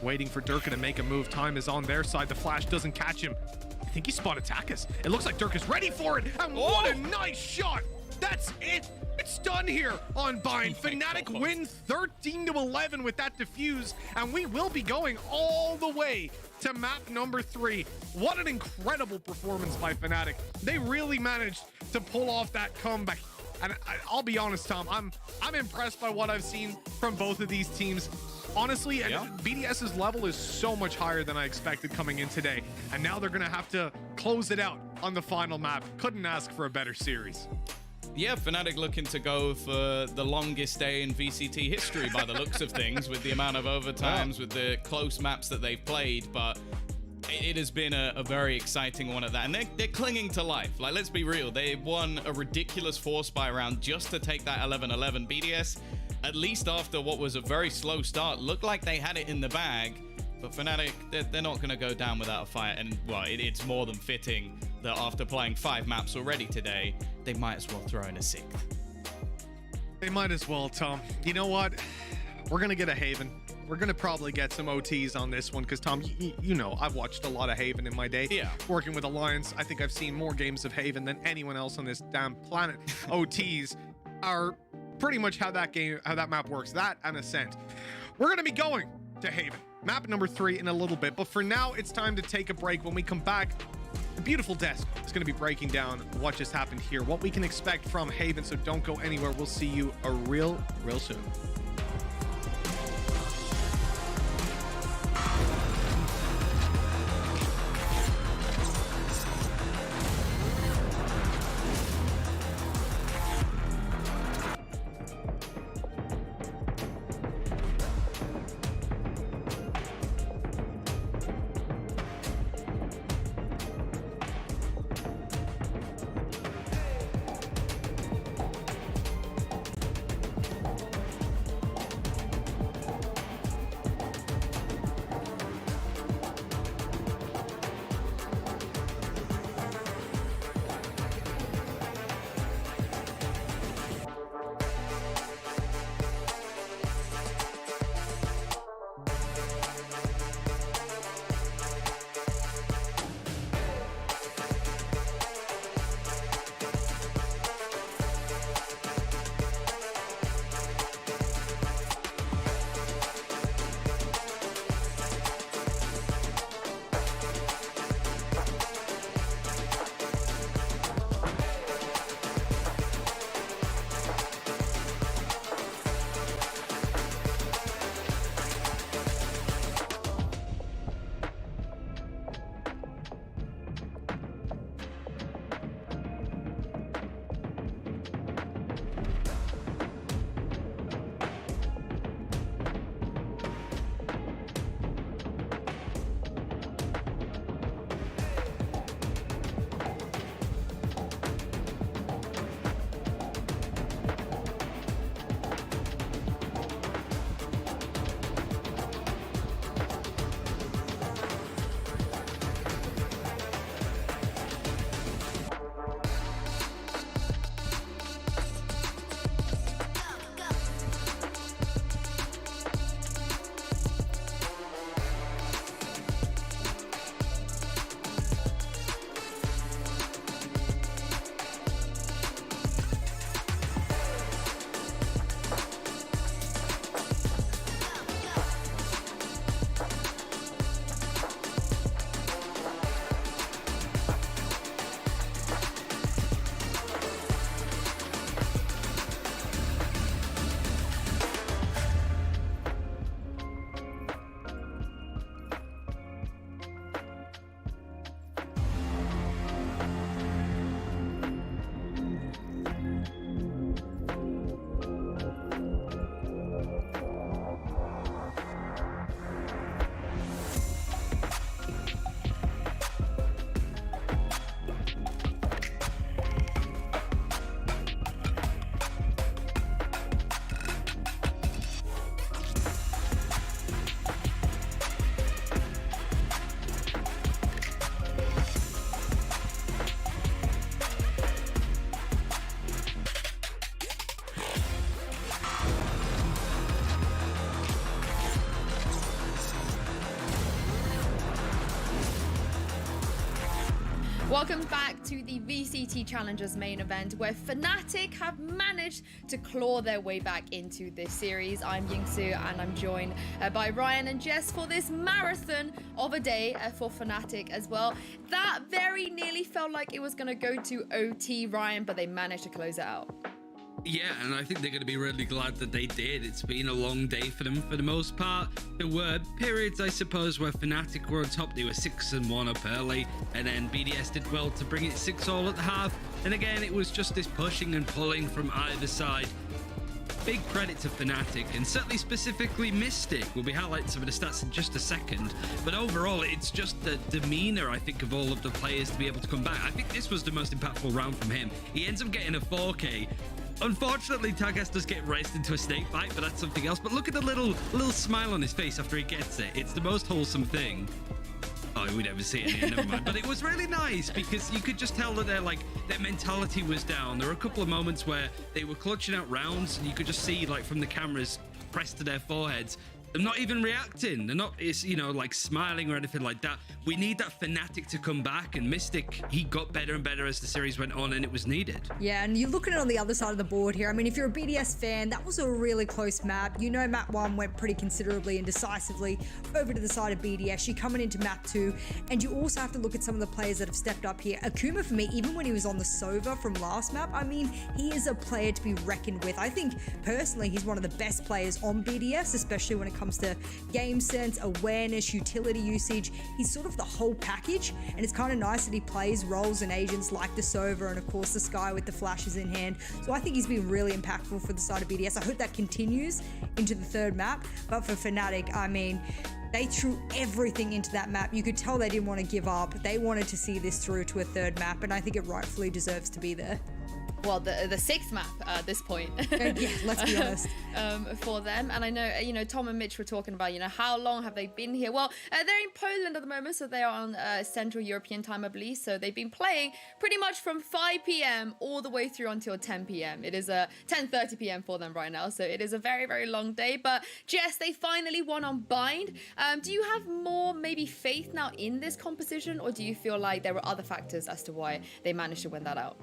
Waiting for Durka to make a move. Time is on their side. The flash doesn't catch him. I think he spotted Takis. It looks like Durka's ready for it. And what a nice shot. That's it. It's done here on Bind. Fnatic win 13-11 with that defuse, and we will be going all the way to map number 3. What an incredible performance by Fnatic. They really managed to pull off that comeback. And I'll be honest, Tom, I'm impressed by what I've seen from both of these teams. Honestly, BDS's level is so much higher than I expected coming in today. And now they're going to have to close it out on the final map. Couldn't ask for a better series. Yeah, Fnatic looking to go for the longest day in VCT history by the looks of things, with the amount of overtimes, with the close maps that they've played. But it has been a very exciting one at that. And they're clinging to life. Like, let's be real. They won a ridiculous force buy round just to take that 11-11. BDS, at least after what was a very slow start, looked like they had it in the bag. But Fnatic, they're not going to go down without a fight. And, well, it's more than fitting that after playing 5 maps already today, they might as well throw in a 6th. They might as well, Tom. You know what? We're going to get a Haven. We're going to probably get some OTs on this one because, Tom, you know, I've watched a lot of Haven in my day. Yeah. Working with Alliance, I think I've seen more games of Haven than anyone else on this damn planet. OTs are pretty much how that map works. That and Ascent. We're going to be going to Haven. Map number 3 in a little bit, but for now, it's time to take a break. When we come back, the beautiful desk is going to be breaking down what just happened here, what we can expect from Haven, so don't go anywhere. We'll see you real soon. Welcome back to the VCT Challengers main event, where Fnatic have managed to claw their way back into this series. I'm Yingsu, and I'm joined by Ryan and Jess for this marathon of a day for Fnatic as well. That very nearly felt like it was going to go to OT, Ryan, but they managed to close it out. Yeah, and I think they're going to be really glad that they did. It's been a long day for them for the most part. There were periods, I suppose, where Fnatic were on top. They were 6-1 up early, and then BDS did well to bring it 6-all at the half. And again, it was just this pushing and pulling from either side. Big credit to Fnatic, and certainly specifically Mystic. We'll be highlighting some of the stats in just a second, but overall it's just the demeanor, I think, of all of the players to be able to come back. I think this was the most impactful round from him. He ends up getting a 4K. Unfortunately, Targas does get raced into a snake bite, but that's something else. But look at the little smile on his face after he gets it. It's the most wholesome thing. Oh, we never see it here, never mind. But it was really nice because you could just tell that their mentality was down. There were a couple of moments where they were clutching out rounds, and you could just see, like, from the cameras pressed to their foreheads, they're not even reacting. They're not, like smiling or anything like that. We need that Fnatic to come back, and Mystic, he got better and better as the series went on, and it was needed. Yeah, and you look at it on the other side of the board here. I mean, if you're a BDS fan, that was a really close map. You know, map 1 went pretty considerably and decisively over to the side of BDS. You're coming into map 2, and you also have to look at some of the players that have stepped up here. Akuma, for me, even when he was on the Sova from last map, I mean, he is a player to be reckoned with. I think, personally, he's one of the best players on BDS, especially when it comes to game sense, awareness, utility usage. He's sort of the whole package, and it's kind of nice that he plays roles and agents like the Sova and of course the Sky with the flashes in hand. So I think he's been really impactful for the side of BDS. I hope that continues into the third map, but for Fnatic, I mean, they threw everything into that map. You could tell they didn't want to give up. They wanted to see this through to a third map, and I think it rightfully deserves to be there. Well, the sixth map at this point. Yeah, let's be honest. For them. And I know, Tom and Mitch were talking about, how long have they been here? Well, they're in Poland at the moment, so they are on Central European time, I believe. So they've been playing pretty much from 5 p.m. all the way through until 10 p.m. It is 10:30 p.m. for them right now. So it is a very, very long day. But Jess, they finally won on Bind. Do you have more maybe faith now in this composition, or do you feel like there were other factors as to why they managed to win that out?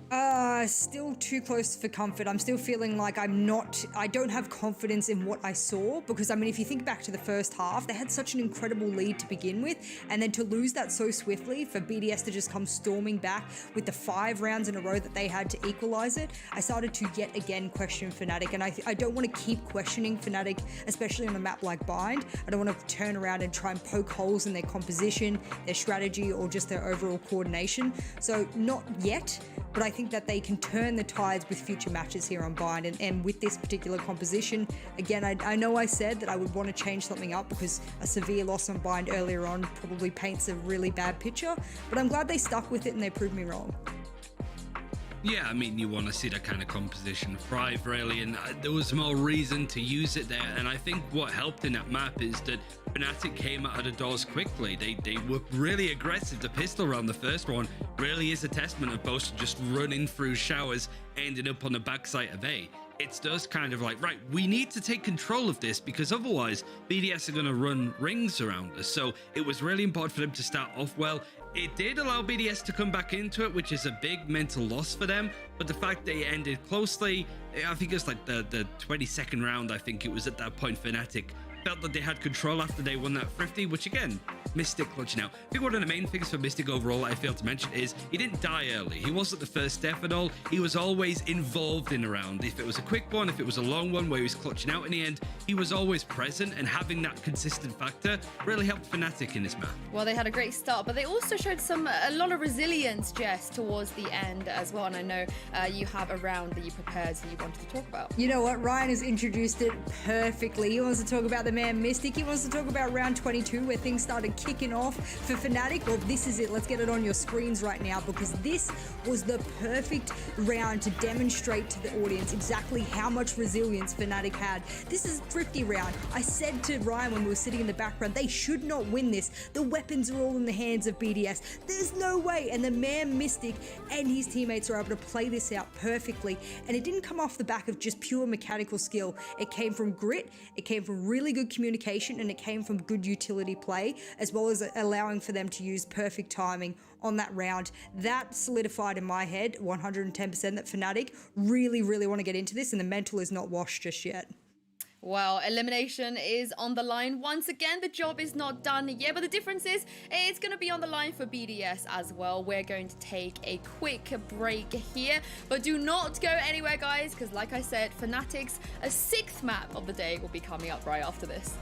Still too close for comfort. I'm still feeling like I don't have confidence in what I saw, because I mean, if you think back to the first half, they had such an incredible lead to begin with, and then to lose that so swiftly, for BDS to just come storming back with the 5 rounds in a row that they had to equalize it, I started to yet again question Fnatic, and I don't want to keep questioning Fnatic, especially on a map like Bind. I don't want to turn around and try and poke holes in their composition, their strategy, or just their overall coordination. So not yet, but I think that they can turn the tides with future matches here on Bind, and with this particular composition, again, I know I said that I would want to change something up because a severe loss on Bind earlier on probably paints a really bad picture, but I'm glad they stuck with it and they proved me wrong. Yeah, I mean, you want to see that kind of composition thrive, really, and there was more reason to use it there. And I think what helped in that map is that Fnatic came out of the doors quickly. They were really aggressive. The pistol round, the first one, really is a testament of both just running through showers, ending up on the backside of A. It's just kind of like, right, we need to take control of this, because otherwise BDS are going to run rings around us. So it was really important for them to start off well. It did allow BDS to come back into it, which is a big mental loss for them. But the fact they ended closely, I think it was like the 22nd round, I think it was at that point, Fnatic felt that they had control after they won that 50, which again, Mystic clutching out. I think one of the main things for Mystic overall I failed to mention is he didn't die early. He wasn't the first step at all. He was always involved in a round. If it was a quick one, if it was a long one where he was clutching out in the end, he was always present, and having that consistent factor really helped Fnatic in this map. Well, they had a great start, but they also showed a lot of resilience, Jess, towards the end as well. And I know you have a round that you prepared that you wanted to talk about. You know what? Ryan has introduced it perfectly. He wants to talk about the man Mystic. He wants to talk about round 22, where things started kicking off for Fnatic. Well, this is it. Let's get it on your screens right now, because this was the perfect round to demonstrate to the audience exactly how much resilience Fnatic had. This is a thrifty round. I said to Ryan when we were sitting in the background, they should not win this. The weapons are all in the hands of BDS. There's no way. And the man Mystic and his teammates are able to play this out perfectly. And it didn't come off the back of just pure mechanical skill. It came from grit, it came from really good communication, and it came from good utility play, as well as allowing for them to use perfect timing on that round. That solidified in my head 110% that Fnatic really, really want to get into this, and the mental is not washed just yet. Well, elimination is on the line once again. The job is not done yet, but the difference is it's going to be on the line for BDS as well. We're going to take a quick break here, but do not go anywhere, guys, because like I said, Fnatic's a 6th map of the day will be coming up right after this.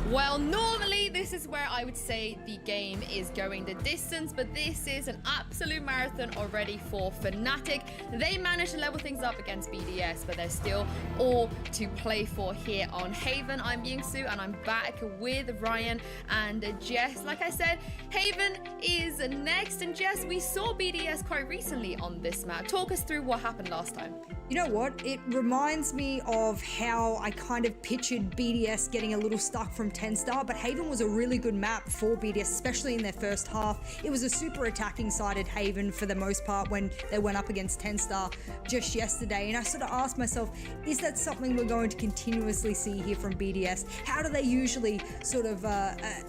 Well, normally this is where I would say the game is going the distance, but this is an absolute marathon already for Fnatic. They managed to level things up against BDS, but there's still all to play for here on Haven. I'm Yingsu, and I'm back with Ryan and Jess. Like I said, Haven is next, and Jess, we saw BDS quite recently on this map. Talk us through what happened last time. You know what? It reminds me of how I kind of pictured BDS getting a little stuck from 10-star, but Haven was a really good map for BDS, especially in their first half. It was a super attacking sided Haven for the most part when they went up against 10-star just yesterday. And I sort of asked myself, is that something we're going to continuously see here from BDS? How do they usually sort of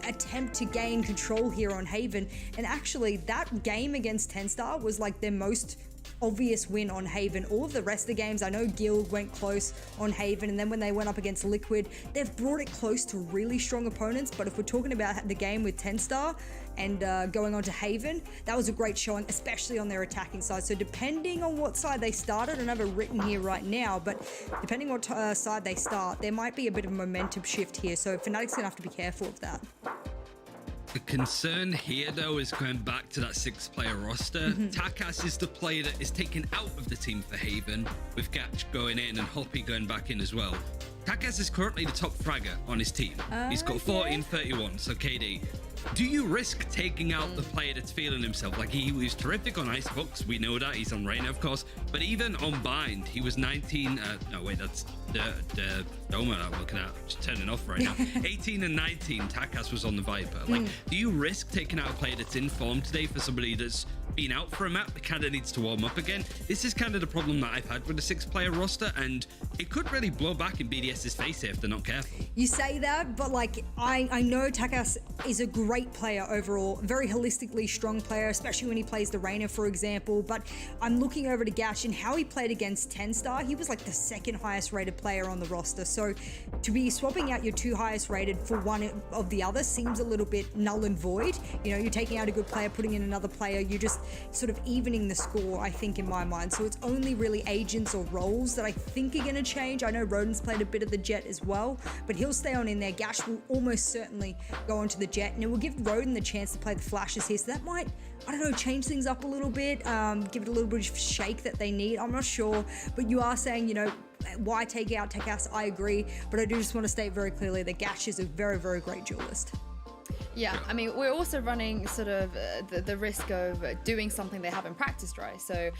attempt to gain control here on Haven? And actually, that game against 10-star was like their most obvious win on Haven. All of the rest of the games, I know Guild went close on Haven, and then when they went up against Liquid, they've brought it close to really strong opponents. But if we're talking about the game with 10-star and going on to Haven, that was a great showing, especially on their attacking side. So depending on what side they start, I don't have it written here right now, but depending on what side they start, there might be a bit of a momentum shift here. So Fnatic's gonna have to be careful of that. The concern here, though, is going back to that 6-player roster. Takas is the player that is taken out of the team for Haven, with Gatch going in and Hoppy going back in as well. Takas is currently the top fragger on his team. He's got 14-31, so KD. Do you risk taking out the player that's feeling himself? Like, he was terrific on Icebox, we know that, he's on Reyna, of course, but even on Bind, he was 19, no wait, that's the Doma I'm looking at, just turning off right now. 18 and 19, Takas was on the Viper. Like, do you risk taking out a player that's in form today for somebody that's been out for a map that kind of needs to warm up again? This is kind of the problem that I've had with the 6-player roster, and it could really blow back in BDS's face here if they're not careful. You say that, but like, I know Takas is a great player overall, very holistically strong player, especially when he plays the Reyna, for example. But I'm looking over to Gash and how he played against 10-star. He was like the 2nd highest rated player on the roster. So to be swapping out your 2 highest rated for one of the other seems a little bit null and void. You know, you're taking out a good player, putting in another player, you're just sort of evening the score, I think, in my mind. So it's only really agents or roles that I think are going to change. I know Rodin's played a bit of the Jet as well, but he'll stay on in there. Gash will almost certainly go onto the Jet, and it will give Rodin the chance to play the flashes here. So that might, I don't know, change things up a little bit, give it a little bit of shake that they need. I'm not sure, but you are saying, you know, why take out Takas? I agree, but I do just want to state very clearly that Gash is a very, very great duelist. Yeah, I mean, we're also running sort of the risk of doing something they haven't practiced, right? So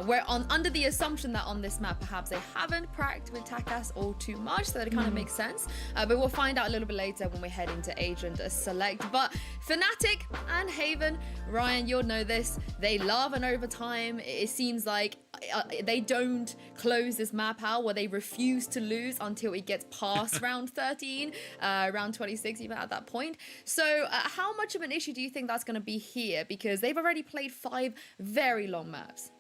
we're under the assumption that on this map, perhaps they haven't practiced with Takas all too much, so that it kind of makes sense. But we'll find out a little bit later when we head into Agent Select. But Fnatic and Haven, Ryan, you'll know this, they love an overtime. It seems like they don't close this map out, where they refuse to lose until it gets past round 13, round 26 even at that point. So how much of an issue do you think that's going to be here? Because they've already played 5 very long maps.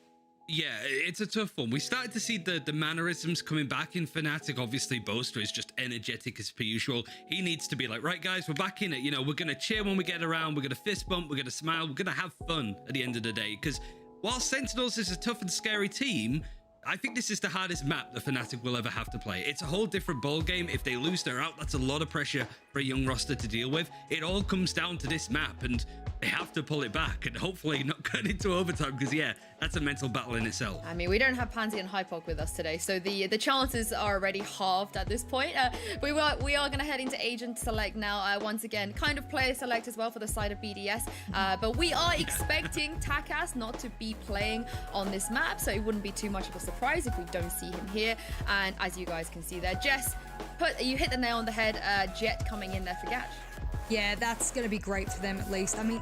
Yeah, it's a tough one. We started to see the mannerisms coming back in Fnatic. Obviously, Boaster is just energetic as per usual. He needs to be like, right, guys, we're back in it. You know, we're going to cheer when we get around. We're going to fist bump. We're going to smile. We're going to have fun at the end of the day. Because while Sentinels is a tough and scary team, I think this is the hardest map that Fnatic will ever have to play. It's a whole different ball game. If they lose, they're out. That's a lot of pressure for a young roster to deal with. It all comes down to this map, and they have to pull it back and hopefully not get into overtime, because yeah, that's a mental battle in itself. I mean, we don't have Pansy and Hypok with us today, so the chances are already halved at this point. We are going to head into Agent Select now. Once again, kind of player select as well for the side of BDS, but we are expecting Takas not to be playing on this map, so it wouldn't be too much of a surprise if we don't see him here. And as you guys can see there, Jess, you hit the nail on the head. Jet coming in there for Gatch. Yeah, that's going to be great for them at least. I mean,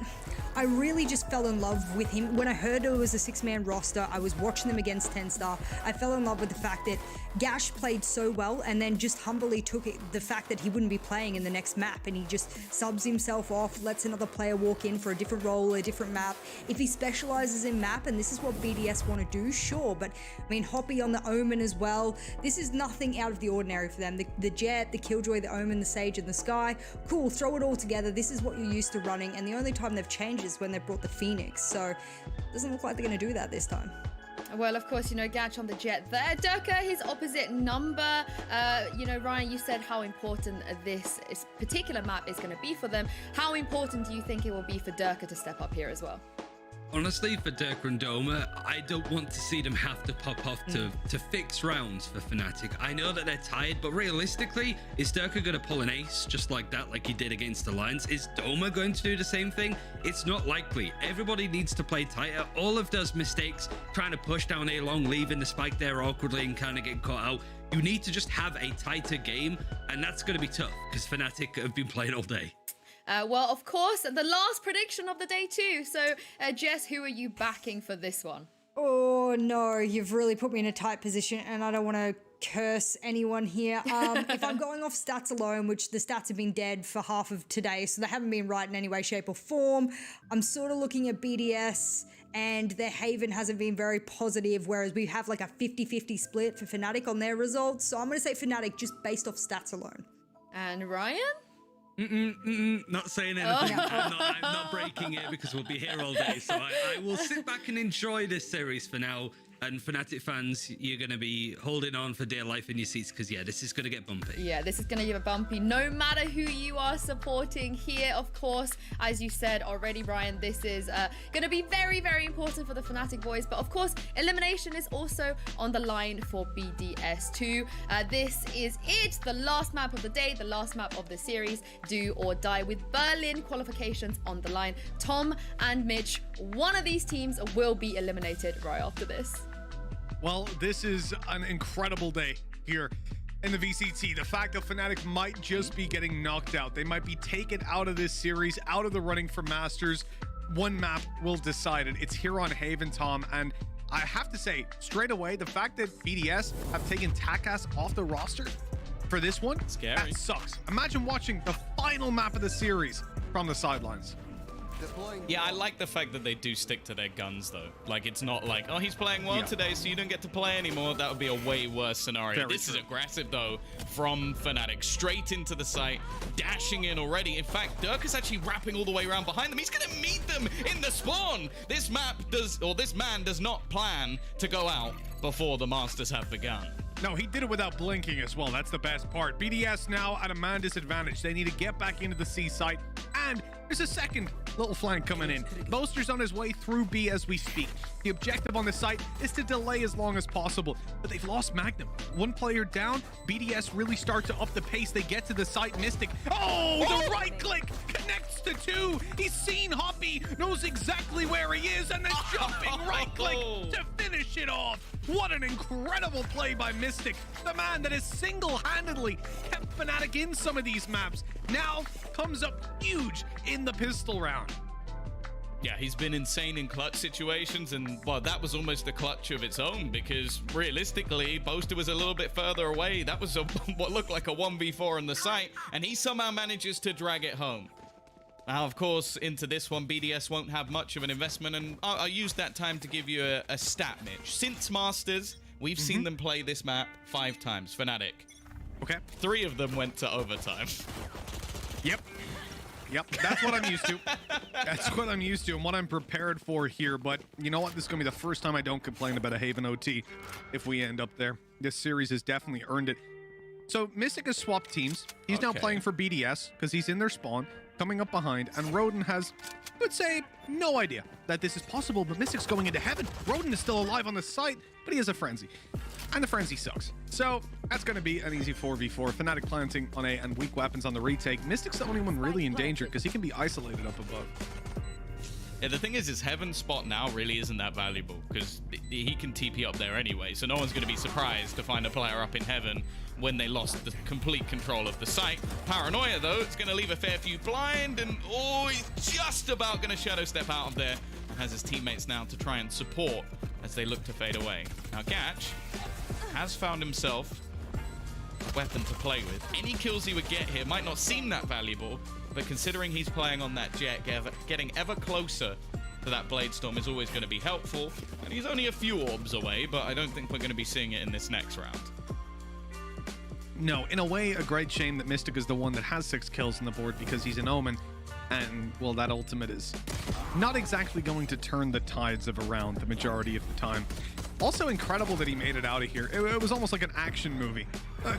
I really just fell in love with him. When I heard it was a 6-man roster, I was watching them against 10-star. I fell in love with the fact that Gash played so well, and then just humbly took it, the fact that he wouldn't be playing in the next map, and he just subs himself off, lets another player walk in for a different role, a different map. If he specializes in map, and this is what BDS want to do, sure, but I mean, Hoppy on the Omen as well. This is nothing out of the ordinary for them. The Jet, the Killjoy, the Omen, the Sage, and the Sky. Cool, throw it all together. This is what you're used to running, and the only time they've changed is when they brought the Phoenix. So it doesn't look like they're going to do that this time. Well, of course, you know, Gatch on the Jet there. Durka, his opposite number. You know, Ryan, you said how important this particular map is going to be for them. How important do you think it will be for Durka to step up here as well? Honestly, for Durka and Doma, I don't want to see them have to pop off to fix rounds for Fnatic. I know that they're tired, but realistically, is Durka going to pull an ace just like that, like he did against Alliance? Is Doma going to do the same thing? It's not likely. Everybody needs to play tighter. All of those mistakes, trying to push down A long, leaving the spike there awkwardly and kind of getting caught out. You need to just have a tighter game, and that's going to be tough because Fnatic have been playing all day. Well, of course, the last prediction of the day too. So, Jess, who are you backing for this one? Oh no, you've really put me in a tight position, and I don't want to curse anyone here. If I'm going off stats alone, which the stats have been dead for half of today, so they haven't been right in any way, shape, or form, I'm sort of looking at BDS, and their Haven hasn't been very positive, whereas we have like a 50-50 split for Fnatic on their results. So I'm going to say Fnatic just based off stats alone. And Ryan? Not saying anything. I'm not breaking it because we'll be here all day. So I will sit back and enjoy this series for now. And Fnatic fans, you're going to be holding on for dear life in your seats because, yeah, this is going to get bumpy. Yeah, this is going to get bumpy no matter who you are supporting here. Of course, as you said already, Ryan, this is going to be very, very important for the Fnatic boys. But of course, elimination is also on the line for BDS2. This is it, the last map of the day, the last map of the series, do or die, with Berlin qualifications on the line. Tom and Mitch, one of these teams will be eliminated right after this. Well, this is an incredible day here in the VCT. The fact that Fnatic might just be getting knocked out. They might be taken out of this series, out of the running for Masters. One map will decide it. It's here on Haven, Tom. And I have to say, straight away, the fact that BDS have taken Takas off the roster for this one, scary. That sucks. Imagine watching the final map of the series from the sidelines. Yeah, I like the fact that they do stick to their guns, though. Like, it's not like, oh, he's playing well today, so you don't get to play anymore. That would be a way worse scenario. This is aggressive, though, from Fnatic. Straight into the site, dashing in already. In fact, Dirk is actually wrapping all the way around behind them. He's going to meet them in the spawn. This man does not plan to go out before the Masters have begun. No, he did it without blinking as well. That's the best part. BDS now at a man disadvantage. They need to get back into the C site. And there's a second little flank coming in. Boaster's on his way through B as we speak. The objective on the site is to delay as long as possible. But they've lost Magnum. One player down. BDS really start to up the pace. They get to the site. Mystic. Oh, the right click connects to two. He's seen Hoppy. Knows exactly where he is. And then jumping right click to finish it off. What an incredible play by Mystic, the man that has single-handedly kept Fnatic in some of these maps, now comes up huge in the pistol round. Yeah, he's been insane in clutch situations, and well, that was almost a clutch of its own, because realistically, Boaster was a little bit further away. That was what looked like a 1v4 on the site, and he somehow manages to drag it home. Now, of course, into this one, BDS won't have much of an investment, and I'll use that time to give you a stat, Mitch. Since Masters, we've seen them play this map 5 times, Fnatic. Okay. 3 of them went to overtime. Yep, that's what I'm used to. That's what I'm used to and what I'm prepared for here. But you know what? This is going to be the first time I don't complain about a Haven OT if we end up there. This series has definitely earned it. So Mystic has swapped teams. He's now playing for BDS because he's in their spawn, coming up behind, and Roden has, I would say, no idea that this is possible, but Mystic's going into heaven. Roden is still alive on the site, but he has a Frenzy, and the Frenzy sucks. So that's going to be an easy 4v4. Fnatic planting on A and weak weapons on the retake. Mystic's the only one really in danger because he can be isolated up above. Yeah, the thing is, his heaven spot now really isn't that valuable because he can TP up there anyway, so no one's going to be surprised to find a player up in heaven when they lost the complete control of the site. Paranoia, though, it's going to leave a fair few blind, and oh, he's just about going to shadow step out of there and has his teammates now to try and support as they look to fade away. Now, Gatch has found himself a weapon to play with. Any kills he would get here might not seem that valuable, but considering he's playing on that jet, getting ever closer to that Blade Storm is always going to be helpful. And he's only a few orbs away, but I don't think we're going to be seeing it in this next round. No, in a way, a great shame that Mystic is the one that has 6 kills on the board because he's an Omen. And, well, that ultimate is not exactly going to turn the tides of a round the majority of the time. Also incredible that he made it out of here. It was almost like an action movie.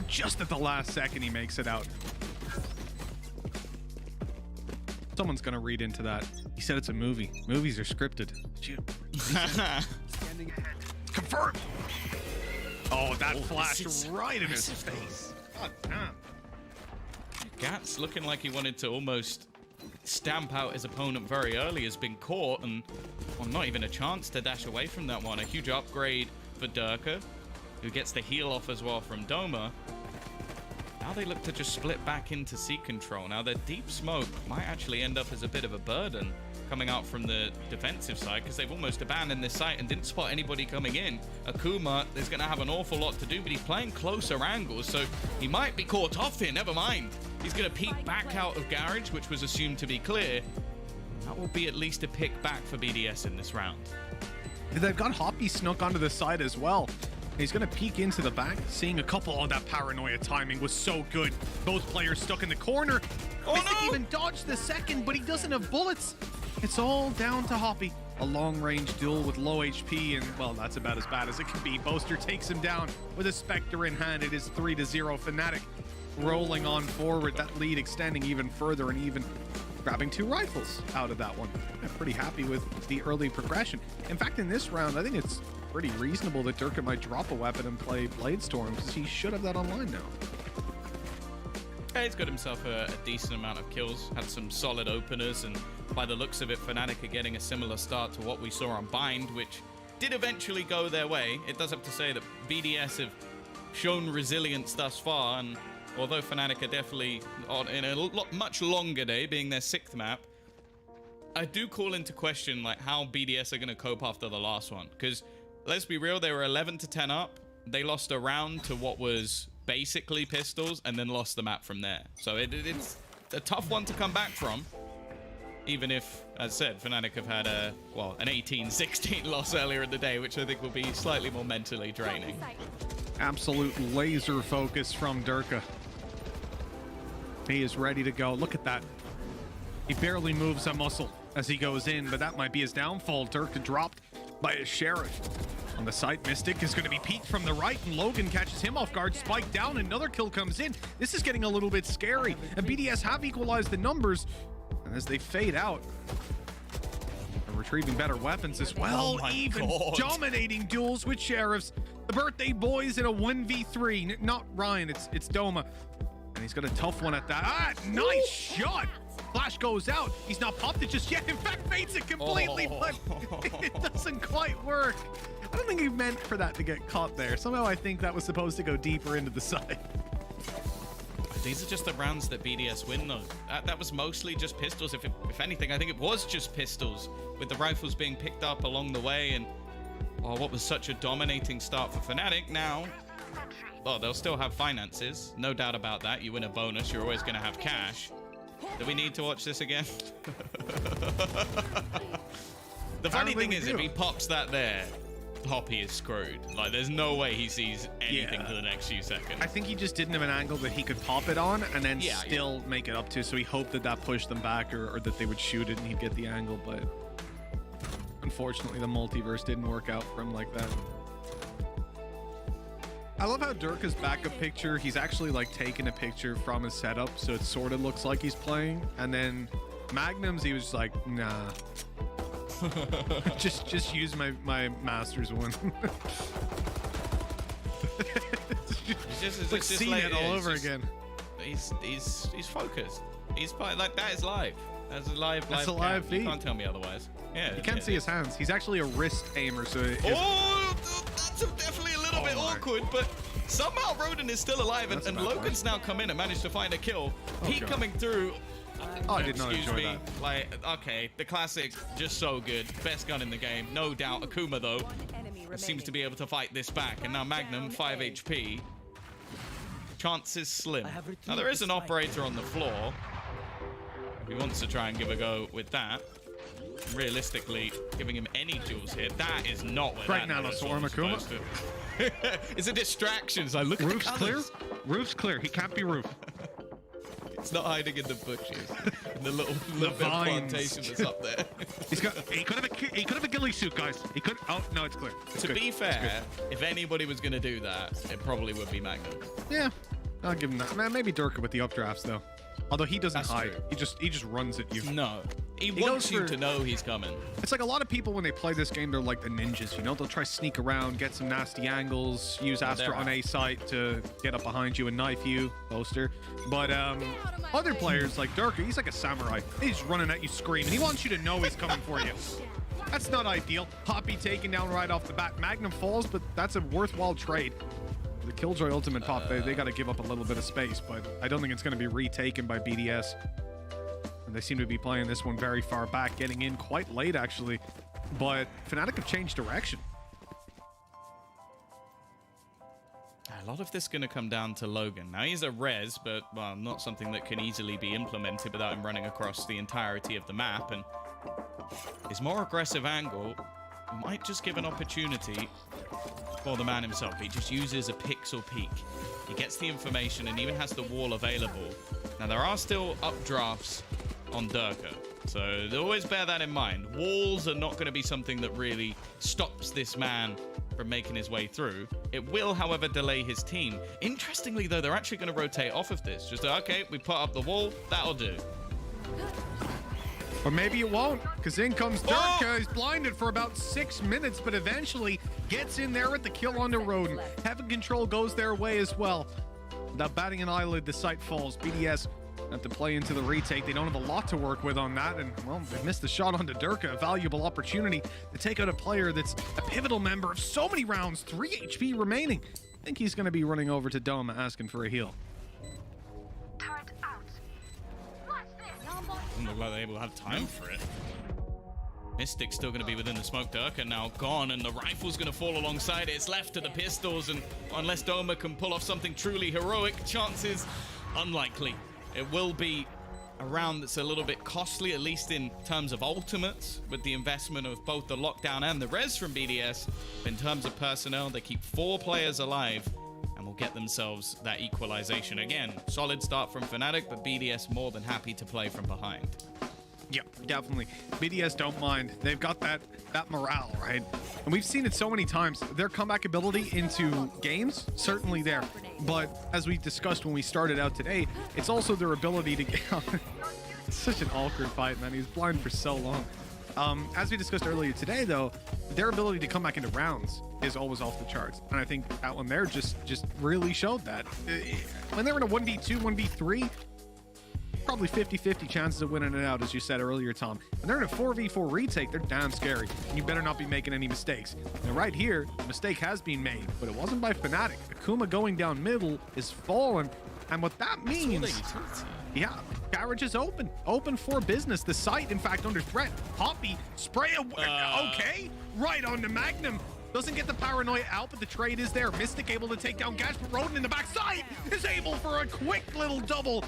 Just at the last second, he makes it out. Someone's going to read into that. He said it's a movie. Movies are scripted. Standing ahead. Confirmed. Oh, that flashed right in his face. God damn. Gats, looking like he wanted to almost stamp out his opponent very early, has been caught, and well, not even a chance to dash away from that one. A huge upgrade for Durka, who gets the heal off as well from Doma. Now they look to just split back into C control. Now their deep smoke might actually end up as a bit of a burden coming out from the defensive side, because they've almost abandoned this site and didn't spot anybody coming in. Akuma is going to have an awful lot to do, but he's playing closer angles, so he might be caught off here. Never mind. He's going to peek back out of garage, which was assumed to be clear. That will be at least a pick back for BDS in this round. They've got Hoppy snuck onto the side as well. He's going to peek into the back, seeing a couple. Oh, that paranoia timing was so good. Both players stuck in the corner. Oh, Mystic no! even dodged the second, but he doesn't have bullets. It's all down to Hoppy. A long-range duel with low HP, and, well, that's about as bad as it can be. Boaster takes him down with a Spectre in hand. It is 3-0. Fnatic rolling on forward. That lead extending even further, and even grabbing 2 rifles out of that one. I'm pretty happy with the early progression. In fact, in this round, I think it's pretty reasonable that Durka might drop a weapon and play Bladestorm, because he should have that online now. Yeah, he's got himself a decent amount of kills, had some solid openers, and by the looks of it, Fnatic are getting a similar start to what we saw on Bind, which did eventually go their way. It does have to say that BDS have shown resilience thus far, and although Fnatic are definitely in a much longer day, being their 6th map, I do call into question like how BDS are going to cope after the last one, because let's be real, they were 11-10 up. They lost a round to what was basically pistols, and then lost the map from there. So it's a tough one to come back from, even if, as said, Fnatic have had an 18-16 loss earlier in the day, which I think will be slightly more mentally draining. Absolute laser focus from Durka. He is ready to go. Look at that. He barely moves a muscle as he goes in, but that might be his downfall. Durka dropped by his Sheriff. On the site, Mystic is going to be peeked from the right, and Logan catches him off guard. Spike down, another kill comes in. This is getting a little bit scary, and BDS have equalized the numbers. And as they fade out, they're retrieving better weapons as well. Even dominating duels with Sheriffs. The birthday boys in a 1v3. Not Ryan, it's Doma. And he's got a tough one at that. Ah, nice shot! Flash goes out. He's not popped it just yet. In fact, faints it completely, but it doesn't quite work. I don't think he meant for that to get caught there. Somehow I think that was supposed to go deeper into the side. These are just the rounds that BDS win, though. That was mostly just pistols. If anything, I think it was just pistols, with the rifles being picked up along the way. And what was such a dominating start for Fnatic. Now, well, they'll still have finances, no doubt about that. You win a bonus, you're always going to have cash. Do we need to watch this again? The funny thing is, if he pops that there, Hoppy is screwed. Like, there's no way he sees anything for the next few seconds. I think he just didn't have an angle that he could pop it on and then still make it up to, so he hoped that that pushed them back, or that they would shoot it and he'd get the angle, but unfortunately the multiverse didn't work out for him like that. I love how Durka's backup picture, he's actually like taking a picture from his setup, so it sort of looks like he's playing, and then Magnum's, he was just like, nah. just use my master's one. It's like seeing it all over again. He's focused. He's like, that is live. That's a live. That's a live feed. You can't tell me otherwise. Yeah. You can't see his hands. He's actually a wrist aimer, so. That's definitely a little bit awkward, but somehow Roden is still alive, and Logan's now come in and managed to find a kill. Pete coming through. I did not enjoy that. Like, okay, the classic, just so good. Best gun in the game, no doubt. Akuma, though, seems to be able to fight this back. And now Magnum, 5 HP. Chances slim. Now, there is an operator on the floor. If he wants to try and give a go with that. Realistically, giving him any duels here, that is not where right now, Akuma. It's a distraction. So I look at roof's clear. Roof's clear. He can't be roof. It's not hiding in the bushes, in the little bit of plantation that's up there. He could have a ghillie suit, guys. He could. Oh no, it's clear. To be fair, if anybody was going to do that, it probably would be Magnum. Yeah, I'll give him that. Man, maybe Durka with the updrafts though. Although he doesn't hide. True. He just runs at you. No. He wants you to know he's coming. It's like a lot of people when they play this game, they're like the ninjas, you know? They'll try sneak around, get some nasty angles, use Astra on A site to get up behind you and knife you, Boaster. But other players like Durka, he's like a samurai. He's running at you screaming. He wants you to know he's coming for you. That's not ideal. Hoppy taken down right off the bat. Magnum falls, but that's a worthwhile trade. The Killjoy ultimate pop, they got to give up a little bit of space, but I don't think it's going to be retaken by BDS. And they seem to be playing this one very far back, getting in quite late, actually. But Fnatic have changed direction. A lot of this going to come down to Logan. Now, he's a res, but, well, not something that can easily be implemented without him running across the entirety of the map. And his more aggressive angle might just give an opportunity for the man himself. He just uses a pixel peek. He gets the information and even has the wall available. Now, there are still updrafts on Durka, so always bear that in mind. Walls are not going to be something that really stops this man from making his way through. It will, however, delay his team. Interestingly, though, they're actually going to rotate off of this. Just, okay, we put up the wall, that'll do. Or maybe it won't, because in comes Durka. He's blinded for about 6 minutes, but eventually gets in there with the kill onto Roden. Heaven Control goes their way as well. Without batting an eyelid, the site falls. BDS have to play into the retake. They don't have a lot to work with on that, and, well, they missed the shot onto Durka. A valuable opportunity to take out a player that's a pivotal member of so many rounds. 3 HP remaining. I think he's going to be running over to Doma asking for a heal. Doesn't look like they will have time for it. Mystic's still going to be within the smoke. Durka now gone, and the rifle's going to fall alongside it. It's left to the pistols, and unless Doma can pull off something truly heroic, chances unlikely. It will be a round that's a little bit costly, at least in terms of ultimates, with the investment of both the lockdown and the res from BDS. In terms of personnel, they keep 4 players alive and will get themselves that equalization. Again, solid start from Fnatic, but BDS more than happy to play from behind. Yep, definitely. BDS don't mind. They've got that morale, right? And we've seen it so many times. Their comeback ability into games, certainly there. But as we discussed when we started out today, it's also their ability to get It's such an awkward fight, man. He was blind for so long. As we discussed earlier today, though, their ability to come back into rounds is always off the charts. And I think that one there just really showed that. When they're in a 1v2, 1v3, probably 50-50 chances of winning it out, as you said earlier, Tom. When they're in a 4v4 retake, they're damn scary. And you better not be making any mistakes. Now, right here, a mistake has been made, but it wasn't by Fnatic. Akuma going down middle is fallen. And what that means... Yeah, garage is open for business. The site, in fact, under threat. Hoppy, spray okay, right on the Magnum. Doesn't get the paranoia out, but the trade is there. Mystic able to take down Gash, but Roden in the backside is able for a quick little double.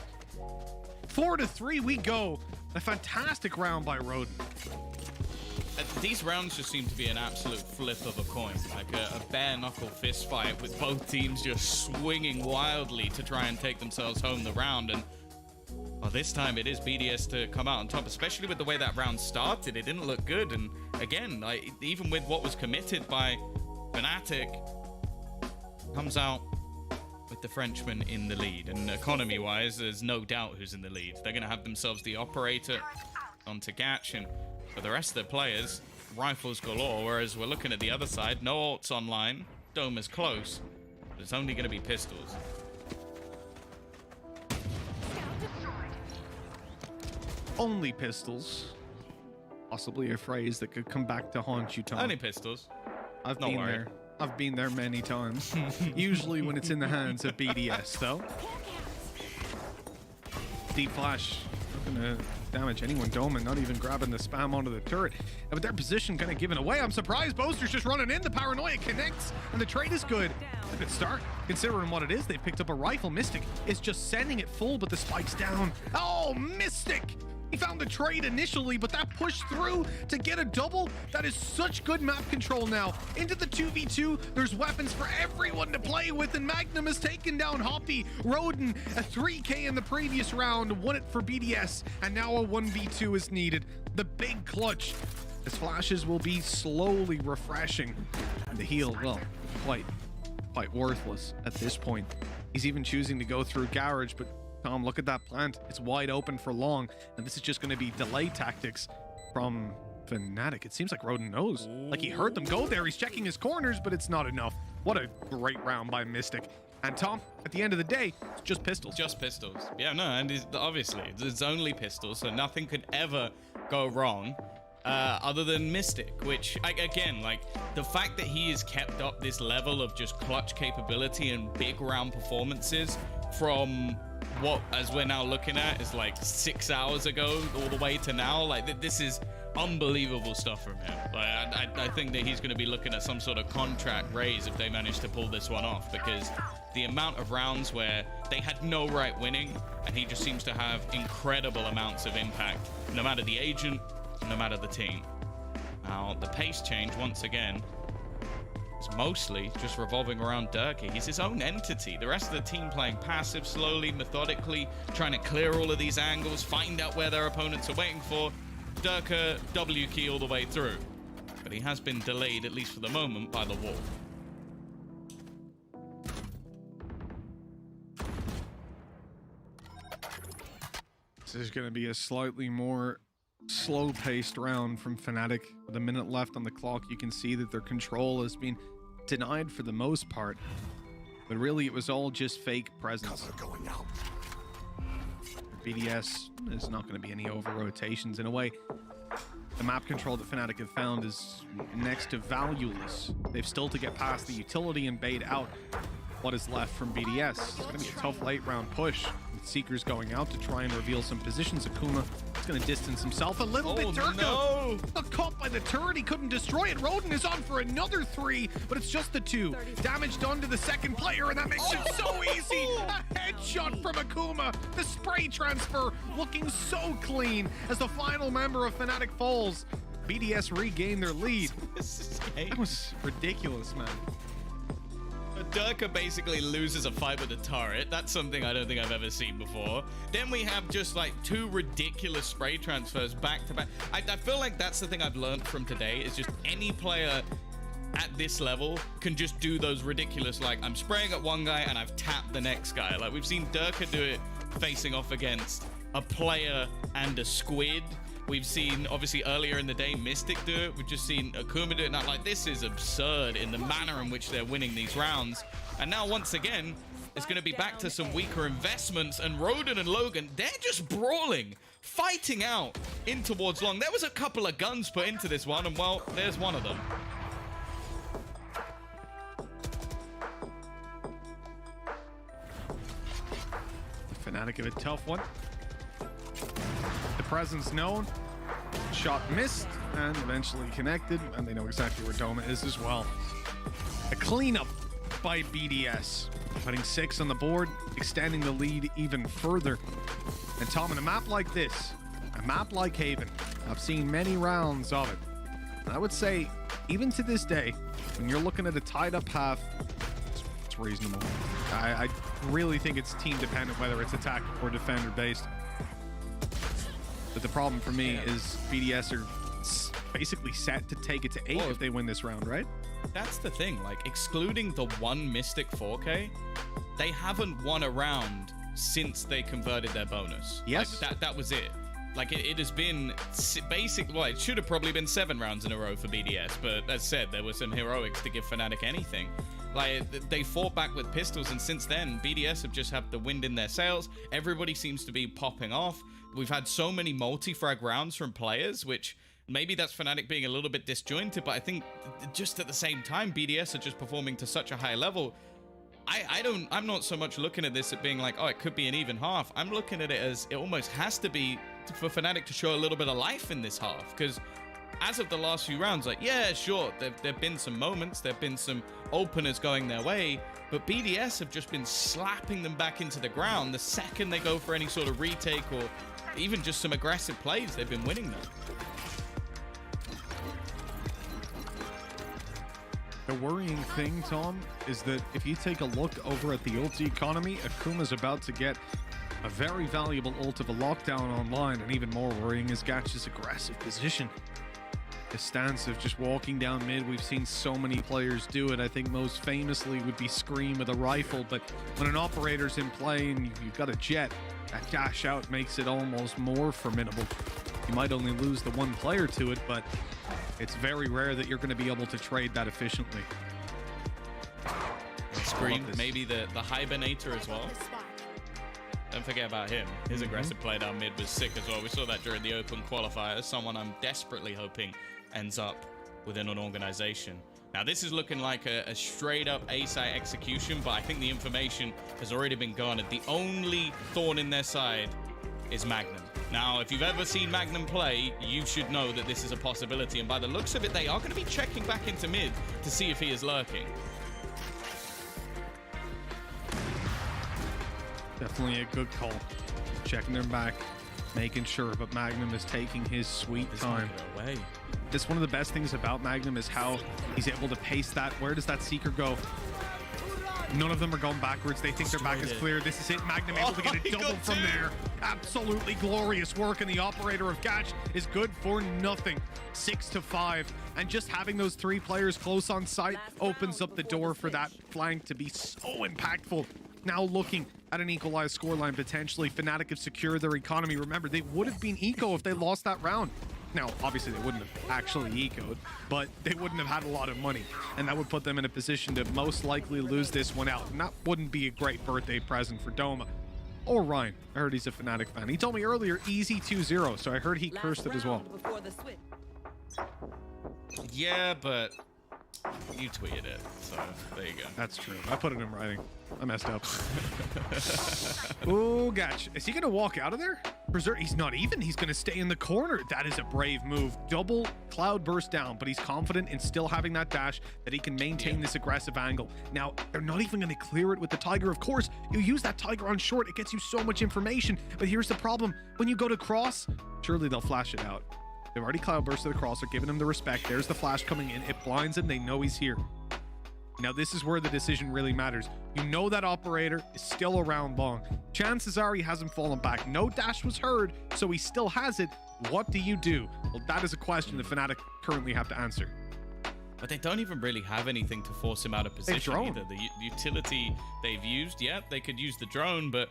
4-3 we go. A fantastic round by Roden. These rounds just seem to be an absolute flip of a coin, like a bare knuckle fist fight with both teams just swinging wildly to try and take themselves home the round. And well, this time it is BDS to come out on top, especially with the way that round started. It didn't look good, and again, even with what was committed by Fnatic, comes out with the Frenchman in the lead. And economy-wise, there's no doubt who's in the lead. They're going to have themselves the operator onto Gatch, and for the rest of the players, rifles galore. Whereas we're looking at the other side, no ults online, Dome is close, but it's only going to be pistols. Only pistols. Possibly a phrase that could come back to haunt you, Tom. Only pistols. I've been there. I've been there many times. Usually when it's in the hands of BDS, though. Deep flash. Not gonna damage anyone. Doman not even grabbing the spam onto the turret. And with their position kind of given away, I'm surprised Boaster's just running in. The paranoia connects, and the trade is good. A good start, considering what it is. They've picked up a rifle. Mystic is just sending it full, but the spike's down. Oh, Mystic! He found the trade initially, but that pushed through to get a double. That is such good map control now. Into the 2v2, there's weapons for everyone to play with, and Magnum has taken down Hoppy. Roden, a 3k in the previous round, won it for BDS, and now a 1v2 is needed. The big clutch, as flashes will be slowly refreshing. And the heal, well, quite worthless at this point. He's even choosing to go through garage, but Tom, look at that plant. It's wide open for long, and this is just going to be delay tactics from Fnatic. It seems like Roden knows. Like he heard them go there. He's checking his corners, but it's not enough. What a great round by Mystic. And Tom, at the end of the day, it's just pistols. Just pistols. Yeah, no, and obviously, it's only pistols, so nothing could ever go wrong. other than Mystic, which, again, like, the fact that he has kept up this level of just clutch capability and big round performances from what, as we're now looking at, is like 6 hours ago all the way to now, like, this is unbelievable stuff from him. Like, I think that he's going to be looking at some sort of contract raise if they manage to pull this one off, because the amount of rounds where they had no right winning, and he just seems to have incredible amounts of impact, no matter the agent, no matter the team. Now, the pace change, once again, is mostly just revolving around Durka. He's his own entity. The rest of the team playing passive, slowly, methodically, trying to clear all of these angles, find out where their opponents are waiting for. Durka, W key all the way through. But he has been delayed, at least for the moment, by the wall. This is going to be a slightly more slow-paced round from Fnatic. With a minute left on the clock, you can see that their control has been denied for the most part. But really, it was all just fake presence. Going out. For BDS, there's not going to be any over-rotations. In a way, the map control that Fnatic have found is next to valueless. They've still to get past the utility and bait out what is left from BDS. It's going to be a tough late-round push. With Seekers going out to try and reveal some positions. Akuma is going to distance himself a little bit. Durka got caught by the turret. He couldn't destroy it. Roden is on for another 3, but it's just the 2. Damage done to the second player, and that makes it so easy. A headshot from Akuma. The spray transfer looking so clean as the final member of Fnatic falls. BDS regained their lead. That was ridiculous, man. Durka basically loses a fight with a turret. That's something I don't think I've ever seen before. Then we have just like 2 ridiculous spray transfers back to back. I feel like that's the thing I've learned from today, is just any player at this level can just do those ridiculous, like, I'm spraying at one guy and I've tapped the next guy. Like, we've seen Durka do it facing off against a player and a squid. We've seen, obviously, earlier in the day, Mystic do it. We've just seen Akuma do it. Now, like, this is absurd in the manner in which they're winning these rounds. And now, once again, it's going to be back to some weaker investments. And Roden and Logan, they're just brawling, fighting out in towards long. There was a couple of guns put into this one, and, well, there's one of them. The Fnatic have a tough one. The presence known, shot missed, and eventually connected, and they know exactly where Doma is as well. A cleanup by BDS, putting 6 on the board, extending the lead even further. And Tom, in a map like this, a map like Haven, I've seen many rounds of it. And I would say, even to this day, when you're looking at a tied-up half, it's reasonable. I really think it's team-dependent, whether it's attack or defender-based. But the problem for me is BDS are basically set to take it to 8 if they win this round, right? That's the thing. Like, excluding the one Mystic 4K, they haven't won a round since they converted their bonus. Yes. Like, that was it. Like, it has been basic. Well, it should have probably been 7 rounds in a row for BDS, but as said, there were some heroics to give Fnatic anything. Like, they fought back with pistols, and since then, BDS have just had the wind in their sails. Everybody seems to be popping off. We've had so many multi-frag rounds from players, which maybe that's Fnatic being a little bit disjointed, but I think just at the same time, BDS are just performing to such a high level. I'm not so much looking at this at being like, oh, it could be an even half. I'm looking at it as it almost has to be for Fnatic to show a little bit of life in this half, because as of the last few rounds, like, yeah, sure, there've been some moments, there've been some openers going their way, but BDS have just been slapping them back into the ground the second they go for any sort of retake or even just some aggressive plays. They've been winning them. The worrying thing, Tom, is that if you take a look over at the ulti economy, Akuma's about to get a very valuable ult of a lockdown online, and even more worrying is Gatch's aggressive position. The stance of just walking down mid, we've seen so many players do it. I think most famously would be Scream with a rifle, but when an operator's in play and you've got a jet, that dash out makes it almost more formidable. You might only lose the one player to it, but it's very rare that you're going to be able to trade that efficiently. Scream, maybe the Hibernator as well. Don't forget about him. His aggressive play down mid was sick as well. We saw that during the open qualifier. Someone I'm desperately hoping ends up within an organization. Now, this is looking like a straight up A-side execution, but I think the information has already been garnered. The only thorn in their side is Magnum. Now, if you've ever seen Magnum play, you should know that this is a possibility. And by the looks of it, they are going to be checking back into mid to see if he is lurking. Definitely a good call. Checking their back, making sure, but Magnum is taking his sweet time. Away. That's one of the best things about Magnum is how he's able to pace that. Where does that Seeker go? None of them are going backwards. They think their back is clear. This is it. Magnum able to get a double from there. Absolutely glorious work, and the operator of Gatch is good for nothing. 6-5, and just having those 3 players close on site opens up the door for that flank to be so impactful. Now looking at an equalized scoreline potentially. Fnatic have secured their economy. Remember, they would have been eco if they lost that round. Now, obviously, they wouldn't have actually ecoed, but they wouldn't have had a lot of money, and that would put them in a position to most likely lose this one out, and that wouldn't be a great birthday present for Doma. Or Ryan. I heard he's a Fnatic fan. He told me earlier, easy 2-0, so I heard he cursed it as well. Yeah, but you tweeted it, so there you go. That's true. I put it in writing. I messed up. Oh, gotcha. Is he going to walk out of there? Berserk, he's not even. He's going to stay in the corner. That is a brave move. Double cloud burst down, but he's confident in still having that dash that he can maintain this aggressive angle. Now, they're not even going to clear it with the Tiger. Of course, you use that Tiger on short. It gets you so much information. But here's the problem. When you go to cross, surely they'll flash it out. They've already cloud bursted across. They're giving him the respect. There's the flash coming in. It blinds him. They know he's here. Now, this is where the decision really matters. You know that operator is still around long. Chances are he hasn't fallen back. No dash was heard, so he still has it. What do you do? Well, that is a question the Fnatic currently have to answer. But they don't even really have anything to force him out of position either. The utility they've used, they could use the drone, but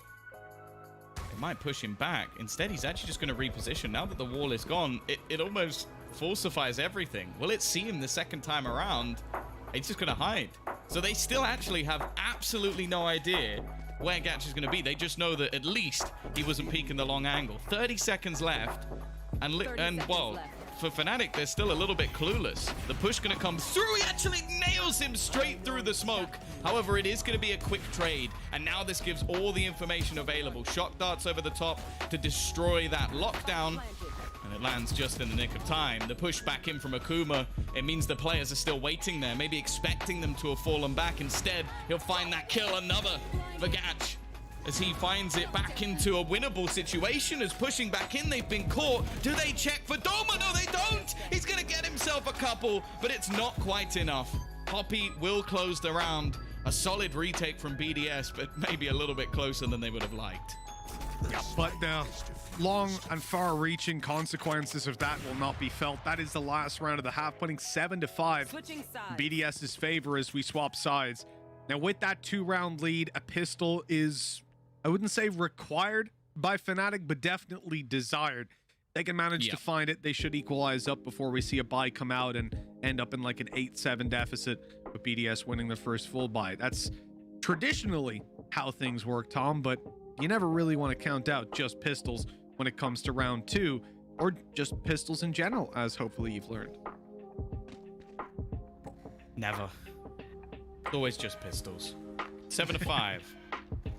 it might push him back. Instead, he's actually just going to reposition. Now that the wall is gone, it almost falsifies everything. Will it see him the second time around? It's just going to hide. So they still actually have absolutely no idea where Gatch is going to be. They just know that at least he wasn't peeking the long angle. 30 seconds left. And well, for Fnatic, they're still a little bit clueless. The push going to come through. He actually nails him straight through the smoke. However, it is going to be a quick trade. And now this gives all the information available. Shock darts over the top to destroy that lockdown. And it lands just in the nick of time. The push back in from Akuma, it means the players are still waiting there, maybe expecting them to have fallen back. Instead, he'll find that kill, another for Gatch, as he finds it back into a winnable situation. As pushing back in, they've been caught. Do they check for Doma? No, they don't. He's going to get himself a couple, but it's not quite enough. Poppy will close the round. A solid retake from BDS, but maybe a little bit closer than they would have liked. Yeah, but the long and far-reaching consequences of that will not be felt. That is the last round of the half, putting 7-5 BDS's favor as we swap sides. Now, with that 2-round lead, a pistol is, I wouldn't say required by Fnatic, but definitely desired. They can manage to find it. They should equalize up before we see a buy come out and end up in like an 8-7 deficit with BDS winning the first full buy. That's traditionally how things work, Tom, but you never really want to count out just pistols when it comes to round 2, or just pistols in general, as hopefully you've learned. Never. It's always just pistols. 7-5.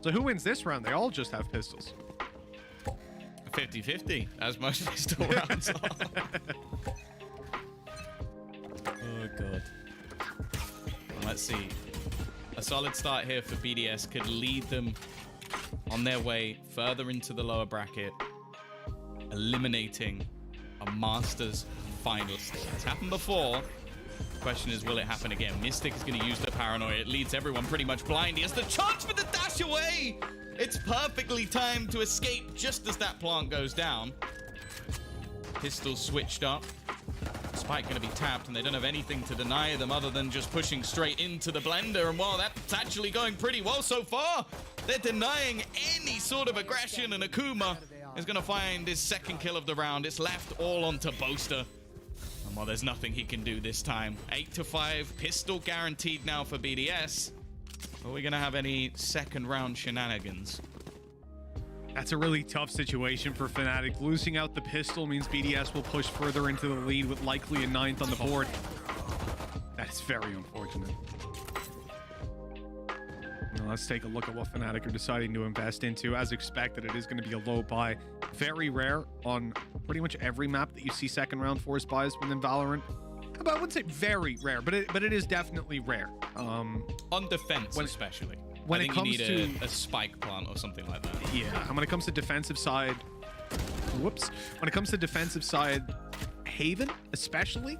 So who wins this round? They all just have pistols. 50-50, as most pistol rounds are. Oh, God. Well, let's see. A solid start here for BDS could lead them on their way further into the lower bracket, eliminating a Masters finalist. It's happened before. The question is, will it happen again? Mystic is going to use the paranoia. It leads everyone pretty much blind. He has the chance for the dash away. It's perfectly timed to escape just as that plant goes down. Pistol switched up. Spike going to be tapped, and they don't have anything to deny them other than just pushing straight into the blender. And while that's actually going pretty well so far, they're denying any sort of aggression, and Akuma is going to find his second kill of the round. It's left all onto Boaster. And while there's nothing he can do this time, 8-5, pistol guaranteed now for BDS. Are we going to have any second round shenanigans? That's a really tough situation for Fnatic. Losing out the pistol means BDS will push further into the lead with likely a 9th on the board. That is very unfortunate. Now let's take a look at what Fnatic are deciding to invest into. As expected, it is going to be a low buy. Very rare on pretty much every map that you see second round force buys within Valorant. But I wouldn't say very rare, but it is definitely rare. On defense, especially. When I it think comes you need to a spike plant or something like that. Yeah, and when it comes to defensive side, whoops. When it comes to defensive side, Haven especially,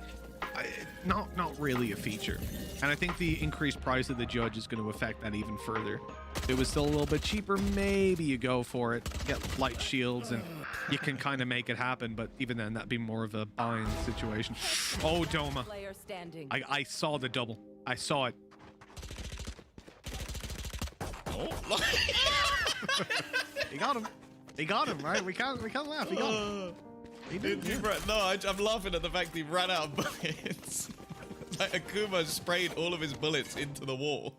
not really a feature. And I think the increased price of the Judge is going to affect that even further. If it was still a little bit cheaper, maybe you go for it, get light shields, and you can kind of make it happen. But even then, that'd be more of a bind situation. Oh, Doma. I saw the double. I saw it. Oh. He got him. He got him, right? We can't laugh. He got him. He did, yeah. I'm laughing at the fact he ran out of bullets. Like Akuma sprayed all of his bullets into the wall.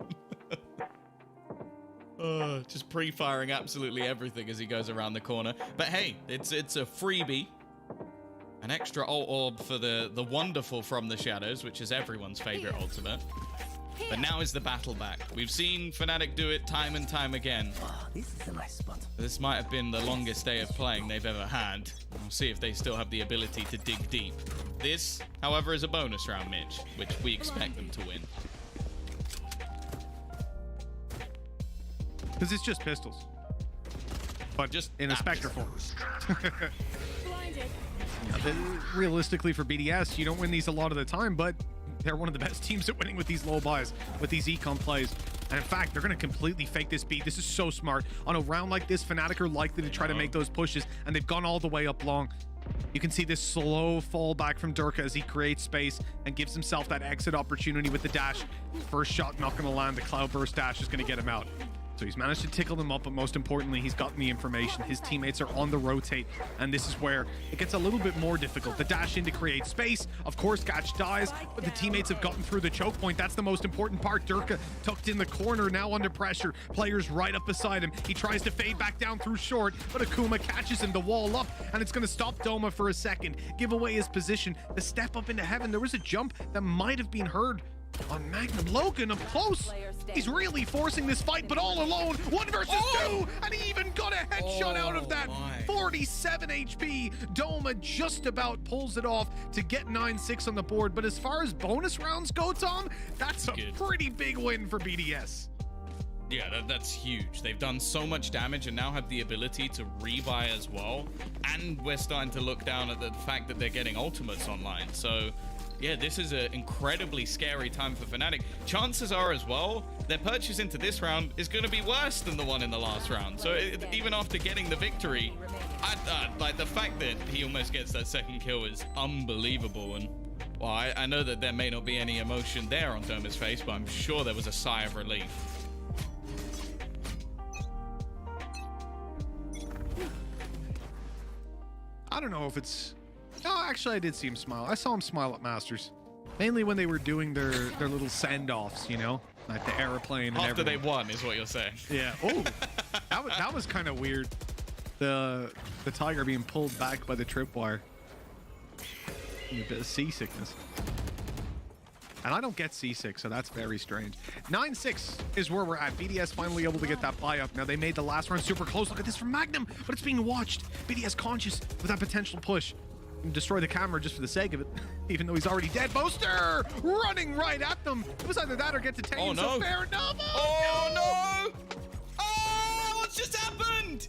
Just pre-firing absolutely everything as he goes around the corner. But hey, it's a freebie. An extra ult orb for the wonderful From the Shadows, which is everyone's favorite ultimate. But now is the battle back. We've seen Fnatic do it time and time again. This is a nice spot. This might have been the longest day of playing they've ever had. We'll see if they still have the ability to dig deep. This, however, is a bonus round, Mitch, which we expect them to win. Because it's just pistols. But just in a Spectre form. Realistically for BDS, you don't win these a lot of the time, but they're one of the best teams at winning with these low buys, with these econ plays. And in fact, they're going to completely fake this beat. This is so smart. On a round like this, Fnatic are likely to try to make those pushes, and they've gone all the way up long. You can see this slow fall back from Durka as he creates space and gives himself that exit opportunity with the dash. First shot not going to land. The Cloudburst dash is going to get him out. So he's managed to tickle them up, but most importantly, he's gotten the information. His teammates are on the rotate, and this is where it gets a little bit more difficult. The dash in to create space. Of course, Gatch dies, but the teammates have gotten through the choke point. That's the most important part. Durka tucked in the corner, now under pressure. Players right up beside him. He tries to fade back down through short, but Akuma catches him to wall up, and it's going to stop Doma for a second, give away his position. The step up into heaven, there was a jump that might have been heard on Magnum. Logan up close. He's really forcing this fight, but all alone. 1 versus 2, and he even got a headshot out of that. 47 HP. Doma just about pulls it off to get 9-6 on the board. But as far as bonus rounds go, Tom, that's a pretty big win for BDS. Yeah, that's huge. They've done so much damage and now have the ability to rebuy as well. And we're starting to look down at the fact that they're getting ultimates online. So yeah, this is an incredibly scary time for Fnatic. Chances are as well, their purchase into this round is going to be worse than the one in the last round. So even after getting the victory, like the fact that he almost gets that second kill is unbelievable. And well, I know that there may not be any emotion there on Doma's face, but I'm sure there was a sigh of relief. I don't know if it's... No, actually, I did see him smile. I saw him smile at Masters. Mainly when they were doing their little send-offs, you know? Like the airplane and After everything. they won, is what you're saying. Yeah. Oh, that was kind of weird. The Tiger being pulled back by the tripwire. A bit of seasickness. And I don't get seasick, so that's very strange. 9-6 is where we're at. BDS finally able to get that buy up. Now, they made the last round super close. Look at this from Magnum, but it's being watched. BDS conscious of that potential push. Destroy the camera just for the sake of it, even though he's already dead. Boaster running right at them. It was either that or get detained. Oh, no. So fair enough. Oh, no. Oh, what's just happened?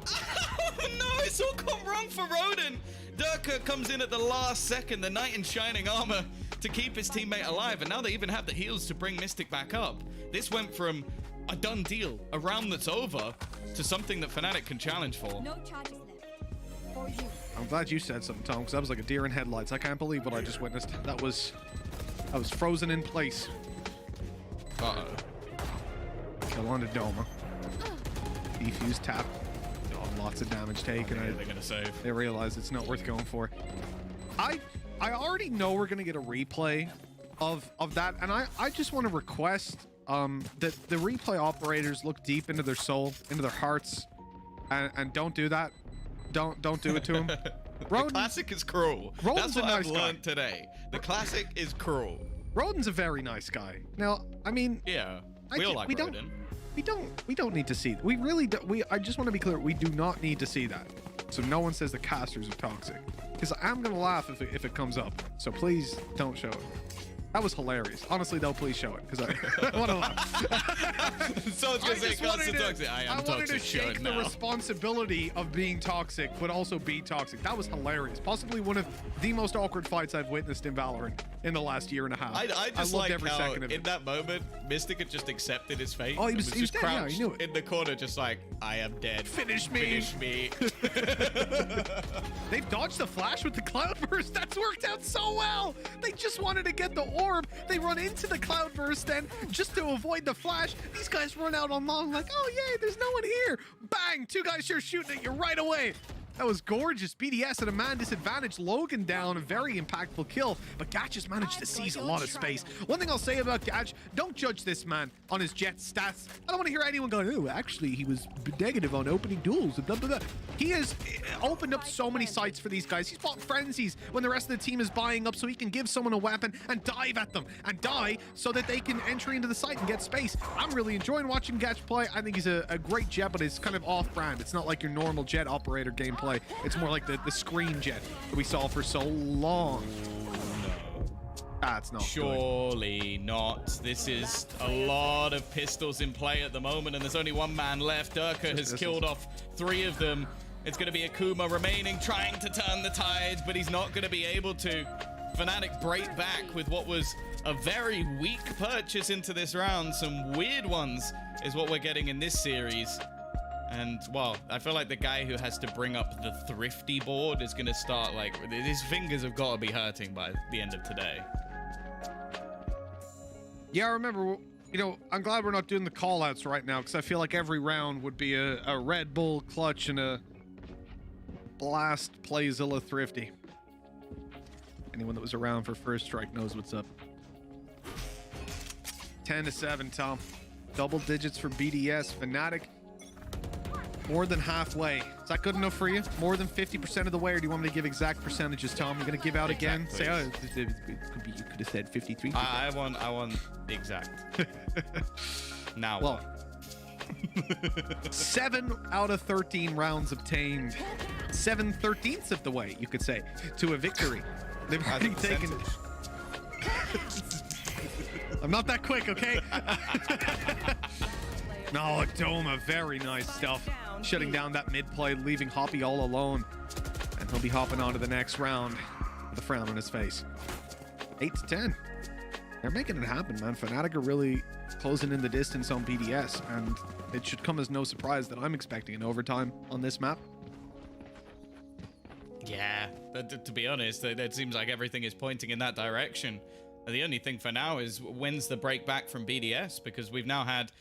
Oh, no, it's all gone wrong for Roden. Durka comes in at the last second, the knight in shining armor, to keep his teammate alive. And now they even have the heals to bring Mystic back up. This went from a done deal, a round that's over, to something that Fnatic can challenge for. No charges left. For you. I'm glad you said something, Tom, because that was like a deer in headlights. I can't believe what I just witnessed. That was frozen in place. Uh-oh. Kill on to Doma. Defuse tap. Oh, lots of damage taken. Yeah, they're gonna save. They realize it's not worth going for. I already know we're gonna get a replay of that, and I just want to request that the replay operators look deep into their soul, into their hearts, and don't do that. Don't do it to him. The classic is cruel. Roden's That's what a I've nice guy. learned today. The classic is cruel. Roden's a very nice guy. Now, I mean, Yeah, we all like Roden. We don't need to see. We really do. I just want to be clear. We do not need to see that. So no one says the casters are toxic. Because I'm gonna laugh if it comes up. So please don't show it. That was hilarious. Honestly, though, please show it because I want to laugh. Someone's gonna say casters toxic. I am wanted to toxic. Show shake it the now. responsibility of being toxic, but also be toxic. That was hilarious. Possibly one of the most awkward fights I've witnessed in Valorant in the last year and a half. I just loved like every how second of in it. that moment, Mystic had just accepted his fate. Oh, he and was just dead, yeah, crouched he knew it. in the corner, just like, I am dead. Finish me. Finish me. They've dodged the flash with the cloudburst. That's worked out so well. They just wanted to get the orb. They run into the cloudburst then just to avoid the flash. These guys run out on long like, oh yay, there's no one here. Bang, two guys here shooting at you right away. That was gorgeous. BDS at a man disadvantage. Logan down, a very impactful kill, but Gatch has managed to seize a lot of space. One thing I'll say about Gatch, don't judge this man on his jet stats. I don't want to hear anyone going, oh, actually, he was negative on opening duels. Blah, blah, blah. He has opened up so many sites for these guys. He's bought frenzies when the rest of the team is buying up so he can give someone a weapon and dive at them and die so that they can enter into the site and get space. I'm really enjoying watching Gatch play. I think he's a great jet, but it's kind of off-brand. It's not like your normal jet operator gameplay. It's more like the screen jet that we saw for so long. That's not Surely not. This is a lot of pistols in play at the moment, and there's only one man left. Durka has killed off 3 of them. It's going to be Akuma remaining, trying to turn the tides, but he's not going to be able to. Fnatic break back with what was a very weak purchase into this round. Some weird ones is what we're getting in this series. And, well, I feel like the guy who has to bring up the thrifty board is going to start, like, his fingers have got to be hurting by the end of today. Yeah, I remember, you know, I'm glad we're not doing the call-outs right now because I feel like every round would be a Red Bull clutch and a Blast Playzilla thrifty. Anyone that was around for First Strike knows what's up. 10-7, Tom. Double digits for BDS. Fnatic. More than halfway. Is that good enough for you? More than 50% of the way, or do you want me to give exact percentages, Tom? You're going to give out again? Say, oh, you could have said 53. I want the exact. Now well, 7 out of 13 rounds obtained. 7/13ths of the way, you could say, to a victory. They've already taken... I'm not that quick, okay? No, Doma, very nice stuff. Shutting down that mid play, leaving Hoppy all alone. And he'll be hopping on to the next round with a frown on his face. 8-10. They're making it happen, man. Fnatic are really closing in the distance on BDS, and it should come as no surprise that I'm expecting an overtime on this map. Yeah, to be honest, it seems like everything is pointing in that direction. The only thing for now is when's the break back from BDS, because we've now had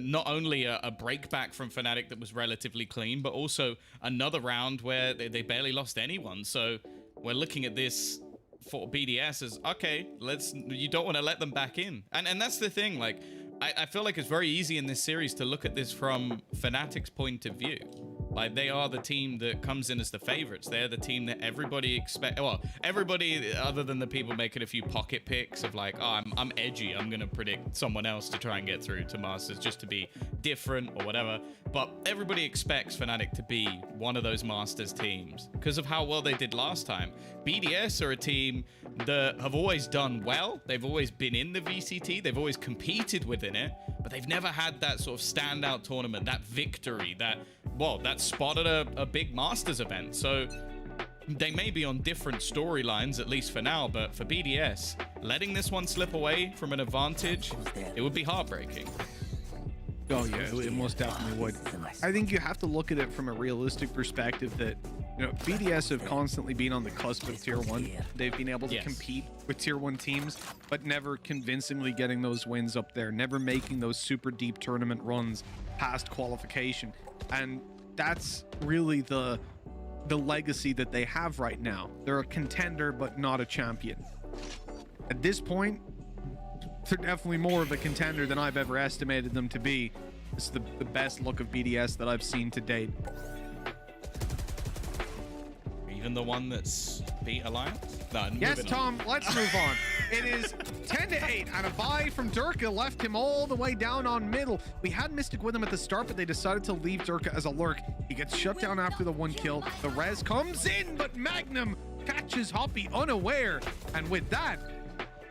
not only a break back from Fnatic that was relatively clean, but also another round where they barely lost anyone. So we're looking at this for BDS as, okay, you don't want to let them back in. And that's the thing, like, I feel like it's very easy in this series to look at this from Fnatic's point of view. Like, they are the team that comes in as the favorites. They're the team that everybody expects. Well, everybody other than the people making a few pocket picks of like, oh, I'm edgy. I'm going to predict someone else to try and get through to Masters just to be different or whatever. But everybody expects Fnatic to be one of those Masters teams because of how well they did last time. BDS are a team that have always done well. They've always been in the VCT. They've always competed within it, but they've never had that sort of standout tournament, that victory, that spot at a big Masters event. So they may be on different storylines, at least for now, but for BDS, letting this one slip away from an advantage, it would be heartbreaking. Oh yeah, it most definitely would. I think you have to look at it from a realistic perspective that, you know, BDS have constantly been on the cusp of tier 1. They've been able to compete with tier 1 teams, but never convincingly getting those wins up there, never making those super deep tournament runs past qualification. And that's really the legacy that they have right now. They're a contender, but not a champion. At this point, they're definitely more of a contender than I've ever estimated them to be. It's the best look of BDS that I've seen to date. even the one that's beat Alliance? No, Yes, moving Tom, let's move on. It is 10-8, and a buy from Durka left him all the way down on middle. We had Mystic with him at the start, but they decided to leave Durka as a lurk. He gets shut down after the one kill. The res comes in, but Magnum catches Hoppy unaware. And with that,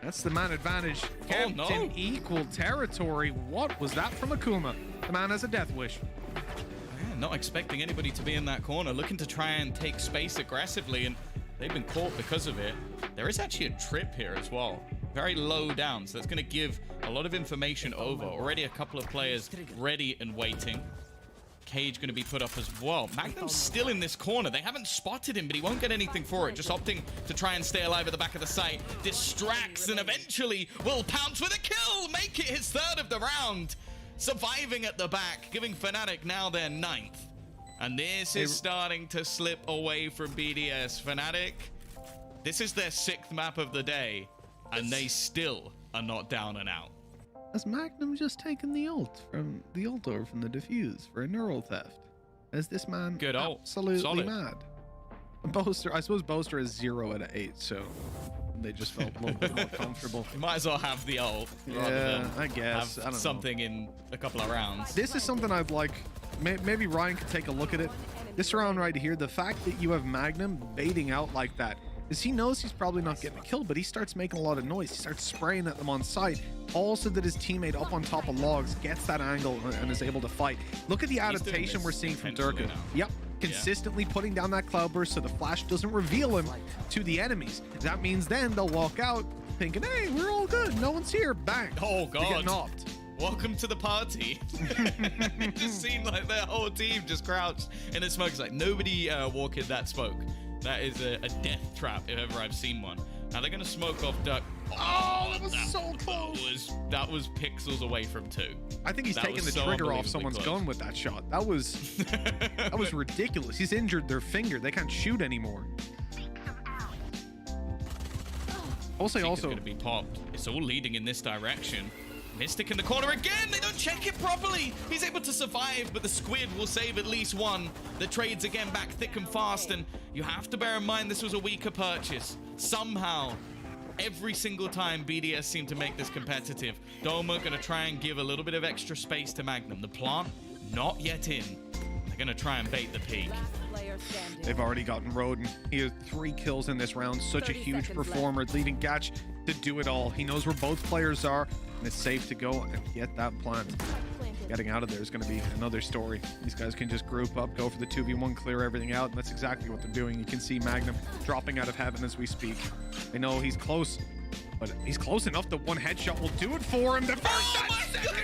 that's the man advantage. Kept in equal territory. What was that from Akuma? The man has a death wish. Yeah, not expecting anybody to be in that corner, looking to try and take space aggressively, and they've been caught because of it. There is actually a trip here as well. Very low down, so that's going to give a lot of information over. Already a couple of players ready and waiting. Cage going to be put up as well. Magnum's still in this corner. They haven't spotted him, but he won't get anything for it. Just opting to try and stay alive at the back of the site. Distracts and eventually will pounce with a kill. Make it his third of the round. Surviving at the back, giving Fnatic now their 9th. And this is starting to slip away from BDS. Fnatic, this is their 6th map of the day, and they still are not down and out. Has Magnum just taken the ult from the orb from the defuse for a neural theft? Is this man absolutely mad? Boaster, I suppose Boaster is 0 out of 8, so they just felt a little bit more comfortable. You might as well have the ult. Yeah, I guess. Have something in a couple of rounds. This is something I'd like. Maybe Ryan could take a look at it. This round right here, the fact that you have Magnum baiting out like that, is he knows he's probably not getting a kill, but he starts making a lot of noise. He starts spraying at them on sight. Also that his teammate up on top of logs gets that angle and is able to fight. Look at the adaptation we're seeing from Durka. Yep. Consistently putting down that cloudburst so the flash doesn't reveal him to the enemies. That means then they'll walk out thinking, hey, we're all good. No one's here. Bang. Oh, God. They get knocked. Welcome to the party. It just seemed like their whole team just crouched in the smoke. It's like nobody walk in that smoke. That is a death trap if ever I've seen one. Now they're going to smoke off Duck. Oh, that was so close. That was pixels away from 2. I think he's taking the trigger off someone's gun with that shot. That was ridiculous. He's injured their finger. They can't shoot anymore. Also, going to be popped. It's all leading in this direction. Mystic in the corner again. They don't check it properly. He's able to survive, but the squid will save at least one. The trade's again back thick and fast, and you have to bear in mind this was a weaker purchase. Somehow, every single time BDS seemed to make this competitive. Doma going to try and give a little bit of extra space to Magnum. The plant, not yet in. They're going to try and bait the peak. They've already gotten Roden. He has 3 kills in this round. Such a huge performer, leaving Gatch to do it all. He knows where both players are, and it's safe to go and get that plant. Getting out of there is going to be another story. These guys can just group up, go for the 2v1, clear everything out, and that's exactly what they're doing. You can see Magnum dropping out of heaven as we speak. They know he's close, but he's close enough that one headshot will do it for him. The first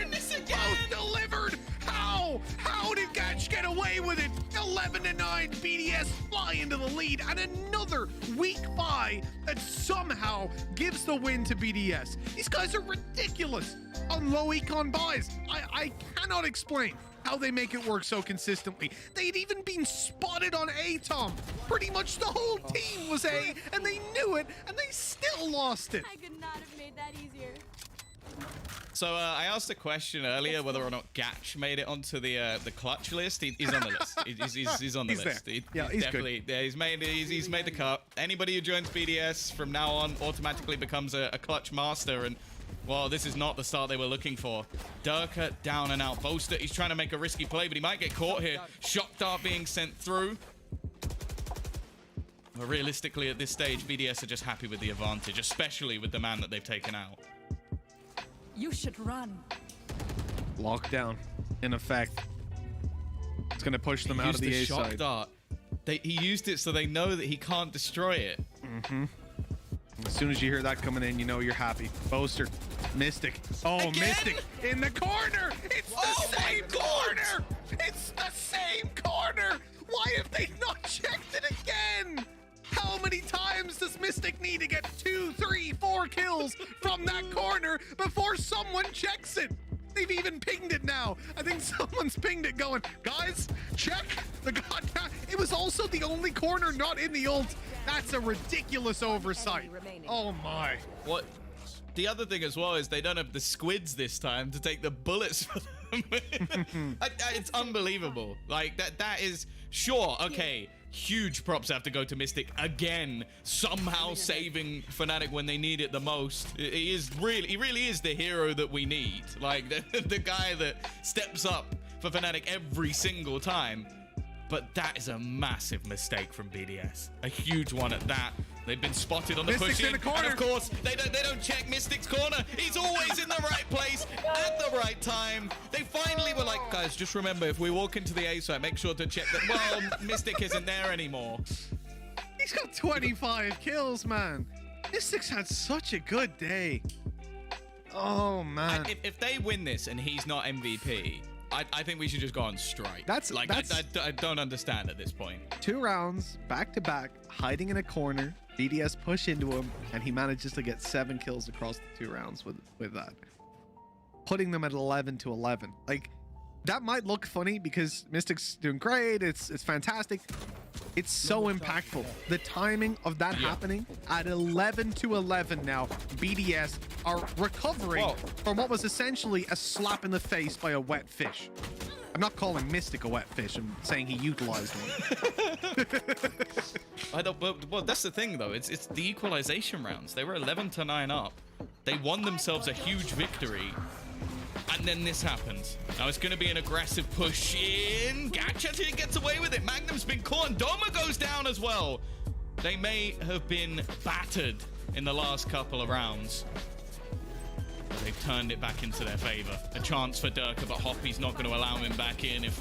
and second both delivered. How did Gatch get away with it? 11-9, BDS fly into the lead, and another weak buy that somehow gives the win to BDS. These guys are ridiculous on low econ buys. I cannot explain how they make it work so consistently. They'd even been spotted on A, Tom. Pretty much the whole team was A, and they knew it, and they still lost it. I could not have made that easier. So I asked a question earlier whether or not Gatch made it onto the clutch list. He's on the list. He's on the list. He's definitely good. Yeah, he's made the cut. Anybody who joins BDS from now on automatically becomes a clutch master, and well, this is not the start they were looking for. Durka down and out. Boaster, he's trying to make a risky play, but he might get caught here. Shock dart being sent through. But realistically, at this stage, BDS are just happy with the advantage, especially with the man that they've taken out. You should run. Lockdown, in effect. It's going to push them out of the A side. Dart. He used it so they know that he can't destroy it. Mm-hmm. As soon as you hear that coming in, you know you're happy. Boaster, Mystic. Oh, again? Mystic in the corner. It's the same corner. It's the same corner. Why have they not checked it again? How many times does Mystic need to get 2, 3, 4 kills from that corner before someone checks it? They've even pinged it now. I think someone's pinged it going, guys, check the goddamn. It was also the only corner not in the ult. That's a ridiculous oversight. Oh my. What? The other thing as well is they don't have the squids this time to take the bullets for them. It's unbelievable. Like that is sure. Okay. huge props have to go to Mystic again, somehow saving Fnatic when they need it the most. He really is the hero that we need. Like the guy that steps up for Fnatic every single time. But that is a massive mistake from BDS. A huge one at that. They've been spotted on the push in, and of course, they don't check Mystic's corner. He's always in the right place at the right time. They finally were like, guys, just remember, if we walk into the A site, make sure to check that, well, Mystic isn't there anymore. He's got 25 kills, man. Mystic's had such a good day. Oh, man. If they win this and he's not MVP, I think we should just go on strike. I don't understand at this point. 2 rounds, back-to-back, hiding in a corner. BDS push into him, and he manages to get 7 kills across the 2 rounds with that. Putting them at 11-11. Like, that might look funny because Mystic's doing great. It's fantastic. It's so impactful. The timing of that happening at 11-11 now. BDS are recovering from what was essentially a slap in the face by a wet fish. I'm not calling Mystic a wet fish. I'm saying he utilized one. Well, that's the thing, though. It's the equalization rounds. They were 11-9 up. They won themselves a huge victory. And then this happens. Now it's going to be an aggressive push in. Gatchet gets away with it. Magnum's been caught, and Doma goes down as well. They may have been battered in the last couple of rounds. But they've turned it back into their favor. A chance for Durka, but Hoppy's not going to allow him back in. If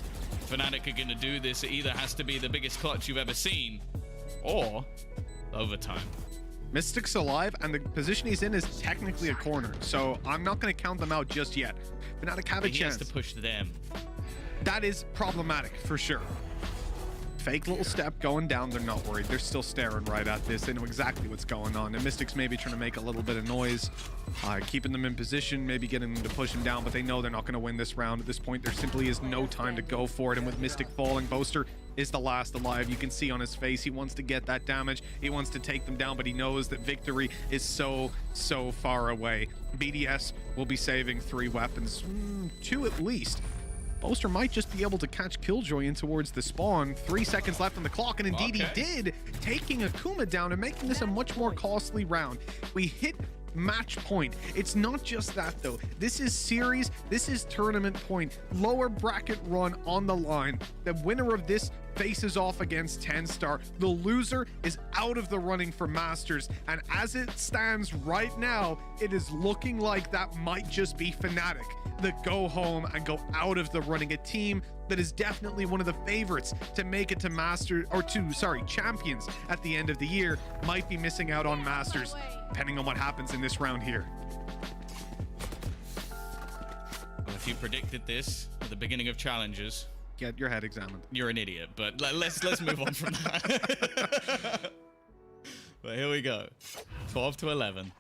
Fnatic are going to do this, it either has to be the biggest clutch you've ever seen, or overtime. Mystic's alive, and the position he's in is technically a corner, so I'm not going to count them out just yet. Fnatic have a chance. He has to push them. That is problematic, for sure. Fake little step going down. They're not worried. They're still staring right at this. They know exactly what's going on. And Mystic's maybe trying to make a little bit of noise, keeping them in position, maybe getting them to push them down, but they know they're not going to win this round. At this point, there simply is no time to go for it. And with Mystic falling, Boaster is the last alive. You can see on his face, he wants to get that damage. He wants to take them down, but he knows that victory is so far away. BDS will be saving 3 weapons, 2 at least. Boaster might just be able to catch Killjoy in towards the spawn. 3 seconds left on the clock, and indeed he did, taking Akuma down and making this a much more costly round. We hit match point. It's not just that, though. This is series, this is tournament point. Lower bracket run on the line. The winner of this faces off against 10-star. The loser is out of the running for Masters, and as it stands right now, it is looking like that might just be Fnatic that go home and go out of the running. A team that is definitely one of the favorites to make it to champions at the end of the year might be missing out on Masters, depending on what happens in this round here. Well, if you predicted this at the beginning of challenges, get your head examined. You're an idiot, but let's move on from that. But here we go. 12-11.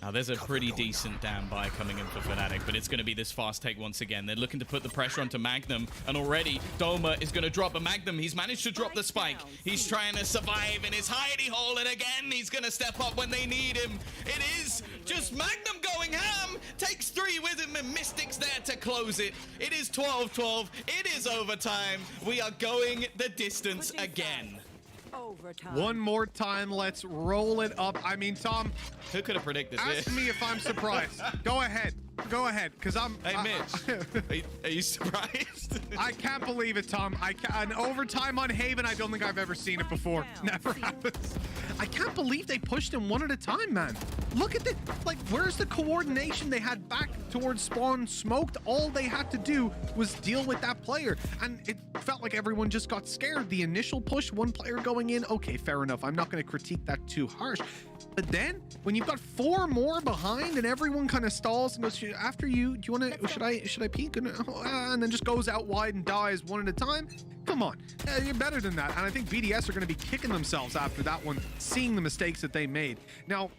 Now, there's a pretty decent damn buy coming in for Fnatic, but it's going to be this fast take once again. They're looking to put the pressure onto Magnum, and already Doma is going to drop a Magnum. He's managed to drop the spike. He's trying to survive in his hidey hole, and again, he's going to step up when they need him. It is just Magnum going ham, takes 3 with him, and Mystic's there to close it. It is 12-12. It is overtime. We are going the distance again. Overtime. One more time, let's roll it up. I mean, Tom, who could have predicted this? Ask me if I'm surprised. Go ahead, because I'm... Hey, Mitch, are you surprised? I can't believe it, Tom. An overtime on Haven, I don't think I've ever seen it before. Never happens. I can't believe they pushed him 1 at a time, man. Look at the... Like, where's the coordination they had back towards spawn smoked? All they had to do was deal with that player, and it felt like everyone just got scared. The initial push, 1 player going in, okay, fair enough. I'm not going to critique that too harsh. But then, when you've got 4 more behind and everyone kind of stalls and goes, after you, do you want to, should I peek? And then just goes out wide and dies 1 at a time. Come on, you're better than that. And I think BDS are going to be kicking themselves after that one, seeing the mistakes that they made. Now,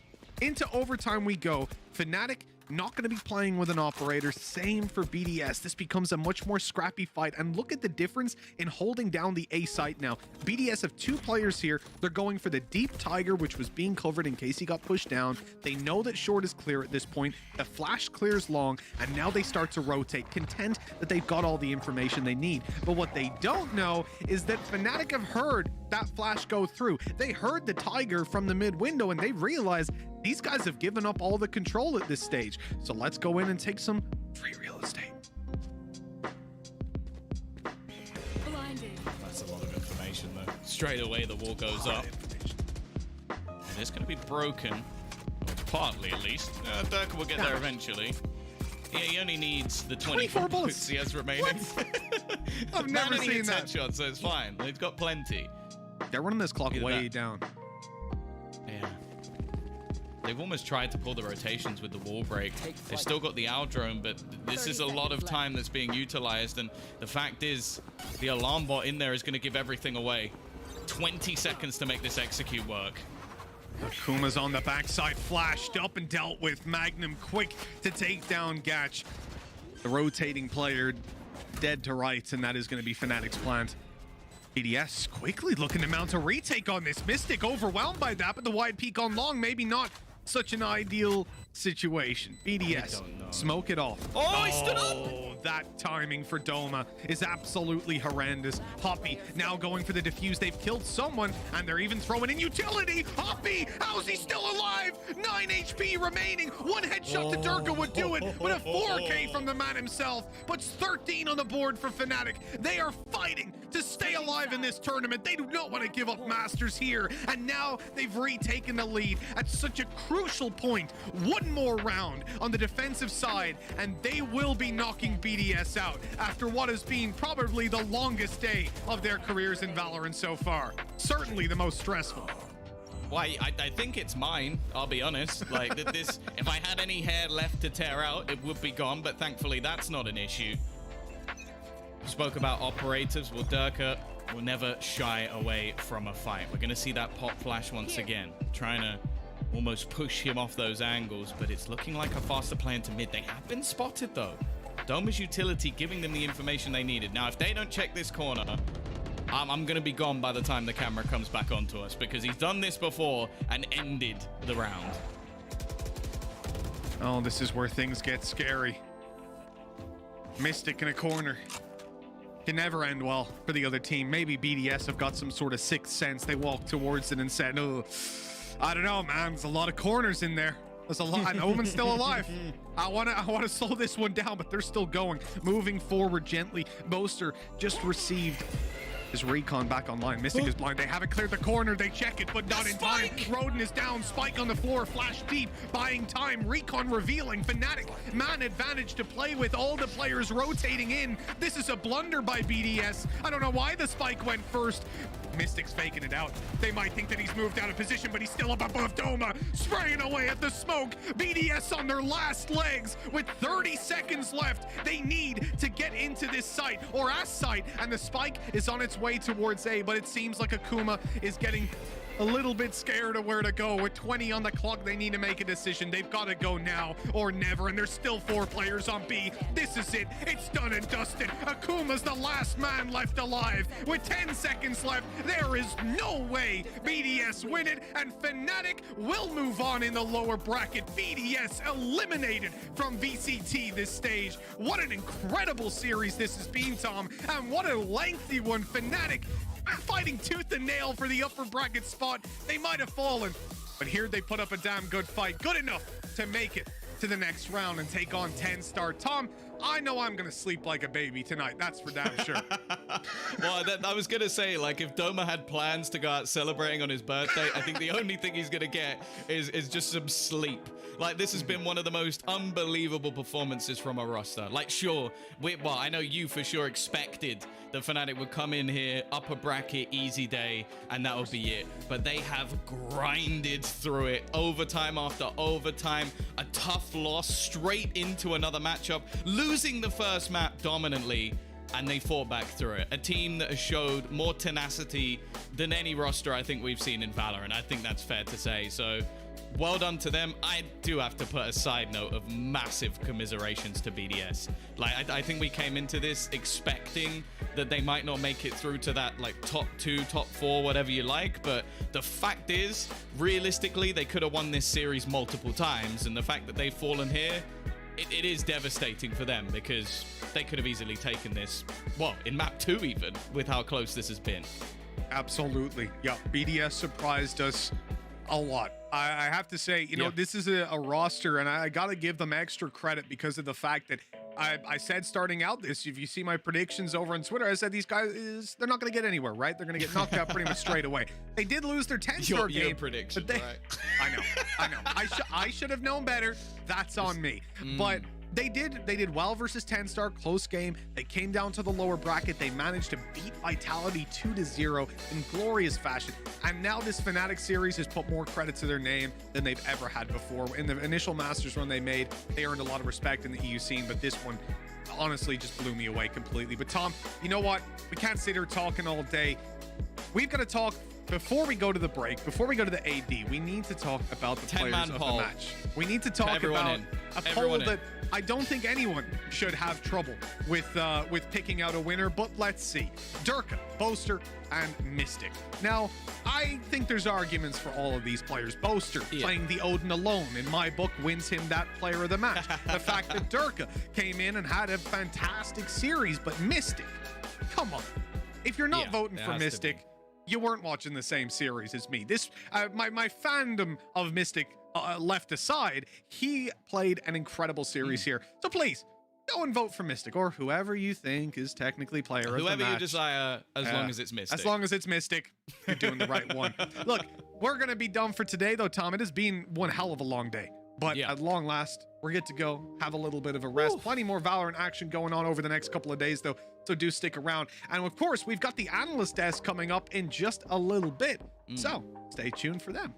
into overtime we go. Fnatic not going to be playing with an operator. Same for BDS. This becomes a much more scrappy fight. And look at the difference in holding down the A site now. BDS have 2 players here. They're going for the deep Tiger, which was being covered in case he got pushed down. They know that short is clear at this point. The flash clears long, and now they start to rotate, content that they've got all the information they need. But what they don't know is that Fnatic have heard that flash go through. They heard the Tiger from the mid window, and they realized these guys have given up all the control at this stage. So let's go in and take some free real estate. Blinded. That's a lot of information, though. Straight away, the wall goes up. And it's going to be broken. Partly, at least. Dirk will get there eventually. Yeah, he only needs the 24 bullets he has remaining. I've never seen that. Headshot, so it's fine. They've got plenty. They're running this clock way down. Yeah. They've almost tried to pull the rotations with the wall break. They've still got the owl drone, but this is a lot of time that's being utilized. And the fact is, the alarm bot in there is going to give everything away. 20 seconds to make this execute work. Akuma's on the backside, flashed up and dealt with. Magnum quick to take down Gatch. The rotating player dead to rights, and that is going to be Fnatic's plant. BDS quickly looking to mount a retake on this. Mystic overwhelmed by that, but the wide peak on long, maybe not such an ideal situation. BDS, smoke it off. Oh, he stood up! That timing for Doma is absolutely horrendous. Hoppy now going for the defuse. They've killed someone, and they're even throwing in utility. Hoppy, how's he still alive? 9 HP remaining. 1 headshot to Durka would do it, but a 4K from the man himself. Puts 13 on the board for Fnatic. They are fighting to stay alive in this tournament. They do not want to give up Masters here, and now they've retaken the lead at such a crucial point. 1 more round on the defensive side, and they will be knocking BDS out after what has been probably the longest day of their careers in Valorant so far. Certainly the most stressful. Why, I think it's mine, I'll be honest. Like, this, if I had any hair left to tear out, it would be gone, but thankfully that's not an issue. We spoke about operators. Well, Durka will never shy away from a fight. We're going to see that pop flash once again, trying to almost push him off those angles, but it's looking like a faster play into mid. They have been spotted, though. Doma's utility giving them the information they needed. Now, if they don't check this corner, I'm going to be gone by the time the camera comes back onto us, because he's done this before and ended the round. Oh, this is where things get scary. Mystic in a corner. Can never end well for the other team. Maybe BDS have got some sort of sixth sense. They walked towards it and said, oh, I don't know, man. There's a lot of corners in there. There's a lot, and Omen's still alive. I want to slow this one down, but they're still going. Moving forward gently. Boaster just received his recon back online. Mystic is blind. They haven't cleared the corner. They check it, but not in time. Roden is down. Spike on the floor. Flash deep. Buying time. Recon revealing. Fnatic. Man advantage to play with. All the players rotating in. This is a blunder by BDS. I don't know why the spike went first. Mystic's faking it out. They might think that he's moved out of position, but he's still up above Doma, spraying away at the smoke. BDS on their last legs with 30 seconds left. They need to get into this site, or as site, and the spike is on its way towards A, but it seems like Akuma is getting a little bit scared of where to go. With 20 on the clock, they need to make a decision. They've got to go now or never, and there's still 4 players on B. This is it. It's done and dusted. Akuma's the last man left alive. With 10 seconds left, there is no way BDS win it, and Fnatic will move on in the lower bracket. BDS eliminated from VCT this stage. What an incredible series this has been, Tom, and what a lengthy one. Fnatic fighting tooth and nail for the upper bracket spot. They might have fallen, but here they put up a damn good fight. Good enough to make it to the next round and take on 10-star. Tom, I know I'm gonna sleep like a baby tonight. That's for damn sure. Well, I was gonna say, like, if Doma had plans to go out celebrating on his birthday, I think the only thing he's gonna get is just some sleep. Like, this has been one of the most unbelievable performances from a roster. Like, sure, well, I know you for sure expected that Fnatic would come in here, upper bracket, easy day, and that would be it. But they have grinded through it, overtime after overtime, a tough loss straight into another matchup, losing the first map dominantly, and they fought back through it. A team that has showed more tenacity than any roster I think we've seen in Valorant. I think that's fair to say. So well done to them. I do have to put a side note of massive commiserations to BDS. Like, I think we came into this expecting that they might not make it through to that, like, top 2, top 4, whatever you like. But the fact is, realistically, they could have won this series multiple times. And the fact that they've fallen here, it is devastating for them, because they could have easily taken this, well, in map 2 even, with how close this has been. Absolutely. Yeah, BDS surprised us a lot. I have to say, you know, this is a roster, and I got to give them extra credit because of the fact that I said starting out this, if you see my predictions over on Twitter, I said these guys, they're not going to get anywhere, right? They're going to get knocked out pretty much straight away. They did lose their 10-star game. Your prediction, but right? I know. I should have known better. That's on me. But they did well versus 10-star, close game. They came down to the lower bracket. They managed to beat Vitality 2-0 in glorious fashion. And now this Fnatic series has put more credit to their name than they've ever had before. In the initial Masters run they made, they earned a lot of respect in the EU scene, but this one honestly just blew me away completely. But Tom, you know what? We can't sit here talking all day. We've got to talk. Before we go to the break, before we go to the AD, we need to talk about the players of the match. We need to talk about a poll that I don't think anyone should have trouble with picking out a winner, but let's see. Durka, Boaster, and Mystic. Now, I think there's arguments for all of these players. Boaster playing the Odin alone, in my book, wins him that player of the match. The fact that Durka came in and had a fantastic series, but Mystic, come on. If you're not voting for Mystic, you weren't watching the same series as me. This, my fandom of Mystic left aside, he played an incredible series here. So please, go and vote for Mystic, or whoever you think is technically player of the match. Whoever you desire, as long as it's Mystic. As long as it's Mystic, you're doing the right one. Look, we're going to be done for today, though, Tom. It has been one hell of a long day. But at long last, we're good to go, have a little bit of a rest. Plenty more Valorant action going on over the next couple of days, though, so do stick around. And of course, we've got the analyst desk coming up in just a little bit, so stay tuned for them.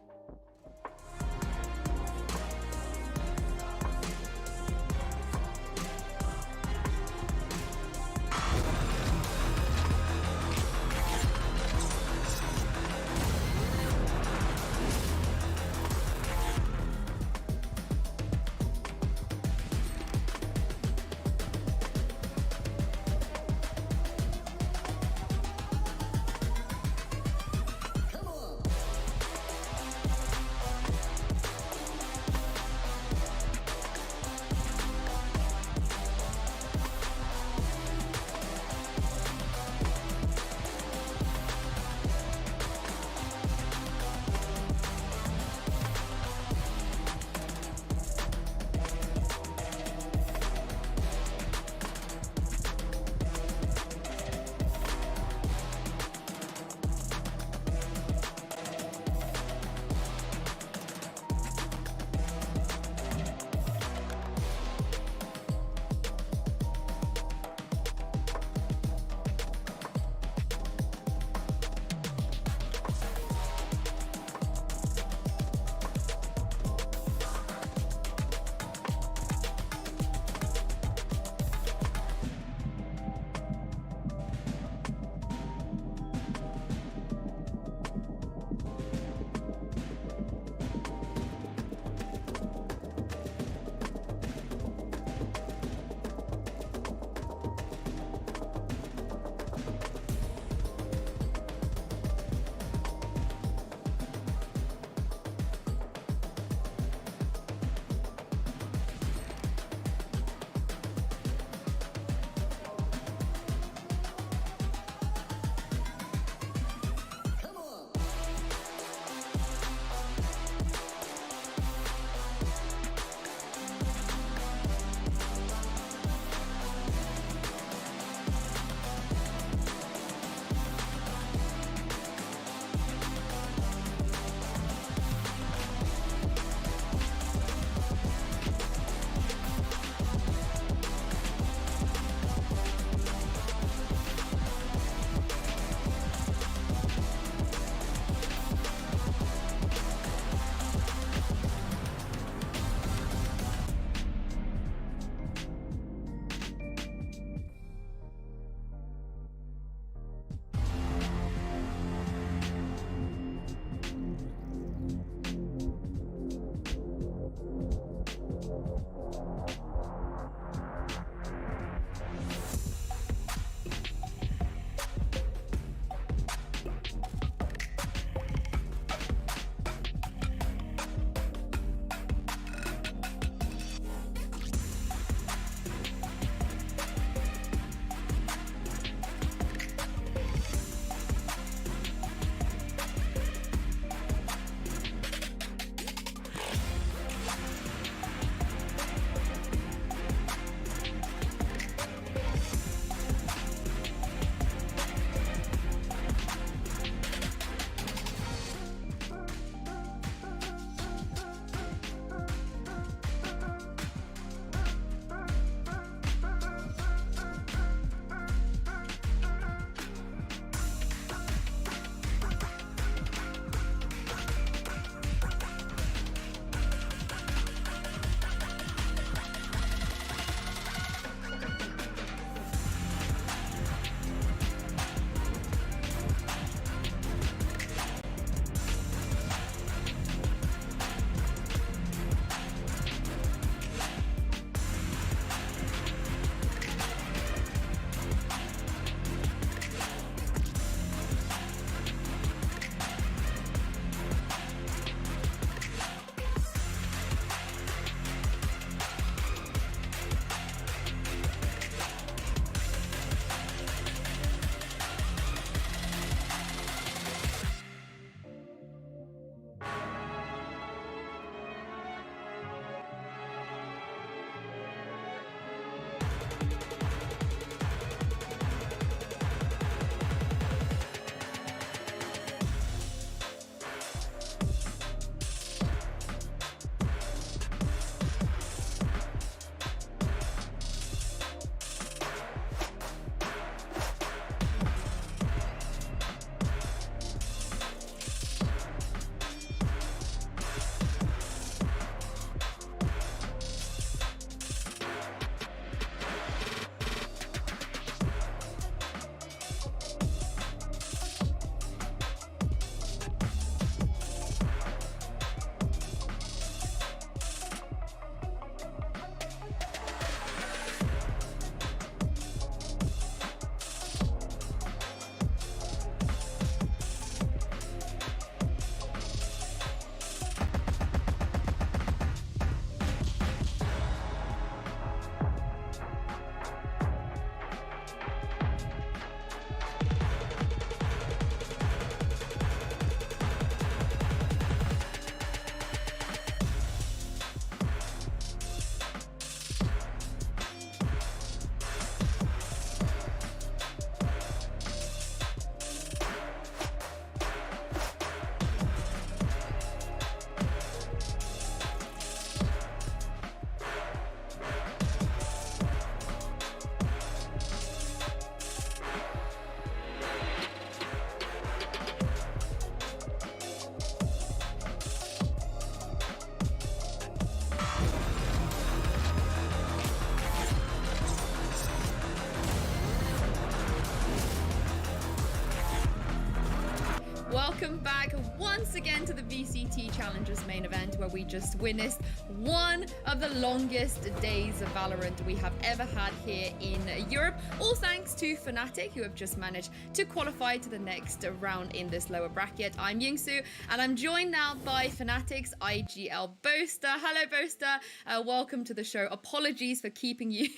welcome back once again to the VCT Challengers main event, where we just witnessed one of the longest days of Valorant we have ever had here in Europe, all thanks to Fnatic, who have just managed to qualify to the next round in this lower bracket. I'm Yingsu, and I'm joined now by Fnatic's IGL Boaster. Hello, Boaster. Welcome to the show. Apologies for keeping you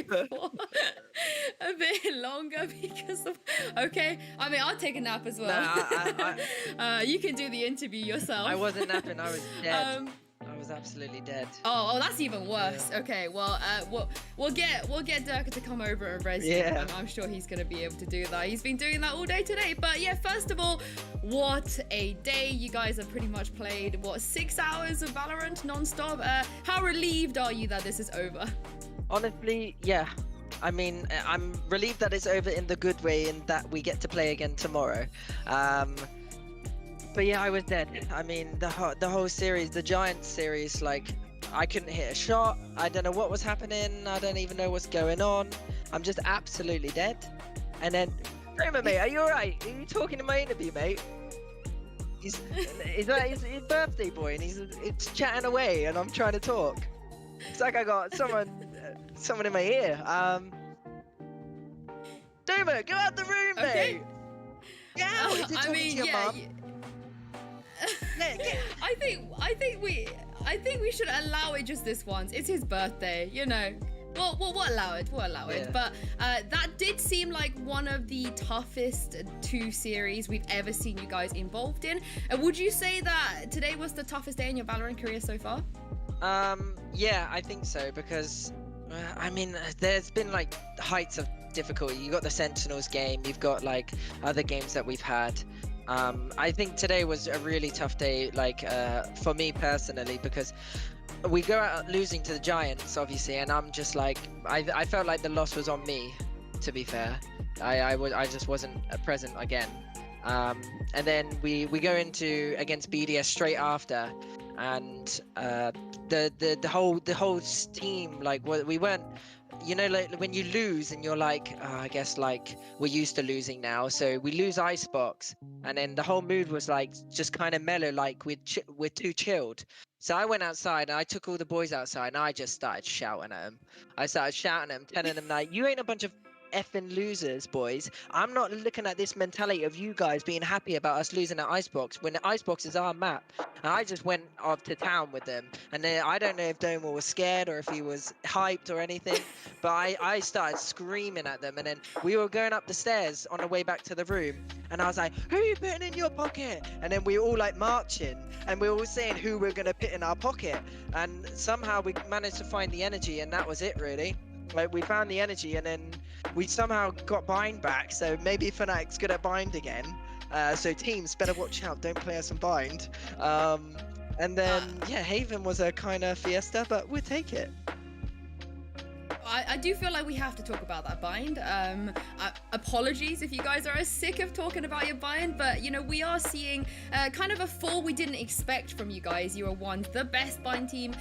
for a bit longer because of... Okay, I mean, I'll take a nap as well. You can do the interview yourself. I wasn't napping, I was dead. I was absolutely dead. Oh, that's even worse. Yeah. Okay, well, we'll get Durka to come over and res. Yeah. I'm sure he's gonna be able to do that. He's been doing that all day today. But yeah, first of all, what a day! You guys have pretty much played 6 hours of Valorant non-stop. How relieved are you that this is over? Honestly, yeah. I mean, I'm relieved that it's over in the good way, and that we get to play again tomorrow. But yeah, I was dead. I mean, the whole series, the Giants series, like, I couldn't hit a shot. I don't know what was happening. I don't even know what's going on. I'm just absolutely dead. And then, Roman, mate, are you alright? Are you talking in my interview, mate? He's his birthday boy, and he's chatting away, and I'm trying to talk. It's like I got someone in my ear. Doma, go out the room, mate. Get out. Is he talking to your mum? I think we should allow it just this once. It's his birthday, you know. We'll allow it. We'll allow it. But that did seem like one of the toughest 2 series we've ever seen you guys involved in. Would you say that today was the toughest day in your Valorant career so far? Yeah, I think so, because I mean, there's been like heights of difficulty. You got the Sentinels game, you've got like other games that we've had. I think today was a really tough day, like for me personally, because we go out losing to the Giants, obviously, and I'm just like, I felt like the loss was on me, to be fair. I just wasn't present again. And then we go into against BDS straight after, and the whole team, like, we weren't, you know, like when you lose and you're like, oh, I guess like we're used to losing now, so we lose Icebox, and then the whole mood was like just kind of mellow, like we're too chilled. So I went outside and I took all the boys outside and I just started shouting at them. I started shouting at them, telling them like, you ain't a bunch of effing losers, boys. I'm not looking at this mentality of you guys being happy about us losing at Icebox when the Icebox is our map. And I just went off to town with them, and then I don't know if Doma was scared or if he was hyped or anything, but I started screaming at them, and then we were going up the stairs on the way back to the room, and I was like, who are you putting in your pocket? And then we were all like marching, and we were all saying who we're gonna put in our pocket, and somehow we managed to find the energy, and that was it really. Like, we found the energy, and then we somehow got bind back, so maybe Fnatic's good at bind again. So teams, better watch out, don't play us in bind. And then, yeah, Haven was a kind of fiesta, but we'll take it. I do feel like we have to talk about that bind. Apologies if you guys are as sick of talking about your bind, but you know, we are seeing kind of a fall we didn't expect from you guys. You are once the best bind team,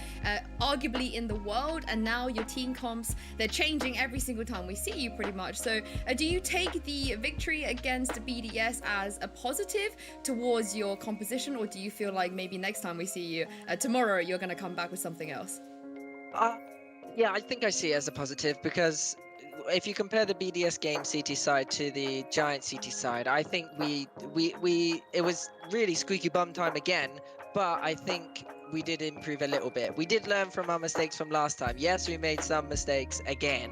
arguably in the world, and now your team comps, they're changing every single time we see you pretty much. So do you take the victory against BDS as a positive towards your composition, or do you feel like maybe next time we see you, tomorrow, you're going to come back with something else? Yeah, I think I see it as a positive, because if you compare the BDS game CT side to the Giant CT side, I think it was really squeaky bum time again, but I think we did improve a little bit. We did learn from our mistakes from last time. Yes, we made some mistakes again,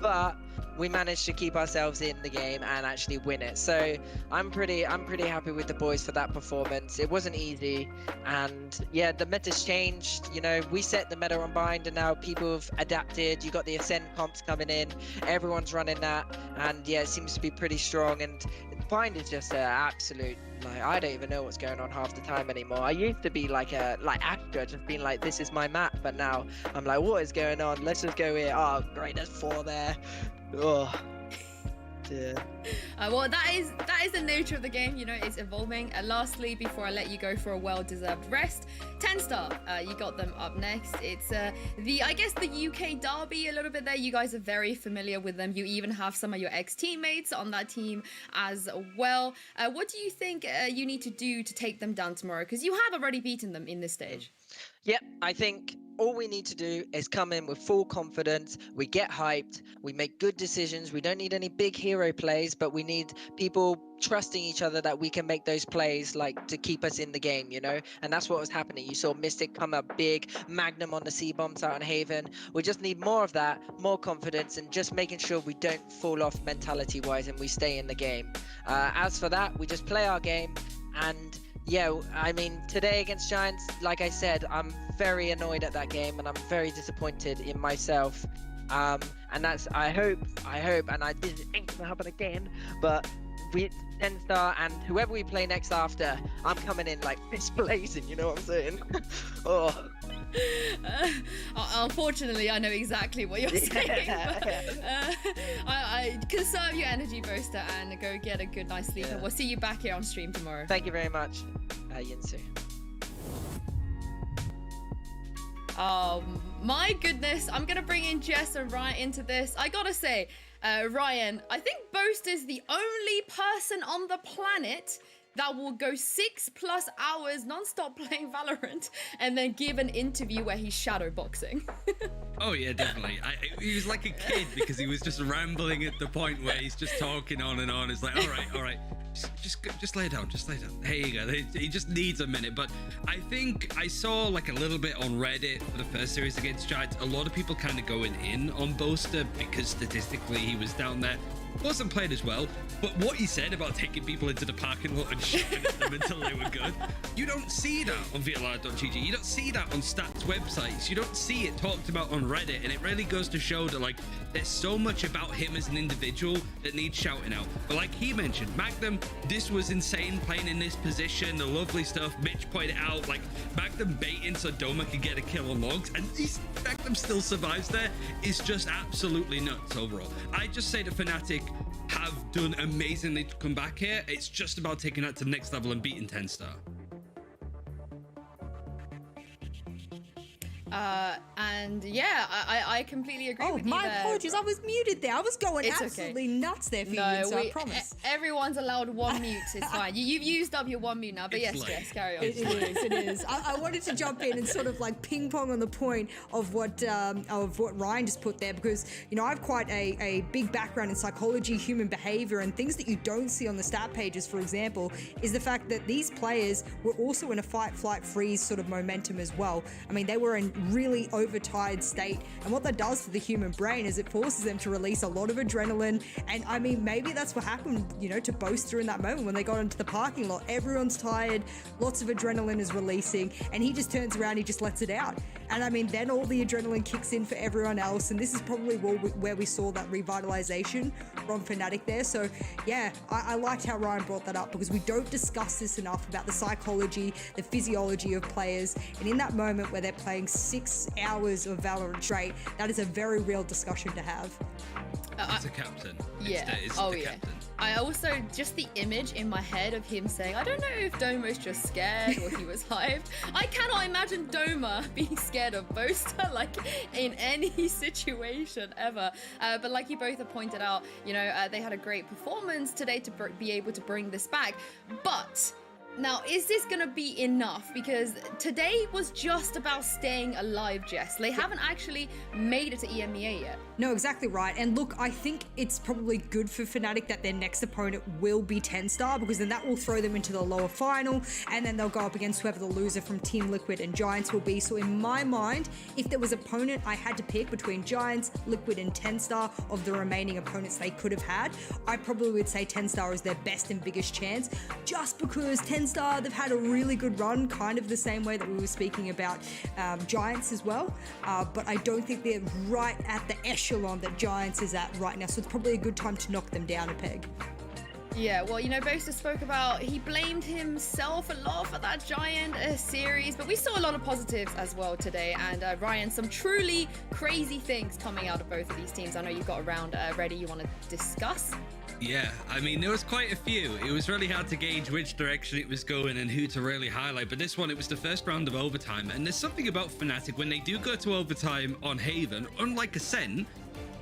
but we managed to keep ourselves in the game and actually win it. So I'm pretty happy with the boys for that performance. It wasn't easy, and yeah, the meta's changed. You know, we set the meta on bind, and now people have adapted. You got the Ascend comps coming in, everyone's running that, and yeah, it seems to be pretty strong. And bind is just an absolute, like, I don't even know what's going on half the time anymore. I used to be like Astra, just being like, this is my map, but now I'm like, what is going on? Let's just go here. Oh great, there's 4 there. Ugh. Yeah. Well, that is the nature of the game. You know, it's evolving. Lastly, before I let you go for a well-deserved rest, TenStar, you got them up next. It's I guess the UK derby a little bit there. You guys are very familiar with them. You even have some of your ex-teammates on that team as well. What do you think you need to do to take them down tomorrow? Because you have already beaten them in this stage. Yep, I think all we need to do is come in with full confidence. We get hyped. We make good decisions. We don't need any big hero plays, but we need people trusting each other that we can make those plays, like, to keep us in the game, you know? And that's what was happening. You saw Mystic come up big, Magnum on the C-bombs out in Haven. We just need more of that, more confidence, and just making sure we don't fall off mentality-wise and we stay in the game. As for that, we just play our game. And yeah, I mean, today against Giants, like I said, I'm very annoyed at that game and I'm very disappointed in myself. And that's, I hope, and I didn't think it will happen again, but we, TenStar and whoever we play next after, I'm coming in like fist blazing, you know what I'm saying? Oh. Unfortunately, I know exactly what you're saying. But, I conserve your energy booster and go get a good night's sleep. And we'll see you back here on stream tomorrow. Thank you very much, Yinsu. My goodness, I'm gonna bring in Jess and Ryan into this. I gotta say, Ryan, I think Boast is the only person on the planet that will go 6+ hours non-stop playing Valorant and then give an interview where he's shadowboxing. Oh yeah, definitely. He was like a kid because he was just rambling at the point where he's just talking on and on. It's like, all right, just lay down, There you go. He just needs a minute. But I think I saw like a little bit on Reddit for the first series against Giants. A lot of people kind of going in on Boaster because statistically he was down there. Wasn't played as well, but what he said about taking people into the parking lot and shooting at them until they were good, you don't see that on VLR.gg. You don't see that on stats websites. You don't see it talked about on Reddit, and it really goes to show that, like, there's so much about him as an individual that needs shouting out. But like he mentioned, Magnum, this was insane playing in this position, the lovely stuff Mitch pointed out, like Magnum baiting so Doma could get a kill on logs, and Magnum still survives there, is just absolutely nuts overall. I just say the Fnatic have done amazingly to come back here. It's just about taking that to the next level and beating TenStar. And yeah, I completely agree with you my there. apologies. I was muted there. I was going It's absolutely okay. nuts there for you, so I promise. Everyone's allowed one mute. It's fine. You've used up your one mute now, but yes, Jess, carry on. It is. I wanted to jump in and sort of like ping pong on the point of what Ryan just put there, because you know I've quite a big background in psychology, human behavior, and things that you don't see on the stat pages. For example, is the fact that these players were also in a fight, flight, freeze sort of momentum as well. I mean, they were in really overtired state, and what that does for the human brain is it forces them to release a lot of adrenaline. And I mean, maybe that's what happened, you know, to Boaster in that moment when they got into the parking lot. Everyone's tired, lots of adrenaline is releasing, and he just turns around, he just lets it out. And I mean, then all the adrenaline kicks in for everyone else, and this is probably where we saw that revitalization from Fnatic there. So yeah, I liked how Ryan brought that up, because we don't discuss this enough about the psychology, the physiology of players, and in that moment where they're playing 6 hours of Valorant straight, that is a very real discussion to have. It's a captain. Yeah. It's oh the yeah. captain. I also, just the image in my head of him saying, I don't know if Doma's just scared or he was hyped. I cannot imagine Doma being scared of Boaster, like, in any situation ever. But like you both have pointed out, you know, they had a great performance today to be able to bring this back. But now, is this going to be enough? Because today was just about staying alive, Jess. They haven't actually made it to EMEA yet. No, exactly right. And look, I think it's probably good for Fnatic that their next opponent will be TenStar, because then that will throw them into the lower final, and then they'll go up against whoever the loser from Team Liquid and Giants will be. So in my mind, if there was an opponent I had to pick between Giants, Liquid, and TenStar of the remaining opponents they could have had, I probably would say TenStar is their best and biggest chance, just because TenStar, they've had a really good run, kind of the same way that we were speaking about Giants as well. But I don't think they're right at the echelon that Giants is at right now, so it's probably a good time to knock them down a peg. Yeah, well, you know, Boaster spoke about, he blamed himself a lot for that Giant series, but we saw a lot of positives as well today. And Ryan, some truly crazy things coming out of both of these teams. I know you've got a round ready you want to discuss. Yeah, I mean, there was quite a few. It was really hard to gauge which direction it was going and who to really highlight. But this one, it was the first round of overtime. And there's something about Fnatic, when they do go to overtime on Haven, unlike Ascent,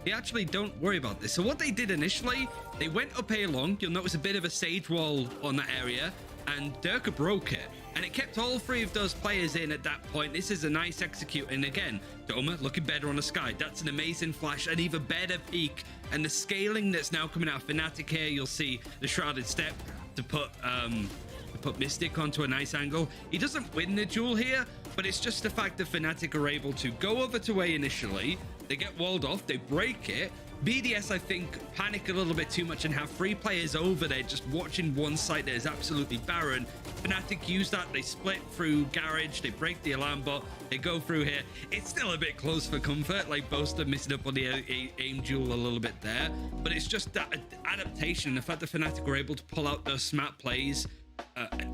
they actually don't worry about this. So what they did initially, they went up A long. You'll notice a bit of a sage wall on that area. And Durka broke it. And it kept all three of those players in at that point. This is a nice execute. And again, Doma looking better on the sky. That's an amazing flash, an even better peek. And the scaling that's now coming out of Fnatic here, you'll see the Shrouded Step to put Mystic onto a nice angle. He doesn't win the duel here, but it's just the fact that Fnatic are able to go over to A initially. They get walled off, they break it. BDS, I think, panic a little bit too much and have 3 players over there just watching one site that is absolutely barren. Fnatic use that, they split through Garage, they break the alarm bot, they go through here. It's still a bit close for comfort, like Boaster missing up on the aim duel a little bit there, but it's just that adaptation, the fact that Fnatic were able to pull out those smart plays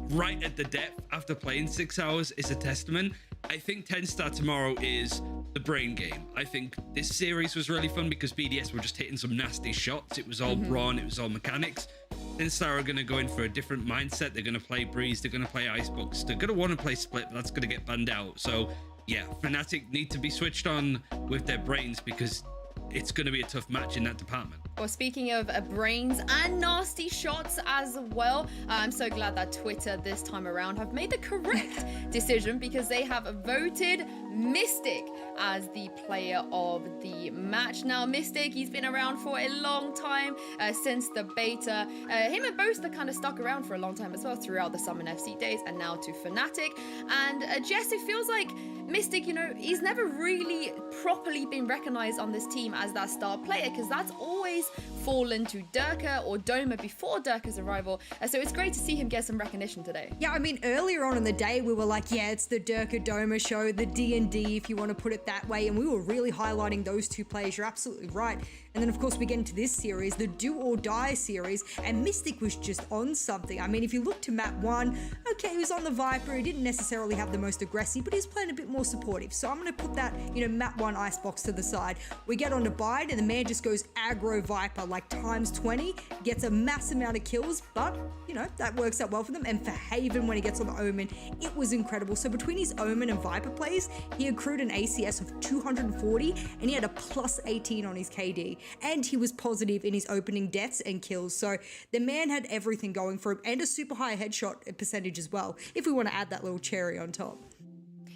right at the depth after playing 6 hours is a testament. I think 10 Star tomorrow is the brain game. I think this series was really fun because BDS were just hitting some nasty shots. It was all brawn, it was all mechanics. 10 Star are going to go in for a different mindset. They're going to play Breeze, they're going to play Icebox, they're going to want to play Split, but that's going to get banned out. So yeah, Fnatic need to be switched on with their brains because it's going to be a tough match in that department. Well, speaking of brains and nasty shots as well, I'm so glad that Twitter this time around have made the correct decision because they have voted Mystic as the player of the match. Now, Mystic, he's been around for a long time, since the beta. Him and Boaster kind of stuck around for a long time as well throughout the Summon FC days and now to Fnatic. And Jess, it feels like Mystic, you know, he's never really properly been recognized on this team as that star player because that's always fallen to Durka or Doma before Durka's arrival. So it's great to see him get some recognition today. Yeah, I mean, earlier on in the day, we were like, yeah, it's the Durka Doma show, the D&D, if you want to put it that way. And we were really highlighting those two players. You're absolutely right. And then, of course, we get into this series, the Do or Die series, and Mystic was just on something. I mean, if you look to map 1, okay, he was on the Viper. He didn't necessarily have the most aggressive, but he was playing a bit more supportive. So I'm going to put that, you know, map 1 Icebox to the side. We get on to Bide, and the man just goes aggro Viper, like times 20, gets a mass amount of kills, but, you know, that works out well for them. And for Haven, when he gets on the Omen, it was incredible. So between his Omen and Viper plays, he accrued an ACS of 240, and he had a plus 18 on his KD. And he was positive in his opening deaths and kills. So the man had everything going for him and a super high headshot percentage as well, if we want to add that little cherry on top.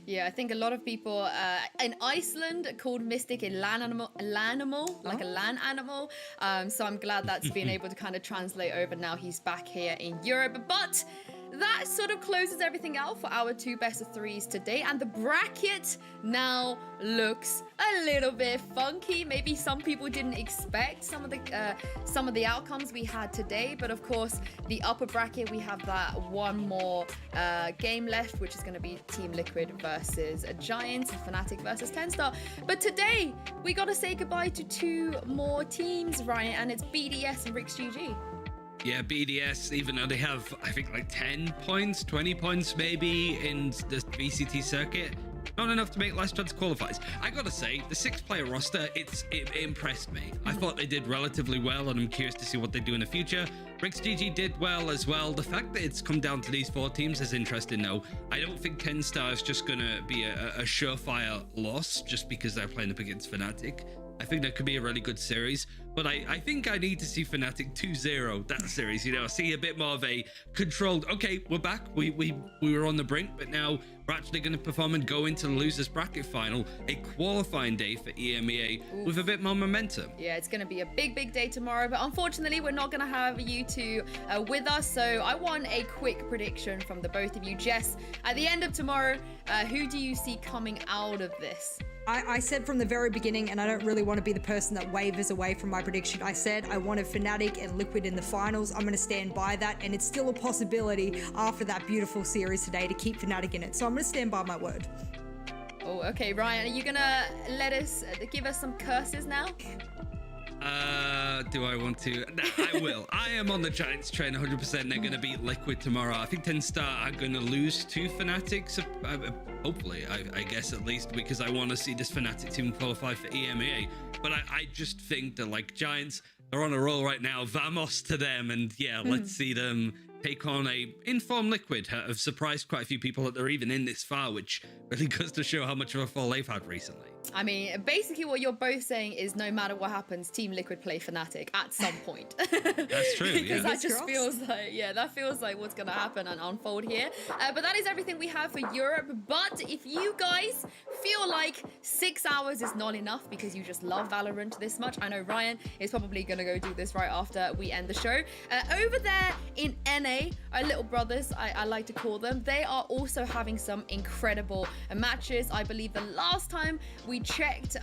Yeah, I think a lot of people in Iceland called Mystic a land animal, like a land animal. So I'm glad that's been able to kind of translate over now. He's back here in Europe. But that sort of closes everything out for our 2 best of 3s today, and the bracket now looks a little bit funky. Maybe some people didn't expect some of the outcomes we had today, but of course the upper bracket, we have that one more game left, which is going to be Team Liquid versus Giants, Fnatic versus 10 Star. But today we got to say goodbye to 2 more teams, Ryan, and it's BDS and RixGG. Yeah, BDS, even though they have, I think, like 10 points, 20 points maybe in the VCT circuit, not enough to make last chance qualifiers. I gotta say, the 6-player roster, it impressed me. I thought they did relatively well, and I'm curious to see what they do in the future. RixGG did well as well. The fact that it's come down to these 4 teams is interesting, though. I don't think 10 Star is just gonna be a surefire loss just because they're playing up against Fnatic. I think that could be a really good series, but I think I need to see Fnatic 2-0 that series, you know, see a bit more of a controlled, okay, we're back, we were on the brink, but now we're actually going to perform and go into the losers bracket final, a qualifying day for EMEA with a bit more momentum. Yeah, it's going to be a big day tomorrow, but unfortunately we're not going to have you two with us, so I want a quick prediction from the both of you. Jess, at the end of tomorrow, who do you see coming out of this? I said from the very beginning, and I don't really want to be the person that wavers away from my prediction, I said I wanted Fnatic and Liquid in the finals. I'm going to stand by that, and it's still a possibility after that beautiful series today to keep Fnatic in it. So I'm going to stand by my word. Oh, okay, Ryan, are you going to give us some curses now? Do I want to? No, I will. I am on the Giants train 100%. They're going to beat Liquid tomorrow. I think 10 Star are going to lose to Fnatic. Hopefully, I guess at least, because I want to see this Fnatic team qualify for EMEA. But I just think that, like, Giants, They're on a roll right now. Vamos to them. And yeah, let's see them take on a informed Liquid have surprised quite a few people that they're even in this far, which really goes to show how much of a fall they've had recently. I mean, basically what you're both saying is no matter what happens, Team Liquid play Fnatic at some point. That's true, yeah. Because that just feels like, that feels like what's going to happen and unfold here. But that is everything we have for Europe. But if you guys feel like 6 hours is not enough because you just love Valorant this much, I know Ryan is probably going to go do this right after we end the show. Over there in NA, our little brothers, I like to call them, they are also having some incredible matches. I believe the last time we checked,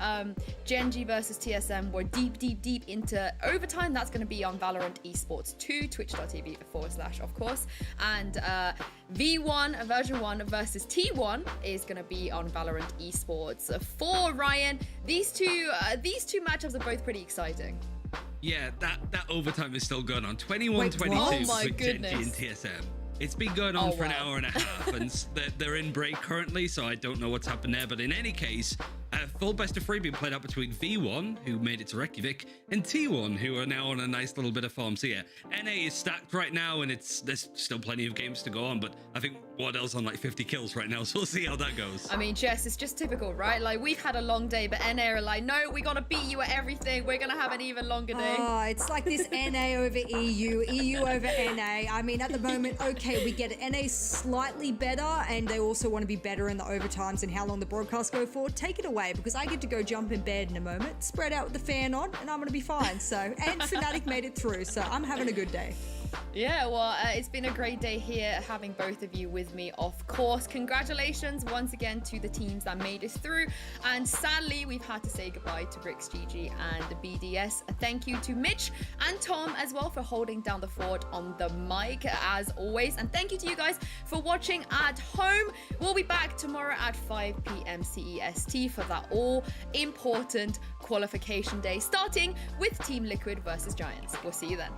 Genji versus TSM were deep into overtime. That's going to be on Valorant Esports 2, twitch.tv/, of course. And V1 version 1 versus T1 is going to be on Valorant Esports 4. Ryan, these two matchups are both pretty exciting. Yeah, that overtime is still going on. 21-22 with Genji and TSM. It's been going on for an hour and a half, and they're in break currently, so I don't know what's happened there. But in any case, full best of 3 being played out between V1, who made it to Reykjavik, and T1, who are now on a nice little bit of form. So yeah, NA is stacked right now, and there's still plenty of games to go on, but I think WardL's on like 50 kills right now, so we'll see how that goes. I mean, Jess, it's just typical, right? Like, we've had a long day, but NA are like, no, we're gonna beat you at everything. We're gonna have an even longer day. Oh, it's like this NA over EU, EU over NA. I mean, at the moment, okay, we get it. NA slightly better, and they also want to be better in the overtimes and how long the broadcasts go for. Take it away, because I get to go jump in bed in a moment, spread out with the fan on, and I'm gonna be fine. So, and Fnatic made it through, so I'm having a good day. Yeah, well, it's been a great day here having both of you with me, of course. Congratulations once again to the teams that made us through. And sadly, we've had to say goodbye to Rix, GG, and BDS. Thank you to Mitch and Tom as well for holding down the fort on the mic, as always. And thank you to you guys for watching at home. We'll be back tomorrow at 5 p.m. CEST for that all-important qualification day, starting with Team Liquid versus Giants. We'll see you then.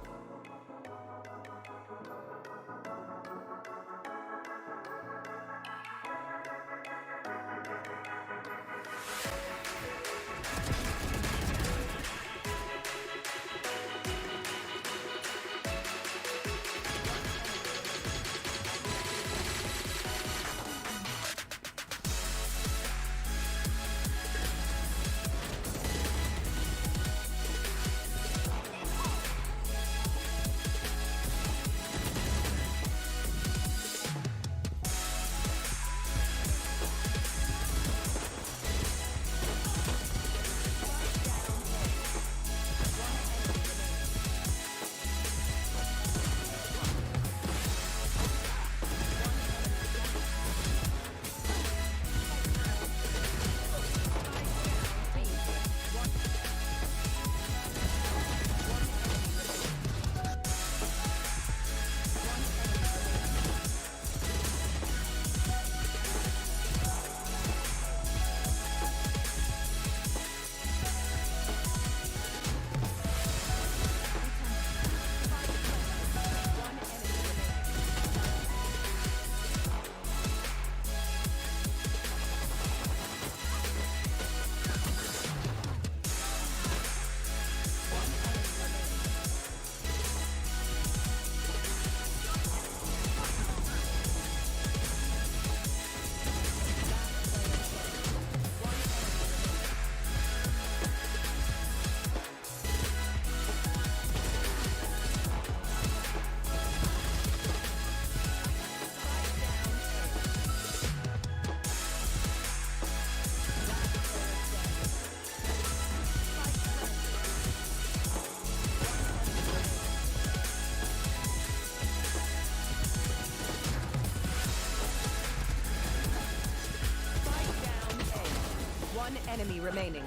One enemy remaining.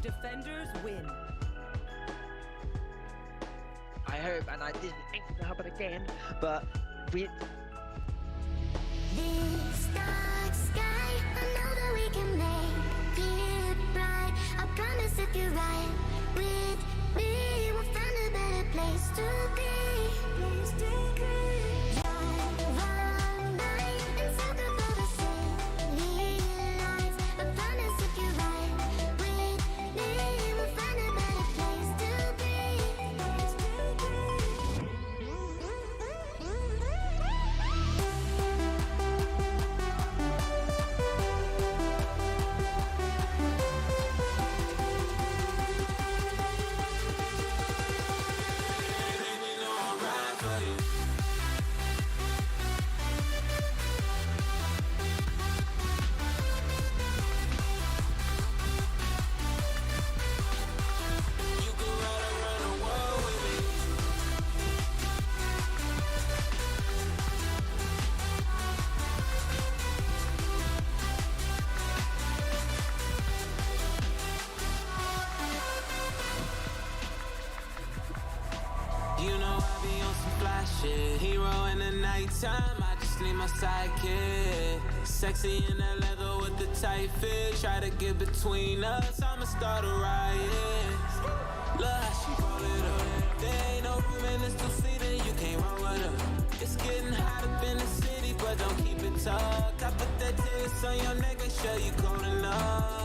Defenders win. I hope, and I didn't think it would happen again, but we... This dark sky, I know that we can make it bright. I promise if you're right with me, we'll find a better place to be. my shit. Hero in the nighttime, I just need my sidekick. Sexy in that leather with the tight fit. Try to get between us, I'ma start a riot. Look how she roll it up. There ain't no room in this two-seater, you can't run with her. It's getting hot up in the city, but don't keep it tucked. I put that taste on your neck, make sure you cold enough.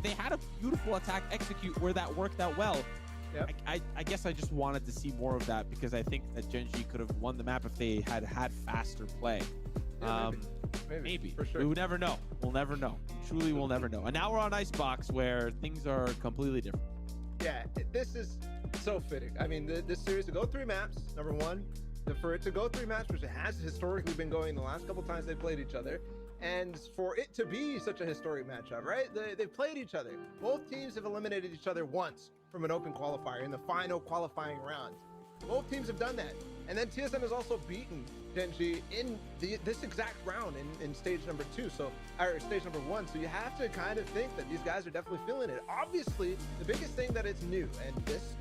They had a beautiful attack execute where that worked out well. Yep. I guess I just wanted to see more of that because I think that GenG could have won the map if they had had faster play. Yeah, maybe. For sure. We would never know. We'll never know. Truly, we'll never know. And now we're on Icebox where things are completely different. Yeah, this is so fitting. I mean, this series to go 3 maps, number one, for it to go 3 maps, which it has historically been going the last couple times they played each other, and for it to be such a historic matchup, right? They've played each other. Both teams have eliminated each other once from an open qualifier in the final qualifying round. Both teams have done that. And then TSM has also beaten GenG in this exact round in stage number 2, or stage number 1. So you have to kind of think that these guys are definitely feeling it. Obviously, the biggest thing that it's new, and this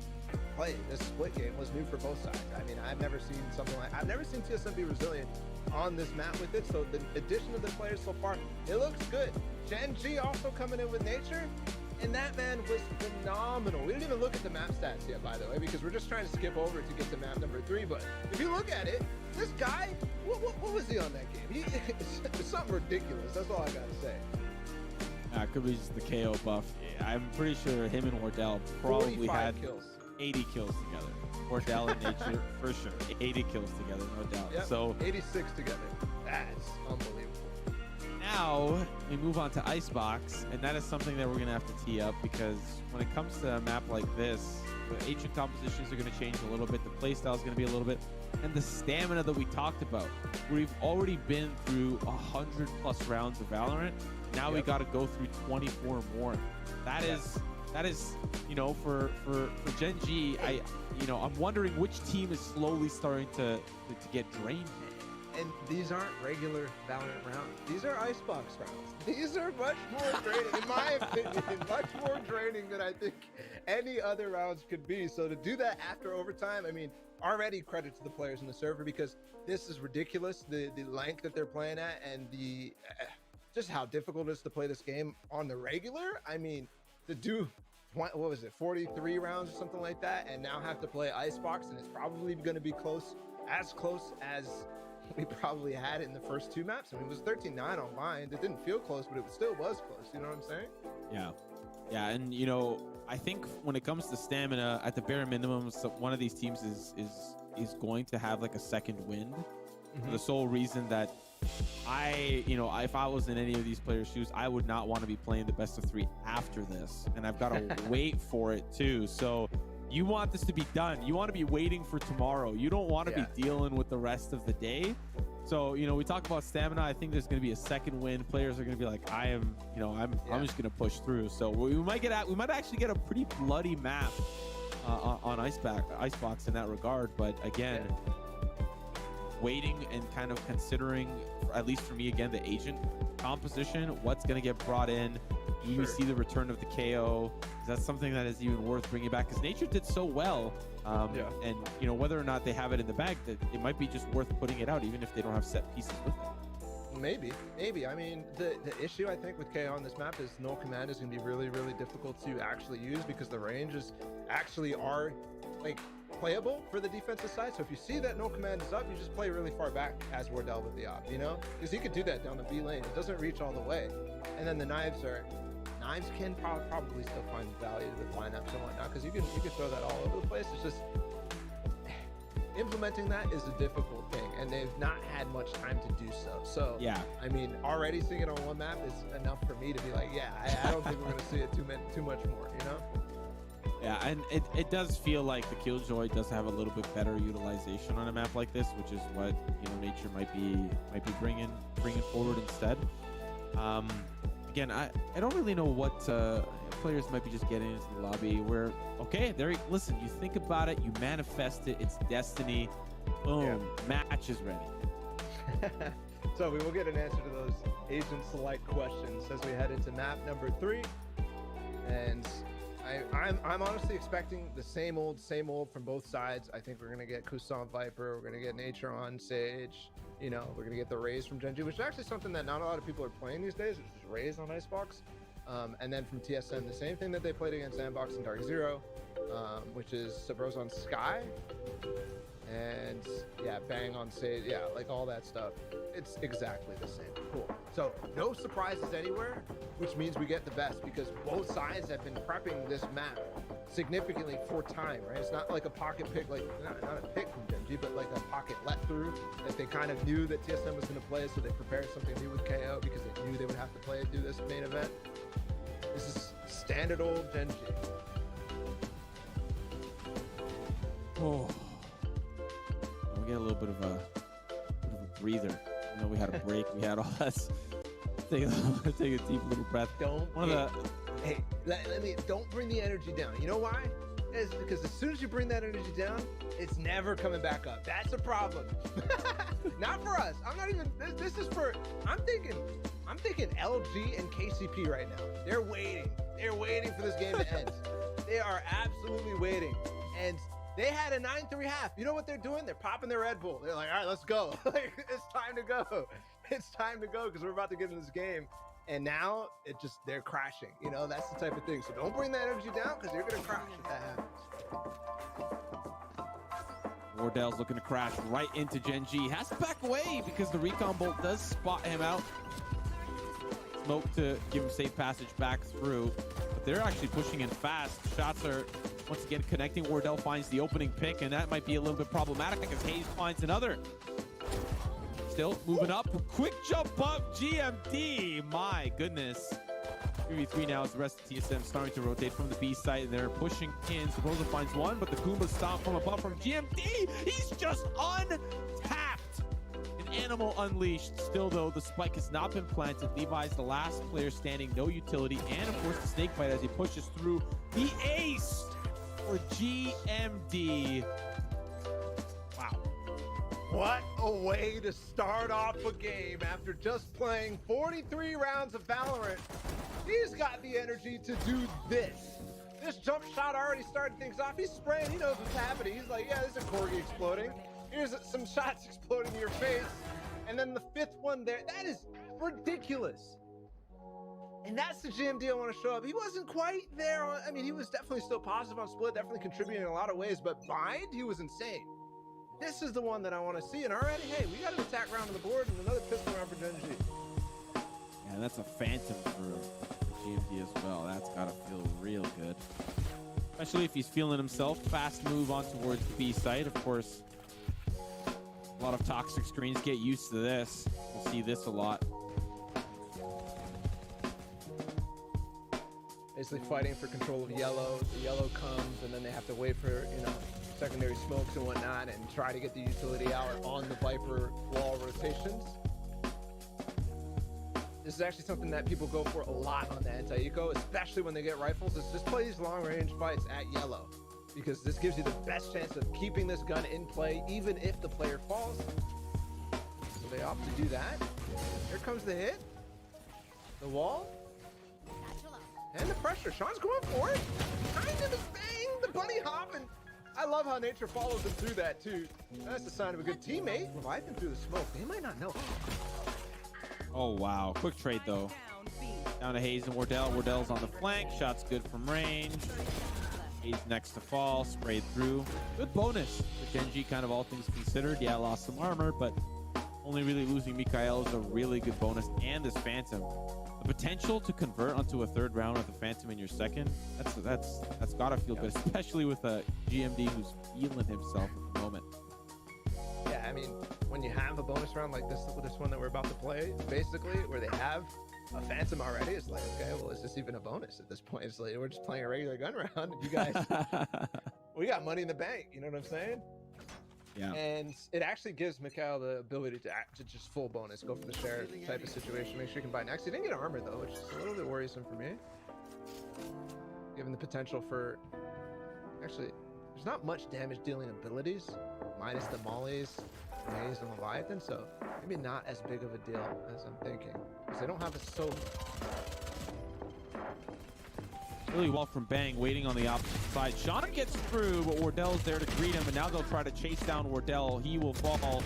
split game was new for both sides. I mean, I've never seen TSM be resilient on this map with it. So the addition of the players so far, it looks good. GenG also coming in with Nature, and that man was phenomenal. We didn't even look at the map stats yet, by the way, because we're just trying to skip over to get to map number 3. But if you look at it, this guy, what was he on that game? It's something ridiculous. That's all I gotta say. It could be just the KO buff. I'm pretty sure him and Wardell probably had kills. 80 kills together. Wardell and Nature, for sure. 80 kills together, no doubt. Yep, so 86 together. That's unbelievable. Now we move on to Icebox, and that is something that we're going to have to tee up, because when it comes to a map like this, the ancient compositions are going to change a little bit, the playstyle is going to be a little bit, and the stamina that we talked about. We've already been through 100+ rounds of Valorant. Now we got to go through 24 more. That is, you know, for GenG, I'm wondering which team is slowly starting to get drained. And these aren't regular Valorant rounds. These are Icebox rounds. These are much more draining, in my opinion, much more draining than I think any other rounds could be. So to do that after overtime, I mean, already credit to the players in the server, because this is ridiculous, the length that they're playing at, and the just how difficult it is to play this game on the regular. I mean, to do, what was it, 43 rounds or something like that, and now have to play Icebox, and it's probably going to be close as we probably had it in the first 2 maps. I mean, it was 13-9 on mine. It didn't feel close, but it still was close. You know what I'm saying? Yeah, and you know, I think when it comes to stamina, at the bare minimum, one of these teams is going to have like a second wind, for the sole reason that if I was in any of these players' shoes, I would not want to be playing the best of 3 after this, and I've got to wait for it too. So you want this to be done. You want to be waiting for tomorrow. You don't want to be dealing with the rest of the day. So, you know, we talk about stamina. I think there's going to be a second win. Players are going to be like, I'm just going to push through. So we might actually get a pretty bloody map on Icebox in that regard. But again, waiting and kind of considering, at least for me, again, the agent composition, what's going to get brought in. Do we see the return of the KO? Is that something that is even worth bringing back? Because Nature did so well, and you know, whether or not they have it in the bag, that it might be just worth putting it out, even if they don't have set pieces with it. Maybe. I mean, the issue I think with KO on this map is no command is going to be really, really difficult to actually use, because the ranges actually are like playable for the defensive side. So if you see that no command is up, you just play really far back as Wardell with the op, you know, because he could do that down the B lane. It doesn't reach all the way, and then the knives can probably still find value with lineups and whatnot, because you can throw that all over the place. It's just implementing that is a difficult thing, and they've not had much time to do so. So yeah, I mean, already seeing it on one map is enough for me to be like, yeah, I don't think we're going to see it too much more, you know? Yeah, and it does feel like the Killjoy does have a little bit better utilization on a map like this, which is what, you know, Nature might be bringing forward instead. Again, I don't really know what players might be just getting into the lobby where, okay, listen, you think about it, you manifest it, it's destiny, boom, match is ready. So we will get an answer to those agent select questions as we head into map number 3. And I'm honestly expecting the same old from both sides. I think we're going to get Kusan Viper, we're going to get Nature on Sage, you know, we're going to get the Raze from GenG, which is actually something that not a lot of people are playing these days, which is Raze on Icebox. And then from TSM, the same thing that they played against Sandbox and Dark Zero, which is Sabros on Sky, and yeah, Bang on Sage, yeah, like all that stuff. It's exactly the same. Cool. So no surprises anywhere, which means we get the best, because both sides have been prepping this map significantly for time, right? It's not like a pocket pick, like not a pick from GenG, but like a pocket let through that they kind of knew that TSM was going to play, so they prepared something new with KO because they knew they would have to play it through this main event. This is standard old GenG. Oh, we get a little bit of a breather. You know, we had a break. We had all that. Take a deep little breath. Don't bring the energy down. You know why? It's because as soon as you bring that energy down, it's never coming back up. That's a problem. Not for us. I'm not even. This is for. I'm thinking LG and KCP right now. They're waiting. They're waiting for this game to end. They are absolutely waiting. And they had a 9-3 half. You know what they're doing? They're popping their Red Bull. They're like, all right, let's go. Like, it's time to go. It's time to go, because we're about to get in this game. And now they're crashing. You know, that's the type of thing. So don't bring that energy down, because you're going to crash if that happens. Wardell's looking to crash right into GenG. Has to back away because the recon bolt does spot him out. Smoke to give him safe passage back through. But they're actually pushing in fast. Shots are once again connecting. Wardell finds the opening pick, and that might be a little bit problematic as Hayes finds another. Still moving up. Quick jump up. GMD. My goodness. 3v3 now as the rest of TSM starting to rotate from the B site, and they're pushing in. Sabrosa finds one, but the Goomba stomp from above from GMD. He's just untapped. An animal unleashed. Still, though, the spike has not been planted. Levi's the last player standing, no utility, and of course the snake bite as he pushes through the ace for GMD. Wow. What a way to start off a game after just playing 43 rounds of Valorant. He's got the energy to do this. This jump shot already started things off. He's spraying, he knows what's happening. He's like, yeah, there's a corgi exploding. Here's some shots exploding in your face. And then the fifth one there, that is ridiculous. And that's the GMD I want to show up. He wasn't quite there. I mean, he was definitely still positive on split, definitely contributing in a lot of ways, but bind, he was insane. This is the one that I want to see. And already, hey, we got an attack round on the board and another pistol round for GenG. Yeah, that's a phantom for GMD as well. That's got to feel real good. Especially if he's feeling himself. Fast move on towards the B site. Of course, a lot of toxic screens. Get used to this. We'll see this a lot. Basically fighting for control of yellow. The yellow comes and then they have to wait for, you know, secondary smokes and whatnot and try to get the utility out on the Viper wall rotations. This is actually something that people go for a lot on the anti-eco, especially when they get rifles, is just play these long-range fights at yellow, because this gives you the best chance of keeping this gun in play even if the player falls. So they opt to do that. Here comes the hit. The wall. And the pressure. Sean's going for it. Kind of a bang, the bunny hop, and I love how nature follows him through that too. That's a sign of a good teammate. Reviving through the smoke. They might not know. Oh, wow. Quick trade, though. Down to Hayes and Wardell. Wardell's on the flank. Shot's good from range. Hayes next to fall. Sprayed through. Good bonus for GenG, kind of all things considered. Yeah, lost some armor, but only really losing Mikael is a really good bonus. And this Phantom. The potential to convert onto a third round with a Phantom in your second, that's got to feel good, especially with a GMD who's feeling himself at the moment. Yeah, I mean, when you have a bonus round like this one that we're about to play, basically, where they have a Phantom already, it's like, okay, well, is this even a bonus at this point? It's like, we're just playing a regular gun round. You guys, we got money in the bank, you know what I'm saying? Yeah. And it actually gives Mikael the ability to just full bonus, go for the share type of situation, make sure you can buy next. He didn't get armor, though, which is a little bit worrisome for me. Given the potential for... Actually, there's not much damage dealing abilities, minus the mollies, Maze, and Leviathan, so maybe not as big of a deal as I'm thinking. Because they don't have a soap. Really well from Bang, waiting on the opposite side. Sean gets through, but Wardell's there to greet him, and now they'll try to chase down Wardell. He will fall.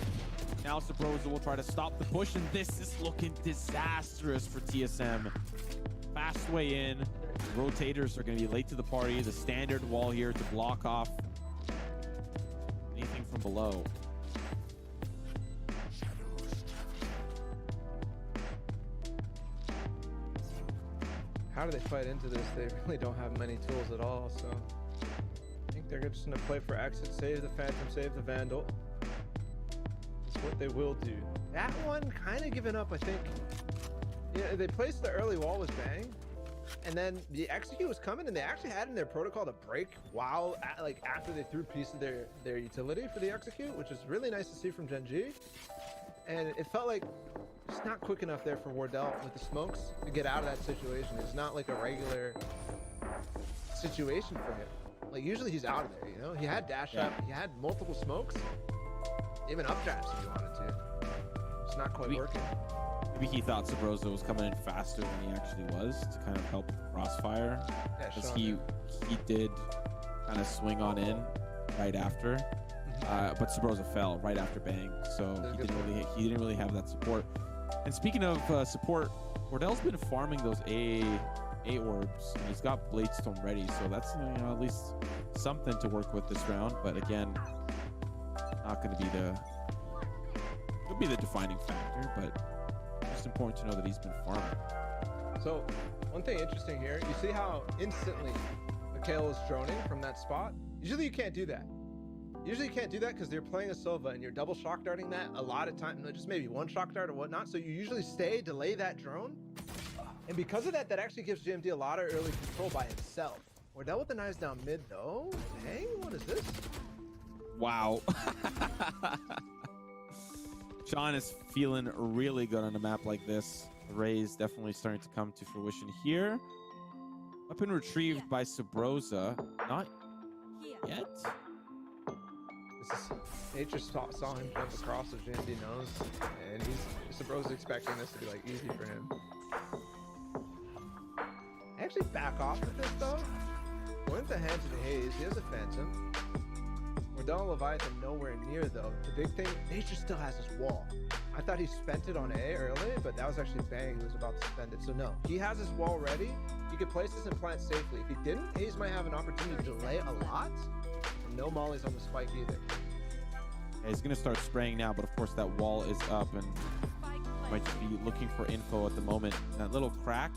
Now Sabrosa will try to stop the push, and this is looking disastrous for TSM. Fast way in. Rotators are going to be late to the party. The standard wall here to block off anything from below. How do they fight into this? They really don't have many tools at all, so I think they're just gonna play for exit, save the Phantom, save the Vandal. That's what they will do. That one kind of given up, I think. Yeah, they placed the early wall with Bang, and then the execute was coming, and they actually had in their protocol to break while after they threw a piece of their utility for the execute, which is really nice to see from GenG. And it felt like it's not quick enough there for Wardell with the smokes to get out of that situation. It's not like a regular situation for him. Like, usually he's out of there, you know? He had dash up, he had multiple smokes, even up traps if you wanted to. It's not quite working. Maybe he thought Sabrosa was coming in faster than he actually was to kind of help with the crossfire. Yeah, because he did kind of swing on in right after. But Sabrosa fell right after Bang, so he didn't really have that support. And speaking of support, Wardell's been farming those A orbs, and he's got Bladestone ready, so that's, you know, at least something to work with this round. But again, not going to be the defining factor, but just important to know that he's been farming. So one thing interesting here, you see how instantly Mikael is droning from that spot? Usually you can't do that. Usually you can't do that because you're playing a Silva and you're double shock darting that a lot of time, just maybe one shock dart or whatnot. So you usually delay that drone. And because of that, that actually gives GMD a lot of early control by himself. Wardell with the knives down mid though. Dang, what is this? Wow. Sean is feeling really good on a map like this. The Rays definitely starting to come to fruition here. Weapon retrieved by Sabrosa. Not yet. Nature saw him jump across the GMD nose, and he's supposed to expecting this to be like easy for him. Actually, back off of this though. Went the hands of Haze. He has a Phantom. Wardell and Leviathan nowhere near though. The big thing, Nature still has his wall. I thought he spent it on A early, but that was actually Bang who was about to spend it. So no, he has his wall ready. He could place this and plant safely. If he didn't, Haze might have an opportunity to delay a lot. And no mollies on the spike either. Yeah, he's gonna start spraying now, but of course that wall is up and might just be looking for info at the moment. That little crack,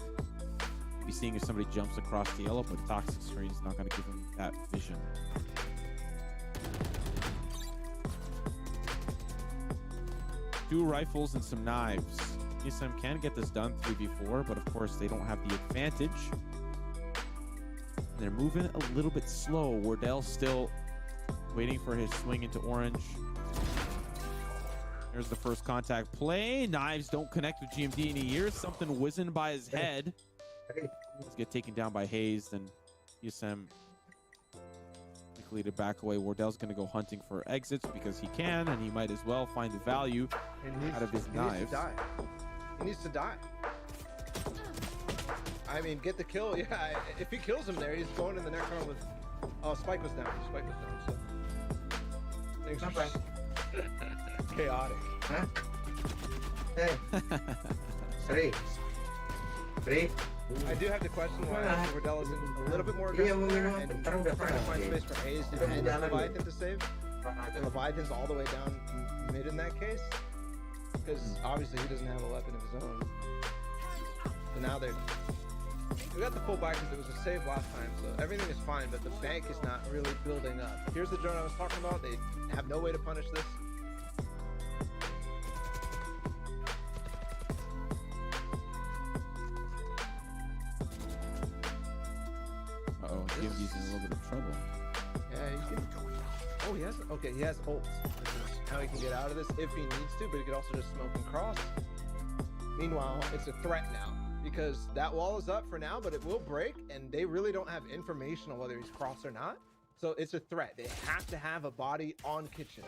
be seeing if somebody jumps across the yellow, but Toxic Screen is not gonna give him that vision. Two rifles and some knives. TSM can get this done 3v4, but of course they don't have the advantage. And they're moving a little bit slow. Wardell still waiting for his swing into orange. There's the first contact play. Knives don't connect with GMD, and he hears something whizzing by his head. Let's get taken down by Haze, then TSM quickly to back away. Wardell's going to go hunting for exits because he can, and he might as well find the value out of his knives. He needs to die. I mean, get the kill. Yeah, if he kills him there, he's going in the next round with... Oh, Spike was down. Spike was down, so... Things are chaotic. Huh? Hey. Three. I do have to question why Wardell isn't a little bit more aggressive there and trying to find space for Haze and Leviathan to save. And Leviathan's all the way down mid in that case. Because obviously he doesn't have a weapon of his own. So now we got the full back because it was a save last time, so everything is fine, but the bank is not really building up. Here's the drone I was talking about. They have no way to punish this. Uh-oh, GMD's in a little bit of trouble. Yeah, he can... Oh, he has... Okay, he has ults. This is how he can get out of this if he needs to, but he could also just smoke and cross. Meanwhile, it's a threat now, because that wall is up for now, but it will break, and they really don't have information on whether he's crossed or not. So it's a threat. They have to have a body on kitchen.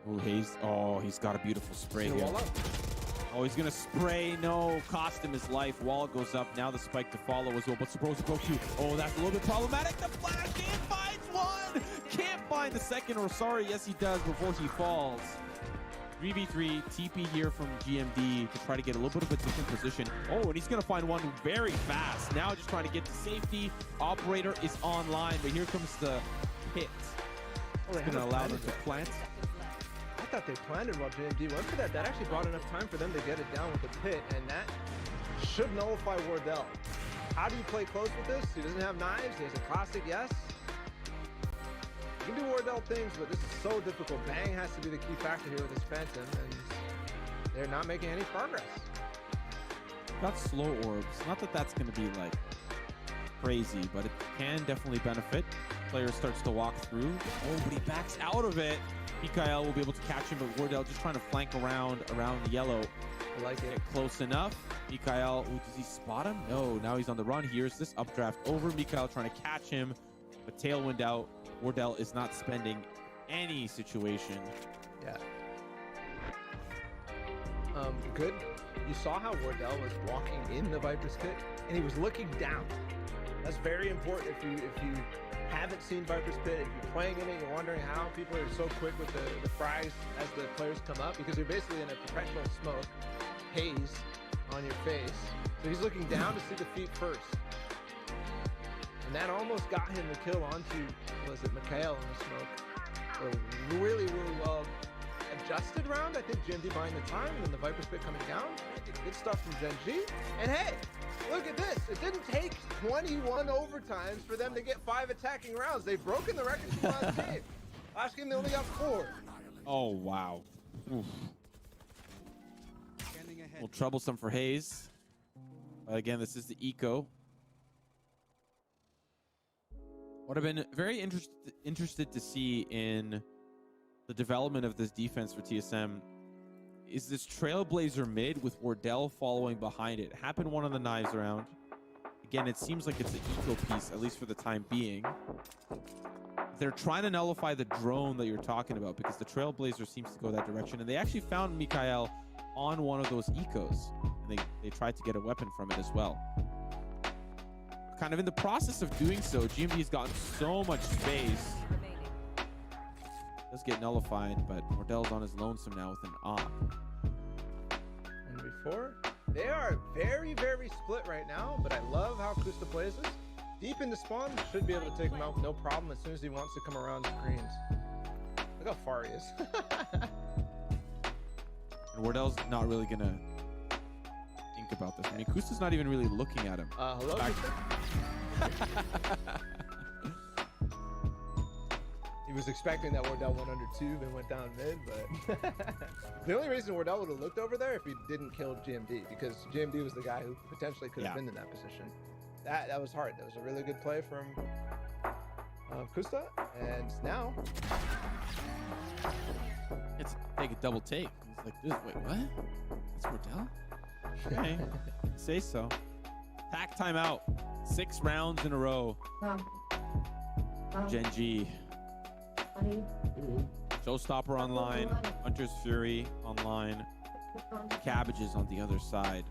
Oh, Haze. Oh, he's got a beautiful spray here. Oh, he's gonna spray. No, cost him his life. Wall goes up. Now the spike to follow as well. But supposed to go to. Oh, that's a little bit problematic. The flash can't find one. Can't find the second. Or sorry, yes he does before he falls. 3v3 TP here from GMD to try to get a little bit of a different position. Oh, and he's gonna find one very fast. Now just trying to get to safety. Operator is online, but here comes the hit. It's gonna allow them to plant. I thought they planted while GMD went for that. That actually brought enough time for them to get it down with the pit, and that should nullify Wardell. How do you play close with this? He doesn't have knives. He has a classic, yes. You can do Wardell things, but this is so difficult. Bang has to be the key factor here with his Phantom, and they're not making any progress. Got slow orbs. Not that that's going to be like crazy, but it can definitely benefit. Player starts to walk through. Oh, but he backs out of it. Mikael will be able to catch him, but Wardell just trying to flank around the yellow. I like it. Close enough. Mikael, does he spot him? No, now he's on the run. Here's this updraft over. Mikael trying to catch him, but tailwind out. Wardell is not spending any situation. Yeah. Good. You saw how Wardell was walking in the Viper's pit, and he was looking down. That's very important if you haven't seen Viper's Pit, if you're playing in it, you're wondering how people are so quick with the frags as the players come up, because you're basically in a perpetual smoke haze on your face. So he's looking down to see the feet first. And that almost got him the kill onto, was it Mikael in the smoke? So really, really well adjusted round. I think GMD buying the time, and then the Viper's Pit coming down. Good stuff from Gen G. And hey, look at this. It didn't take 21 overtimes for them to get 5 attacking rounds. They've broken the record from last game. Last game, they only got 4. Oh, wow. Oof. A little troublesome for Haze. But again, this is the eco. What I've been very interested to see in the development of this defense for TSM is this Trailblazer mid with Wardell following behind it. Happened one of the knives round. Again, it seems like it's an eco piece, at least for the time being. They're trying to nullify the drone that you're talking about because the Trailblazer seems to go that direction. And they actually found Mikhail on one of those ecos. And they tried to get a weapon from it as well. Kind of in the process of doing so, GMD's gotten so much space. Does get nullified, but Mordell's on his lonesome now with an op. 1v4. They are very, very split right now, but I love how Kusta plays this. Deep into spawn, should be able to take him out no problem as soon as he wants to come around the greens. Look how far he is. And Wardell's not really gonna think about this. I mean, Kusta's not even really looking at him. Hello, He was expecting that Wardell went under tube and went down mid, but the only reason Wardell would have looked over there if he didn't kill GMD, because GMD was the guy who potentially could have been in that position. That was hard. That was a really good play from Kusta, and now it's take a double take. He's like, this, wait, what? That's Wardell? Okay, say so. Pack timeout. 6 rounds in a row. Gen G. Showstopper online. Hunter's Fury online. Cabbages on the other side.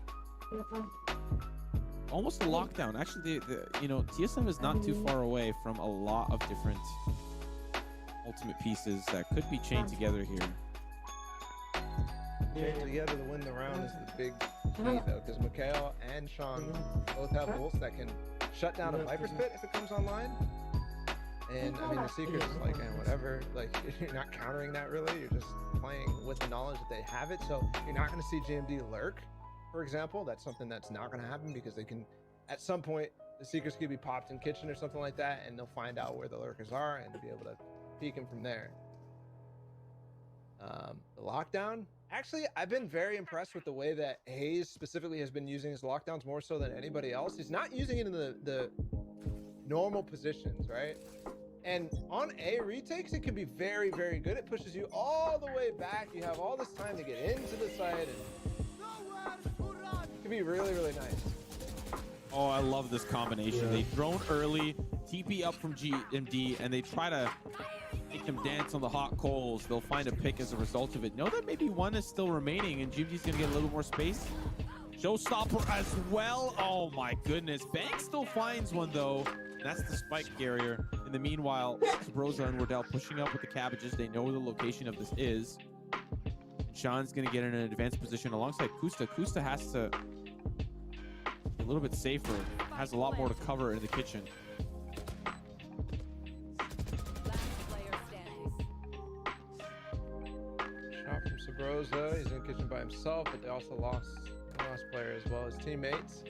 Almost a lockdown. Actually, you know, TSM is not too far away from a lot of different ultimate pieces that could be chained together here. Chained together to win the round is the big key, though, because Mikhail and Sean both have ults that can shut down a Viper's Pit if it comes online. And I mean, the Seekers is like, man, whatever. Like, you're not countering that really. You're just playing with the knowledge that they have it. So you're not going to see GMD lurk, for example. That's something that's not going to happen because they can, at some point, the Seekers could be popped in kitchen or something like that, and they'll find out where the lurkers are and be able to peek them from there. The lockdown. Actually, I've been very impressed with the way that Hayes specifically has been using his lockdowns more so than anybody else. He's not using it in the normal positions, right? And on A retakes, it can be very, very good. It pushes you all the way back. You have all this time to get into the site, and it can be really, really nice. Oh, I love this combination. They drone early, TP up from GMD, and they try to make them dance on the hot coals. They'll find a pick as a result of it. Know that maybe one is still remaining, and GMD's gonna get a little more space. Showstopper as well. Oh my goodness. BenQ still finds one though. That's the spike carrier. In the meanwhile, Sabrosa and Wardell pushing up with the cabbages. They know where the location of this is. Sean's gonna get in an advanced position alongside Kusta. Kusta has to be a little bit safer. Has a lot more to cover in the kitchen. Shot from Sabrosa. He's in the kitchen by himself, but they also lost the last player as well as teammates.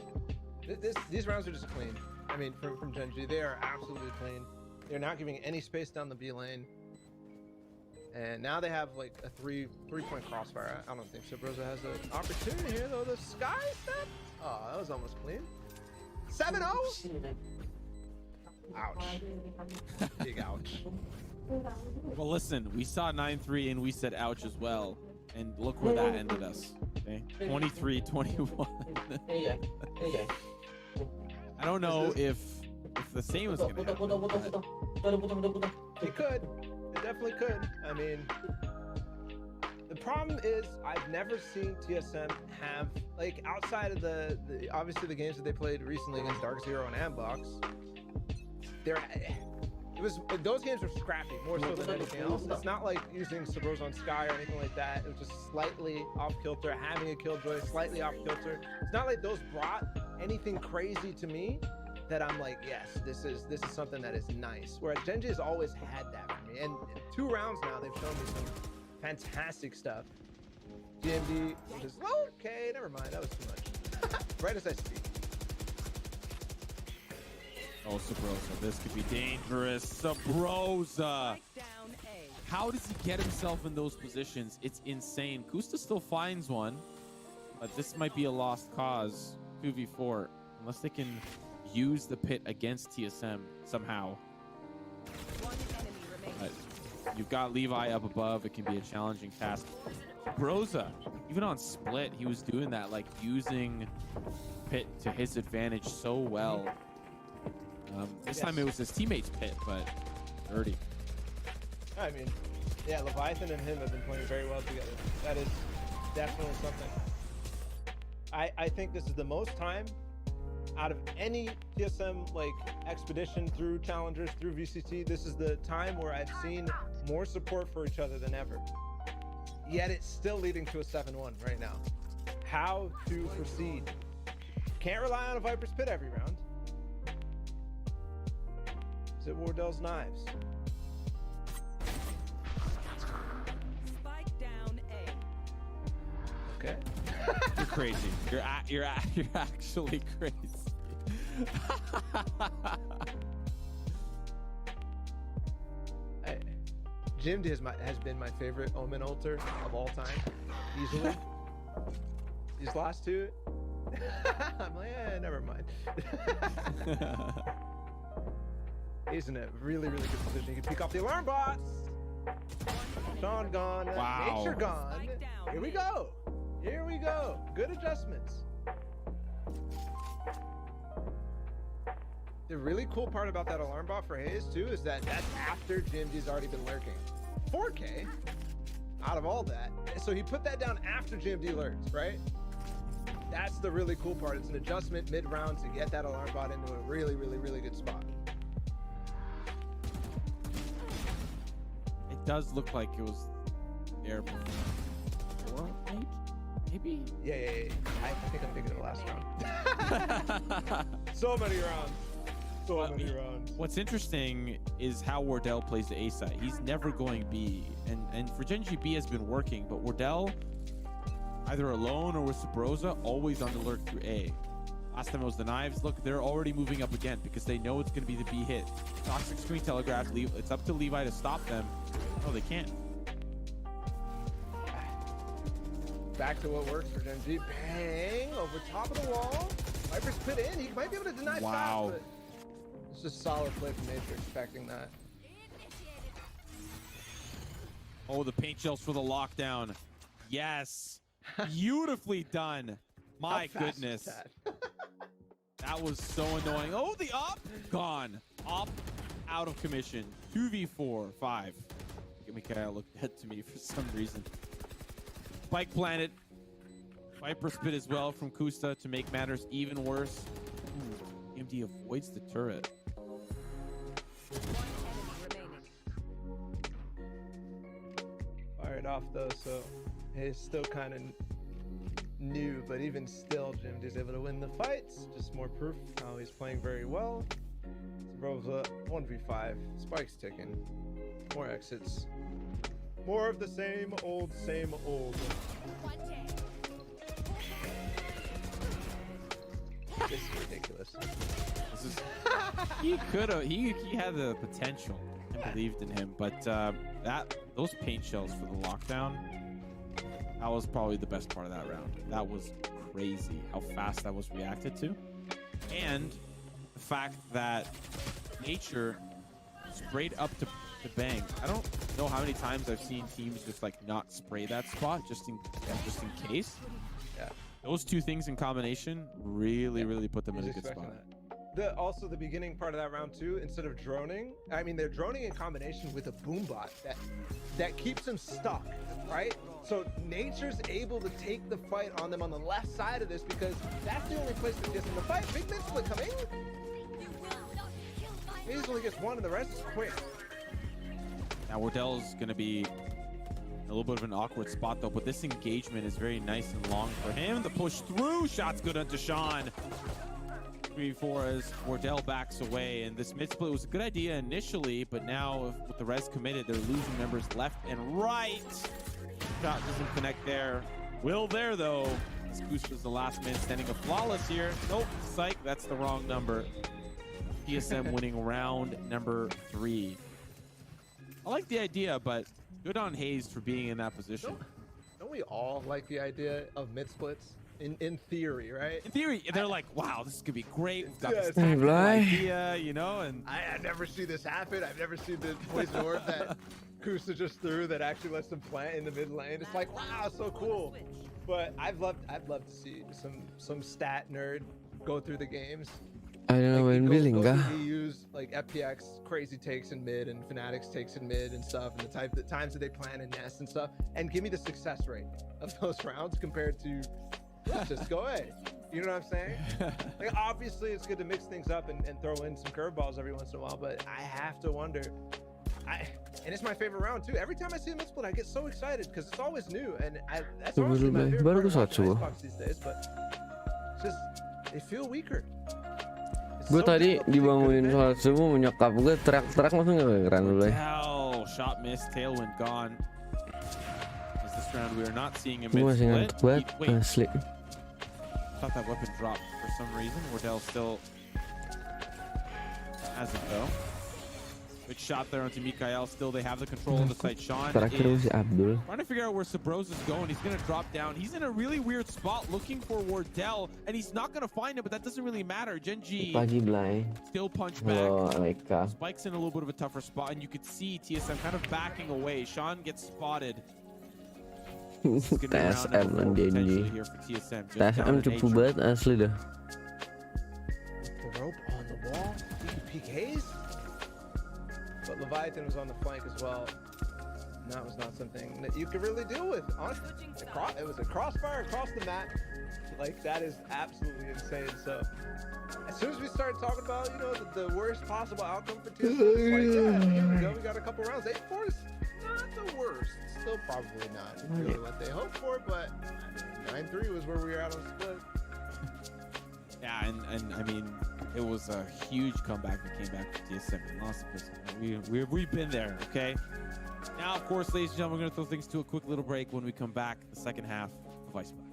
These rounds are just clean. I mean, from Gen G, they are absolutely clean. They're not giving any space down the B lane. And now they have like a three-point crossfire. I don't think Sabrosa has an opportunity here, though. The sky step? Oh, that was almost clean. 7-0? Ouch. Big ouch. Well, listen, we saw 9-3 and we said ouch as well. And look where that ended us. Okay? 23-21. I don't know if the same was going to happen. It could. It definitely could. I mean, the problem is I've never seen TSM have, like, outside of the obviously the games that they played recently against Dark Zero and Ambox, those games were scrappy more so than anything else. It's not like using Sabrosa on Sky or anything like that. It was just slightly off kilter, having a killjoy slightly off kilter. It's not like those brought anything crazy to me that I'm like, yes, this is something that is nice. Whereas Gen G has always had that for me. And 2 rounds now, they've shown me some fantastic stuff. GMD was just, okay, never mind, that was too much. Right as I speak. Oh, Sabrosa, this could be dangerous. Sabrosa. How does he get himself in those positions? It's insane. Kusta still finds one, but this might be a lost cause. 2v4, unless they can use the pit against TSM somehow. But you've got Levi up above. It can be a challenging task. Broza even on split, he was doing that, like using pit to his advantage so well. This time it was his teammate's pit, but dirty. I mean, yeah, Leviathan and him have been playing very well together. That is definitely something. I think this is the most time out of any TSM like expedition through challengers through VCT. This is the time where I've seen more support for each other than ever. Yet it's still leading to a 7-1 right now. How to proceed? Can't rely on a Viper's Pit every round. Is it Wardell's knives? Spike down A. Okay. You're crazy. You're actually crazy. Jim has been my favorite Omen altar of all time, easily. These last two, I'm like, never mind. He's in a really, really good position. He can pick off the alarm bots. Sean gone. Wow. Nature gone. Here we go. Here we go. Good adjustments. The really cool part about that alarm bot for Hayes too is that that's after GMD's already been lurking. 4K out of all that. So he put that down after GMD lurks, right? That's the really cool part. It's an adjustment mid-round to get that alarm bot into a really, really, really good spot. It does look like it was there before, maybe? Yeah. I think I'm thinking of the last round. So many rounds. So many rounds. What's interesting is how Wardell plays the A side. He's never going B. And for Genji, B has been working, but Wardell, either alone or with Sabrosa, always on the lurk through A. Last time it was the knives. Look, they're already moving up again because they know it's going to be the B hit. Toxic screen telegraph. It's up to Levi to stop them. Oh, they can't. Back to what works for Genji. Bang! Over top of the wall. Viper's put in. He might be able to deny wow. fast, but it's just solid play from Nature expecting that. Oh, the paint shells for the lockdown. Yes. Beautifully done. My goodness. That was so annoying. Oh, the op. Gone. Op out of commission. 2v4. 5. Mikhail looked dead to me for some reason. Spike planted. Viper spit as well from Kusta to make matters even worse. Ooh, MD avoids the turret. Fired off though, so it's still kind of new, but even still, Jim is able to win the fights. Just more proof how he's playing very well. Sabrosa 1v5. Spike's ticking. More exits. More of the same old, same old. This is ridiculous. This is, he had the potential. I believed in him, but those paint shells for the lockdown, that was probably the best part of that round. That was crazy how fast that was reacted to, and the fact that Nature sprayed up to bang. I don't know how many times I've seen teams just like not spray that spot just in case. Yeah. Those two things in combination really put them in a good spot. Also the beginning part of that round too, instead of droning, I mean they're droning in combination with a boom bot that keeps them stuck, right? So Nature's able to take the fight on them on the left side of this because that's the only place that gets in the fight. Big mid split coming. He only gets one and the rest is quick. Now Wardell's gonna be a little bit of an awkward spot though, but this engagement is very nice and long for him. The push through, shot's good onto Sean. 3-4 as Wardell backs away, and this mid split was a good idea initially, but now with the res committed, they're losing members left and right. Shot doesn't connect there. Will there though. This Goose was the last man standing up flawless here. Nope, psych, that's the wrong number. TSM winning round number 3. I like the idea, but good on Hayes for being in that position. Don't we all like the idea of mid splits? In theory, right? In theory, they're like, wow, this is gonna be great. We've got Yeah, this tactical idea, you know, and I never see this happen. I've never seen the poison orb Kusa just threw that actually lets them plant in the mid lane. It's like, wow, so cool. But I'd love to see some stat nerd go through the games. I don't know when billing go kah. through EU's like FPX crazy takes in mid and Fanatics takes in mid and stuff, and the times that they plan and nest and stuff, and give me the success rate of those rounds compared to just go away. You know what I'm saying? Like, obviously it's good to mix things up and throw in some curveballs every once in a while, but I have to wonder. And it's my favorite round too. Every time I see a mid split, I get so excited because it's always new, and that's honestly my favorite part of watching Icebox these days. But it's just they feel weaker. Gue tadi dibangunin sholat subuh, nyokap gue teriak-teriak langsung gak kedengeran dulu ya. Hell, shot missed, tailwind gone. As this round we are not seeing a Gue mid masih ngantuk banget, asli. Thought that weapon dropped for some reason. Wardell still has it though. Good shot there onto Mikael. Still, they have the control of the site. Sean is Abdul. trying to figure out where Sabros is going. He's going to drop down. He's in a really weird spot looking for Wardell, and he's not going to find him, but that doesn't really matter. Genji still punch back. Spike's in a little bit of a tougher spot, and you could see TSM kind of backing away. Sean gets spotted. TSM dan Genji. TSM cupu banget asli dah. The rope on the wall. PKs. But Leviathan was on the flank as well. And that was not something that you could really deal with. Honestly, it was a crossfire across the map. Like, that is absolutely insane. So, as soon as we started talking about, you know, the worst possible outcome for TSM, it's like, yeah, here we go. We got a couple rounds. 8-4 is not the worst. Still probably not really what they hoped for, but 9-3 was where we were at on split. Yeah, and I mean, it was a huge comeback that came back for TSM and lost the pistol. We've been there, okay? Now, of course, ladies and gentlemen, we're going to throw things to a quick little break. When we come back, the second half of Icebox.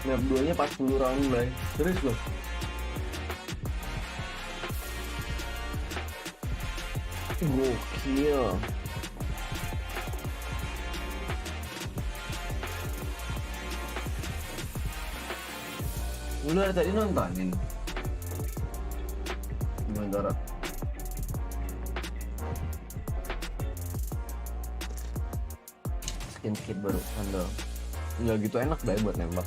Map 2-nya 40 round mulai. Serius loh. Gokil. Lu dari tadi nontonin. Gimana Dora? Skin kit baru handal. Nggak gitu enak deh buat nembak.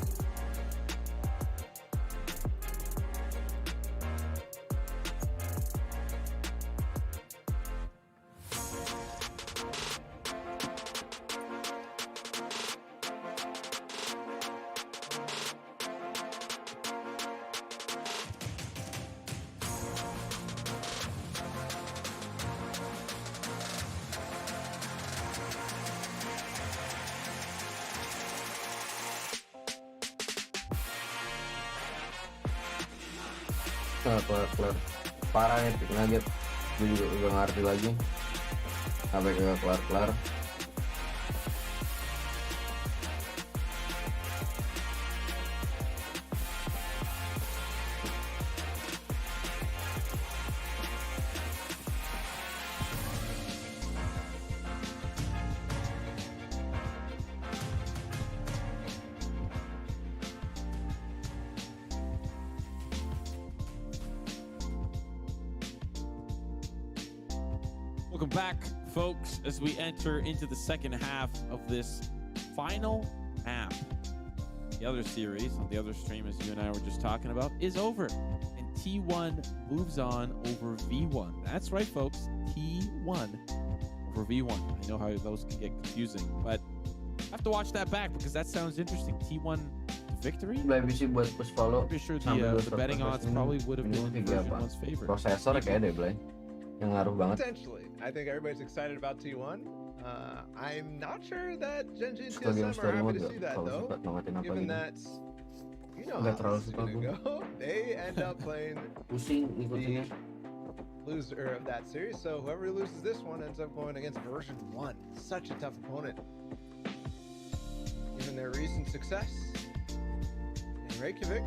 Kelar. Parah nih pick nugget. Gue juga udah ngerti lagi. Sampai ke kelar. Welcome back, folks, as we enter into the second half of this final map. The other series on the other stream, as you and I were just talking about, is over. And T1 moves on over V1. That's right, folks. T1 over V1. I know how those can get confusing, but I have to watch that back because that sounds interesting. T1 victory? Lebih sih buat push follow. Pretty sure the betting odds probably would have been in version 1's favor. Prosesor kayak deh, Blay. Yang ngaruh banget. Potentially. I think everybody's excited about T1. I'm not sure that GenG and TSM are happy to see that, though. Given that, you know how this is going to go. They end up playing the loser of that series. So whoever loses this one ends up going against version 1. Such a tough opponent. Given their recent success in Reykjavik.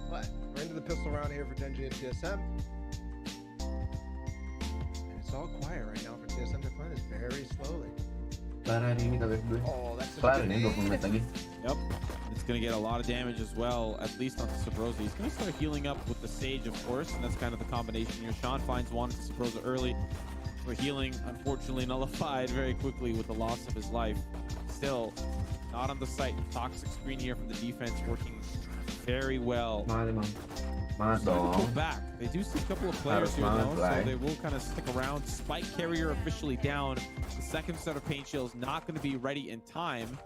But we're into the pistol round here for GenG and TSM. It's all quiet right now for TSM. They're playing this very slowly. Oh, that's such a good name. Yep. It's going to get a lot of damage as well, at least on Sabrosa. He's going to start healing up with the Sage, of course, and that's kind of the combination here. Sean finds one to Sabrosa early for healing, unfortunately nullified very quickly with the loss of his life. Still, not on the site. Toxic screen here from the defense, working very well. Go back. They do see a couple of players here though, so they will kind of stick around. Spike carrier officially down. The second set of paint shells not going to be ready in time.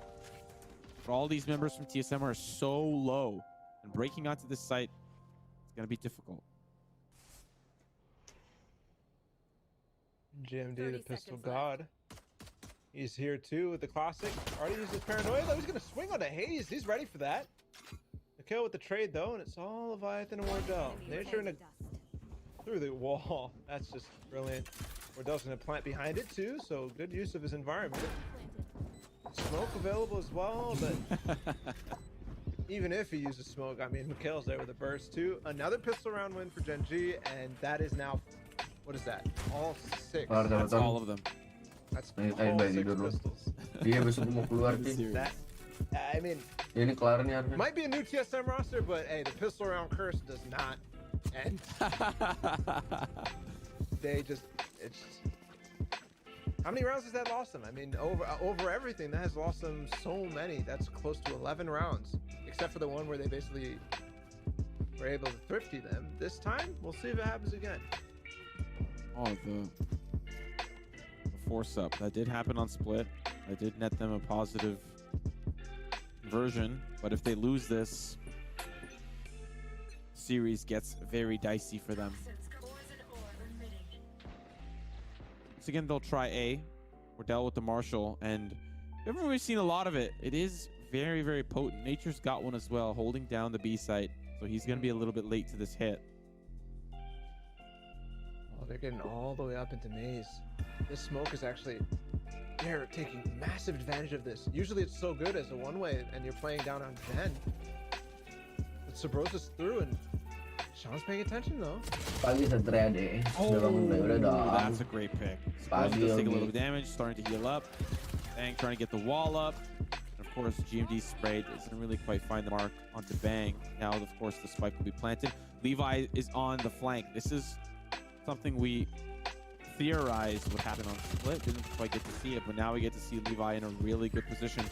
But all these members from TSM are so low, and breaking onto this site is going to be difficult. GMD, the pistol god. He's here too with the classic. Already uses paranoia though. He's going to swing on the haze. He's ready for that. The kill with the trade though, and it's all Leviathan and Wardell. Nature through the wall. That's just brilliant. Wardell's going to plant behind it too, so good use of his environment. Smoke available as well, but even if he uses smoke, I mean, Mikhail's there with a burst too. Another pistol round win for GenG, and that is now, what is that? All 6. That's all of them. That's all 6 pistols. That, I mean, might be a new TSM roster, but hey, the pistol round curse does not end. They just, it's. How many rounds has that lost them? I mean, over everything, that has lost them so many. That's close to 11 rounds, except for the one where they basically were able to thrifty them. This time, we'll see if it happens again. Oh, the force up. That did happen on Split. That did net them a positive version, but if they lose this, series gets very dicey for them. So again, they'll try A. We're dealt with the Marshall, and we haven't really seen a lot of it. It is very, very potent. Nature's got one as well, holding down the B site, so he's going to be a little bit late to this hit. Oh, they're getting all the way up into maze. This smoke is actually, they're taking massive advantage of this. Usually it's so good as a one-way, and you're playing down on Gen. But Sabrosa's through, and Sean's paying attention though. That's a great pick. Sabrosa does take a little bit of damage, starting to heal up. Bang trying to get the wall up. And of course, GMD sprayed doesn't really quite find the mark onto Bang. Now, of course, the spike will be planted. Levi is on the flank. This is something we theorized would happen on Split. Didn't quite get to see it, but now we get to see Levi in a really good position.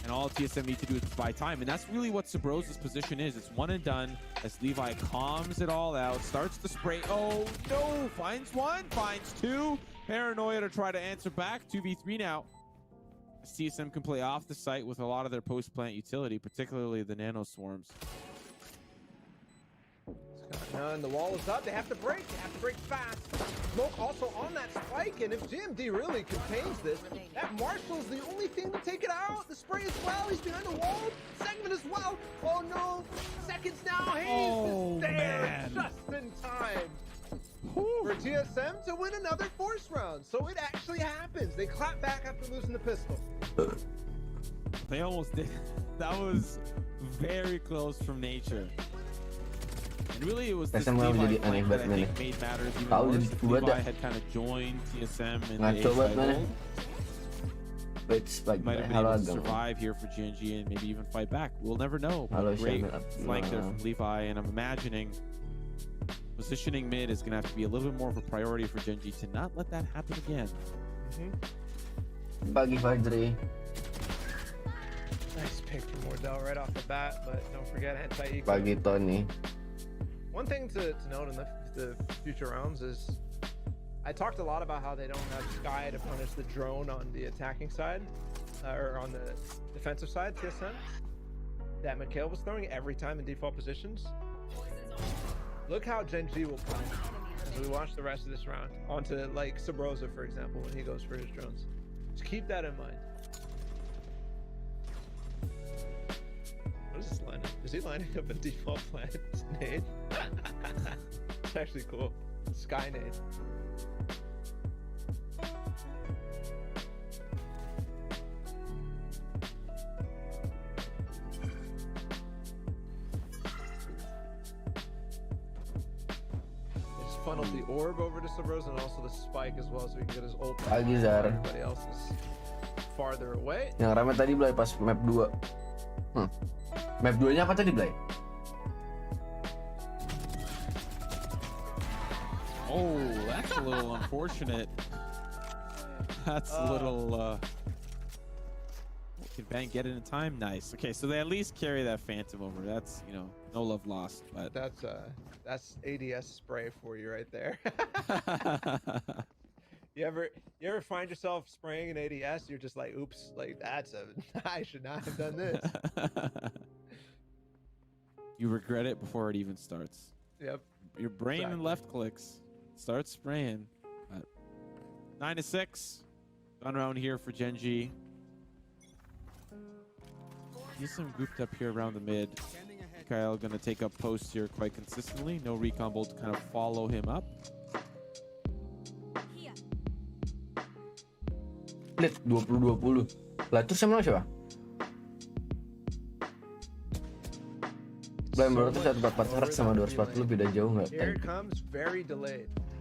And all TSM need to do is buy time. And that's really what Sabrosa's position is. It's one and done as Levi calms it all out, starts to spray. Oh, no. Finds one, finds two. Paranoia to try to answer back. 2v3 now. As TSM can play off the site with a lot of their post-plant utility, particularly the nano swarms. None. The wall is up. They have to break. They have to break fast. Smoke also on that spike, and if GMD really contains this, that Marshall's the only thing to take it out. The spray as well. He's behind the wall. Segment as well. Oh no! Seconds now. Hayes is there just in time for TSM to win another force round. So it actually happens. They clap back after losing the pistol. They almost did. That was very close from nature. And really, it was this Levi flank that I think made matters even worse. Levi had kind of joined TSM in the A-side hold. Might have been able to survive here for GNG and maybe even fight back. We'll never know. Great flank there from Levi, and I'm imagining positioning mid is going to have to be a little bit more of a priority for GNG to not let that happen again. Bagi Fajri. Nice pick from Wardell right off the bat, but don't forget anti-eco. Bagi Tony. One thing to note in the future rounds is I talked a lot about how they don't have Sky to punish the drone on the attacking side, or on the defensive side, TSM, that Mikhail was throwing every time in default positions. Look how Gen G will punish as we watch the rest of this round onto like Sabrosa, for example, when he goes for his drones. Just keep that in mind. What is this lineup? Is he lining up a default plan? Nade? It's actually cool. Sky nade. Just funneled the orb over to Sabrosa and also the spike as well, so we can get his ult. Everybody else is farther away. Yang rame tadi Blay pas map 2. Map 2-nya apa tadi, Blay? Oh, that's a little unfortunate. That's a little can Bang get it in time? Nice. Okay, so they at least carry that Phantom over. That's, you know, no love lost, but that's ADS spray for you right there. You ever find yourself spraying an ADS, you're just like, oops, like I should not have done this. You regret it before it even starts. Yep. Your brain and left clicks. Start spraying. 9-6. Gun round here for Gen G. He's some goofed up here around the mid. Kyle gonna take up post here quite consistently. No recon bolt to kind of follow him up. Lihat 20-20. Lah terus sama siapa? Blay menurut tuh 144 sama 240 beda jauh nggak?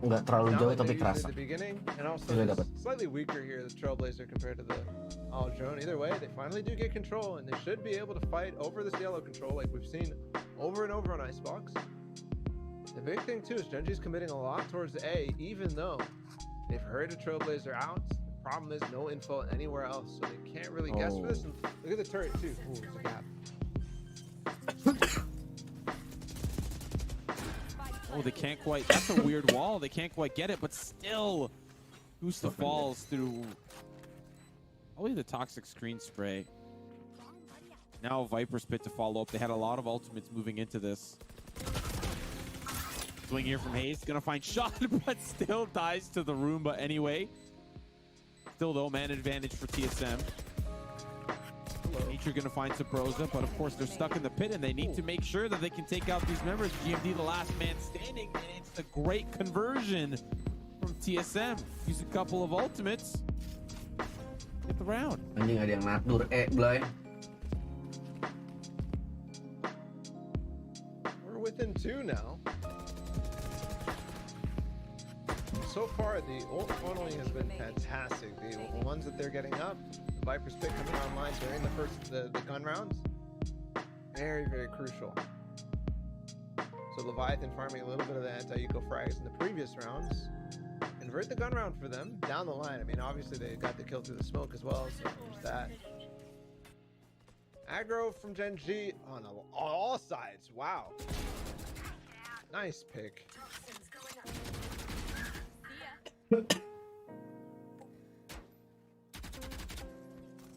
Nggak terlalu jauh tapi kerasa. Juga dapat. Slightly weaker here, the Trailblazer compared to the all drone. Either way, they finally do get control, and they should be able to fight over this yellow control like we've seen over and over on Icebox. The big thing too is Gen G's committing a lot towards the A, even though they've heard a Trailblazer out. Problem is no info anywhere else, so they can't really guess for this. And look at the turret too. Ooh, it's a gap. Oh, they can't quite. That's a weird wall. They can't quite get it, but still, Gusta falls through. Probably the toxic screen spray. Now Viper's Pit to follow up. They had a lot of ultimates moving into this. Swing here from Hayes. Gonna find shot, but still dies to the Roomba anyway. Still though, man advantage for TSM. Nature gonna find Sabrosa, but of course they're stuck in the pit and they need to make sure that they can take out these members. GMD the last man standing, and it's a great conversion from TSM. Use a couple of ultimates. Get the round. Anjing ada yang natur Blay. We're within 2 now. So far, the ult funneling has been fantastic. The ones that they're getting up, the Viper's Pit coming online during the gun rounds, very, very crucial. So Leviathan farming a little bit of the anti-eco frags in the previous rounds. Convert the gun round for them down the line. I mean, obviously they got the kill through the smoke as well, so there's that. Aggro from Gen G on all sides. Wow. Nice pick.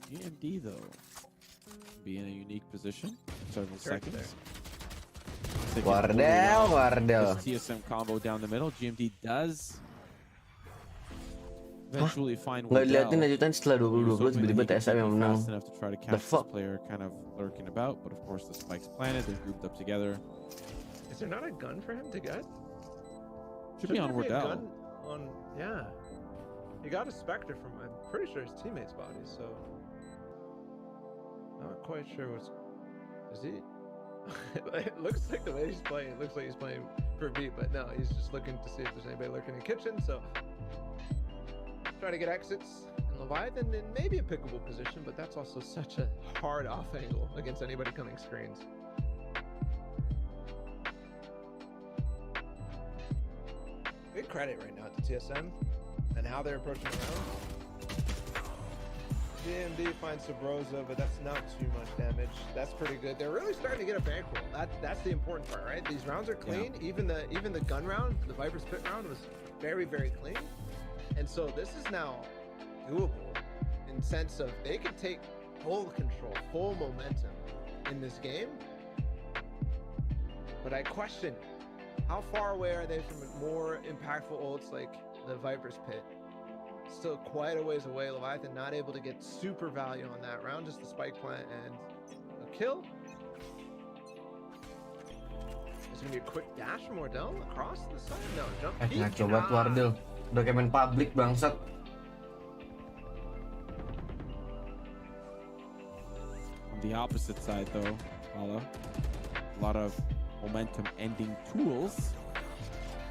GMD though be in a unique position. Several seconds. they can overwhelm Wardell. this TSM combo down the middle. GMD does eventually find Nggak diliatin Wardell. lanjutan setelah 2020 tiba-tiba TSM yang menang. Fast enough to try to The catch this fuck? player kind of lurking about, but of course the spike's planted. They're grouped up together. Is there not a gun for him to get? Should be on Shouldn't there Wardell. gun on, yeah. He got a Spectre from, I'm pretty sure, his teammate's body, so. Not quite sure what's. Is he? It looks like the way he's playing, it looks like he's playing for B, but no, he's just looking to see if there's anybody lurking in the kitchen, so. Try to get exits. And Leviathan in maybe a pickable position, but that's also such a hard off angle against anybody coming screens. Big credit right now to TSM and how they're approaching the round. GMD finds Sabrosa, but that's not too much damage. That's pretty good. They're really starting to get a bankroll. That's the important part, right? These rounds are clean. Yeah. Even the gun round, the Viper's Pit round was very, very clean. And so this is now doable in sense of they could take full control, full momentum in this game. But I question, how far away are they from more impactful ults like the Viper's Pit? Still quite a ways away. Leviathan not able to get super value on that round, just the spike plant and a kill. There's gonna be a quick dash from Wardell across the side. No, jump peek. Ngaco banget Wardell. Udah kayak main public bangsat. On the opposite side though, Paula, a lot of momentum ending tools.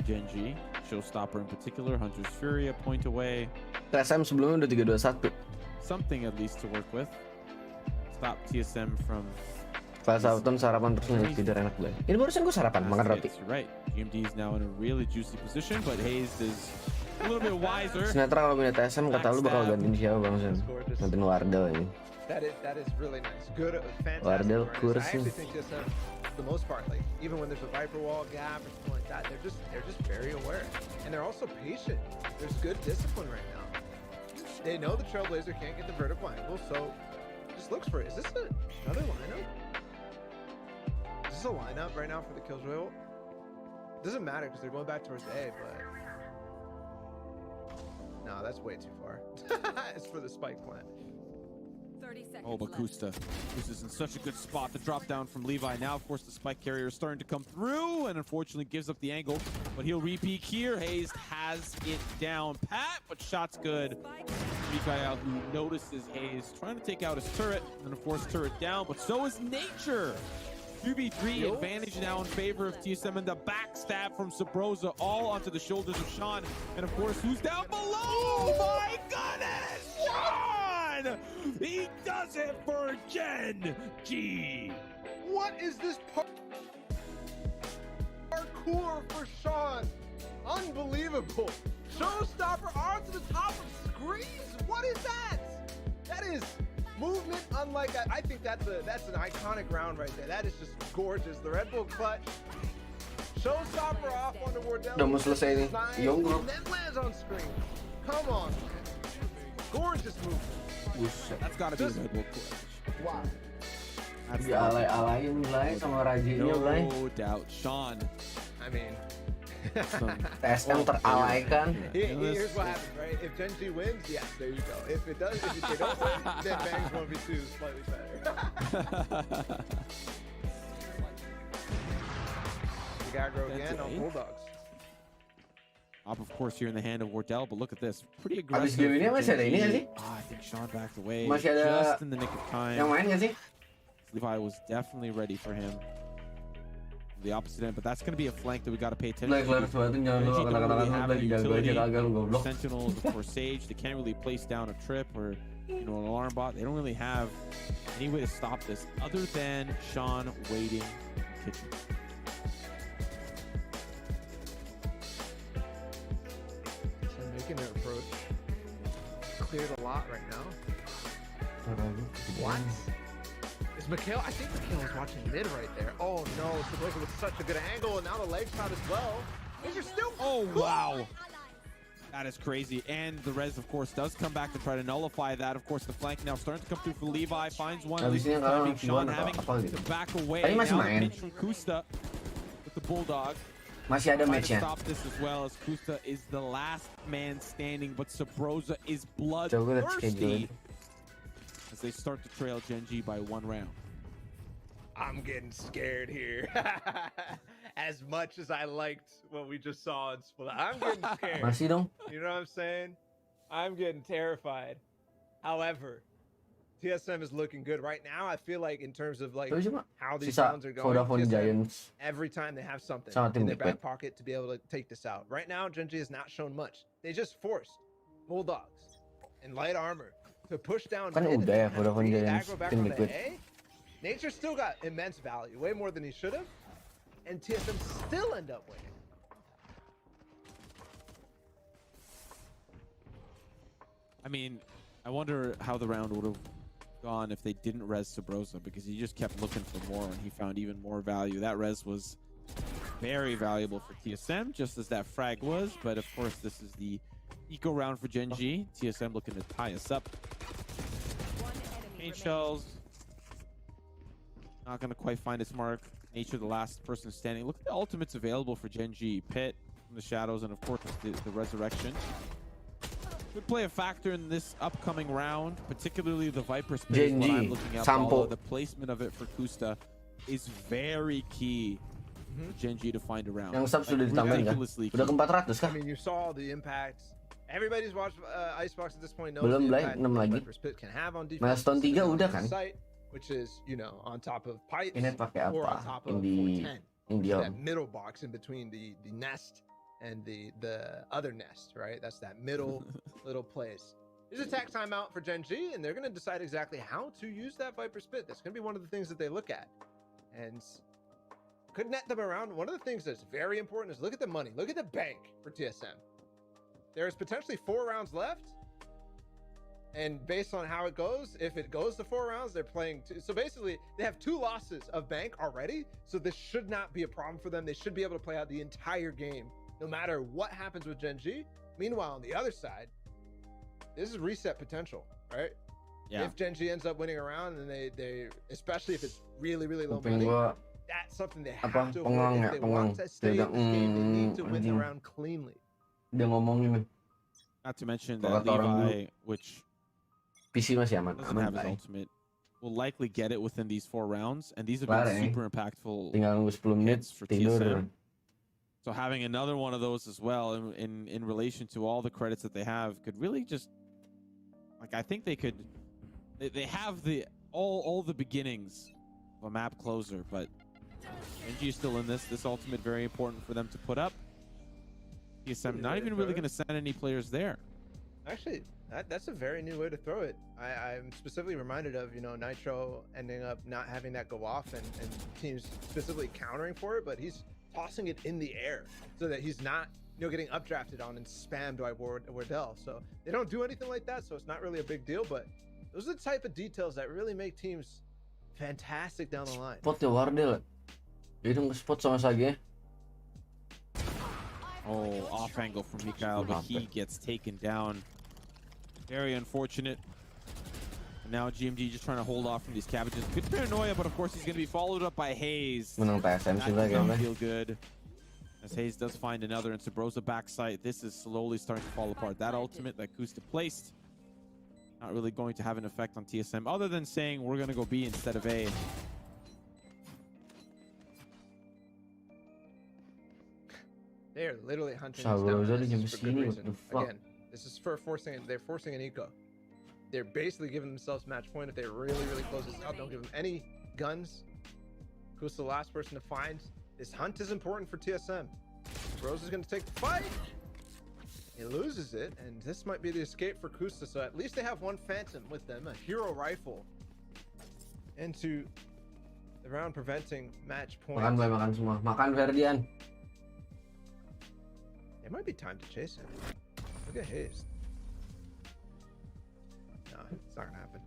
Genji, Showstopper in particular, Hunter's Fury a point away. TSM sebelumnya udah 3-2-1. Something at least to work with. Stop TSM from. Pas Sauton sarapan terus nih, tidur enak banget. Ini barusan gue sarapan makan roti. Right. GMD is now in a really juicy position, but Hayes is a little bit wiser. Sinatra kalau punya TSM kata lu bakal gantiin siapa Bang Sen? Gantiin Wardell ini. That is really nice. Good, fantastic. Wardell I kursi. actually think this, for the most part, like even when there's a Viper wall gap or something like that, they're just very aware, and they're also patient. There's good discipline right now. They know the Trailblazer can't get the vertical angle, so just looks for it. Is this another lineup? Is this a lineup right now for the Killjoy ult? Doesn't matter because they're going back towards A, but no, that's way too far. It's for the spike plant. Oh, but Kusta's in such a good spot. The drop down from Levi. Now, of course, the spike carrier is starting to come through and unfortunately gives up the angle. But he'll re-peek here. Hayes has it down pat, but shot's good. Guy out who notices Hayes trying to take out his turret. And of course, turret down, but so is Nature. 2v3 advantage now in favor of TSM, and the backstab from Sabrosa all onto the shoulders of Sean. And of course, who's down below? Oh my goodness! Sean! He does it for Gen G! What is this parkour for Sean? Unbelievable! Showstopper onto the top of screens? What is that? That is movement unlike that. I think that's an iconic round right there. That is just gorgeous. The Red Bull clutch. Showstopper off onto Wardell. Udah mau selesai nih. Young bro. And then lands on screen. Come on, man. Gorgeous movement. That's gotta be a Red Bull clutch. Wow. Dialay-alayin Blay sama Rajinya Blay. No doubt, Sean. I mean, TSM teralaikan. Here's what happens, right? If Gen G wins, yeah, there you go. If they don't win, then Bang's 1v2 is slightly better. Aggro again on Bulldogs. Up, of course, here in the hand of Wardell, but look at this. Pretty aggressive. Abis game ini masih ada ini nggak sih? I think Sean backed away Masih ada just in the nick of time. yang main nggak sih? Levi was definitely ready for him. The opposite end, but that's going to be a flank that we got to pay attention Like, to. jangan lu kata-kata udah dijaga aja kagak lu goblok. Sentinels, of course, Sage. They can't really place down a trip or an alarm bot. They don't really have any way to stop this other than Sean waiting in the kitchen. Making their approach cleared a lot right now. What? Is Mikhail? I think Mikhail was watching mid right there. Oh no, Sabrosa with such a good angle, and now the leg shot as well. These are still. Oh wow. That is crazy. And the res, of course, does come back to try to nullify that. Of course, the flank now starting to come through for Levi. Finds one. Sean having to back away. Now pinch from Kusta. the Bulldog. Masih ada Trying to match-nya. stop this as well, as Kusta is the last man standing, but Sabrosa is Coba lihat schedule. bloodthirsty as they start to trail Genji by 1 round. I'm getting scared here. As much as I liked what we just saw in Split, I'm getting scared. Masih dong. You know what I'm saying? I'm getting terrified. However, TSM is looking good right now. I feel like in terms of like how these Sisa rounds are going, Vodafone TSM, Giants. every time they have something Sama tim in their Liquid. back pocket to be able to take this out. Right now, Genji has not shown much. They just forced Bulldogs and light armor to push down Kan mid udah ya and have Vodafone three Giants aggro back tim on the Liquid. A. Nature still got immense value, way more than he should have, and TSM still end up winning. I mean, I wonder how the round would have gone if they didn't res Sabrosa, because he just kept looking for more and he found even more value. That res was very valuable for TSM, just as that frag was, but of course this is the eco round for Genji. TSM looking to tie us up. Paint shells. Not going to quite find its mark. Nature, the last person standing. Look at the ultimates available for Genji. Pit from the shadows, and of course the resurrection. Could play a factor in this upcoming round, particularly the Viper Spit. What I'm looking at, although the placement of it for Kusta is very key for Genji to find a round. Yang sub sudah ditambahin kan? Udah ke 400 kah? I mean, you saw the impacts. Everybody's watched Icebox at this point knows Belum, the Blay, impact 6 lagi. Viper Spit can have on defense. Milestone 3 udah kan? Which is, you know, on top of pipes Ini pakai or on apa? top of Indie 410. That middle box in between the nest and the other nest, right? That's that middle little place. There's a attack timeout for Genji, and they're going to decide exactly how to use that Viper Spit. That's going to be one of the things that they look at. And could net them around. One of the things that's very important is look at the money. Look at the bank for TSM. There's potentially 4 rounds left. And based on how it goes, if it goes to 4 rounds, they're playing two. So basically, they have 2 losses of bank already. So this should not be a problem for them. They should be able to play out the entire game, no matter what happens with Genji. Meanwhile, on the other side, this is reset potential, right? Yeah. If Genji ends up winning a round, and they especially if it's really, really low money, that's something they have to avoid. If they want to stay in this game, they need to win the round cleanly. Dia ngomongin nih. Not to mention that Levi, which PC masih aman. doesn't have his ultimate, will likely get it within these 4 rounds, and these have been super impactful. Tinggal nunggu 10 menit for tidur. TSM. So having another one of those as well in relation to all the credits that they have could really just, like, I think they have the all the beginnings of a map closer, but NG is still in this ultimate very important for them to put up. TSM not even really going to send any players there. Actually, that's a very new way to throw it. I'm specifically reminded of, you know, Nitro ending up not having that go off and teams specifically countering for it, but he's tossing it in the air so that he's not, you know, getting updrafted on and spammed by Wardell. So they don't do anything like that, so it's not really a big deal, but those are the type of details that really make teams fantastic down the line. Spot ya Wardell. Jadi dong spot sama saja. Oh, off angle from Mikhail, but he gets taken down. Very unfortunate. And now GMG just trying to hold off from these cabbages. Good paranoia, but of course he's going to be followed up by Hayes. Menang PSM sih That does lagi. not feel good. As Hayes does find another, and Sabrosa backside. This is slowly starting to fall apart. That ultimate that Kusta placed, not really going to have an effect on TSM, other than saying we're going to go B instead of A. They are literally hunting Sabrosa this di down. jam This is for segini, good what the reason. fuck? Again, this is for they're forcing an eco. They're basically giving themselves match point if they really, really close this out. Don't give them any guns. Kusta the last person to find. This hunt is important for TSM. Rose is going to take the fight. He loses it, and this might be the escape for Kusta. So at least they have one Phantom with them, a hero rifle, into the round, preventing match point. Makan semua. Makan Ferdian. It might be time to chase him. Look at Hayes. No, it's not gonna happen.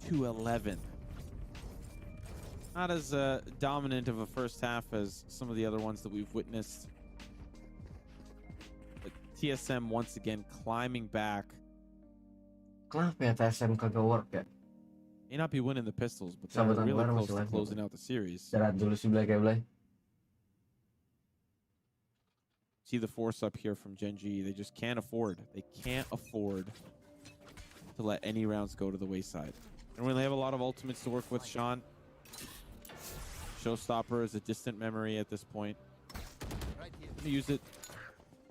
10-11. Not as dominant of a first half as some of the other ones that we've witnessed. But TSM once again climbing back. Kenapa ya TSM kagak work ya? May not be winning the pistols, but they're Sahabatan really kelar close masih to live. closing out the series. Jarak dulu si Blay kayak Blay. See the force up here from Genji. They just can't afford. They can't afford to let any rounds go to the wayside. And when they have a lot of ultimates to work with, Sean, Showstopper is a distant memory at this point. Gonna use it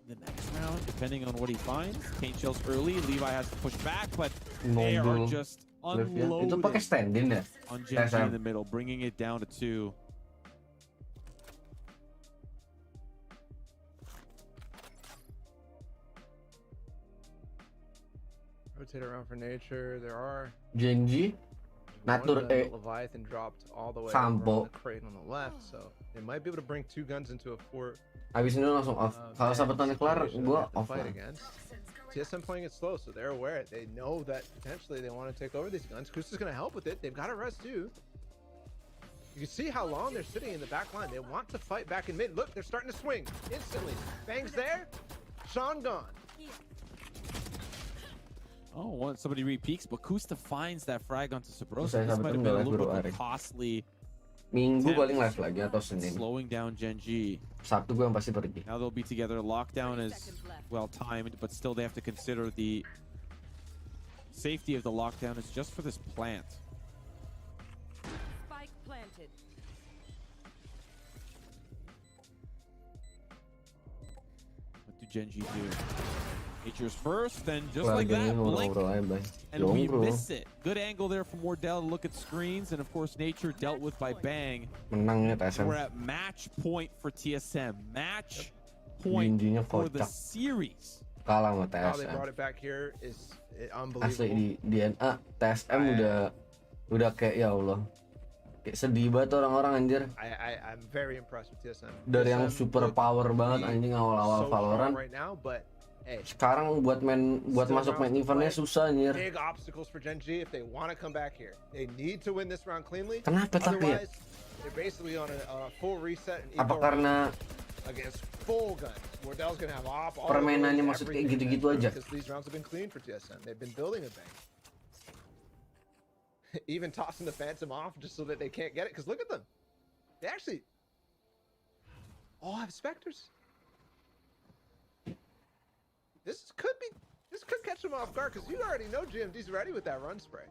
the next round, depending on what he finds. Paint shells early. Levi has to push back, but they are just Itu pakai unloading stand-in ya? on Genji in the middle, bringing it down to 2. Rotate around for nature. There are Genji, Natur Leviathan dropped all the way Sampo. over on the crate on the left, so they might be able to bring 2 guns into a fort. Abis ini langsung off. Kalau sahabatannya kelar, gua off Fight lah. against. TSM playing it slow, so they're aware. They know that potentially they want to take over these guns. Kusa's going to help with it. They've got a rest too. You can see how long they're sitting in the back line. They want to fight back in mid. Look, they're starting to swing instantly. Bang's there. Sean gone. Oh, once somebody re-peeks, but Kusta finds that frag onto Sabrosa. Saya This might have sahabatin been a udah little live bit bro, costly. Minggu paling live lagi atau Senin. Slowing down Genji. Sabtu gue yang pasti pergi. Now they'll be together. Lockdown is well timed, but still they have to consider the safety of the lockdown is just for this plant. Spike planted. What do Genji do? Nature's first, then just Wah, like that, gini blink, ngobrol aja, Blay. and we Jombro. miss it. Good angle there from Wardell to look at screens, and of course Nature dealt with by Bang. Menang ya TSM. We're at match point for TSM. Match point Jinjinya for the kocak. series. Kalah sama How they TSM. brought it back here is Asli unbelievable. di NA TSM udah kayak ya Allah. Kayak sedih banget orang-orang anjir. I'm very impressed with TSM. Dari yang TSM super look power banget anjing awal-awal so Valorant. strong right now, but hey, Sekarang buat still masuk main rounds to eventnya play. susah anjir. Big obstacles for Genji if they want to come back here. They need to win this round cleanly. Kenapa tapi ya? Otherwise, they're basically on a full reset and Apa eco karena against full guns. Wardell's gonna have off all permainannya of maksud kayak everything, gitu-gitu man, aja? because these rounds have been clean for TSM. They've been building a bank. Even tossing the Phantom off just so that they can't get it. Because look at them. They actually all have Spectres. This could catch them off guard because you already know GMD's ready with that run spray.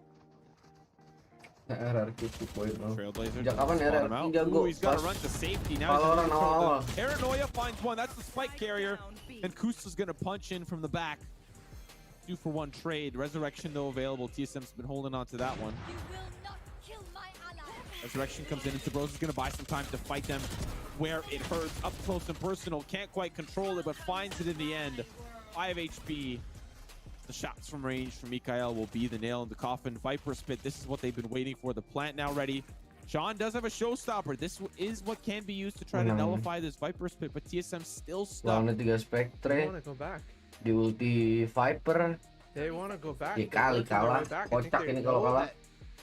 RRQ 2.0. Trailblazer. Sejak kapan Bottom RRQ out. jago? Ooh, he's got Pas to run to safety now. Valorant awal-awal. Paranoia finds one. That's the spike carrier. And Kusta's going to punch in from the back. 2-for-1 trade. Resurrection, though, available. TSM's been holding on to that one. Resurrection comes in, and Sabros is going to buy some time to fight them where it hurts. Up close and personal. Can't quite control it, but finds it in the end. 5 HP. The shots from range from Mikael will be the nail in the coffin. Viper Spit, this is what they've been waiting for. The plant now ready. Sean does have a showstopper. This is what can be used to try to nullify this Viper Spit, but TSM still stuck. Lawannya 3 Spectre. They want to go back. Di ulti Viper. They want to go back. Ya kali kalah. Kocak ini kalau kalah.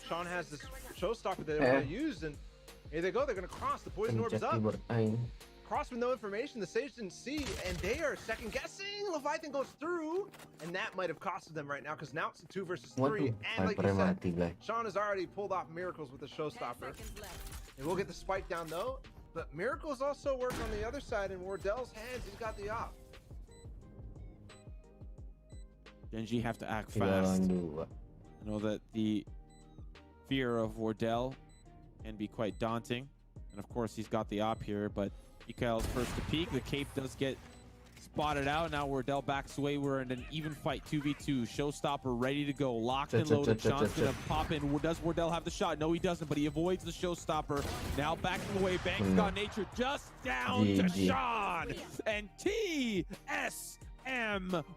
Sean has this showstopper that they want to use, and here they go. They're going to cross. The poison orb is Pencet up. keyboard aing. Cross with no information. The Sage didn't see, and they are second guessing. Leviathan goes through, and that might have costed them right now because now it's a 2 versus 3. Waduh, And like you Vipernya said, mati, Blay. Sean has already pulled off miracles with the showstopper. They will get the spike down though, but miracles also work on the other side. In Wardell's hands, he's got the op. Genji have to act Tiga fast. lawan 2. I know that the fear of Wardell can be quite daunting. And of course, he's got the op here, but Mikael's first to peek. The cape does get spotted out. Now Wardell backs away. We're in an even fight, 2v2. Showstopper ready to go. Locked and loaded. Sean's going to pop in. Does Wardell have the shot? No, he doesn't, but he avoids the Showstopper. Now backing away. Bang's got Nature just down to Sean. And TSM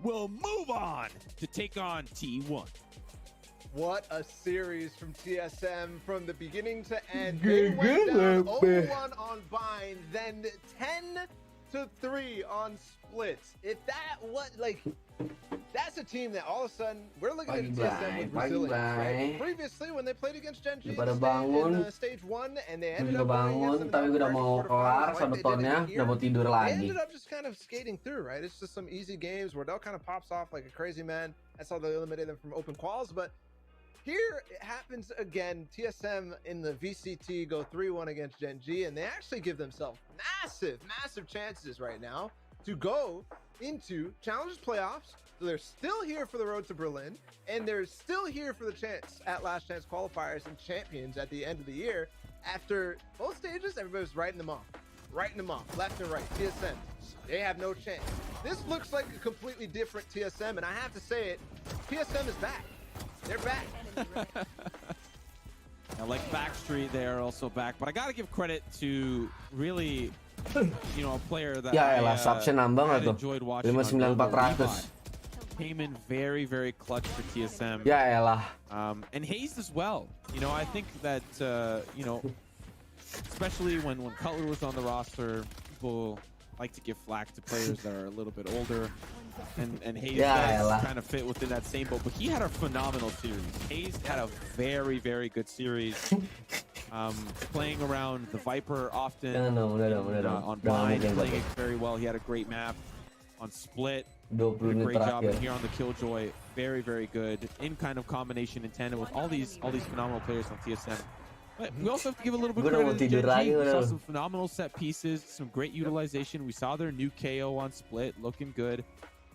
will move on to take on T1. What a series from TSM from the beginning to end. They went down 0-1 on Bind, then 10-3 on Splits. If that what like that's a team that all of a sudden we're looking at TSM with resilience. Right? Previously, when they played against Genji in stage 1 and they ended up bangun, tapi gue udah mau kelar sabetonnya, udah mau tidur they lagi. ended up just kind of skating through, right? It's just some easy games where Dell kind of pops off like a crazy man. That's how they eliminated them from open quals, but Here it happens again. TSM in the VCT go 3-1 against Gen G, and they actually give themselves massive chances right now to go into Challengers playoffs. So they're still here for the road to Berlin, and they're still here for the chance at Last Chance qualifiers and champions at the end of the year. After both stages, everybody's writing them off, left and right. TSM, they have no chance. This looks like a completely different TSM, and I have to say it, TSM is back. They're back. And like Backstreet, they are also back. But I gotta give credit to really, you know, a player that Ya elah, subsnya nambah nggak tuh? enjoyed watching. 59.400. Came in very clutch for TSM. Ya elah. And Hayes as well. You know, I think that you know, especially when Cutler was on the roster, people like to give flack to players that are a little bit older. And Hayes does kind of fit within that same boat, but he had a phenomenal series. Hayes had a very good series. Playing around the Viper often, on Bind, playing it very well. He had a great map on Split. Did a great job here on the Killjoy. Very good in kind of combination in tandem with all these phenomenal players on TSM. But we also have to give a little bit of credit to Gen G. We saw some phenomenal set pieces, some great utilization. We saw their new KO on Split looking good.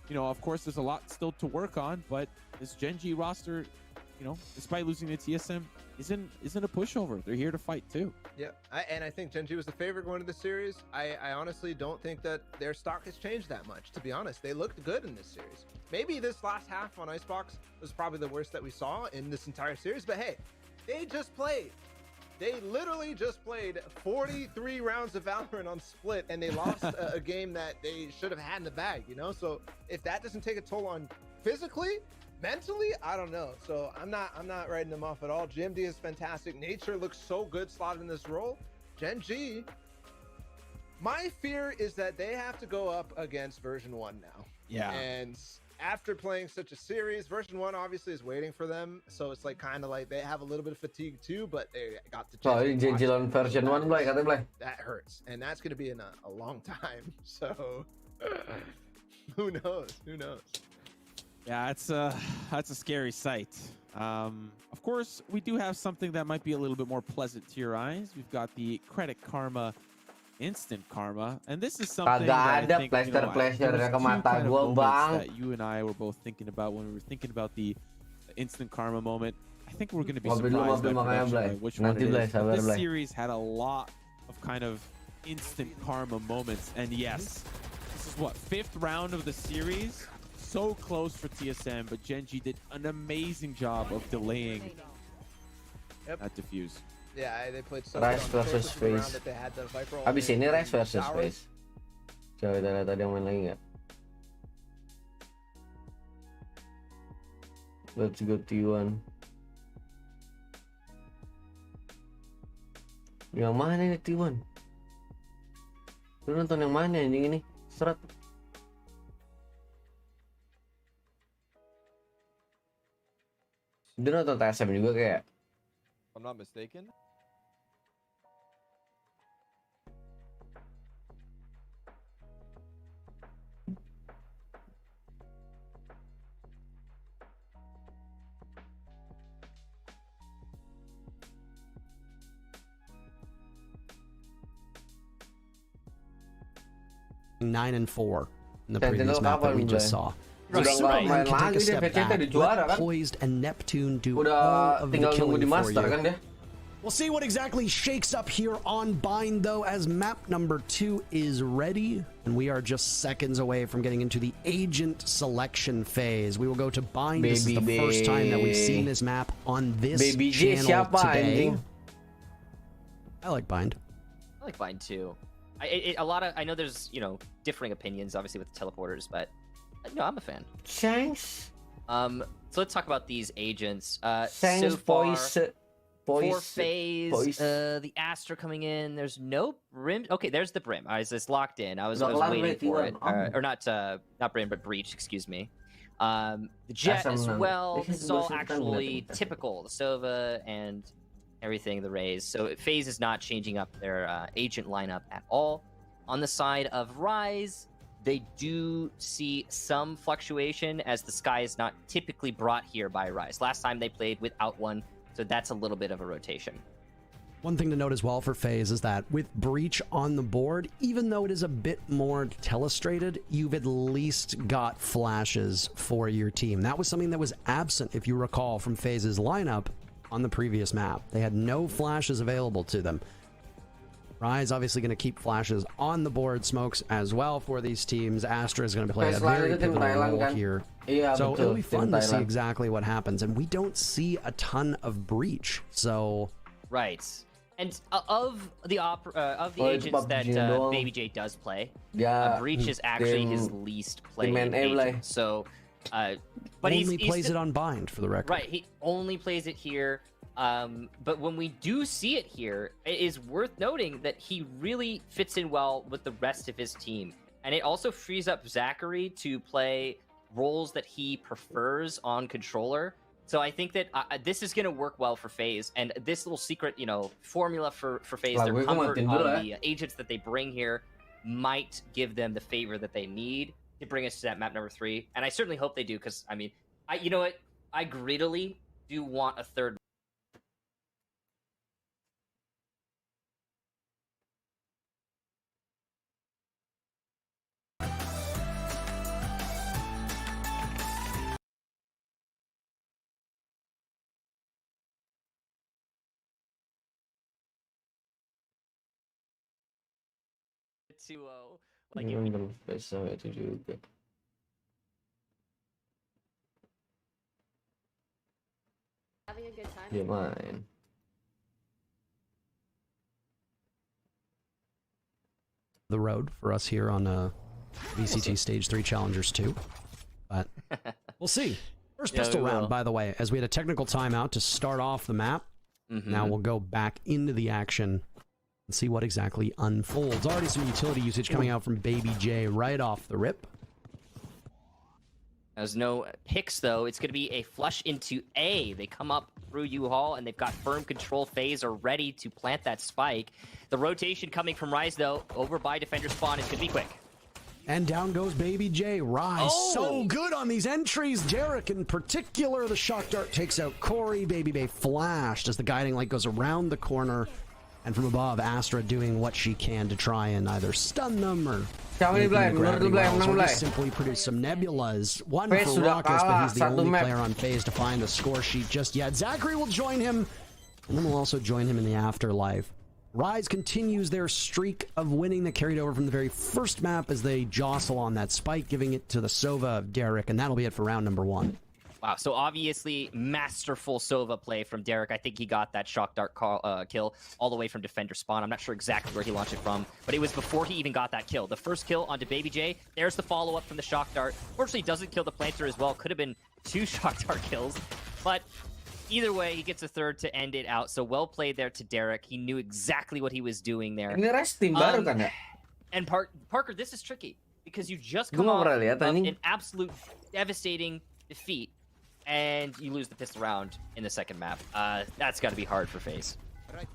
You know, of course, there's a lot still to work on, but this Gen G roster, you know, despite losing to TSM, isn't a pushover. They're here to fight too. Yeah, and I think Gen G was the favorite going to the series. I honestly don't think that their stock has changed that much, to be honest. They looked good in this series. Maybe this last half on Icebox was probably the worst that we saw in this entire series, but hey, they just played. They literally just played 43 rounds of Valorant on Split, and they lost a game that they should have had in the bag, you know? So if that doesn't take a toll on physically, mentally, I don't know. So I'm not writing them off at all. GMD is fantastic. Nature looks so good slotted in this role. Gen G, my fear is that they have to go up against version 1 now. Yeah. And after playing such a series, version 1 obviously is waiting for them, so it's like kind of like they have a little bit of fatigue too, but they got the chance on version 1 Blay, katanya Blay. that hurts, and that's going to be in a long time. So who knows? Yeah, that's a scary sight. Of course, we do have something that might be a little bit more pleasant to your eyes. We've got the Credit Karma Instant Karma, and this is something that I think, that you and I were both thinking about when we were thinking about the Instant Karma moment. I think we're going to be surprised by which one it is. But this series had a lot of kind of instant karma moments, and yes, this is what, 5th round of the series. So close for TSM, but Gen G did an amazing job of delaying that defuse. Yeah, they played so Rice versus Face. Abis ini Rice versus Face. Coba kita lihat ada yang main lagi nggak? Let's go T1. Yang mana ini T1? Lu nonton yang mana anjing ini? Seret. Dia nonton TSM juga kayak. I'm not mistaken. Nine and 4 in the previous map that we just saw. Superman can take a step back, let Poised and Neptune do all of the killing for you. We'll see what exactly shakes up here on Bind, though, as map number 2 is ready, and we are just seconds away from getting into the agent selection phase. We will go to Bind. This is the first time that we've seen this map on this channel today. I like Bind. I like Bind too. I know there's, you know, differing opinions, obviously, with the teleporters, but no, I'm a fan. Thanks. So let's talk about these agents. Thanks, so far, boys. For FaZe, the Astra coming in. There's no Brim. Okay, there's the Brim. It's locked in. I was waiting for it. Or not Brim, but Breach, excuse me. The Jet as well. This is all actually typical. The Sova and everything, the Rays. So FaZe is not changing up their agent lineup at all. On the side of Rise, they do see some fluctuation as the Sky is not typically brought here by Rise. Last time they played without one, so that's a little bit of a rotation. One thing to note as well for FaZe is that with Breach on the board, even though it is a bit more telestrated, you've at least got flashes for your team. That was something that was absent, if you recall, from FaZe's lineup on the previous map. They had no flashes available to them. Rise obviously going to keep flashes on the board, smokes as well for these teams. Astra is going to play a very pivotal role here. So it'll be fun to see exactly what happens. And we don't see a ton of Breach, so... Right. And of the agents that Baby J does play, Breach is actually his least played agent. So, but he plays it on Bind, for the record. Right, he only plays it here. But when we do see it here, it is worth noting that he really fits in well with the rest of his team. And it also frees up Zachary to play roles that he prefers on controller. So I think that this is going to work well for FaZe, and this little secret, formula for FaZe, their comfort on the agents that they bring here might give them the favor that they need to bring us to that map number 3. And I certainly hope they do, because, I mean, you know what? I greedily do want a third. Like itu juga. Having a good time. Dia main. The road for us here on VCT Stage 3 Challengers 2. But we'll see. First pistol round, by the way, as we had a technical timeout to start off the map. Now we'll go back into the action and see what exactly unfolds. Already some utility usage coming out from Baby J right off the rip. There's no picks, though. It's going to be a flush into A. They come up through U-Haul, and they've got firm control. FaZe are ready to plant that spike. The rotation coming from Rise, though, over by Defender Spawn is going to be quick. And down goes Baby J. Rise so good on these entries. Derek in particular. The shock dart takes out Corey. Baby Bay flashed as the guiding light goes around the corner. And from above, Astra doing what she can to try and either stun them or simply produce some nebulas. One for Raucus, but he's the only player on FaZe to find the score sheet just yet. Zachary will join him, and then we'll also join him in the afterlife. Rise continues their streak of winning that carried over from the very first map as they jostle on that spike, giving it to the Sova of Derek, and that'll be it for round number 1. Wow, so obviously masterful Sova play from Derek. I think he got that shock dart kill all the way from Defender Spawn. I'm not sure exactly where he launched it from, but it was before he even got that kill. The first kill onto Baby J. There's the follow-up from the shock dart. Fortunately, doesn't kill the planter as well. Could have been 2 shock dart kills, but either way, he gets a third to end it out. So well played there to Derek. He knew exactly what he was doing there. And Parker, this is tricky because you just come off of an absolute devastating defeat, and you lose the pistol round in the second map. That's got to be hard for FaZe.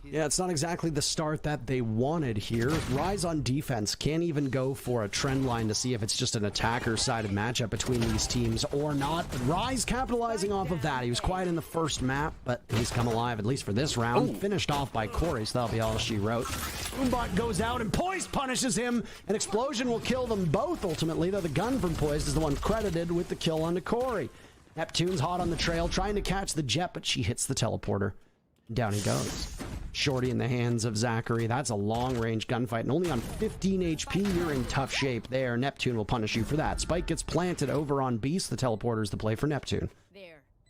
Yeah, it's not exactly the start that they wanted here. Rise on defense can't even go for a trend line to see if it's just an attacker-sided matchup between these teams or not. But Rise capitalizing off of that. He was quiet in the first map, but he's come alive, at least for this round. Finished off by Corey, so that'll be all she wrote. Boombot goes out, and Poised punishes him. An explosion will kill them both, ultimately, though the gun from Poised is the one credited with the kill onto Corey. Neptune's hot on the trail, trying to catch the jet, but she hits the teleporter. Down he goes. Shorty in the hands of Zachary. That's a long-range gunfight, and only on 15 HP, you're in tough shape there. Neptune will punish you for that. Spike gets planted over on Beast. The teleporter's the play for Neptune.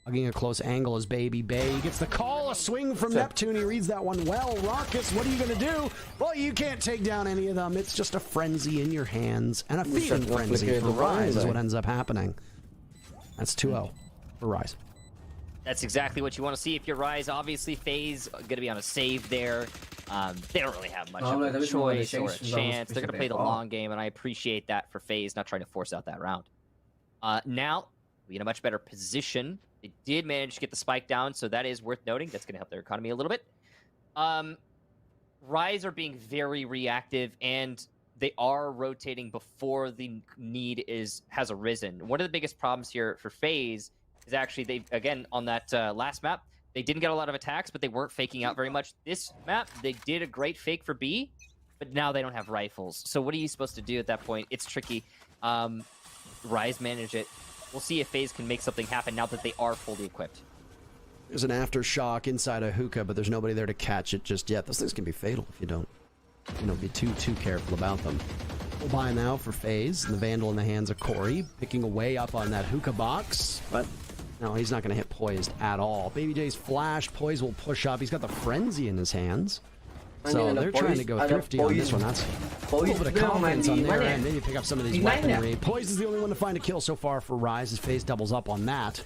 Hugging a close angle is Baby Bay. He gets the call, a swing from Neptune. He reads that one well. Raucus, what are you going to do? Well, you can't take down any of them. It's just a frenzy in your hands, and a feeding frenzy for Rise is what ends up happening. That's 2-0 for Rise. That's exactly what you want to see if you're Rise. Obviously, FaZe going to be on a save there. They don't really have much of a choice or a chance. They're going to play the long game, and I appreciate that for FaZe, not trying to force out that round. Now, we're in a much better position. They did manage to get the spike down, so that is worth noting. That's going to help their economy a little bit. Rise are being very reactive, and they are rotating before the need has arisen. One of the biggest problems here for FaZe is actually they, again, on that last map, they didn't get a lot of attacks, but they weren't faking out very much. This map, they did a great fake for B, but now they don't have rifles. So what are you supposed to do at that point? It's tricky. Rise manage it. We'll see if FaZe can make something happen now that they are fully equipped. There's an aftershock inside a hookah, but there's nobody there to catch it just yet. Those things can be fatal if you don't, be too careful about them. Full buy now for FaZe, and the Vandal in the hands of Corey, picking away up on that hookah box, but no, he's not going to hit Poised at all. Baby J's flash, Poised will push up. He's got the Frenzy in his hands. So they're trying to go thrifty on this one. That's a little bit of confidence on their end. Then you pick up some of these weaponry. Poised is the only one to find a kill so far for Rise, as FaZe doubles up on that.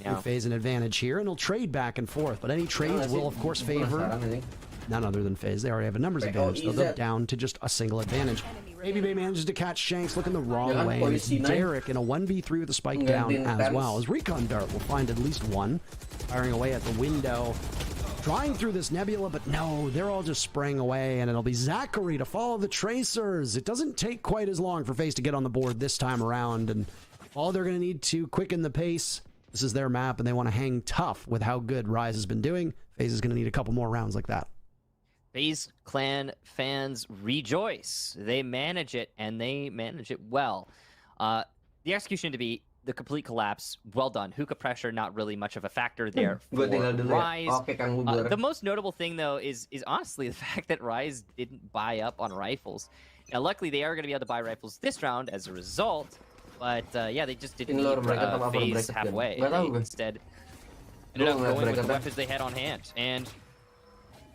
Yeah. FaZe an advantage here, and he'll trade back and forth. But any trades will, of course, favor none other than FaZe. They already have a numbers advantage. They'll go down to just a single advantage. Baby Bay manages to catch Shanks looking the wrong way. And it's Derek in a 1v3 with a spike down as well. As Recon Dart will find at least one. Firing away at the window. Trying through this nebula, but no, they're all just spraying away, and it'll be ZOWIE to follow the tracers. It doesn't take quite as long for FaZe to get on the board this time around, and all they're going to need to quicken the pace. This is their map, and they want to hang tough with how good Rise has been doing. FaZe is going to need a couple more rounds like that. FaZe Clan fans rejoice. They manage it, and they manage it well. The execution to be the complete collapse, well done. Hookah pressure, not really much of a factor there for Rise. The most notable thing, though, is honestly the fact that Rise didn't buy up on rifles. Now, luckily, they are going to be able to buy rifles this round as a result. But, yeah, they just didn't leave FaZe halfway. They instead ended up going with the weapons they had on hand. And,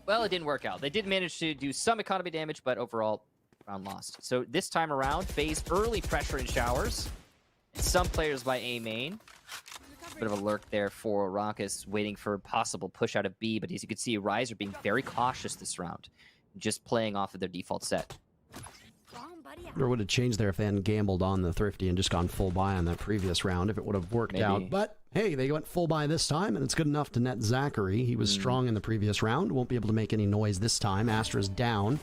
well, it didn't work out. They did manage to do some economy damage, but overall, round lost. So this time around, FaZe early pressure in showers. Some players by A main. Bit of a lurk there for Raucus, waiting for a possible push out of B, but as you can see, Rise are being very cautious this round, just playing off of their default set. Or would have changed there if they hadn't gambled on the Thrifty and just gone full buy on that previous round, if it would have worked out. But hey, they went full buy this time, and it's good enough to net ZOWIE. He was strong in the previous round, won't be able to make any noise this time. Astra's down.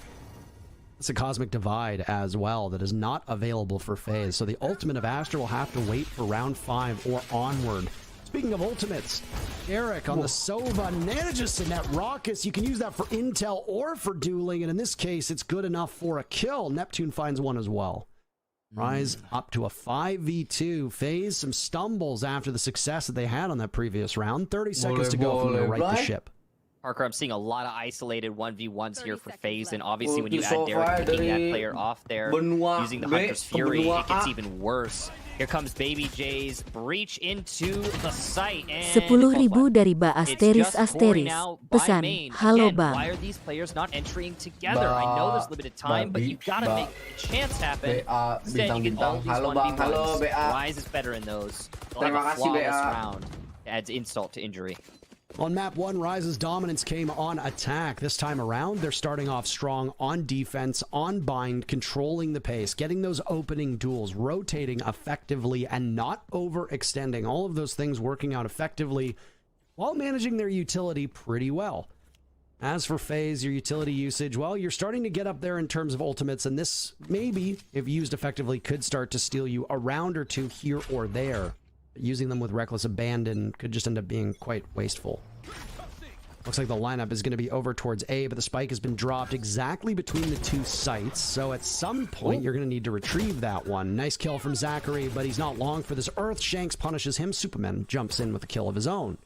It's a Cosmic Divide as well that is not available for FaZe. So the ultimate of Astra will have to wait for round 5 or onward. Speaking of ultimates, Eric on the Sova manages to net Raucus. You can use that for intel or for dueling, and in this case, it's good enough for a kill. Neptune finds one as well. Rise up to a 5v2. FaZe some stumbles after the success that they had on that previous round. 30 seconds to go from the right to ship. Parker, I'm seeing a lot of isolated 1v1s here for FaZe, and obviously when you add Derek picking that player off there, using the Hunter's Fury, it gets even worse. Here comes Baby J's breach into the site, and 10.000 dari Ba Asteris Asteris. Pesan, halo bang. Why are these players not entering together? I know there's limited time, but you gotta make a chance happen. Instead, you get all these 1v1s. Rise is better in those. They'll have a flawless round. Adds insult to injury. On map 1, Rise's dominance came on attack. This time around, they're starting off strong on defense, on bind, controlling the pace, getting those opening duels, rotating effectively, and not overextending. All of those things working out effectively while managing their utility pretty well. As for FaZe, your utility usage, well, you're starting to get up there in terms of ultimates, and this maybe, if used effectively, could start to steal you a round or two here or there. Using them with Reckless Abandon could just end up being quite wasteful. Looks like the lineup is going to be over towards A, but the spike has been dropped exactly between the two sites, so at some point you're going to need to retrieve that one. Nice kill from ZOWIE, but he's not long for this Earth. Shanks punishes him. Superman jumps in with a kill of his own.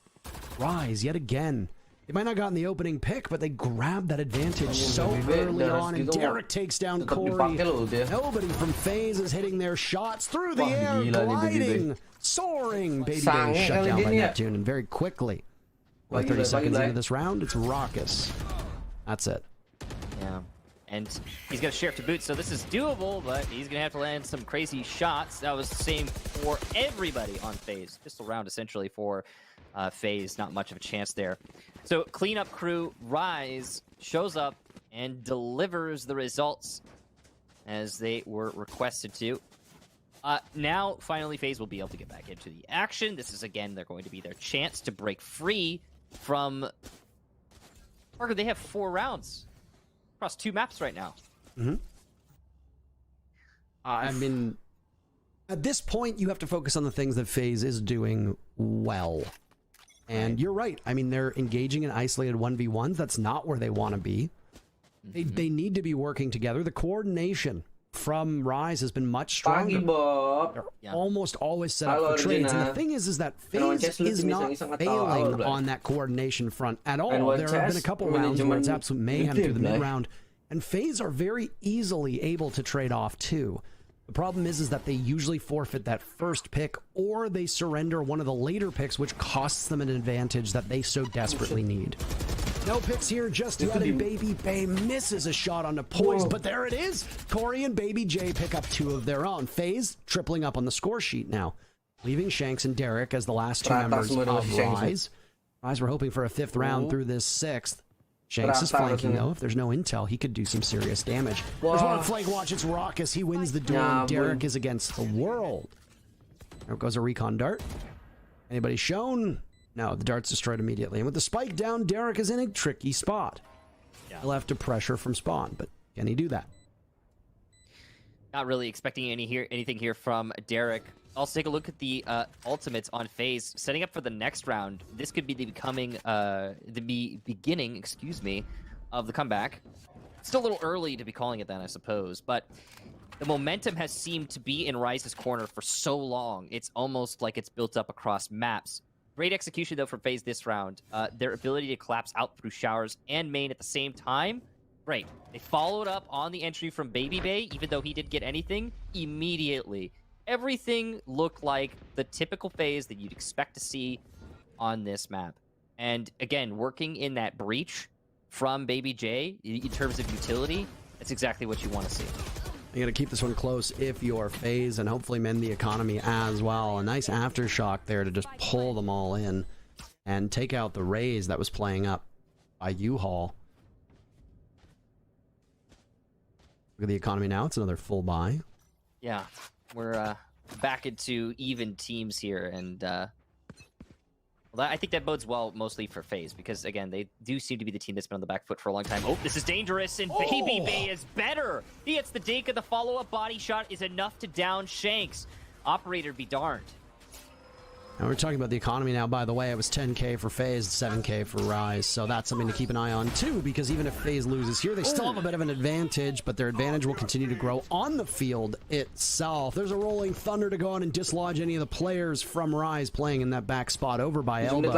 Rise yet again. They might not have gotten the opening pick, but they grabbed that advantage so early on, and Derek takes down Corey. Nobody from FaZe is hitting their shots through the air, gliding, soaring. Baby Day shut down by Neptune, and very quickly, like 30 seconds into this round, it's Raucus. That's it. Yeah, and he's got a sheriff to boot, so this is doable, but he's gonna have to land some crazy shots. That was the same for everybody on FaZe. Pistol round essentially for FaZe, not much of a chance there. So cleanup crew Rise shows up and delivers the results as they were requested to. Now finally FaZe will be able to get back into the action. This is again, they're going to be their chance to break free from Parker. They have 4 rounds across 2 maps right now. I mean, at this point, you have to focus on the things that FaZe is doing well. And you're right. I mean, they're engaging in isolated 1v1s. That's not where they want to be. They need to be working together. The coordination from Rise has been much stronger. They're almost always set up for trades. And the thing is that FaZe is not failing on that coordination front at all. There have been a couple rounds where it's absolute mayhem through the mid-round. And FaZe are very easily able to trade off too. The problem is that they usually forfeit that first pick, or they surrender one of the later picks, which costs them an advantage that they so desperately need. No picks here just yet, and Baby Bay misses a shot on the poise, but there it is. Corey and Baby J pick up 2 of their own. FaZe tripling up on the score sheet now, leaving Shanks and Derek as the last 2 members of Rise. Rise were hoping for a 5th round through this 6th. Shanks is flanking, though. If there's no intel, he could do some serious damage. There's one flank watch. It's Raucous. He wins the duel. And Derek is against the world. There goes a recon dart. Anybody shown? No, the dart's destroyed immediately. And with the spike down, Derek is in a tricky spot. He'll have to pressure from spawn, but can he do that? Not really expecting anything here from Derek. Also, take a look at the ultimates on FaZe. Setting up for the next round, this could be the beginning, excuse me, of the comeback. Still a little early to be calling it that, I suppose, but the momentum has seemed to be in Rise's corner for so long. It's almost like it's built up across maps. Great execution, though, for FaZe this round. Their ability to collapse out through showers and main at the same time, great. They followed up on the entry from Baby Bay, even though he didn't get anything, immediately. Everything looked like the typical FaZe that you'd expect to see on this map. And again, working in that breach from Baby J, in terms of utility, that's exactly what you want to see. You got to keep this one close if you're FaZe, and hopefully mend the economy as well. A nice aftershock there to just pull them all in and take out the raise that was playing up by U-Haul. Look at the economy now. It's another full buy. Yeah, we're back into even teams here, and I think that bodes well mostly for FaZe, because again, they do seem to be the team that's been on the back foot for a long time. Oh, this is dangerous, and Baby Bay is better. He hits the dink, and the follow-up body shot is enough to down Shanks. Operator be darned. Now we're talking about the economy now, by the way. It was 10k for FaZe, 7k for Rise, so that's something to keep an eye on too, because even if FaZe loses here, they still have a bit of an advantage, but their advantage will continue to grow on the field itself. There's a rolling thunder to go on and dislodge any of the players from Rise playing in that back spot over by Elbow.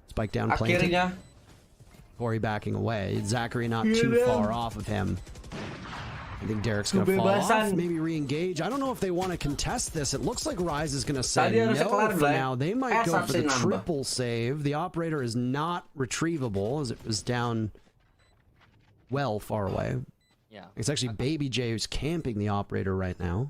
Spike down, planted. Corey backing away. Zachary not too far off of him. I think Derek's going to fall off, maybe re-engage. I don't know if they want to contest this. It looks like Rise is going to say no for now. They might go for the triple save. The operator is not retrievable, as it was down well far away. Yeah. It's actually Baby J who's camping the operator right now.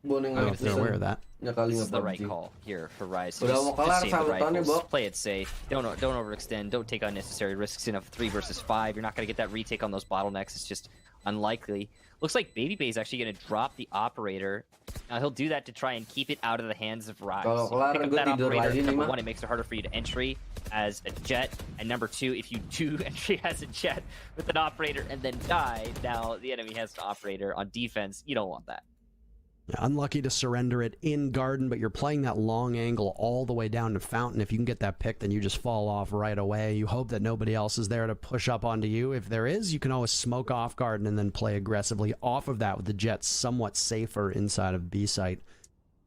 I don't know if they're aware of that. This is the right call here for Rise. Just save the rifles, play it safe. Don't overextend. Don't take unnecessary risks in a 3 versus 5. You're not going to get that retake on those bottlenecks. It's just unlikely. Looks like Baby Bay is actually going to drop the operator. Now he'll do that to try and keep it out of the hands of Rise. Pick up that operator. Number 1, it makes it harder for you to entry as a jet, and number 2, if you do entry as a jet with an operator and then die, now the enemy has an operator on defense. You don't want that. Yeah, unlucky to surrender it in Garden, but you're playing that long angle all the way down to Fountain. If you can get that pick, then you just fall off right away. You hope that nobody else is there to push up onto you. If there is, you can always smoke off Garden and then play aggressively off of that with the Jets somewhat safer inside of B site.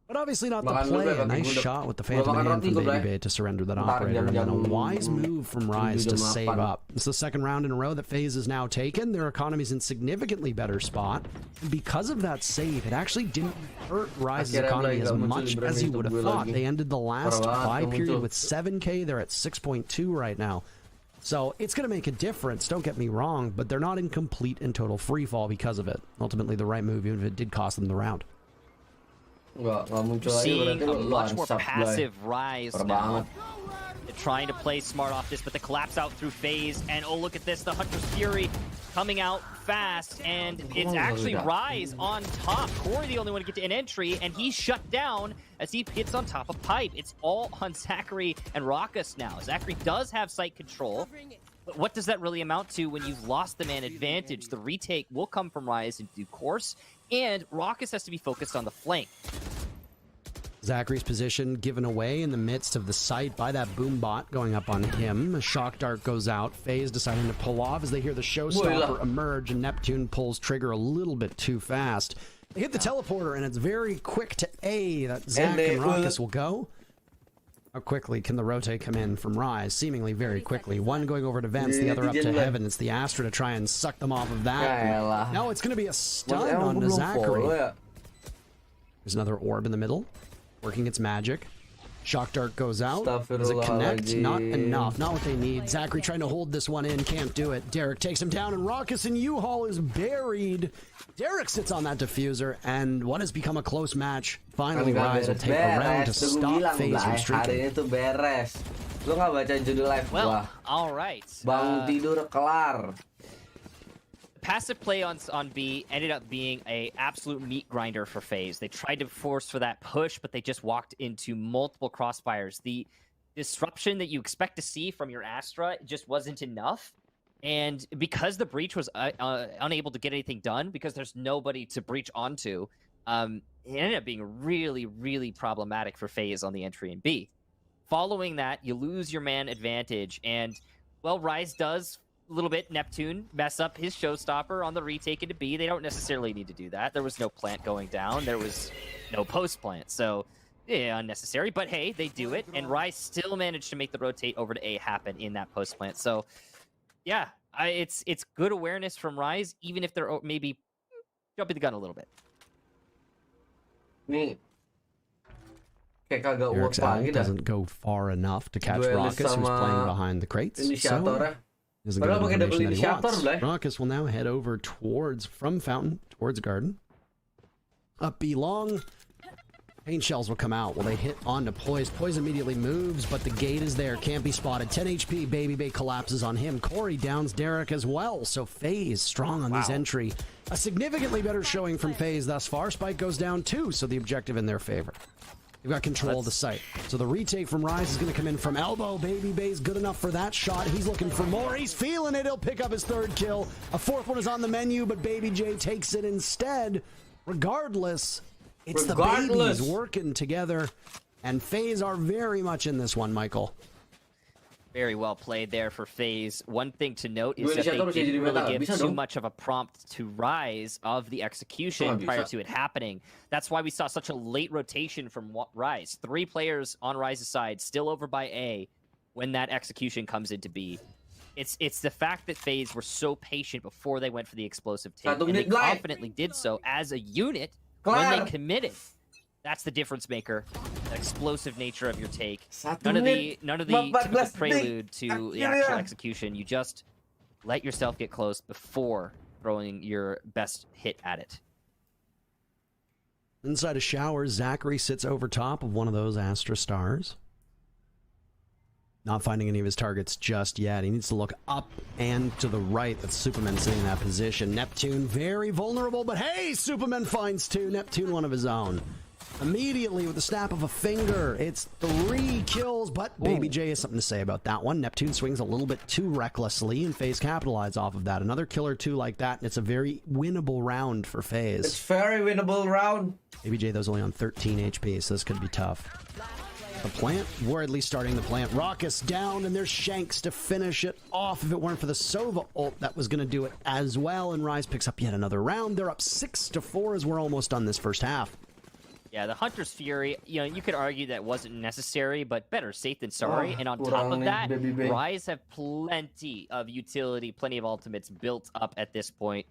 But obviously not the play. A nice shot with the Phantom hand from Baby Bay to surrender that operator. And then a wise move from Rise to save up. It's the 2nd round in a row that FaZe has now taken. Their economy's in significantly better spot. And because of that save, it actually didn't hurt Rise's economy as much as you would have thought. They ended the last buy period with 7k. They're at 6.2 right now. So it's going to make a difference, don't get me wrong, but they're not in complete and total free fall because of it. Ultimately the right move, even if it did cost them the round. Seeing a much more passive Rise now. They're trying to play smart off this, but the collapse out through FaZe, and oh, look at this, the Hunter's Fury coming out fast, and it's actually Rise on top. Corey the only one to get to an entry, and he's shut down as he hits on top of Pipe. It's all on Zachary and Raucous now. Zachary does have site control, But what does that really amount to when you've lost the man advantage? The retake will come from Rise in due course, and Raucus has to be focused on the flank. Zachary's position given away in the midst of the site by that boom bot going up on him. A shock dart goes out. FaZe deciding to pull off as they hear the showstopper emerge, and Neptune pulls trigger a little bit too fast. They hit the teleporter, and it's very quick to A that Zach and Raucus will go. How quickly can the rotate come in from Rise? Seemingly very quickly. One going over to Vents, the other up to Heaven. It's the Astra to try and suck them off of that. No, it's going to be a stun on Zachary. There's another orb in the middle. Working its magic. Shock dart goes out. Does it connect? Not enough. Not what they need. Zachary trying to hold this one in. Can't do it. Derek takes him down, and Raucus and U-Haul is buried. Derek sits on that diffuser, and what has become a close match. Finally, Rise will take a round to stop FaZe from streaking. Well, all right. Bangun, tidur, kelar. Passive play on B ended up being a absolute meat grinder for FaZe. They tried to force for that push, but they just walked into multiple crossfires. The disruption that you expect to see from your Astra just wasn't enough. And because the breach was unable to get anything done, because there's nobody to breach onto, it ended up being really, really problematic for FaZe on the entry in B. Following that, you lose your man advantage, and, well, Rise does a little bit. Neptune mess up his showstopper on the retake into B. They don't necessarily need to do that. There was no plant going down. There was no post plant. So, yeah, unnecessary. But hey, they do it. And Rise still managed to make the rotate over to A happen in that post plant. So, yeah, it's good awareness from Rise, even if they're maybe jumping the gun a little bit. Eric's owl doesn't go far enough to catch Raucus, who's playing behind the crates. So, doesn't get the information that he wants. Raucus will now head over from Fountain towards Garden. Up B long. Paint shells will come out. Will they hit onto Poise? Poise immediately moves, but the gate is there. Can't be spotted. 10 HP. Baby Bay collapses on him. Corey downs Derek as well. So FaZe strong on this entry. A significantly better showing from FaZe thus far. Spike goes down too, so the objective in their favor. They've got control of the site. So the retake from Rise is going to come in from elbow. Baby Bay's good enough for that shot. He's looking for more. He's feeling it. He'll pick up his third kill. A fourth one is on the menu, but Baby J takes it instead. Regardless, it's the babies working together, and FaZe are very much in this one, Michael. Very well played there for FaZe. One thing to note is that they didn't really give too much of a prompt to Rise of the execution prior to it happening. That's why we saw such a late rotation from Rise. 3 players on Rise's side, still over by A, when that execution comes into B. It's the fact that FaZe were so patient before they went for the explosive take, and they confidently did so as a unit when they committed. That's the difference maker. The explosive nature of your take. None of the typical prelude to the actual execution. You just let yourself get close before throwing your best hit at it. Inside a shower, Zachary sits over top of one of those Astra stars. Not finding any of his targets just yet. He needs to look up and to the right. That's Superman sitting in that position. Neptune very vulnerable, but hey, Superman finds 2. Neptune one of his own. Immediately with the snap of a finger, it's 3 kills, but Baby J has something to say about that one. Neptune swings a little bit too recklessly, and FaZe capitalize off of that. Another kill or 2 like that, and it's a very winnable round for FaZe. It's very winnable round. Baby J, those only on 13 HP, so this could be tough. The plant, we're at least starting the plant. Raucus down, and there's Shanks to finish it off. If it weren't for the Sova ult, that was going to do it as well, and Rise picks up yet another round. They're up 6-4 as we're almost done this first half. Yeah, the Hunter's Fury, you could argue that wasn't necessary, but better safe than sorry. And on top of that, Rise have plenty of utility, plenty of ultimates built up at this point.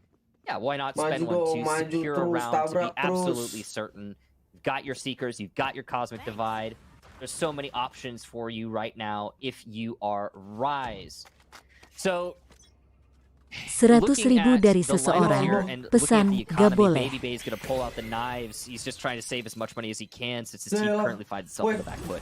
Yeah, why not spend one to secure a round to be absolutely certain? You've got your Seekers, you've got your Cosmic Divide. There's so many options for you right now if you are Rise. So 100.000 dari seseorang, pesan gak boleh. Baby Bay's gonna pull out the knives. He's just trying to save as much money as he can since his team currently finds itself on the back foot.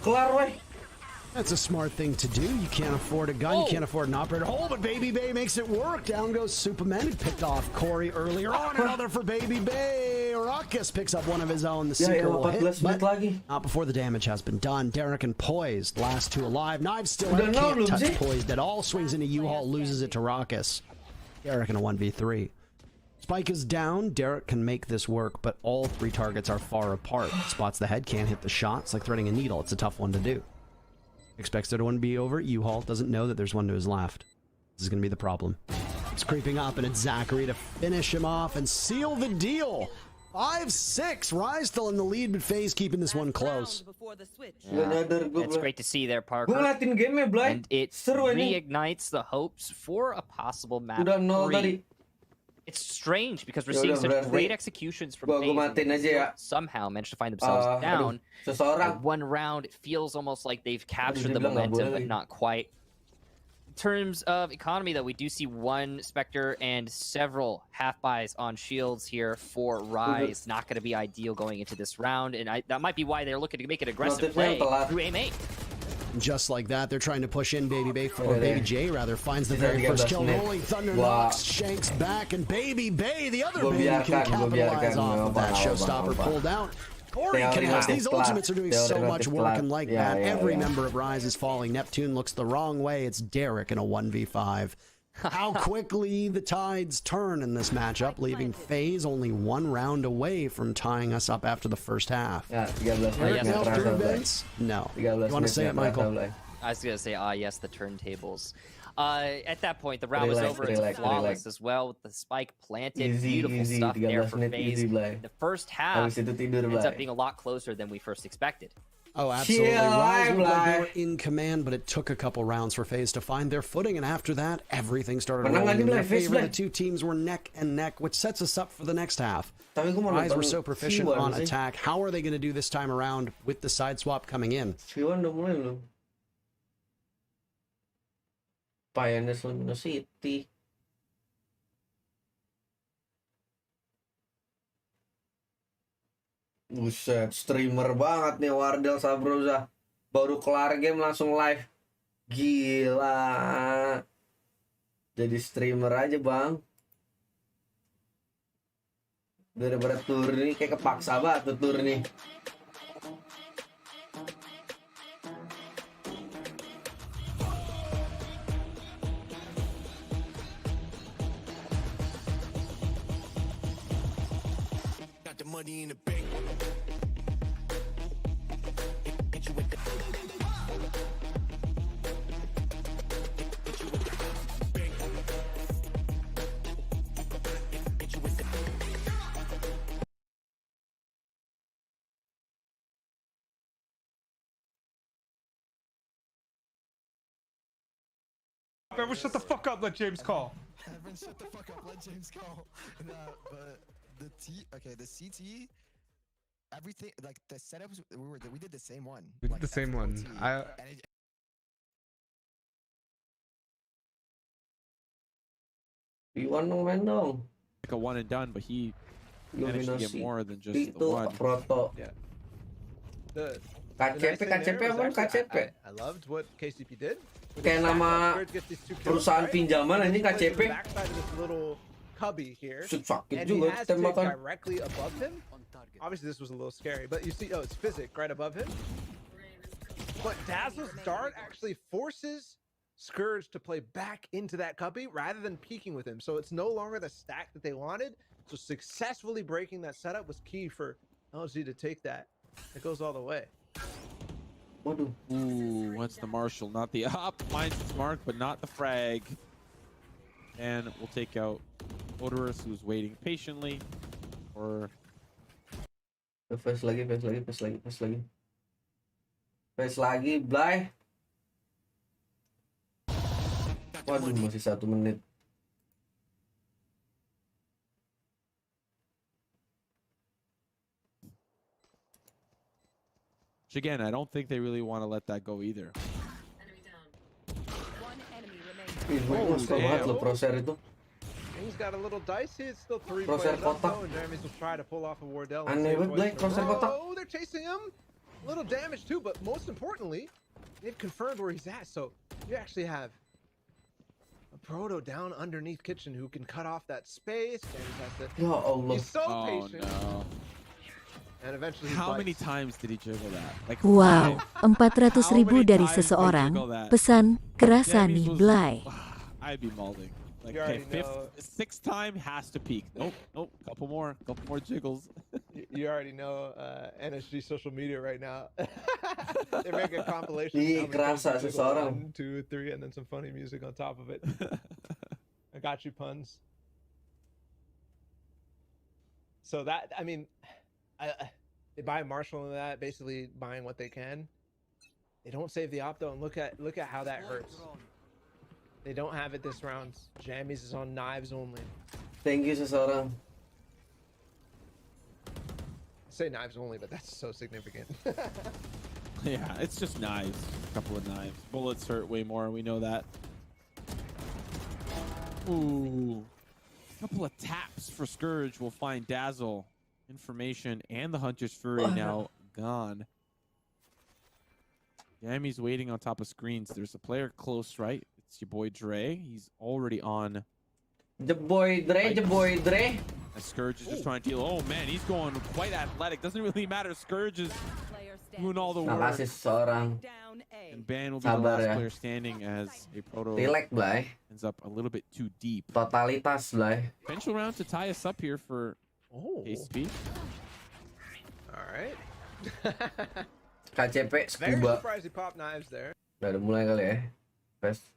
That's a smart thing to do. You can't afford a gun, you can't afford an operator hole, but Baby Bay makes it work. Down goes Superman. He picked off Corey earlier on. Another for Baby Bay. Arrakis picks up one of his own. The Seeker will hit, but not before the damage has been done. Derek and Poised, last two alive. Knives still out, can't touch Poised at all. Swings into U-Haul, loses it to Arrakis. Derek in a 1v3. Spike is down. Derek can make this work, but all three targets are far apart. Spots the head, can't hit the shot. It's like threading a needle. It's a tough one to do. Expects there to one be over. U-Haul doesn't know that there's one to his left. This is going to be the problem. It's creeping up, and it's Zachary to finish him off and seal the deal. 5-6. Rise still in the lead, but FaZe keeping this one close. Yeah. It's great to see there, Parker. And it reignites the hopes for a possible map 3. It's strange because we're seeing such great executions from FaZe. Somehow managed to find themselves down. One round, it feels almost like they've captured the momentum, but not quite. In terms of economy, though, we do see one Spectre and several half-buys on shields here for Rise. Not going to be ideal going into this round, and that might be why they're looking to make an aggressive play through aim 8. Just like that, they're trying to push in. Baby J rather finds the very first kill. Rolling Thunder knocks Shanks back, and Baby Bay, the other Baby, can capitalize off of that. Showstopper pulled out. Corey connects. These ultimates are doing so much work, and like that, every member of Rise is falling. Neptune looks the wrong way. It's Derek in a 1v5. How quickly the tides turn in this matchup, leaving FaZe only one round away from tying us up after the first half. No. You want to say it, Michael? I was going to say, yes, the turntables. At that point, the round was over. It's flawless as well with the spike planted. Beautiful stuff there for FaZe. The first half ends up being a lot closer than we first expected. Oh, absolutely. Rise looked like they were in command, but it took a couple rounds for FaZe to find their footing, and after that, everything started rolling in their favor. The two teams were neck and neck, which sets us up for the next half. Rise were so proficient on attack. How are they going to do this time around with the side swap coming in? City. Buset, streamer banget nih Wardel Sabroza. Baru kelar game langsung live. Gila. Jadi streamer aja, Bang. Daripada tur nih, kayak kepaksa banget tur nih. Got the money in the bank. Everyone shut the fuck up, let James call. Everyone shut the fuck up, let James call. Nah, but the CT, everything, like the setups, we did the same one. We did the same one. You want no man dong. Like a one and done, but he managed to get more than just the one. Yeah. KCP. I loved what KCP did. Kayak nama perusahaan pinjaman ini KCP. Cubby here. Sakit and he juga has tembakan. Directly above him. Obviously this was a little scary, but you see, it's Physic right above him. But Dazzle's dart actually forces Scourge to play back into that Cubby rather than peeking with him. So it's no longer the stack that they wanted. So successfully breaking that setup was key for LG to take that. It goes all the way. Ooh, what's the Marshall? Not the op. Finds its mark, but not the frag. And we'll take out Odorous, who's waiting patiently. Or Face lagi, Blay. Waduh, masih 1 menit. again, I don't think they really want to let that go either. He's got a little dicey. It's still 3 players left though, and Jeremy's will try to pull off a Wardell. Oh, they're chasing him. A little damage too, but most importantly, they've confirmed where he's at. So you actually have a Proto down underneath kitchen who can cut off that space. James has to. Ya Allah. He's so patient. No. And eventually he How bites. many times did he juggle that? Like Wow, 400.000 dari times did he seseorang. juggle that? Pesan kerasa Jamies nih, was- Blay. I'd be mauling. Like, You okay, already know. sixth time has to peak. Nope. Couple more jiggles. You already know NSG social media right now. They're making a compilation. Ih, of how many kerasa times you jiggle. seseorang. 1, 2, 3, and then some funny music on top of it. I got you puns. So that, I mean, they buy Marshall and that, basically buying what they can. They don't save the op though, and look at how that hurts. They don't have it this round. Jammies is on knives only. Thank you seseorang. I say knives only, but that's so significant. Yeah, it's just knives. A couple of knives. Bullets hurt way more. We know that. Ooh. A couple of taps for Scourge will find Dazzle. Information and the Hunter's Fury now gone. Yammy's waiting on top of screens. There's a player close right. It's your boy Dre. He's already on. The boy Dre. And Scourge is just trying to deal. Oh man, he's going quite athletic. Doesn't really matter. Scourge is doing all the work. Makasih seseorang. And Ban will be the Sabar last ya. player standing as a Proto Relax, Blay. ends up a little bit too deep. Totalitas, Blay. Potential round to tie us up here for KSP. All right. KCP Very scuba. surprised he popped knives there. Udah mulai kali ya. Pes.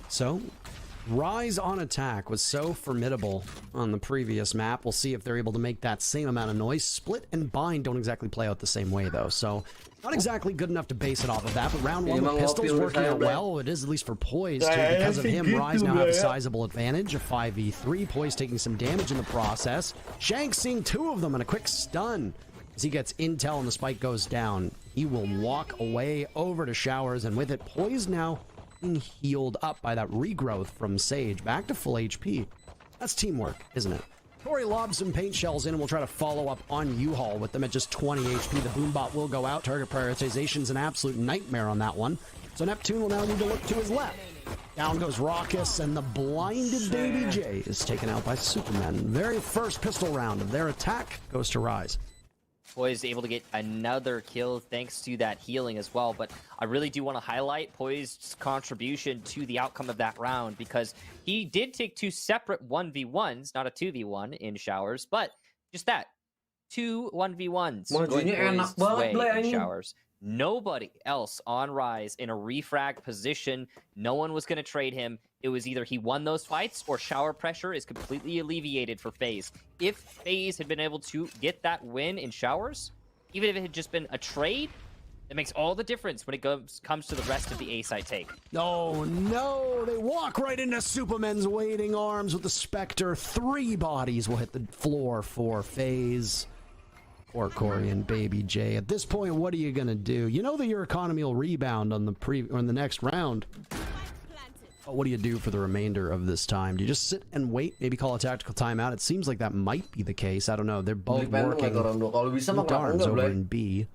So, Rise on attack was so formidable on the previous map. We'll see if they're able to make that same amount of noise. Split and Bind don't exactly play out the same way, though. So, not exactly good enough to base it off of that. But round one with pistols working out well. It is at least for Poise, too. Because of him, Rise now have a sizable advantage. A 5v3. Poise taking some damage in the process. Shank seeing two of them and a quick stun. As he gets intel and the spike goes down, he will walk away over to Showers. And with it, Poise now being healed up by that regrowth from Sage. Back to full HP. That's teamwork, isn't it? Tori lobs some paint shells in and will try to follow up on U-Haul with them at just 20 HP. The boombot will go out. Target prioritization's an absolute nightmare on that one. So Neptune will now need to look to his left. Down goes Raucus, and the blinded Baby J is taken out by Superman. Very first pistol round of their attack goes to Rise. Poise able to get another kill thanks to that healing as well, but I really do want to highlight Poise's contribution to the outcome of that round, because he did take two separate 1v1s, not a 2v1 in Showers, but just that, two 1v1s going Poise's way in Showers. Nobody else on Rise in a refrag position. No one was going to trade him. It was either he won those fights or shower pressure is completely alleviated for FaZe. If FaZe had been able to get that win in Showers, even if it had just been a trade, it makes all the difference when it comes to the rest of the A-side take. Oh no, they walk right into Superman's waiting arms with the Spectre. 3 bodies will hit the floor for FaZe. Poor Corey and Baby J. At this point, what are you gonna do? You know that your economy will rebound on the next round. But what do you do for the remainder of this time? Do you just sit and wait? Maybe call a tactical timeout? It seems like that might be the case. I don't know. They're both working darns over in B.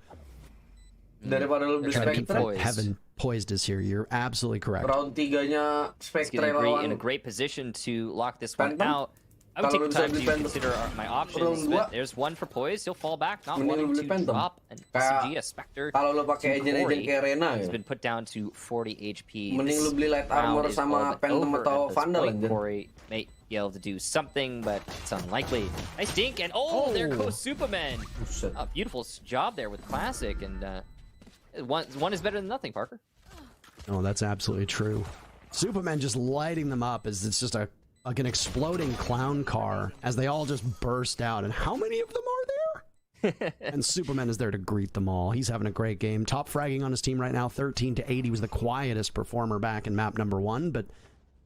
Heaven Poised is here. You're absolutely correct. Round 3-nya Spectre in a great position to lock this one out. I would take the time to consider my options, but there's one for Poise. He'll fall back, not wanting to drop an SMG, a Spectre. Kalau lo pakai agent kayak Rena He's been put down to 40 HP. Mending lu beli light armor sama Phantom atau Vandal aja. Corey may be able to do something, but it's unlikely. Nice dink, and there goes Superman. A beautiful job there with Classic, and one is better than nothing, Parker. Oh, that's absolutely true. Superman just lighting them up as it's just like an exploding clown car as they all just burst out. And how many of them are there? And Superman is there to greet them all. He's having a great game. Top fragging on his team right now, 13-8. He was the quietest performer back in map number 1. But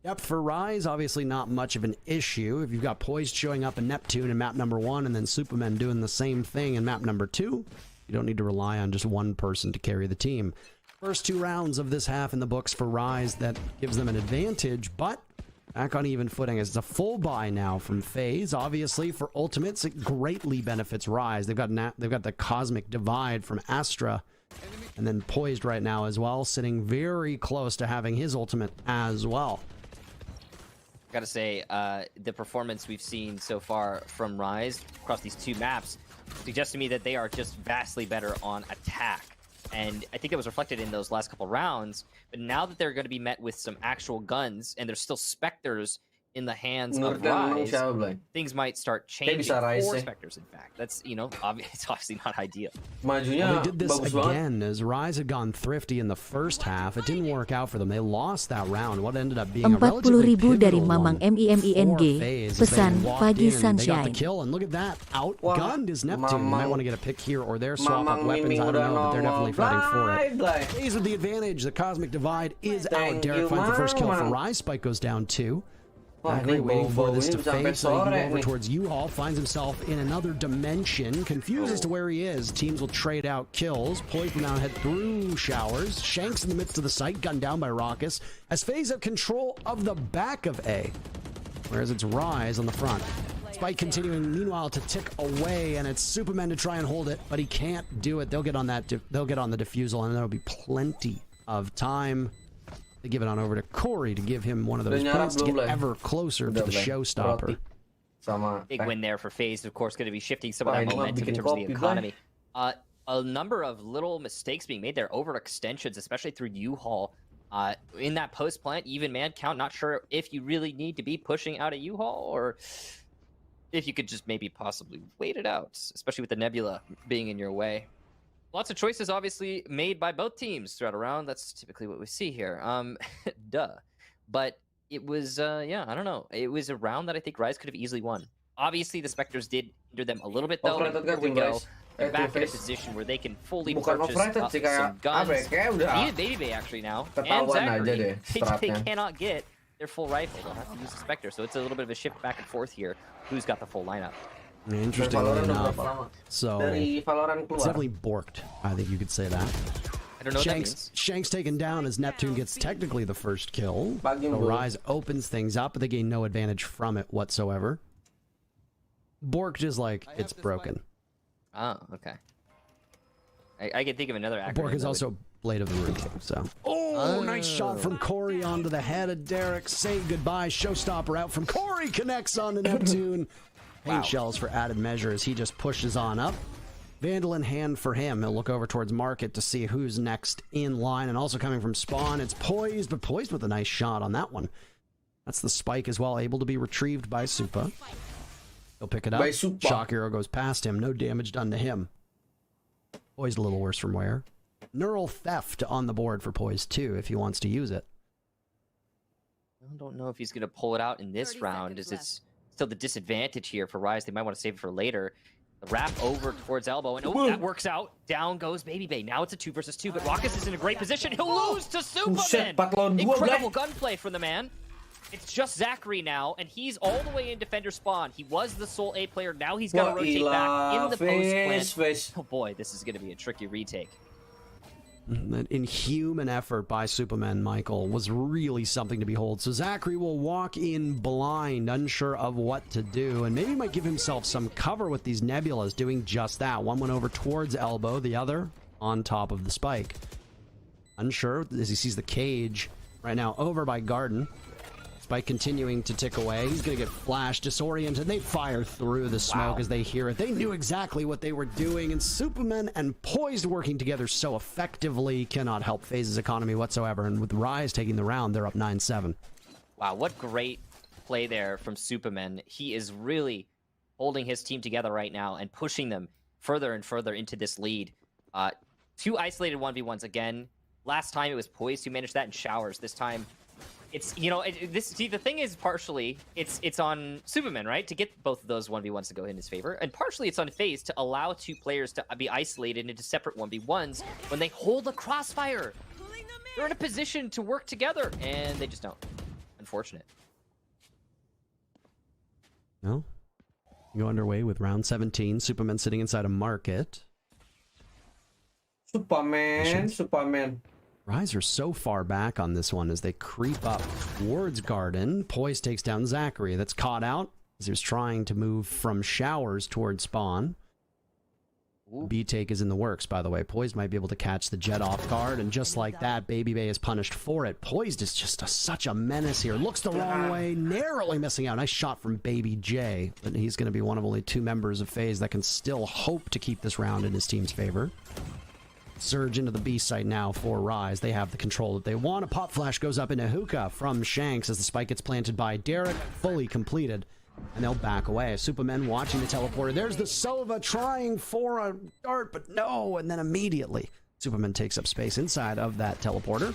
yep, for Rise, obviously not much of an issue. If you've got Poise showing up in Neptune in map number 1 and then Superman doing the same thing in map number 2, you don't need to rely on just one person to carry the team. First 2 rounds of this half in the books for Rise, that gives them an advantage, but back on even footing as it's a full buy now from FaZe. Obviously, for ultimates, it greatly benefits Rise. They've got the Cosmic Divide from Astra And then Poised right now as well, sitting very close to having his ultimate as well. Gotta say, the performance we've seen so far from Rise across these two maps suggests to me that they are just vastly better on attack. And I think it was reflected in those last couple rounds. But now that they're going to be met with some actual guns, and there's still Spectres in the hands of Rise, things might start changing for Spectres, in fact. That's, you know, it's obviously not ideal. Well, they did this again as Rise had gone thrifty in the first half. It didn't work out for them. They lost that round. What ended up being a relatively 40.000 dari pivotal Mamang one MIMING. Pesan pagi They got the sunshine. kill, and look at that. Outgunned is Neptune. You might want to get a pick here or there. Swap up weapons. I don't know, but they're definitely fighting for it. Plays with the advantage. The Cosmic Divide is out. Derek finds the first kill for Rise. Spike goes down 2. Zachary waiting for this to fade, so he can go over towards U-Haul, finds himself in another dimension, confused as to where he is. Teams will trade out kills. Poised will now head through Showers. Shanks in the midst of the site, gunned down by Raucus, as FaZe have control of the back of A, whereas it's Rise on the front. Spike continuing, meanwhile, to tick away, and it's Superman to try and hold it, but he can't do it. They'll get on that. They'll get on the defusal, and there'll be plenty of time. They give it on over to Corey to give him one of those points to get ever closer to the showstopper. Big win there for FaZe, of course, going to be shifting some of that momentum in terms of the economy. A number of little mistakes being made there, overextensions, especially through U-Haul. In that post plant, even man count, not sure if you really need to be pushing out a U-Haul or if you could just maybe possibly wait it out, especially with the Nebula being in your way. Lots of choices obviously made by both teams throughout a round. That's typically what we see here. Duh. But it was, yeah, I don't know. It was a round that I think Rise could have easily won. Obviously, the Spectres did hinder them a little bit, though. And here we go. They're back in a position where they can fully purchase some guns. Even Baby Bay, actually, now. And Zachary. They cannot get their full rifle. They'll have to use the Spectre. So it's a little bit of a shift back and forth here. Who's got the full lineup? Interestingly enough, so it's definitely borked. I think you could say that. I don't know what that means. Shanks taken down as Neptune gets technically the first kill. So Rise opens things up, but they gain no advantage from it whatsoever. Borked is like, it's broken. Oh, okay. I can think of another acronym. Bork is also Blade of the Rune, so. Oh, nice shot from Corey onto the head of Derek. Say goodbye. Showstopper out from Corey. Connects onto Neptune. Paint shells for added measure as he just pushes on up. Vandal in hand for him. He'll look over towards Market to see who's next in line. And also coming from Spawn, it's Poised, but Poised with a nice shot on that one. That's the spike as well, able to be retrieved by Supa. He'll pick it up. Shock Arrow goes past him. No damage done to him. Poised a little worse from where. Neural Theft on the board for Poised too, if he wants to use it. I don't know if he's going to pull it out in this round, as it's still the disadvantage here for Rise. They might want to save it for later. The wrap over towards Elbow, and that works out. Down goes Baby Bay. Now it's a 2 versus 2, but Raucus is in a great position. He'll lose to Superman. Incredible gunplay from the man. It's just Zachary now, and he's all the way in defender spawn. He was the sole A player. Now he's got to rotate back in the post plant. Oh boy, this is going to be a tricky retake. That inhuman effort by Superman Michael was really something to behold. So Zachary will walk in blind, unsure of what to do, and maybe might give himself some cover with these nebulas, doing just that. One went over towards Elbow, the other on top of the spike. Unsure as he sees the cage right now over by Garden. Spike continuing to tick away. He's going to get flashed, disoriented. They fire through the smoke as they hear it. They knew exactly what they were doing, and Superman and Poised working together so effectively cannot help FaZe's economy whatsoever. And with Rise taking the round, they're up 9-7. Wow, what great play there from Superman. He is really holding his team together right now and pushing them further and further into this lead. 2 isolated 1v1s again. Last time it was Poised who managed that in Showers. This time it's, you know, see, the thing is, partially it's on Superman, right, to get both of those 1v1s to go in his favor, and partially it's on FaZe to allow 2 players to be isolated into separate 1v1s when they hold a crossfire. They're in a position to work together, and they just don't. Unfortunate. No. Go underway with round 17. Superman sitting inside a market. Superman. Rise are so far back on this one as they creep up towards Garden. Poise takes down Zachary. That's caught out as he was trying to move from Showers towards Spawn. B take is in the works, by the way. Poised might be able to catch the Jet off guard, and just like that, Baby Bay is punished for it. Poised is just such a menace here. Looks the wrong way, narrowly missing out. Nice shot from Baby J, but he's going to be one of only 2 members of FaZe that can still hope to keep this round in his team's favor. Surge into the B site now for Rise. They have the control that they want. A pop flash goes up into hookah from Shanks as the spike gets planted by Derek, fully completed. And they'll back away. Superman watching the teleporter. There's the Sova trying for a dart, but no. And then immediately, Superman takes up space inside of that teleporter.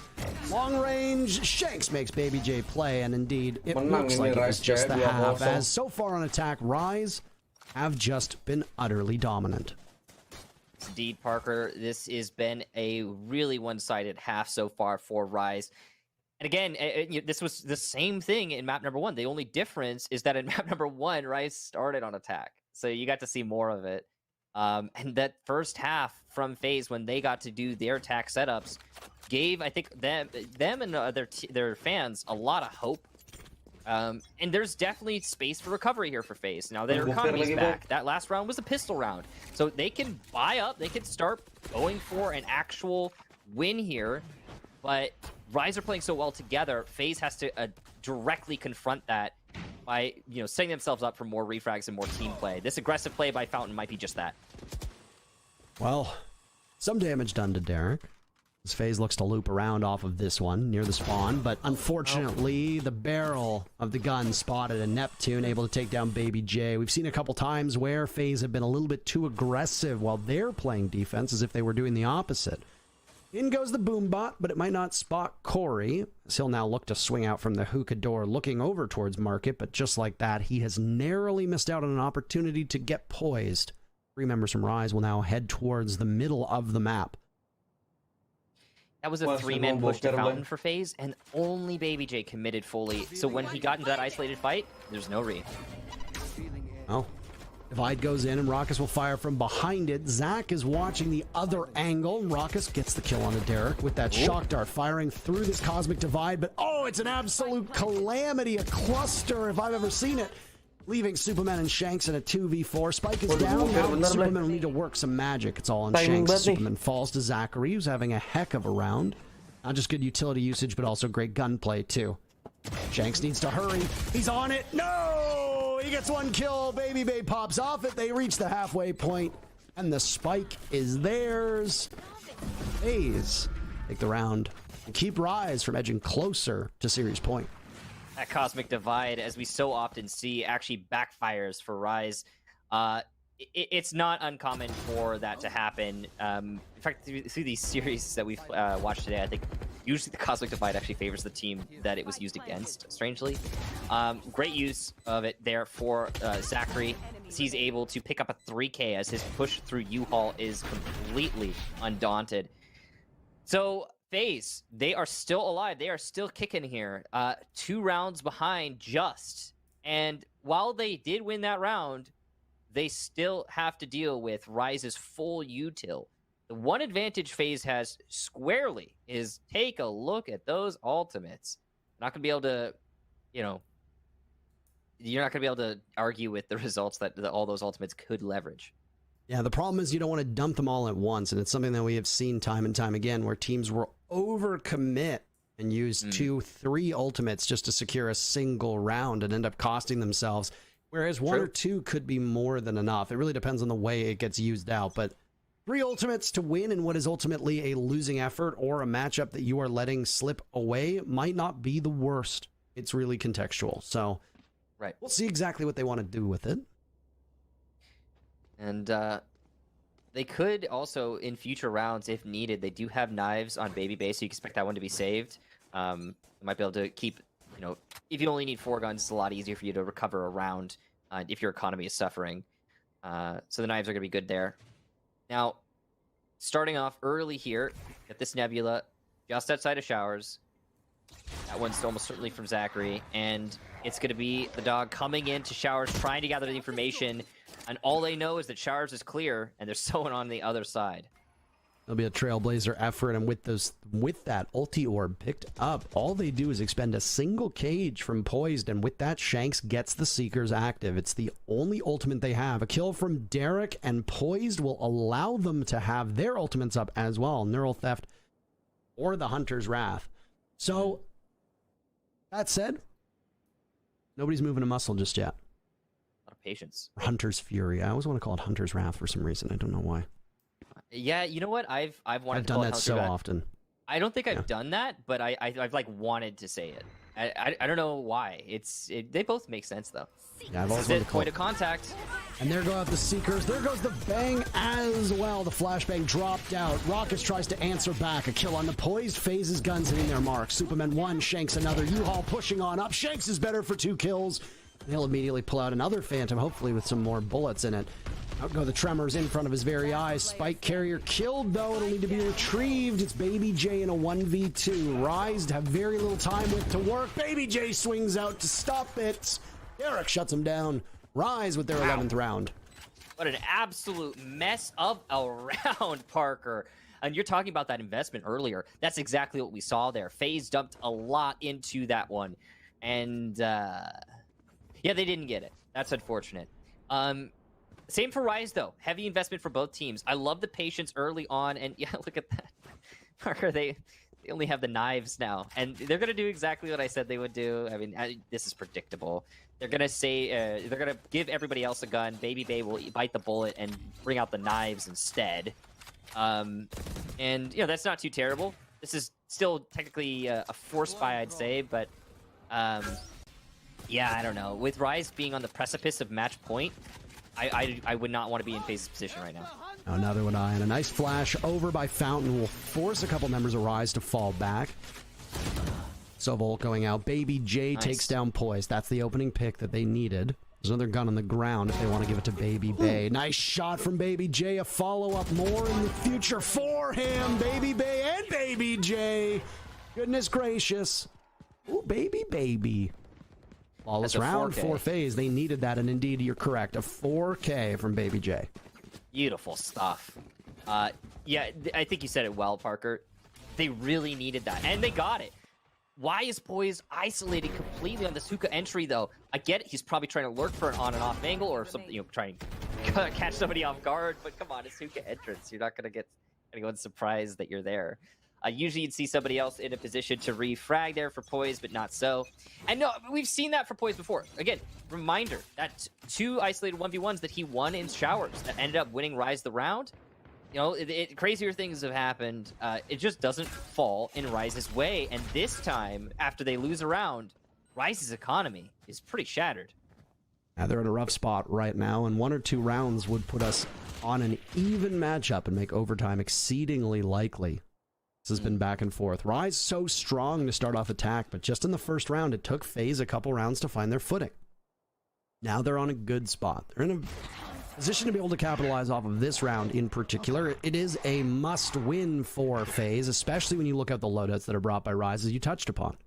Long range, Shanks makes Baby J play. And indeed, it looks like it was just the half. As so far on attack, Rise have just been utterly dominant. Indeed, Parker, this has been a really one-sided half so far for Rise. And again, this was the same thing in map number 1. The only difference is that in map number 1, Rise started on attack. So you got to see more of it. And that first half from FaZe, when they got to do their attack setups, gave, I think, them and their fans a lot of hope. And there's definitely space for recovery here for FaZe. Now, their economy's back. That last round was a pistol round. So they can buy up. They can start going for an actual win here. But Rise are playing so well together, FaZe has to directly confront that by, setting themselves up for more refrags and more team play. This aggressive play by Fountain might be just that. Well, some damage done to Derek. As FaZe looks to loop around off of this one near the spawn, but unfortunately, the barrel of the gun spotted a Neptune, able to take down Baby J. We've seen a couple times where FaZe have been a little bit too aggressive while they're playing defense, as if they were doing the opposite. In goes the Boombot, but it might not spot Corey, as he'll now look to swing out from the hookah door, looking over towards Market, but just like that, he has narrowly missed out on an opportunity to get poised. 3 members from Rise will now head towards the middle of the map. That was a 3-man push to Fountain for FaZe, and only Baby J committed fully, so when he got into that isolated fight, there's no re. Oh. Divide goes in, and Raucus will fire from behind it. Zach is watching the other angle. Raucus gets the kill on the Derek with that shock dart firing through this Cosmic Divide, but oh, it's an absolute calamity, a cluster if I've ever seen it. Leaving Superman and Shanks in a 2v4. Spike is down. Now Superman will need to work some magic. It's all on Shanks. Superman falls to Zachary, who's having a heck of a round. Not just good utility usage, but also great gunplay, too. Shanks needs to hurry. He's on it. No! He gets 1 kill. Baby Bay pops off it. They reach the halfway point, and the spike is theirs. FaZe take the round and keep Rise from edging closer to series point. That Cosmic Divide, as we so often see, actually backfires for Rise. It's not uncommon for that to happen. In fact, through these series that we've watched today, I think usually the Cosmic Divide actually favors the team that it was used against, strangely. Great use of it there for Zachary. He's able to pick up a 3K as his push through U-Haul is completely undaunted. So FaZe, they are still alive. They are still kicking here. 2 rounds behind just. And while they did win that round, they still have to deal with Rise's full util. The one advantage FaZe has squarely is take a look at those ultimates. Not going to be able to, you're not going to be able to argue with the results that all those ultimates could leverage. Yeah, the problem is you don't want to dump them all at once, and it's something that we have seen time and time again where teams will overcommit and use 2-3 ultimates just to secure a single round and end up costing themselves. Whereas 1 or 2 could be more than enough. It really depends on the way it gets used out. But 3 ultimates to win in what is ultimately a losing effort or a matchup that you are letting slip away might not be the worst. It's really contextual. So we'll see exactly what they want to do with it. And they could also, in future rounds, if needed, they do have knives on Baby Bay, so you expect that one to be saved. They might be able to keep... if you only need 4 guns, it's a lot easier for you to recover a round if your economy is suffering. So the knives are going to be good there. Now, starting off early here, get this Nebula just outside of Showers. That one's almost certainly from Zachary. And it's going to be the dog coming into Showers, trying to gather the information. And all they know is that Showers is clear, and there's someone on the other side. There'll be a trailblazer effort, and with that ulti orb picked up, all they do is expend a single cage from Poised, and with that, Shanks gets the Seekers active. It's the only ultimate they have. A kill from Derek, and Poised will allow them to have their ultimates up as well, Neural Theft or the Hunter's Wrath. So, that said, nobody's moving a muscle just yet. A lot of patience. Hunter's Fury. I always want to call it Hunter's Wrath for some reason. I don't know why. Yeah, you know what? I've wanted I've to done call that it so Hunter Wrath. often. I don't think I've done that, but I've like wanted to say it. I don't know why. They both make sense though. Yeah, I've always wanted to call point of contact. And there go out the Seekers. There goes the bang as well. The flashbang dropped out. Rockets tries to answer back. A kill on the Poised. Phases guns hitting their mark. Superman 1, Shanks another. U-Haul pushing on up. Shanks is better for 2 kills. He'll immediately pull out another Phantom, hopefully with some more bullets in it. Out go the Tremors in front of his very eyes. Spike Carrier killed, though. It'll need to be retrieved. It's Baby J in a 1v2. Rise to have very little time with to work. Baby J swings out to stop it. Derek shuts him down. Rise with their 11th round. What an absolute mess of a round, Parker. And you're talking about that investment earlier. That's exactly what we saw there. FaZe dumped a lot into that one. And, yeah, they didn't get it. That's unfortunate. Same for Rise, though. Heavy investment for both teams. I love the patience early on. And, yeah, look at that. Parker, they only have the knives now. And they're going to do exactly what I said they would do. I mean, this is predictable. They're going to say, they're going to give everybody else a gun. Baby Bay will bite the bullet and bring out the knives instead. And, you know, that's not too terrible. This is still technically a force buy, I'd say. But, yeah, I don't know. With Rise being on the precipice of match point, I would not want to be in FaZe's position right now. Oh, neither would I. And a nice flash over by Fountain will force a couple members of Rise to fall back. So Volt going out. Baby J takes down Poise. That's the opening pick that they needed. There's another gun on the ground if they want to give it to Baby Bay. Nice shot from Baby J. A follow-up more in the future for him. Baby Bay and Baby J. Goodness gracious. Ooh, Baby. Flawless round 4K. for FaZe. They needed that, and indeed, you're correct. A 4K from Baby J. Beautiful stuff. Yeah, I think you said it well, Parker. They really needed that, and they got it. Why is Poise isolated completely on this hookah entry, though? I get it. He's probably trying to lurk for an on and off angle or something, you know, try and catch somebody off guard. But come on, it's hookah entrance. You're not going to get anyone surprised that you're there. Usually you'd see somebody else in a position to refrag there for Poise, but not so. And no, we've seen that for Poise before. Again, reminder, that 2 isolated 1v1s that he won in showers that ended up winning Rise the round. You know, crazier things have happened. It just doesn't fall in Rise's way. And this time, after they lose a round, Rise's economy is pretty shattered. Yeah, they're in a rough spot right now, and 1 or 2 rounds would put us on an even matchup and make overtime exceedingly likely. This has been back and forth. Rise so strong to start off attack, but just in the first round, it took FaZe a couple rounds to find their footing. Now they're on a good spot. They're in a position to be able to capitalize off of this round in particular. It is a must-win for FaZe, especially when you look at the loadouts that are brought by Rise, as you touched upon.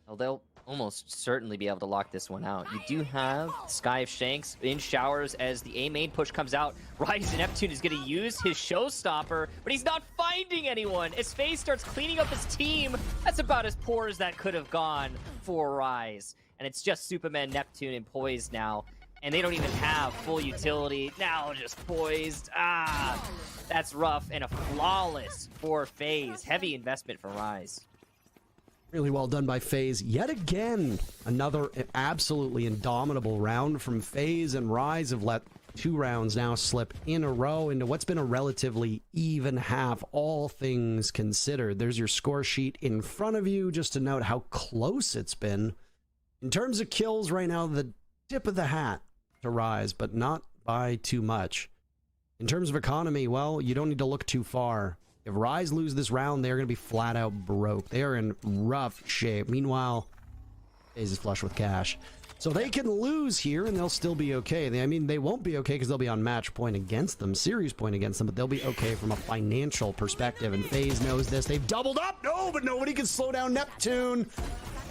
Well, they'll almost certainly be able to lock this one out. You do have Sky of Shanks in showers as the A main push comes out. Rise and Neptune is going to use his showstopper, but he's not finding anyone. As FaZe starts cleaning up his team, that's about as poor as that could have gone for Rise. And it's just Superman, Neptune, and Poised now. And they don't even have full utility. Now just Poised. That's rough. And a flawless for FaZe. Heavy investment for Rise. Really well done by FaZe. Yet again, another absolutely indomitable round from FaZe, and Rise have let 2 rounds now slip in a row into what's been a relatively even half, all things considered. There's your score sheet in front of you, just to note how close it's been. In terms of kills right now, the tip of the hat to Rise, but not by too much. In terms of economy, well, you don't need to look too far. If Rise lose this round, they're going to be flat out broke. They are in rough shape. Meanwhile, FaZe is flush with cash. So they can lose here and they'll still be okay. They won't be okay because they'll be on match point against them, series point against them, but they'll be okay from a financial perspective. And FaZe knows this. They've doubled up. No, but nobody can slow down Neptune.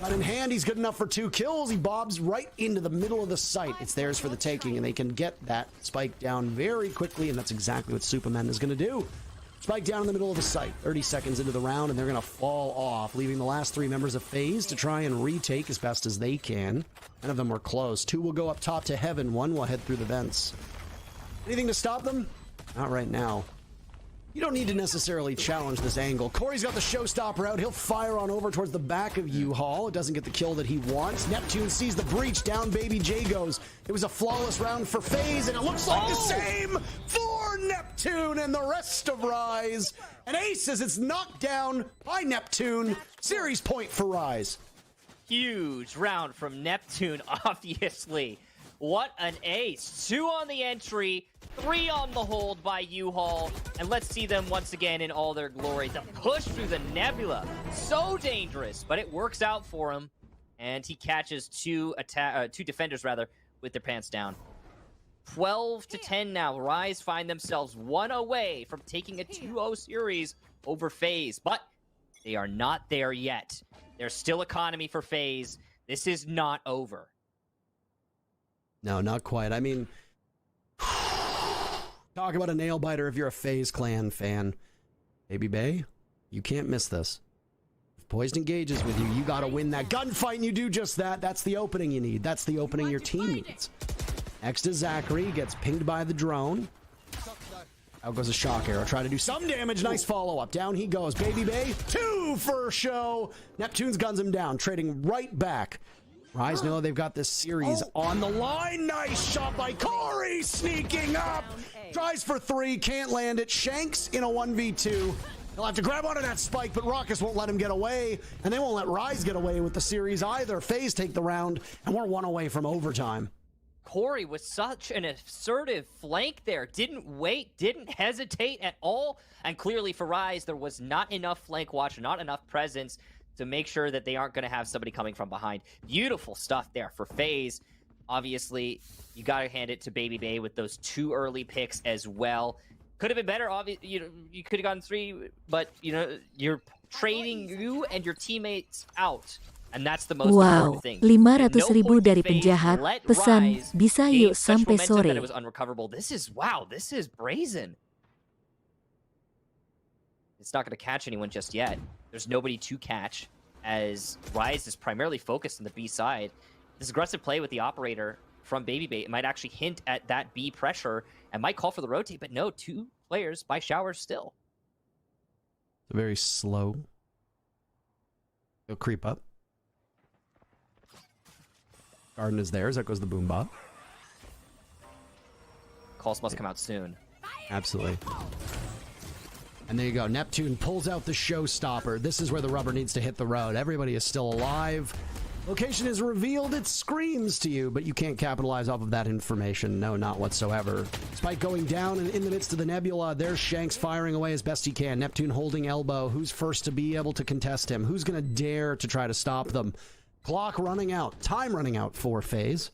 Got in hand, he's good enough for 2 kills. He bobs right into the middle of the site. It's theirs for the taking, and they can get that spike down very quickly, and that's exactly what Superman is going to do. Spike down in the middle of the site, 30 seconds into the round, and they're going to fall off, leaving the last 3 members of FaZe to try and retake as best as they can. None of them were close. 2 will go up top to heaven, 1 will head through the vents. Anything to stop them? Not right now. You don't need to necessarily challenge this angle. Corey's got the showstopper out. He'll fire on over towards the back of U-Haul. It doesn't get the kill that he wants. Neptune sees the breach. Down Baby J goes. It was a flawless round for FaZe, and it looks like the same for Neptune and the rest of Rise. And Ace as it's knocked down by Neptune. Series point for Rise. Huge round from Neptune, obviously. What an ace. 2 on the entry, 3 on the hold by U-Haul. And let's see them once again in all their glory. The push through the nebula. So dangerous, but it works out for him. And he catches 2 defenders, rather, with their pants down. 12-10 now. Rise find themselves 1 away from taking a 2-0 series over FaZe. But they are not there yet. There's still economy for FaZe. This is not over. No, not quite. I mean, talk about a nail biter if you're a FaZe Clan fan. Baby Bay, you can't miss this. If Poised engages with you, you got to win that gunfight, and you do just that. That's the opening you need. That's the opening your team needs. Next to Zachary, gets pinged by the drone. Out goes a shock arrow. Try to do some damage. Nice follow-up. Down he goes. Baby Bay, 2 for show. Neptune's guns him down, trading right back. Rise know they've got this series on the line. Nice shot by Corey, sneaking up. Tries for 3, can't land it. Shanks in a 1v2. He'll have to grab onto that spike, but Raucus won't let him get away, and they won't let Rise get away with the series either. FaZe take the round, and we're 1 away from overtime. Corey was such an assertive flank there. Didn't wait, didn't hesitate at all. And clearly for Rise, there was not enough flank watch, not enough presence to make sure that they aren't going to have somebody coming from behind. Beautiful stuff there for FaZe. Obviously, you got to hand it to Baby Bay with those 2 early picks as well. Could have been better. Obviously, you could have gotten 3, but you're trading you and your teammates out. And that's the most Wow, important thing. 500.000 dari penjahat. Pesan, bisa yuk sampai sore. That it was unrecoverable. This is brazen. It's not going to catch anyone just yet. There's nobody to catch, as Rise is primarily focused on the B side. This aggressive play with the operator from Baby Bay might actually hint at that B pressure and might call for the rotate, but no, 2 players by showers still. Very slow. He'll creep up. Garden is theirs. That goes the boom bot. Calls must come out soon. Absolutely. And there you go. Neptune pulls out the showstopper. This is where the rubber needs to hit the road. Everybody is still alive. Location is revealed. It screams to you, but you can't capitalize off of that information. No, not whatsoever. Spike going down, and in the midst of the nebula, there's Shanks firing away as best he can. Neptune holding elbow. Who's first to be able to contest him? Who's going to dare to try to stop them? Clock running out. Time running out for FaZe.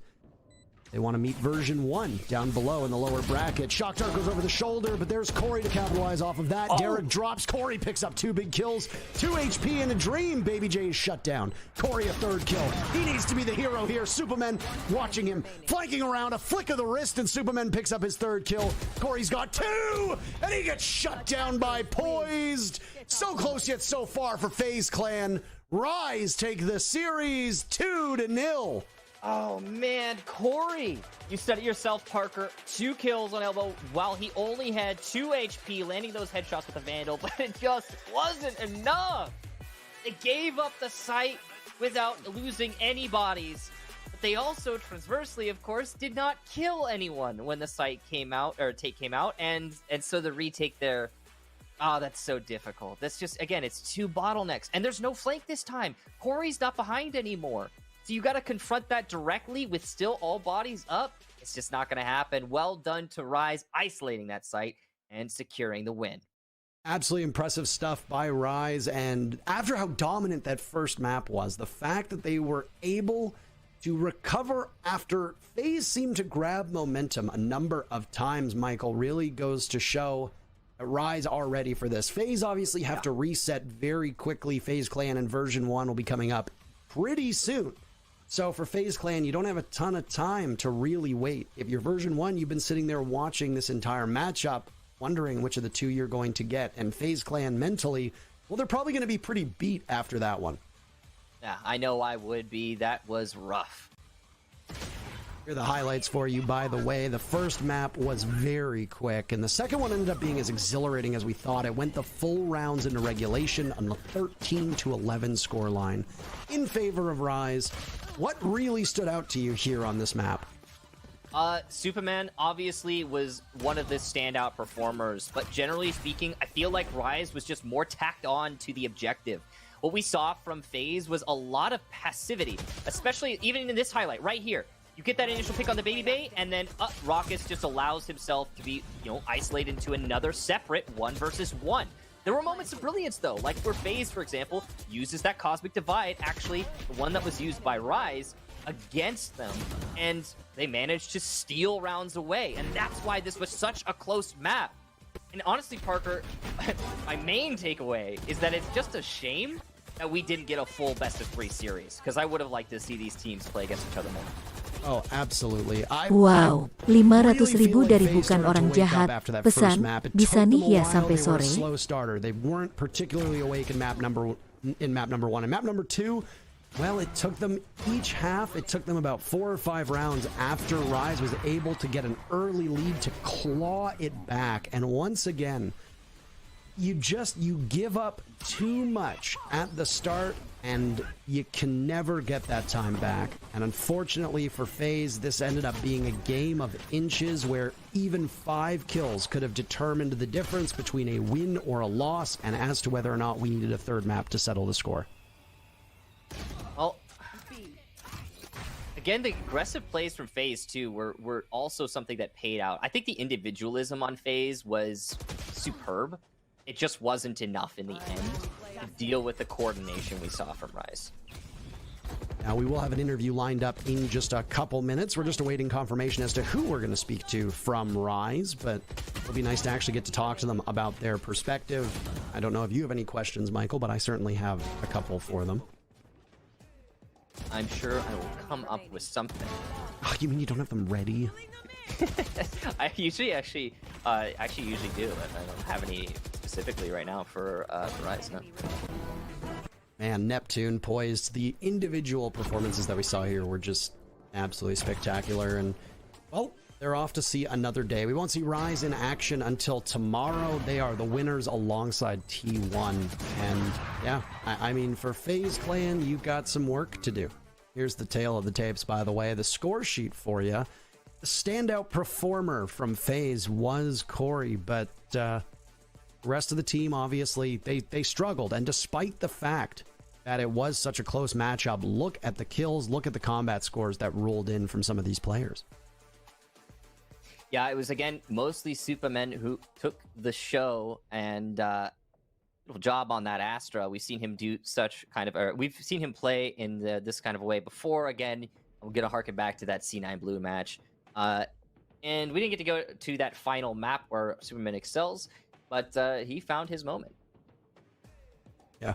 They want to meet version 1 down below in the lower bracket. Shock Dart goes over the shoulder, but there's Corey to capitalize off of that. Derek drops. Corey picks up 2 big kills. 2 HP in a dream. Baby J is shut down. Corey a 3rd kill. He needs to be the hero here. Superman watching him, flanking around. A flick of the wrist, and Superman picks up his 3rd kill. Corey's got 2, and he gets shut down by Poised. So close yet so far for FaZe Clan. Rise take the series 2-0. Oh man, Corey! You said it yourself, Parker. 2 kills on elbow while he only had 2 HP, landing those headshots with a Vandal, but it just wasn't enough. They gave up the site without losing any bodies. But they also, transversely, of course, did not kill anyone when the site came out, or take came out, and so the retake there. Oh, that's so difficult. That's just, again, it's 2 bottlenecks, and there's no flank this time. Corey's not behind anymore. So you got to confront that directly with still all bodies up. It's just not going to happen. Well done to Rise, isolating that site and securing the win. Absolutely impressive stuff by Rise. And after how dominant that first map was, the fact that they were able to recover after FaZe seemed to grab momentum a number of times, Michael, really goes to show that Rise are ready for this. FaZe obviously have to reset very quickly. FaZe Clan and version 1 will be coming up pretty soon. So for FaZe Clan, you don't have a ton of time to really wait. If you're version 1, you've been sitting there watching this entire matchup, wondering which of the two you're going to get. And FaZe Clan mentally, well, they're probably going to be pretty beat after that one. Yeah, I know I would be. That was rough. Here are the highlights for you, by the way. The first map was very quick, and the second one ended up being as exhilarating as we thought. It went the full rounds into regulation on the 13-11 scoreline in favor of Rise. What really stood out to you here on this map? Superman obviously was one of the standout performers, but generally speaking, I feel like Rise was just more tacked on to the objective. What we saw from FaZe was a lot of passivity, especially even in this highlight right here. You get that initial pick on the baby bait, and then Raucus just allows himself to be, isolated into another separate 1v1. There were moments of brilliance, though, like where FaZe, for example, uses that Cosmic Divide, actually the one that was used by Rise, against them, and they managed to steal rounds away, and that's why this was such a close map. And honestly, Parker, my main takeaway is that it's just a shame that we didn't get a full best-of-3 series, because I would have liked to see these teams play against each other more. Oh, absolutely. Wow, 500.000 dari bukan orang jahat. Pesan, bisa nih ya sampai sore. Slow starter. They weren't particularly awake in map number 1. In map number 2, well, it took them each half. It took them about 4 or 5 rounds after Rise was able to get an early lead to claw it back. And once again, you give up too much at the start, and you can never get that time back. And unfortunately for FaZe, this ended up being a game of inches where even 5 kills could have determined the difference between a win or a loss, and as to whether or not we needed a third map to settle the score. Well, again, the aggressive plays from FaZe too were also something that paid out. I think the individualism on FaZe was superb. It just wasn't enough in the end to deal with the coordination we saw from Rise. Now, we will have an interview lined up in just a couple minutes. We're just awaiting confirmation as to who we're going to speak to from Rise, but it'll be nice to actually get to talk to them about their perspective. I don't know if you have any questions, Michael, but I certainly have a couple for them. I'm sure I will come up with something. Oh, you mean you don't have them ready? I usually actually do, but I don't have any specifically right now for Rise. No. Man, Neptune poised. The individual performances that we saw here were just absolutely spectacular, and well, they're off to see another day. We won't see Rise in action until tomorrow. They are the winners alongside T1, and yeah, I mean, for FaZe Clan, you've got some work to do. Here's the tale of the tapes, by the way. The score sheet for you. The standout performer from FaZe was Corey, but the rest of the team, obviously, they struggled. And despite the fact that it was such a close matchup, look at the kills, look at the combat scores that rolled in from some of these players. Yeah, it was, again, mostly Supermen who took the show, and job on that Astra. We've seen him do such kind of, we've seen him play in this kind of a way before. Again, I'm going to harken back to that C9 Blue match. And we didn't get to go to that final map where Superman excels, but he found his moment. Yeah.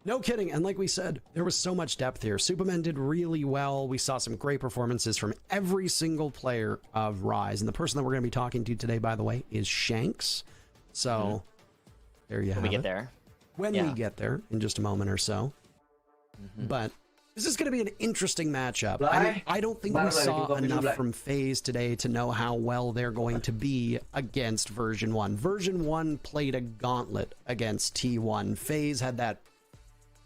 No kidding. And like we said, there was so much depth here. Superman did really well. We saw some great performances from every single player of Rise. And the person that we're going to be talking to today, by the way, is Shanks. So there you have it. When we get there. When we get there in just a moment or so. But this is going to be an interesting matchup. I mean, I don't think we saw enough from FaZe today to know how well they're going to be against version 1. Version 1 played a gauntlet against T1. FaZe had that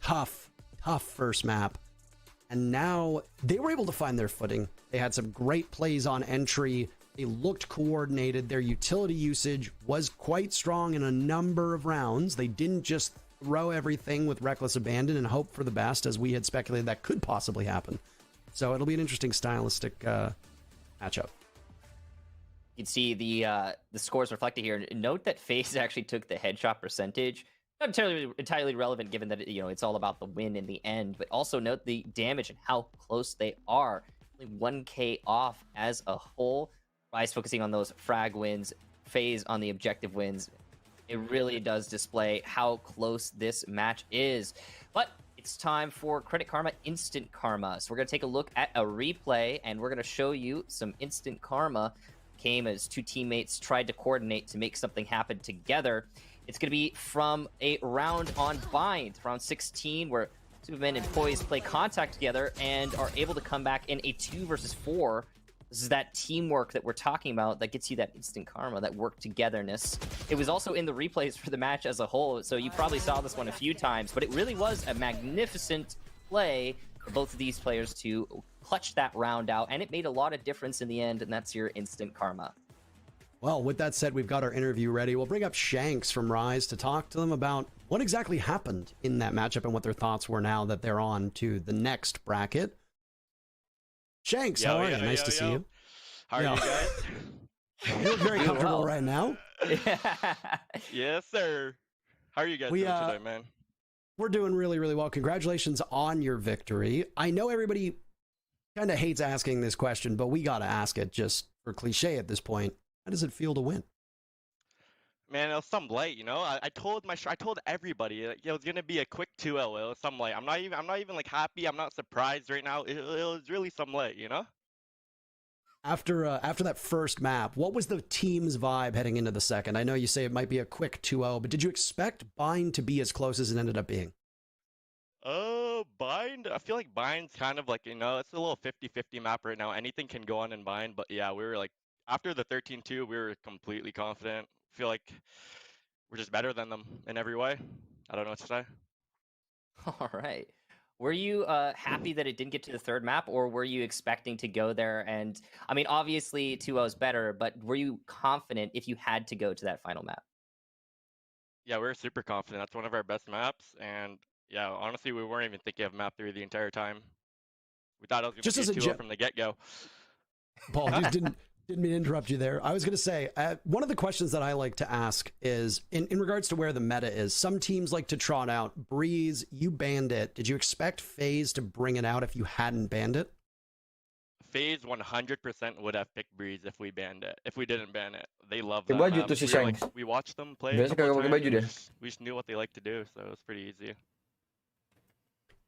tough first map, and now they were able to find their footing. They had some great plays on entry. They looked coordinated. Their utility usage was quite strong in a number of rounds. They didn't just throw everything with reckless abandon and hope for the best, as we had speculated that could possibly happen. So it'll be an interesting stylistic matchup. You can see the scores reflected here. Note that FaZe actually took the headshot percentage. Not entirely relevant, given that it's all about the win in the end. But also note the damage and how close they are. Only 1K off as a whole. Rise focusing on those frag wins, FaZe on the objective wins. It really does display how close this match is. But it's it's time for Credit Karma Instant Karma. So we're going to take a look at a replay, and we're going to show you some Instant Karma. Came as two teammates tried to coordinate to make something happen together. It's going to be from a round on Bind, round 16, where Superman and Poise play contact together and are able to come back in a 2 versus 4. This is that teamwork that we're talking about that gets you that instant karma, that work togetherness. It was also in the replays for the match as a whole, so you probably saw this one a few times, but it really was a magnificent play for both of these players to clutch that round out, and it made a lot of difference in the end, and that's your instant karma. Well, with that said, we've got our interview ready. We'll bring up Shanks from Rise to talk to them about what exactly happened in that matchup and what their thoughts were now that they're on to the next bracket. Shanks, how are you? Nice to see you. How are you guys? You look very comfortable right now. Yes, sir. How are you guys doing today, man? We're doing really, really well. Congratulations on your victory. I know everybody kind of hates asking this question, but we got to ask it just for cliche at this point. How does it feel to win? Man, it was some light, you know. I told everybody it was gonna be a quick 2-0. It was some light. I'm not even like happy. I'm not surprised right now. It was really some light, you know. After that first map, what was the team's vibe heading into the second? I know you say it might be a quick 2-0, but did you expect Bind to be as close as it ended up being? Bind. I feel like Bind's kind of like, you know, it's a little 50-50 map right now. Anything can go on in Bind, but yeah, we were like after the 13-2, we were completely confident. Feel like we're just better than them in every way. I don't know what to say. All right. Were you happy that it didn't get to the third map, or were you expecting to go there? And I mean, obviously 2-0 is better, but were you confident if you had to go to that final map? Yeah, we were super confident. That's one of our best maps. And yeah, honestly, we weren't even thinking of map 3 the entire time. We thought it was going to be 2-0 from the get-go. Paul, didn't mean to interrupt you there. I was going to say, one of the questions that I like to ask is, in regards to where the meta is, some teams like to trot out Breeze, you banned it. Did you expect FaZe to bring it out if you hadn't banned it? FaZe 100% would have picked Breeze if we banned it. If we didn't ban it. They love that Baju map. tuh si Shanks. We watched them play Biasa kagak pakai baju deh. we just knew what they like to do, so it was pretty easy.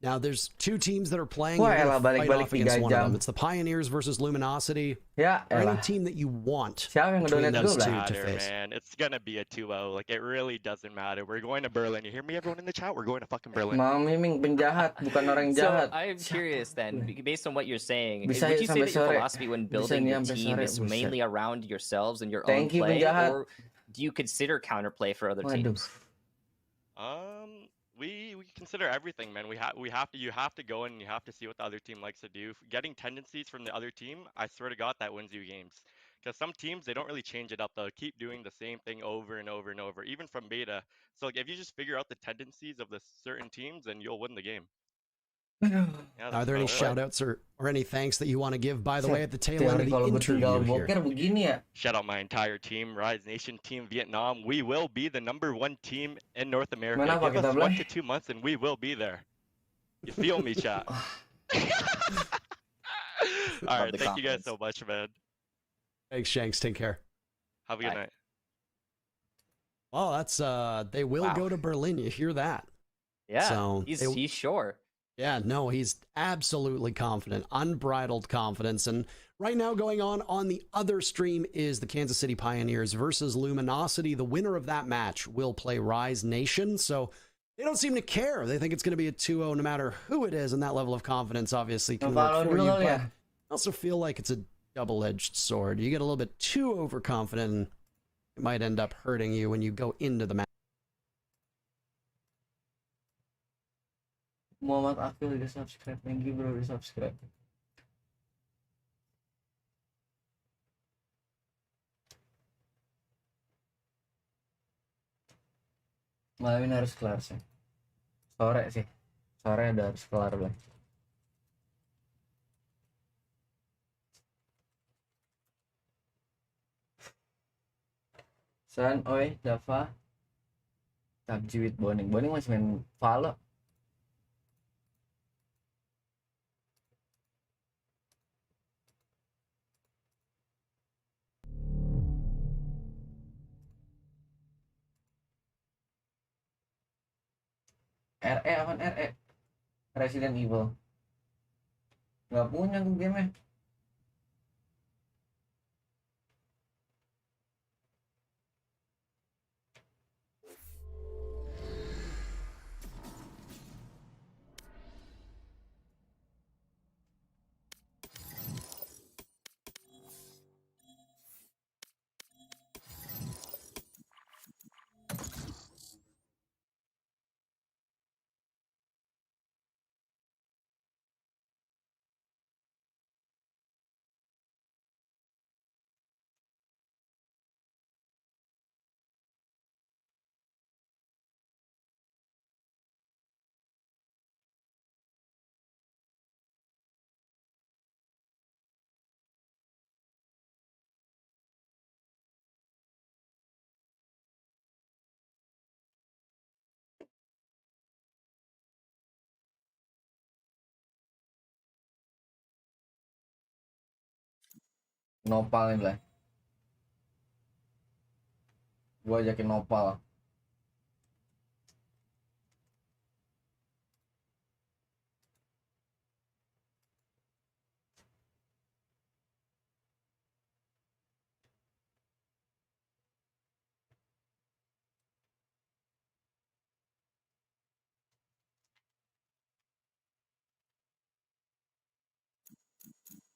Now, there's two teams that are playing. Wah, You're elah, gonna fight balik-balik off against 3 one of jam. them. It's the Pioneers versus Luminosity. Ya, or any elah. team that you want. Siapa yang between ngedonate those dulu two lah? to Matter, face. man. It's gonna be a 2-0. Like, it really doesn't matter. We're going to Berlin. You hear me, everyone in the chat? We're going to fucking Berlin. Miming penjahat, bukan orang So jahat. I'm curious then, based on what you're saying, Bisa would you say sampai that your sore. philosophy when Bisa building nih your sampai team sore, is buset. mainly around yourselves and your Thank own you, play, penjahat. or do you consider counterplay for other Waduh. teams? We consider everything, man. You have to go in and you have to see what the other team likes to do. Getting tendencies from the other team, I swear to God, that wins you games. Because some teams, they don't really change it up. They'll keep doing the same thing over and over and over, even from beta. So like, if you just figure out the tendencies of the certain teams, then you'll win the game. Yeah, Are there any about it. shout outs or any thanks that you want to give, by the way, at the tail end of Teori the kalau bertinggal interview boker here? begini ya. Shout out my entire team, Rise Nation, Team Vietnam. We will be the #1 team in North America. Mana apa Give kita us 1 boleh? to 2 months and we will be there. You feel me, chat? All right, the thank you guys confidence. so much, man. Thanks, Shanks. Take care. Have a good Bye. night. Well, that's they will Wow. go to Berlin. You hear that? Yeah, So, he's it- sure. Yeah, no, he's absolutely confident, unbridled confidence. And right now going on the other stream is the Kansas City Pioneers versus Luminosity. The winner of that match will play Rise Nation. So they don't seem to care. They think it's going to be a 2-0 no matter who it is. And that level of confidence obviously can work Follow for you. dulu But ya. I also feel like it's a double-edged sword. You get a little bit too overconfident and it might end up hurting you when you go into the match. Muhammad Akil udah subscribe. Thank you bro, udah subscribe. Malam ini harus kelar sih. Sore sih. Sore udah harus kelar lah. San, oi, Dava. PUBG with Boning. Boning masih main Valo. RE apa RE? Resident Evil. Nggak punya gue game-nya. Nopal nih lah. Gua ajakin Nopal.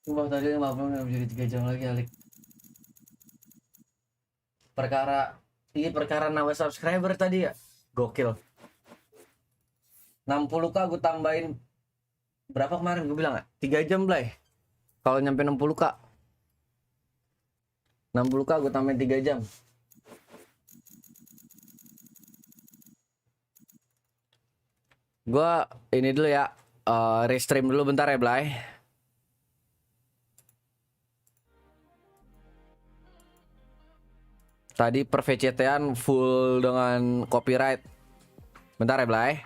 Sumpah tadi 50 nggak bisa 3 jam lagi Alik. Perkara nambah subscriber tadi ya. Gokil. 60k gue tambahin berapa kemarin gue bilang nggak? 3 jam Blay. Kalau nyampe 60k 60k gue tambahin 3 jam. Gue ini dulu ya, restream dulu bentar ya Blay. Tadi per VCT-an full dengan copyright. Bentar ya Blay.